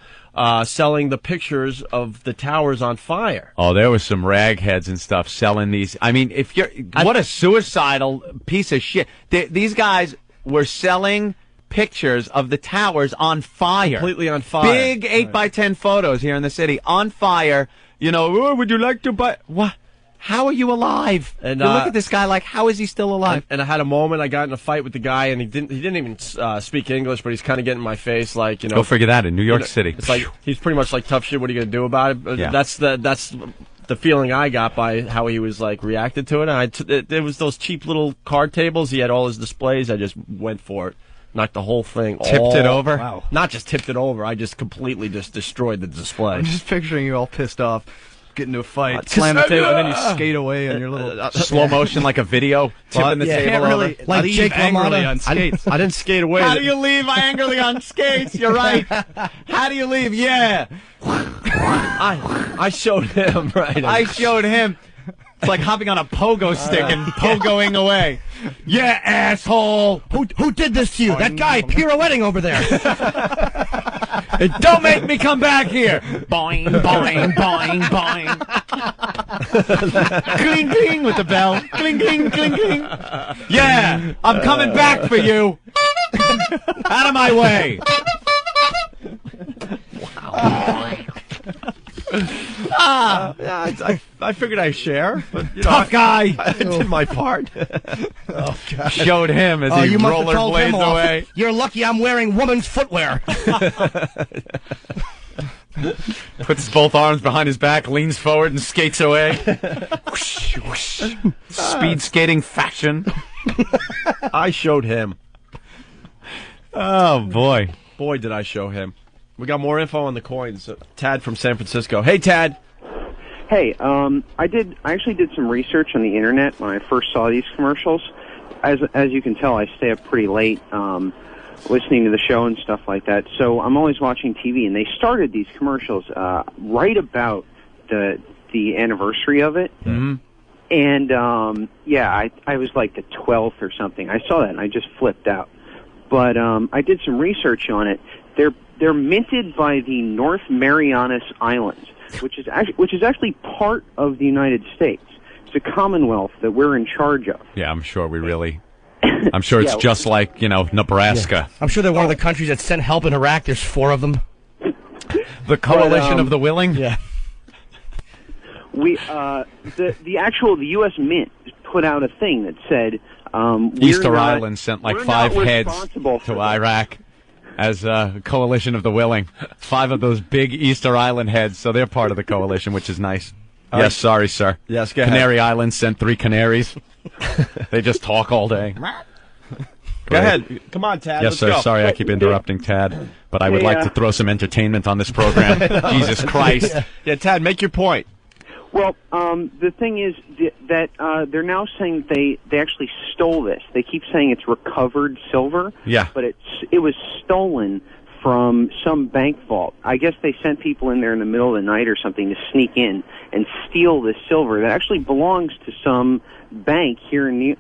selling the pictures of the towers on fire. Oh, there was some ragheads and stuff selling these. I mean, what a suicidal piece of shit. These guys were selling pictures of the towers on fire. Completely on fire. Big 8x10 photos here in the city on fire. You know, oh, would you like to buy... What? How are you alive? And you look at this guy like, how is he still alive? And I had a moment. I got in a fight with the guy, and he didn't even speak English, but he's kind of getting in my face, like, you know. Go figure that in New York City. It's like he's pretty much like, tough shit. What are you gonna do about it? Yeah. That's the feeling I got by how he was like reacted to it. And it was those cheap little card tables. He had all his displays. I just went for it. Knocked the whole thing. Tipped it over? Wow. Not just tipped it over. I just completely just destroyed the display. I'm just picturing you all pissed off. Get into a fight, slam the table, and then you skate away on your little slow motion like a video, tipping the table really, over. Like Jake LaMotta on skates. I didn't skate away. How do you leave angrily on skates? You're right. How do you leave? Yeah. I showed him, right? I showed him. It's like hopping on a pogo stick and pogoing away. Yeah, asshole. Who did this to you? That guy pirouetting over there. Don't make me come back here. Boing, boing, boing, boing. Cling, cling with the bell. Cling, cling, cling, cling. Yeah, I'm coming back for you. Out of my way. Wow. I figured I'd share, but you know, tough guy. I did my part. Oh, God. Showed him as he rollerblades away. You're lucky I'm wearing woman's footwear. Puts both arms behind his back, leans forward, and skates away. Whoosh, whoosh. Speed skating fashion. I showed him. Oh boy, did I show him. We got more info on the coins. Tad from San Francisco. Hey, Tad. Hey, I actually did some research on the internet when I first saw these commercials. As you can tell, I stay up pretty late listening to the show and stuff like that. So I'm always watching TV, and they started these commercials right about the anniversary of it. Mm-hmm. And I was like the 12th or something. I saw that and I just flipped out. But I did some research on it. They're minted by the North Marianas Islands, which is actually part of the United States. It's a commonwealth that we're in charge of. Yeah, I'm sure it's just like, Nebraska. Yeah. I'm sure they're one of the countries that sent help in Iraq. There's 4 of them. The Coalition of the Willing? Yeah. The U.S. Mint put out a thing that said Easter Island sent like 5 heads to Iraq as a Coalition of the Willing. 5 of those big Easter Island heads, so they're part of the coalition, which is nice. Yes, sorry, sir. Yes, go ahead. Canary Islands sent 3 canaries. They just talk all day. Go ahead. Come on, Tad. Yes, sir. Go. Sorry, I keep interrupting Tad, but I would like to throw some entertainment on this program. Jesus Christ. Yeah, Tad, make your point. Well, the thing is that they're now saying they actually stole this. They keep saying it's recovered silver. Yeah. But it was stolen from some bank vault. I guess they sent people in there in the middle of the night or something to sneak in and steal this silver that actually belongs to some bank here in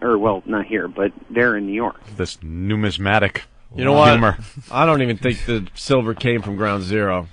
not here, but there in New York. This numismatic. You know what? Humor. I don't even think the silver came from Ground Zero.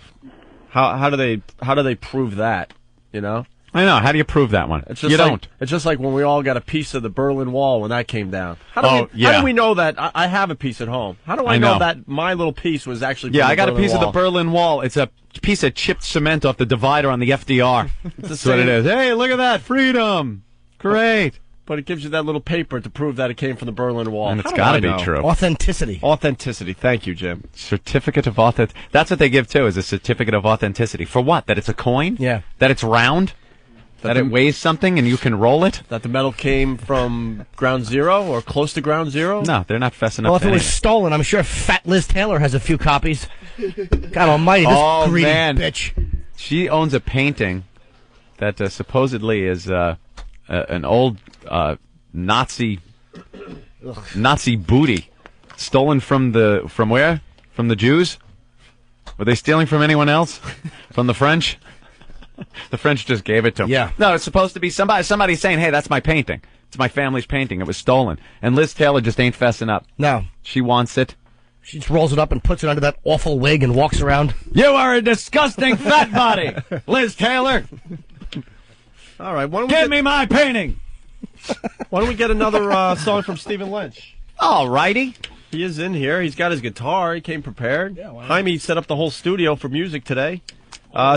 How do they prove that? You know? I know. How do you prove that one? You don't. It's just like when we all got a piece of the Berlin Wall when that came down. How do we know that? I have a piece at home. How do I know that my little piece was actually from I the got Berlin a piece Wall? of the Berlin Wall. It's a piece of chipped cement off the divider on the FDR. That's what it is. Hey, look at that. Freedom. Great. But it gives you that little paper to prove that it came from the Berlin Wall. And it's got to be true. Authenticity. Authenticity. Thank you, Jim. Certificate of authenticity. That's what they give, too, is a certificate of authenticity. For what? That it's a coin? Yeah. That it's round? That it weighs something and you can roll it? That the metal came from ground zero or close to ground zero? No, they're not fessing up Well, if to it was anything. stolen, I'm sure Fat Liz Taylor has a few copies. God almighty, this greedy bitch. She owns a painting that supposedly is an old Nazi booty stolen from where? From the Jews? Were they stealing from anyone else? From the French? The French just gave it to them. Yeah. No, it's supposed to be somebody saying, hey, that's my painting. It's my family's painting. It was stolen. And Liz Taylor just ain't fessing up. No. She wants it. She just rolls it up and puts it under that awful wig and walks around. You are a disgusting fat body, Liz Taylor. All right. Why don't Give me my painting. Why don't we get another song from Stephen Lynch? All righty. He is in here. He's got his guitar. He came prepared. Yeah, Jaime set up the whole studio for music today.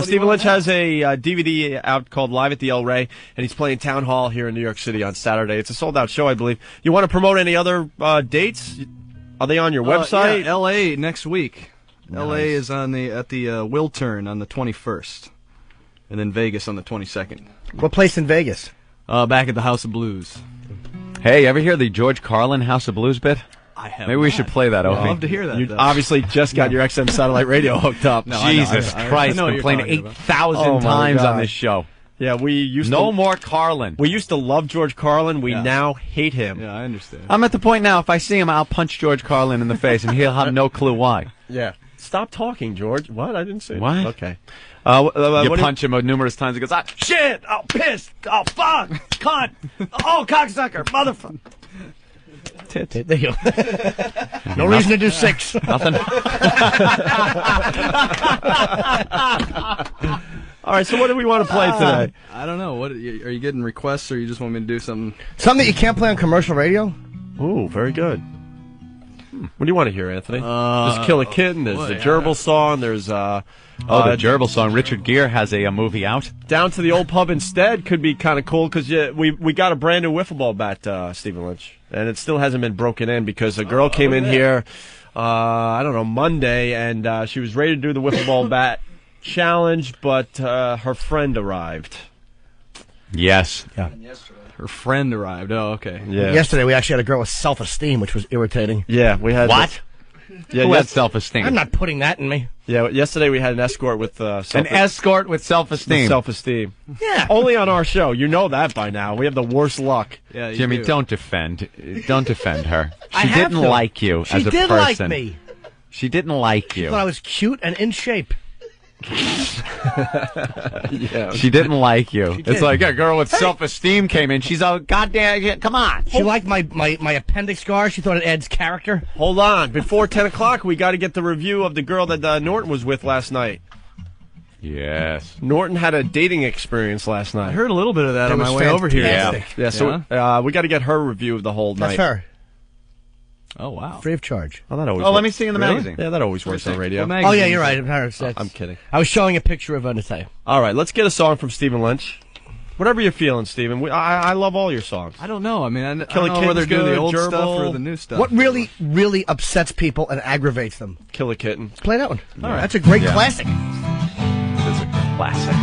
Stephen Lynch has a DVD out called Live at the El Rey, and he's playing Town Hall here in New York City on Saturday. It's a sold-out show, I believe. You want to promote any other dates? Are they on your website? Yeah, L.A. next week. Nice. L.A. is at the Wiltern on the 21st, and then Vegas on the 22nd. What place in Vegas? Back at the House of Blues. Hey, ever hear the George Carlin House of Blues bit? I have. Maybe we should play that, Opie. I'd love to hear that. You obviously just got your XM satellite radio hooked up. No, Jesus Christ, been playing 8,000 times on this show. Yeah, we used No more Carlin. We used to love George Carlin. We now hate him. Yeah, I understand. I'm at the point now, if I see him, I'll punch George Carlin in the face, and he'll have no clue why. Yeah. Stop talking, George. What? I didn't say that. What? Okay. You punch him numerous times, he goes, shit, oh, piss, oh, fuck, cunt, oh, cocksucker, motherfucker. There you go. No reason to do 6. Nothing. All right, so what do we want to play today? I don't know. What are you getting requests, or you just want me to do something? Something that you can't play on commercial radio? Ooh, very good. What do you want to hear, Anthony? There's Kill a Kitten, there's the Gerbil song, there's... the Gerbil song. Richard Gere has a movie out. Down to the Old Pub Instead could be kind of cool, because we got a brand new wiffle ball bat, Stephen Lynch, and it still hasn't been broken in, because a girl came in here, I don't know, Monday, and she was ready to do the wiffle ball bat challenge, but her friend arrived. Yes. Yeah. Her friend arrived. Oh, okay. Yeah. Yesterday we actually had a girl with self-esteem, which was irritating. Yeah, we had... What? Who had self-esteem? I'm not putting that in me. Yeah, yesterday we had an escort with an escort with self-esteem. Self-esteem. Yeah. Only on our show. You know that by now. We have the worst luck. Yeah, Jimmy, don't defend her. I She have didn't to. like you She as a did person. like me. She didn't like you. She thought I was cute and in shape. Yeah. She didn't like you. She It's did. like a girl with self-esteem came in. She's all, goddamn, come on. She liked my appendix scar. She thought it adds character. Hold on. Before 10 o'clock, we got to get the review of the girl that Norton was with last night. Yes. Norton had a dating experience last night. I heard a little bit of that It on my was way over here. fantastic. Yeah, so we got to get her review of the whole That's night. her. Oh, wow. Free of charge. Oh, that always Oh, let works. me see in the Really? magazine. Yeah, that always works on radio. Oh, yeah, you're right. I'm kidding. I was showing a picture of Natalia. All right, let's get a song from Stephen Lynch. Whatever you're feeling, Stephen. I love all your songs. I don't know. I mean, I don't Kill a know whether to Kitten's do the good, old Gerbil. stuff or the new stuff. What really, really upsets people and aggravates them? Kill a Kitten. Play that one. All right. That's a great classic. It's a classic.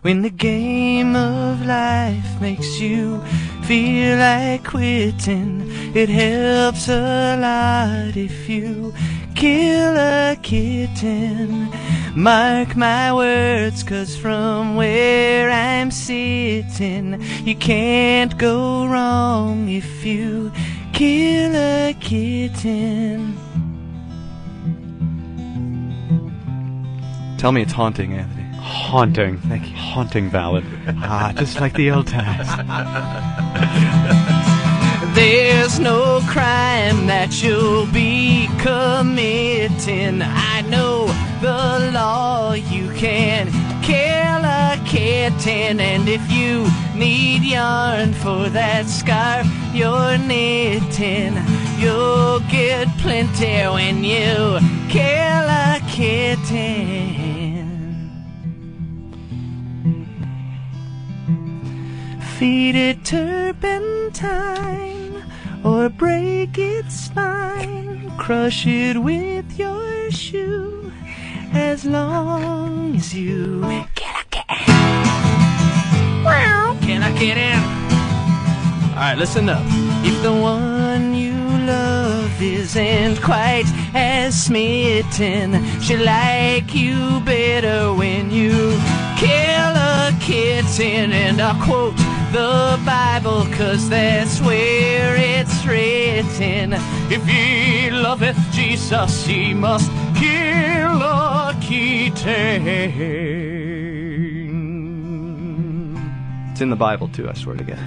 When the game of life makes you feel like quitting, it helps a lot if you kill a kitten. Mark my words, 'cause from where I'm sitting, you can't go wrong if you kill a kitten. Tell me it's haunting, Anthony. Haunting. Thank you. Haunting ballad. Just like the old times. There's no crime that you'll be committing. I know the law, you can kill a kitten. And if you need yarn for that scarf you're knitting, you'll get plenty when you kill a kitten. Feed it turpentine or break its spine. Crush it with your shoe as long as you kill a kitten. Kill a kitten. Alright, listen up. If the one you love isn't quite as smitten, she'll like you better when you kill a kitten. And I'll quote the Bible, 'cause that's where it's written. If ye loveth Jesus, ye must kill a kitten. It's in the Bible, too, I swear to God.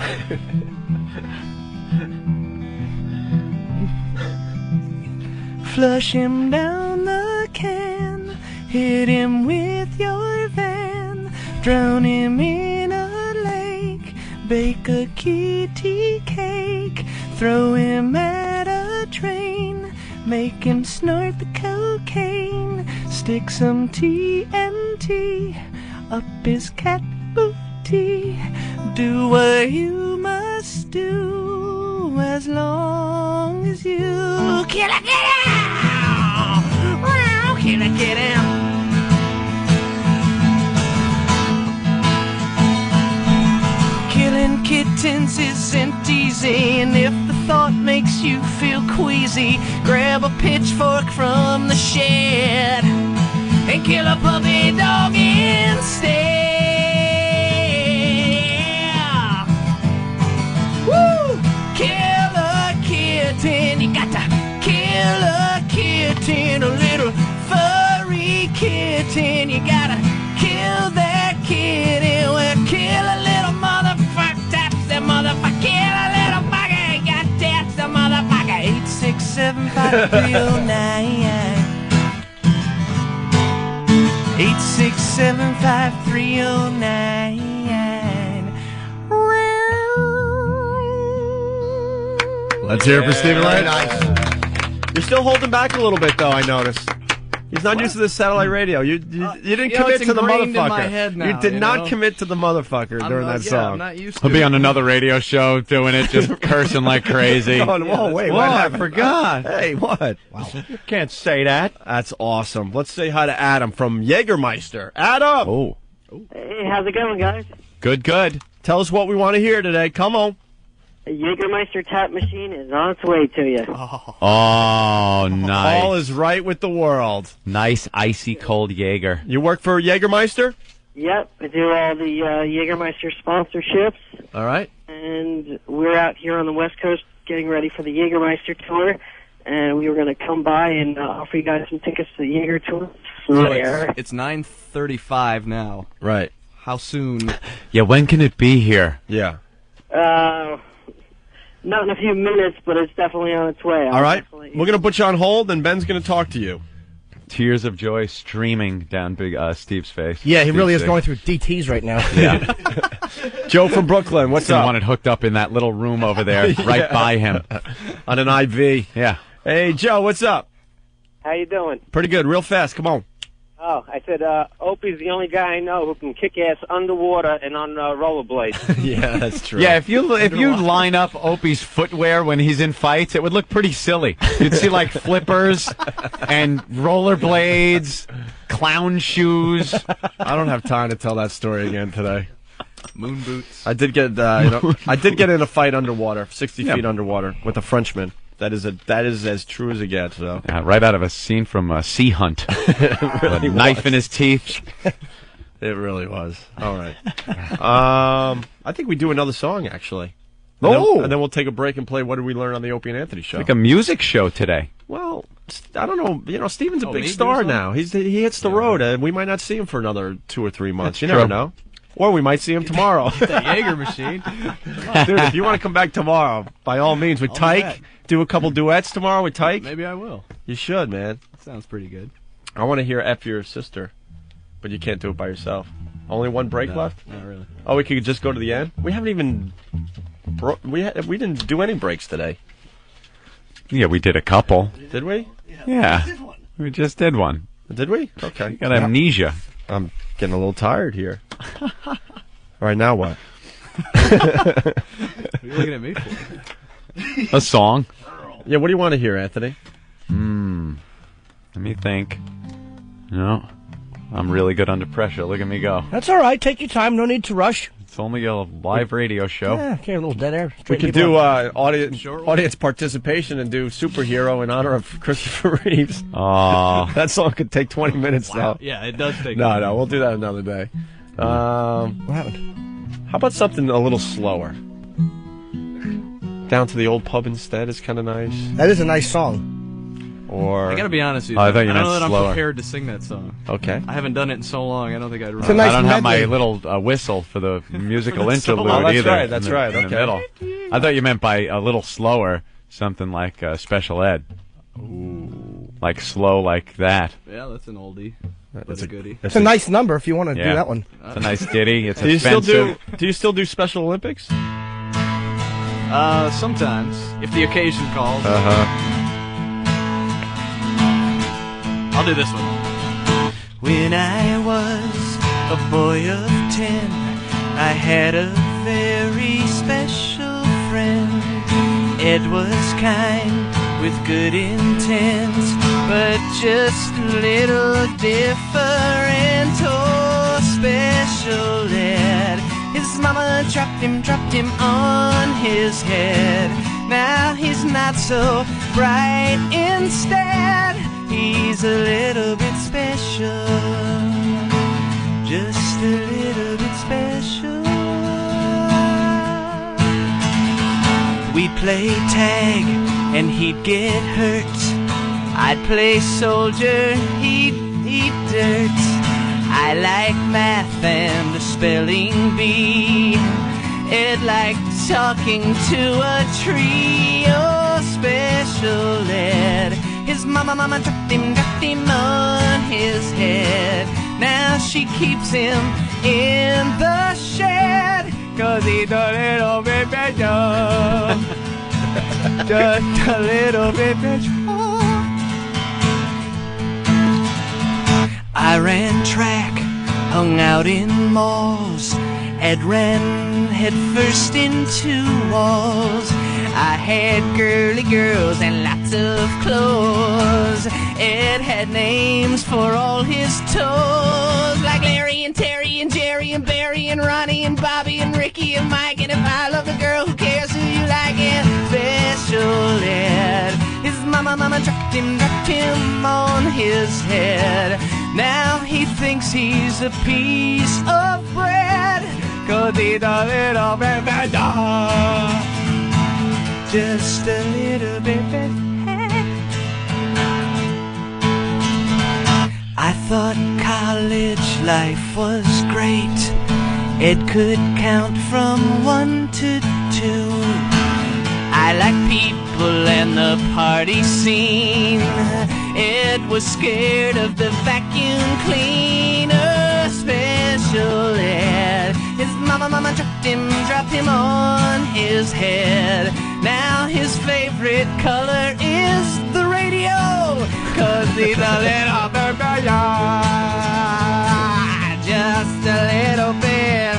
Flush him down the can, hit him with your van, drown him in a lake, bake a kitty cake, throw him at a train, make him snort the cocaine, stick some TNT up his cat booty. Do what you must do as long as you kill a kitten. Kill a kitten. Killing kittens isn't easy, and if the thought makes you feel queasy, grab a pitchfork from the shed and kill a puppy dog instead. Woo! Kill a kitten, you got to kill a kitten, a little furry kitten, you gotta kill that kitten. Well, kill a little motherfucker, taps that motherfucker, kill a little bugger, you got taps the motherfucker. 8675309. 8675309. Let's hear it for Stephen Lane. Nice. You're still holding back a little bit, though, I noticed. He's not used to this satellite radio. You didn't commit to the motherfucker. In my head now, you did not commit to the motherfucker during that song. I'm not used to He'll be on another radio show doing it, just cursing like crazy. Whoa, wait, what? I happened? forgot. Hey, what? Wow. You can't say that. That's awesome. Let's say hi to Adam from Jägermeister. Adam! Oh. Hey, how's it going, guys? Good, good. Tell us what we want to hear today. Come on. A Jägermeister tap machine is on its way to you. Oh, nice. All is right with the world. Nice, icy cold Jaeger. You work for Jägermeister? Yep, I do all the Jägermeister sponsorships. All right. And we're out here on the West Coast getting ready for the Jägermeister tour. And we were going to come by and offer you guys some tickets to the Jaeger tour. It's 9:35 now. Right. How soon? Yeah, when can it be here? Yeah. Not in a few minutes, but it's definitely on its way. All right. We're going to put you on hold, and Ben's going to talk to you. Tears of joy streaming down big Steve's face. Yeah, he Steve's really is sick. going through DTs right now. Yeah. Joe from Brooklyn, what's Gonna up? want it hooked up in that little room over there, right Yeah. by him. On an IV. Yeah. Hey, Joe, what's up? How you doing? Pretty good. Real fast. Come on. Oh, I said Opie's the only guy I know who can kick ass underwater and on rollerblades. Yeah, that's true. Yeah, if you line up Opie's footwear when he's in fights, it would look pretty silly. You'd see like flippers and rollerblades, clown shoes. I don't have time to tell that story again today. Moon boots. I did get I did get in a fight underwater, 60 feet underwater, with a Frenchman. That is as true as it gets. So. Yeah, right out of a scene from Sea Hunt. With a knife in his teeth. It really was. All right. I think we do another song, actually. And then we'll take a break and play What Did We Learn on the Opie and Anthony Show. Like a music show today. Well, I don't know. You know, Steven's a big maybe star so? now. He hits the road, and we might not see him for another 2 or 3 months. That's you true. never know. Or we might see him tomorrow. That Jaeger machine. Dude, if you want to come back tomorrow, by all means, with Tyke, do a couple duets tomorrow with Tyke. Maybe I will. You should, man. Sounds pretty good. I want to hear F Your Sister, but you can't do it by yourself. Only one break left? Not really. Oh, we could just go to the end? We haven't even... we didn't do any breaks today. Yeah, we did a couple. Did we? Yeah. We just did one. Did we? Okay. You got amnesia. I'm getting a little tired here. All right, now what? What are you looking at me for? A song. Yeah, what do you want to hear, Anthony? Let me think. No. I'm really good under pressure. Look at me go. That's all right. Take your time. No need to rush. It's only a live radio show. Yeah, okay, a little dead air. We could do audience participation and do Superhero in honor of Christopher Reeves. Oh. That song could take 20 minutes now. Yeah, it does take. No, we'll do that another day. What happened? How about something a little slower? Down to the Old Pub Instead is kind of nice. That is a nice song. Or I gotta be honest with you. I thought you I meant don't know that slower. I'm prepared to sing that song. Okay. I haven't done it in so long. I don't think I'd remember. nice I don't have my medley. little whistle for the musical For the solo. interlude Oh, that's either. right, that's in the, right, In the okay. middle. I thought you meant by a little slower, something like Special Ed. Ooh. Like slow like that. Yeah, that's an oldie. That's That's a goodie. It's a nice number if you want to do Yeah. that one. It's a nice ditty. It's Do you still expensive. do you still do Special Olympics? Sometimes, if the occasion calls. Uh-huh. I'll do this one. When I was a boy of 10, I had a very special friend. Ed was kind with good intents, but just a little different. Oh, Special Ed. His mama dropped him on his head. Now he's not so bright instead. He's a little bit special, just a little bit special. We'd play tag and he'd get hurt. I'd play soldier, he'd eat dirt. I like math and the spelling bee. Ed liked talking to a tree. Oh, Special Ed. His mama dropped him on his head. Now she keeps him in the shed, 'cause he's a little bit better. Just a little bit better. I ran track, hung out in malls. Ed ran headfirst into walls. I had girly girls and lots of clothes. Ed had names for all his toes, like Larry and Terry and Jerry and Barry and Ronnie and Bobby and Ricky and Mike. And if I love a girl, who cares who you like? And Special Ed. His mama dropped him on his head. Now he thinks he's a piece of bread, 'cause he's a little bit better. Just a little bit better. I thought college life was great. Ed could count from 1 to 2. I like people and the party scene. Ed was scared of the vacuum cleaner. Special Ed. His mama dropped him on his head. Now his favorite color is the radio, 'cause he's a little bit better. Just a little bit.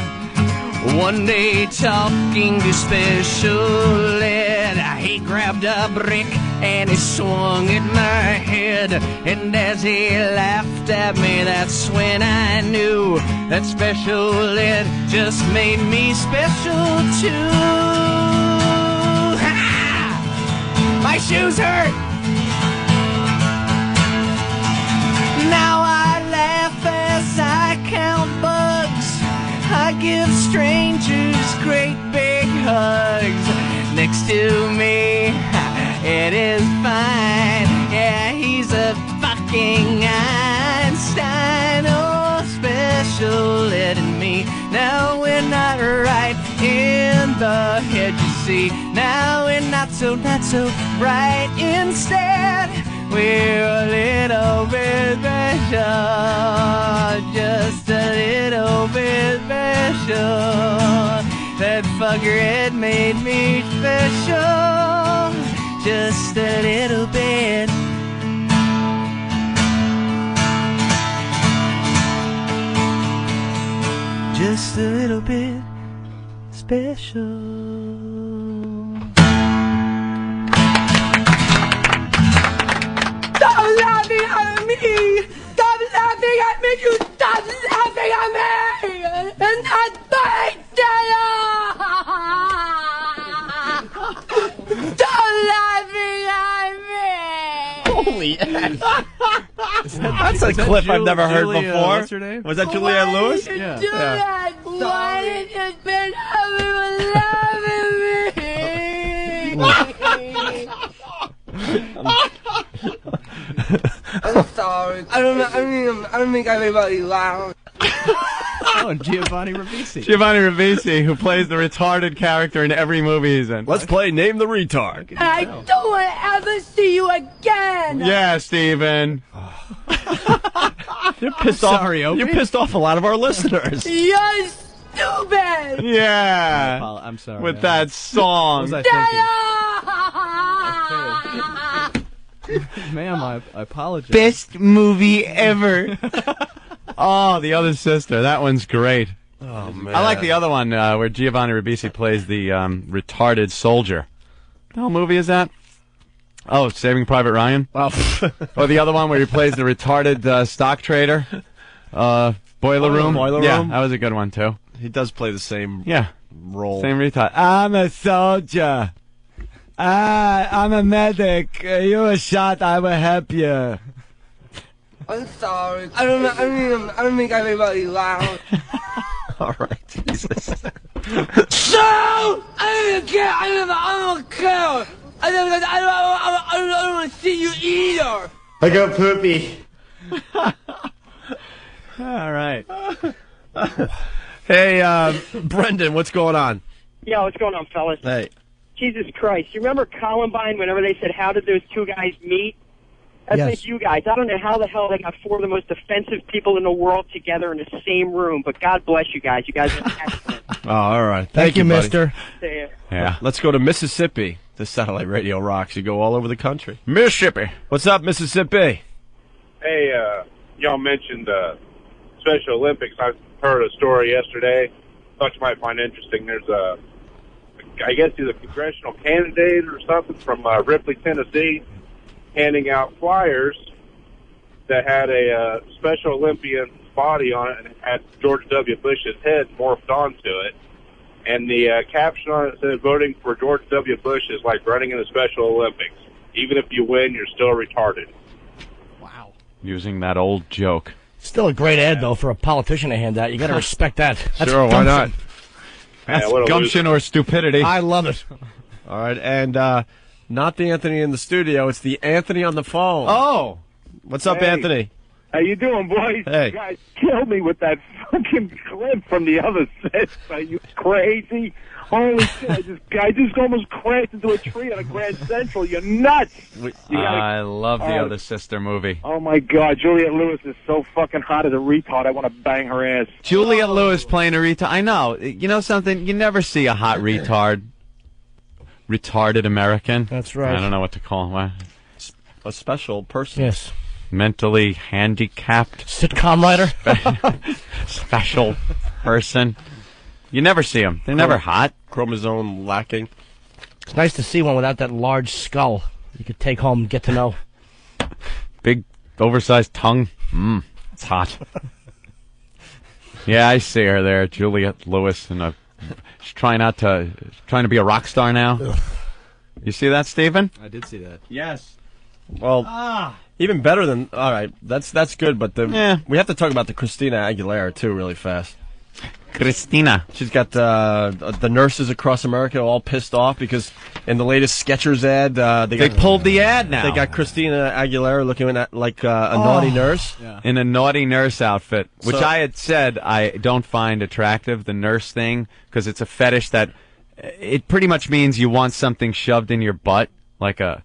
One day talking to Special Ed, he grabbed a brick and he swung at my head. And as he laughed at me, that's when I knew that Special Ed just made me special too. Ha! My shoes hurt! Now I laugh as I count bugs. I give strangers great big hugs. Next to me, it is fine. Yeah, he's a fucking Einstein. Oh, Special Ed and me Now we're not right in the head, you see. Now we're not so right instead. We're a little bit special, just a little bit special. That fucker had made me special, just a little bit. Just a little bit special. Stop laughing at me! Stop laughing at me! You stop laughing at me! And that's my Stop laughing at me! Holy ass. That's a clip I've never heard before. What's her name? Was that Julianne Lewis? Why did you do that? Why did you spend everyone loving me? I'm sorry. I don't make everybody laugh. Oh, Giovanni Ribisi. Giovanni Ribisi, who plays the retarded character in every movie he's in. Let's play Name the Retard. I don't want to ever see you again. Yeah, Steven. You're pissed off. Sorry, Opie. You're pissed off a lot of our listeners. You're stupid. Yeah. I'm sorry. With that song. What was I thinking? Ma'am, I apologize. Best movie ever. Oh, the other sister. That one's great. Oh, man. I like the other one where Giovanni Ribisi plays the retarded soldier. What the hell movie is that? Oh, Saving Private Ryan? Oh. Or the other one where he plays the retarded stock trader? Boiler Room? Yeah, that was a good one, too. He does play the same role. Same retard. I'm a soldier. I'm a medic. You're a shot. I will help you. I'm sorry. I don't make everybody laugh. All right, Jesus. So I don't care. I don't care. I don't want to see you either. I got poopy. All right. Hey, Brendan, what's going on? Yeah, what's going on, fellas? Hey. Jesus Christ. You remember Columbine whenever they said, how did those two guys meet? That's like you guys. I don't know how the hell they got four of the most offensive people in the world together in the same room, but God bless you guys. You guys are excellent. Oh, all right. Thank you, buddy. mister. See ya. Yeah. Let's go to Mississippi. The satellite radio rocks. You go all over the country. Mississippi. What's up, Mississippi? Hey, y'all mentioned Special Olympics. I heard a story yesterday. Thought you might find interesting. There's I guess he's a congressional candidate or something from Ripley, Tennessee, handing out flyers that had a Special Olympian body on it and had George W. Bush's head morphed onto it. And the caption on it said, voting for George W. Bush is like running in the Special Olympics. Even if you win, you're still retarded. Wow. Using that old joke. Still a great ad, though, for a politician to hand out. You got to respect that. That's sure, why not? Yeah, That's gumption or stupidity. I love it. All right, and not the Anthony in the studio. It's the Anthony on the phone. Oh. What's up, Hey. Anthony? How you doing, boys? Hey. You guys killed me with that fucking clip from the other set. Are you crazy? Holy shit, I just almost crashed into a tree on a Grand Central. You're nuts. I love the other sister movie. Oh, my God. Juliette Lewis is so fucking hot as a retard. I want to bang her ass. Juliette Lewis playing a retard. I know. You know something? You never see a hot retard. Retarded American. That's right. I don't know what to call him. A special person. Yes. Mentally handicapped. Sitcom writer. Special person. You never see them. They're never hot. Chromosome lacking. It's nice to see one without that large skull. You could take home and get to know. Big, oversized tongue. It's hot. Yeah, I see her there, Juliette Lewis, and she's trying to be a rock star now. Ugh. You see that, Stephen? I did see that. Yes. Well, even better than. All right, that's good, but we have to talk about the Christina Aguilera too, really fast. Christina. She's got the nurses across America all pissed off because in the latest Skechers ad, they pulled the ad now. They got Christina Aguilera looking at like a naughty nurse. Yeah. In a naughty nurse outfit, which I had said I don't find attractive, the nurse thing, because it's a fetish that it pretty much means you want something shoved in your butt, like an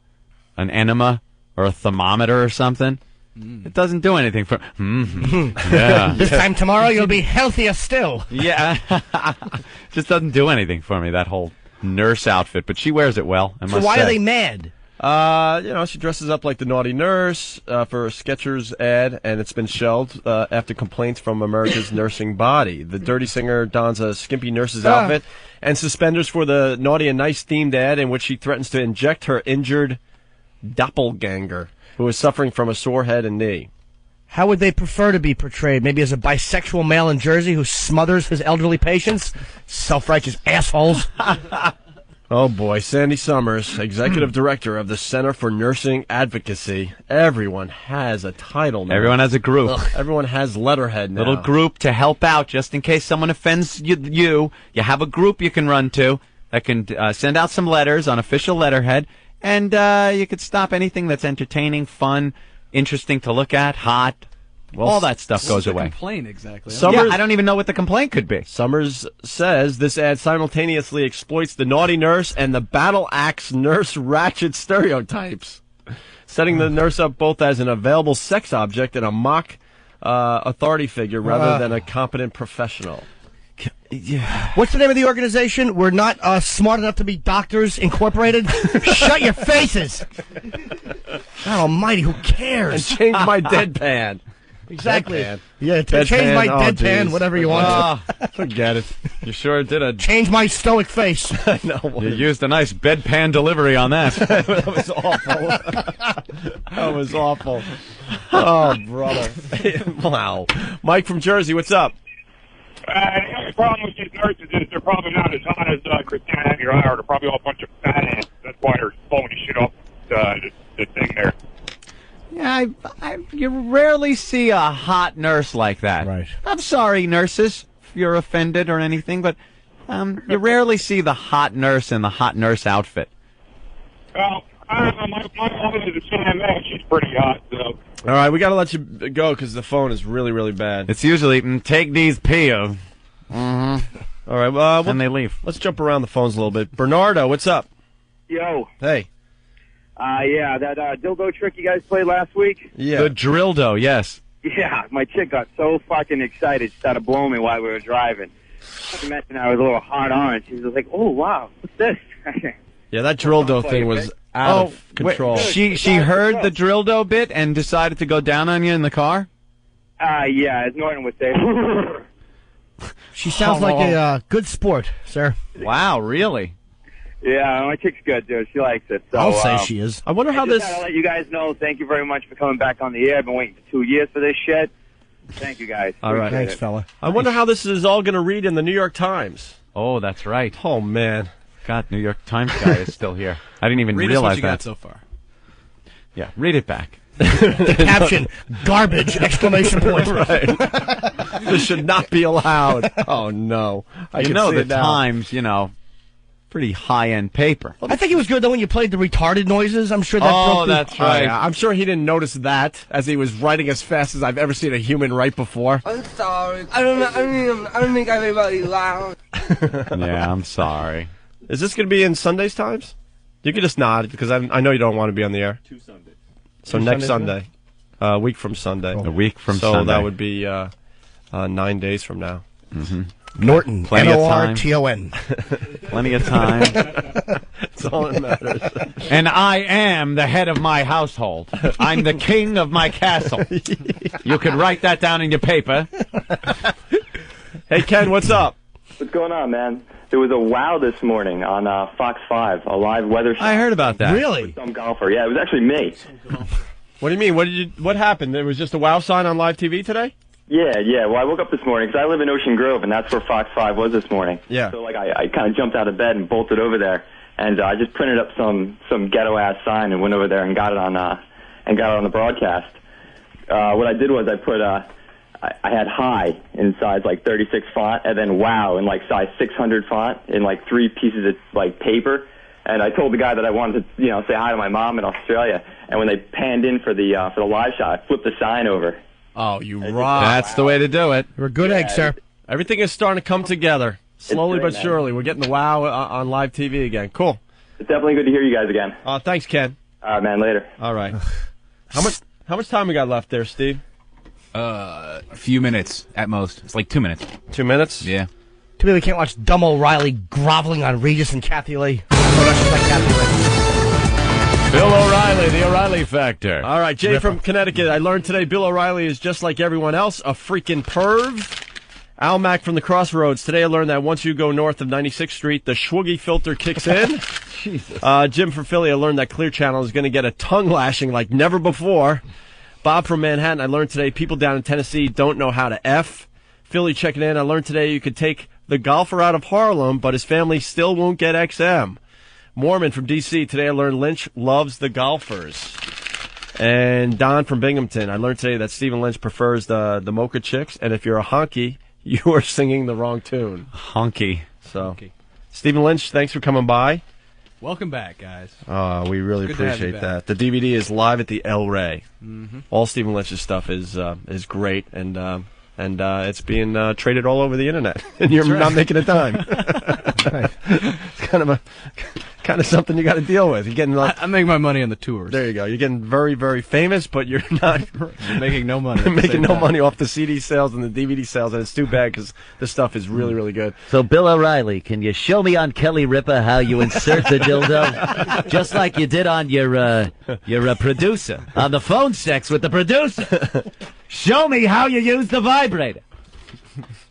enema or a thermometer or something. It doesn't do anything for. Yeah. This time tomorrow you'll be healthier still. Yeah. Just doesn't do anything for me, that whole nurse outfit. But she wears it well, I must So why say. are they mad? She dresses up like the naughty nurse for a Skechers ad, and it's been shelved after complaints from America's nursing body. The Dirty Singer dons a skimpy nurse's outfit and suspenders for the Naughty and Nice themed ad in which she threatens to inject her injured doppelganger, who is suffering from a sore head and knee. How would they prefer to be portrayed? Maybe as a bisexual male in Jersey who smothers his elderly patients? Self-righteous assholes. Oh, boy. Sandy Summers, executive director of the Center for Nursing Advocacy. Everyone has a title now. Everyone has a group. Everyone has letterhead now. Little group to help out just in case someone offends you. You have a group you can run to that can send out some letters on official letterhead, and you could stop anything that's entertaining, fun, interesting to look at, hot. Well, all that stuff goes away. Complaint exactly. I don't even know what the complaint could be. Summers says this ad simultaneously exploits the naughty nurse and the battle axe nurse ratchet stereotypes, setting the nurse up both as an available sex object and a mock authority figure rather than a competent professional. Yeah. What's the name of the organization? We're not smart enough to be Doctors Incorporated. Shut your faces! God almighty, who cares? And change my deadpan. Exactly. Deadpan. Yeah, change my deadpan, whatever you want. Forget it. You sure did Change my stoic face. No. You used a nice bedpan delivery on that. That was awful. That was awful. Oh, brother. Wow. Mike from Jersey, what's up? The only problem with these nurses is they're probably not as hot as Christina Aguilera. They're probably all a bunch of fat ass. That's why they're blowing the shit off the thing there. Yeah, you rarely see a hot nurse like that. Right. I'm sorry, nurses, if you're offended or anything, but you rarely see the hot nurse in the hot nurse outfit. Well, I don't know. My mom is a CMA. She's pretty hot, so. All right, we got to let you go because the phone is really, really bad. It's usually, take these Pio. Mm-hmm. All right, and they leave. Let's jump around the phones a little bit. Bernardo, what's up? Yo. Hey. Yeah, that dildo trick you guys played last week? Yeah. The Drildo, yes. Yeah, my chick got so fucking excited, she started blowing me while we were driving. She mentioned I was a little hard on, and she was like, oh, wow, what's this? Yeah, that Drildo thing was out of control. She heard the Drildo bit and decided to go down on you in the car? Yeah, as Norton would say. She sounds like a good sport, sir. Wow, really? Yeah, my chick's good, dude. She likes it. So, I'll say she is. I wonder how this... I just gotta let you guys know, thank you very much for coming back on the air. I've been waiting for 2 years for this shit. Thank you, guys. All right. Thanks, fella. I wonder how this is all going to read in the New York Times. Oh, that's right. Oh, man. God, New York Times guy is still here. I didn't even realize us what you that. got so far. Yeah, read it back. The caption, garbage, exclamation point. Right. This should not be allowed. Oh, no. The Times, pretty high-end paper. I think it was good, though, when you played the retarded noises. I'm sure that broke that's right. Yeah. I'm sure he didn't notice that as he was writing as fast as I've ever seen a human write before. I'm sorry. I don't think everybody loud. Yeah, I'm sorry. Is this going to be in Sunday's Times? You can just nod, because I know you don't want to be on the air. 2 Sundays. So next Sunday. A week from Sunday. A week from Sunday. So Sunday. that would be 9 days from now. Mm-hmm. Norton, Plenty of time. N-O-R-T-O-N. Plenty of time. That's all that matters. And I am the head of my household. I'm the king of my castle. You could write that down in your paper. Hey, Ken, what's up? What's going on, man? There was a wow this morning on Fox 5, a live weather show. I heard about that. Really? With some golfer. Yeah, it was actually me. What do you mean? What happened? There was just a wow sign on live TV today? Yeah. Well, I woke up this morning because I live in Ocean Grove, and that's where Fox 5 was this morning. Yeah. So, I kind of jumped out of bed and bolted over there, and I just printed up some ghetto-ass sign and went over there and got it on the broadcast. What I did was I put I had high in size like 36 font, and then wow in like size 600 font in like 3 pieces of like paper. And I told the guy that I wanted to, say hi to my mom in Australia. And when they panned in for the live shot, I flipped the sign over. Oh, you rock! That's the way to do it. You're a good egg, sir. Everything is starting to come together slowly great, but man. surely. We're getting the wow on live TV again. Cool. It's definitely good to hear you guys again. Thanks, Ken. Man, later. All right. How much time we got left there, Steve? A few minutes at most. It's like 2 minutes. 2 minutes? Yeah. Too bad we can't watch dumb O'Reilly groveling on Regis and Kathy Lee. Oh, that's just like Kathy Lee. Bill O'Reilly, the O'Reilly Factor. All right, Jay from Connecticut. I learned today Bill O'Reilly is just like everyone else, a freaking perv. Al Mack from the Crossroads. Today I learned that once you go north of 96th Street, the Schwoogie filter kicks in. Jesus. Jim from Philly, I learned that Clear Channel is going to get a tongue lashing like never before. Bob from Manhattan, I learned today people down in Tennessee don't know how to F. Philly checking in, I learned today you could take the golfer out of Harlem, but his family still won't get XM. Mormon from D.C., today I learned Lynch loves the golfers. And Don from Binghamton, I learned today that Stephen Lynch prefers the Mocha Chicks, and if you're a honky, you are singing the wrong tune. Honky. So, Stephen Lynch, thanks for coming by. Welcome back, guys. We really Good to have you appreciate that. The DVD is live at the El Rey. Mm-hmm. All Stephen Lynch's stuff is great, and it's being traded all over the internet, and you're not making a dime. It's kind of something you got to deal with. You're getting I make my money on the tours. There you go. You're getting very, very famous, but you're not You're making no money. making no money off the CD sales and the DVD sales, and it's too bad because the stuff is really, really good. So, Bill O'Reilly, can you show me on Kelly Ripa how you insert the dildo, just like you did on your producer on the phone sex with the producer? Show me how you use the vibrator.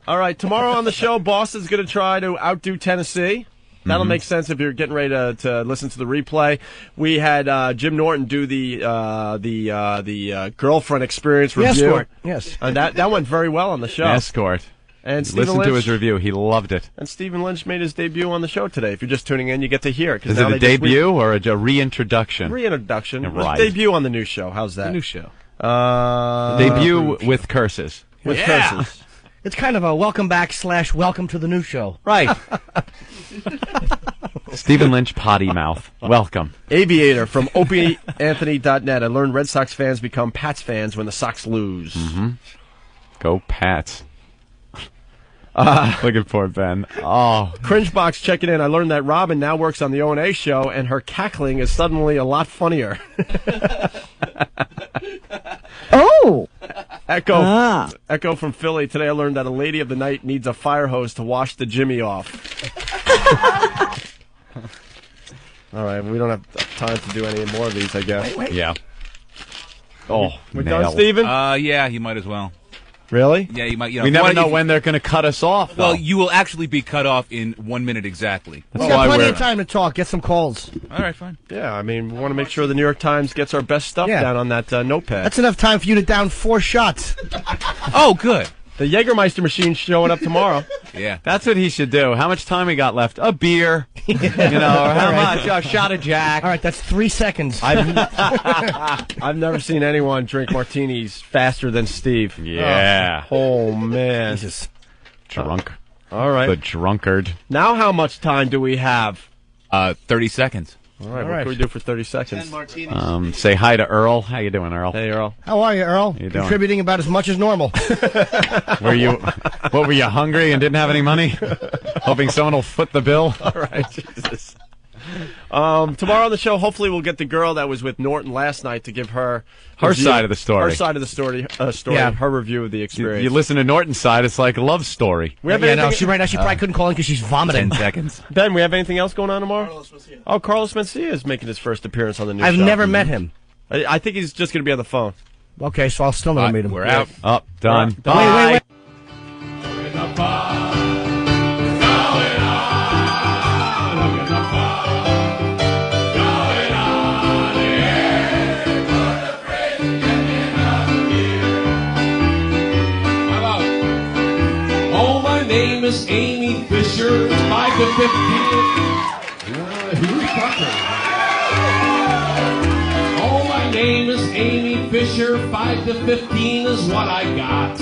All right, tomorrow on the show, Boston's going to try to outdo Tennessee. That'll make sense if you're getting ready to listen to the replay. We had Jim Norton do the girlfriend experience review. Escort, yes. And that went very well on the show. Escort. And Stephen Listen Lynch, to his review. He loved it. And Stephen Lynch made his debut on the show today. If you're just tuning in, you get to hear it. Is it a debut or a reintroduction? Reintroduction. Right. Debut on the new show. How's that? The new show. Debut with curses. With curses. It's kind of a welcome back / welcome to the new show. Right. Stephen Lynch potty mouth. Welcome. Aviator from opieanthony.net. I learned Red Sox fans become Pats fans when the Sox lose. Mm-hmm. Go Pats. Looking for Ben. Oh. Cringebox checking in. I learned that Robin now works on the O&A show, and her cackling is suddenly a lot funnier. Oh! Echo from Philly. Today I learned that a lady of the night needs a fire hose to wash the Jimmy off. All right, we don't have time to do any more of these, I guess. Wait. Yeah. Oh, we're done, Steven? Yeah, you might as well. Really? Yeah, you might. We never know when they're going to cut us off. Well, you will actually be cut off in 1 minute exactly. We've got plenty of time to talk. Get some calls. All right, fine. Yeah, I mean, we want to make sure the New York Times gets our best stuff down on that notepad. That's enough time for you to down 4 shots. Oh, good. The Jägermeister machine's showing up tomorrow. Yeah. That's what he should do. How much time we got left? A beer. Or how much? A shot of Jack. All right, that's 3 seconds. I've never seen anyone drink martinis faster than Steve. Yeah. Oh man. Jesus. Drunk. All right. The drunkard. Now how much time do we have? 30 seconds. All right, what can we do for 30 seconds? Say hi to Earl. How you doing, Earl? Hey, Earl. How are you, Earl? You doing? Contributing about as much as normal. What were you hungry and didn't have any money? Hoping someone will foot the bill? All right, Jesus. Tomorrow on the show, hopefully we'll get the girl that was with Norton last night to give her side of the story. Her side of the story. Her review of the experience. You listen to Norton's side, it's like a love story. We have right now she probably couldn't call in because she's vomiting. 10 seconds. Ben, we have anything else going on tomorrow? Carlos Mencia is making his first appearance on the new show. I've never met him. I think he's just going to be on the phone. Okay, so I'll still never meet him. We're out. Up, done. Bye. Wait. Name is Amy Fisher, 5 to 15. Who's talking? Oh, my name is Amy Fisher, 5 to 15 is what I got.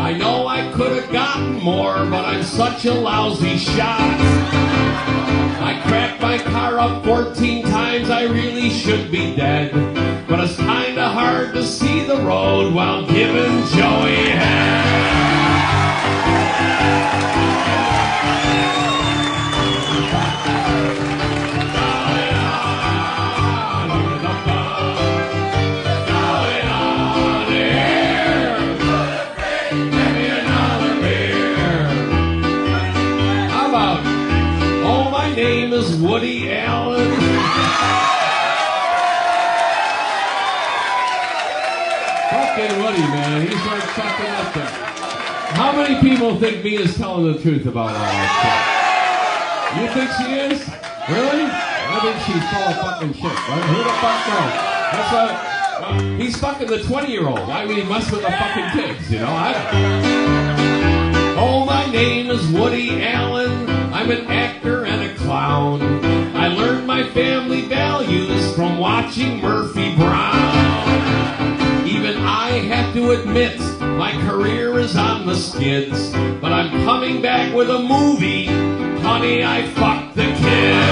I know I could have gotten more, but I'm such a lousy shot. I cracked my car up 14 times, I really should be dead. But it's kinda hard to see the road while giving Joey head. Is Woody Allen. Fucking Woody, man. He's like fucking up there. How many people think Mia's is telling the truth about all that shit? You think she is? Really? I think she's full of fucking shit. Right? Who the fuck knows? That's what, he's fucking the 20-year-old. I mean, he must with the fucking kids, you know? Oh, my name is Woody Allen. I'm an actor and a clown. I learned my family values from watching Murphy Brown. Even I have to admit my career is on the skids, but I'm coming back with a movie. Honey, I fucked the kid.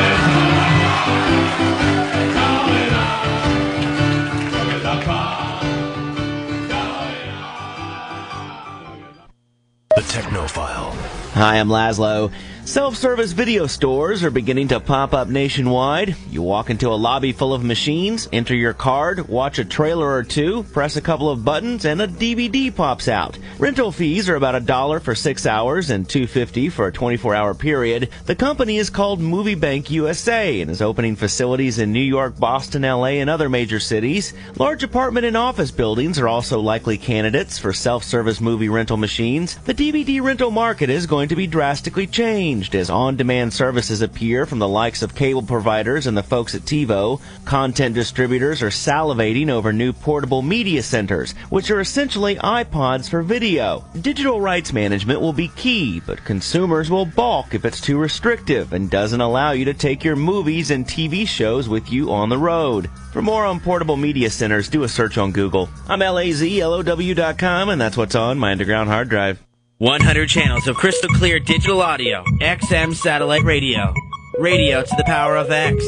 The Technophile. Hi, I'm Laszlo. Self-service video stores are beginning to pop up nationwide. You walk into a lobby full of machines, enter your card, watch a trailer or two, press a couple of buttons, and a DVD pops out. Rental fees are about $1 for 6 hours and $2.50 for a 24-hour period. The company is called Movie Bank USA and is opening facilities in New York, Boston, LA, and other major cities. Large apartment and office buildings are also likely candidates for self-service movie rental machines. The DVD rental market is going to be drastically changed as on-demand services appear from the likes of cable providers and the folks at TiVo. Content distributors are salivating over new portable media centers, which are essentially iPods for video. Digital rights management will be key, but consumers will balk if it's too restrictive and doesn't allow you to take your movies and TV shows with you on the road. For more on portable media centers, do a search on Google. I'm LAZLOW.com, and that's what's on my underground hard drive. 100 channels of crystal clear digital audio. XM satellite radio. Radio to the power of X.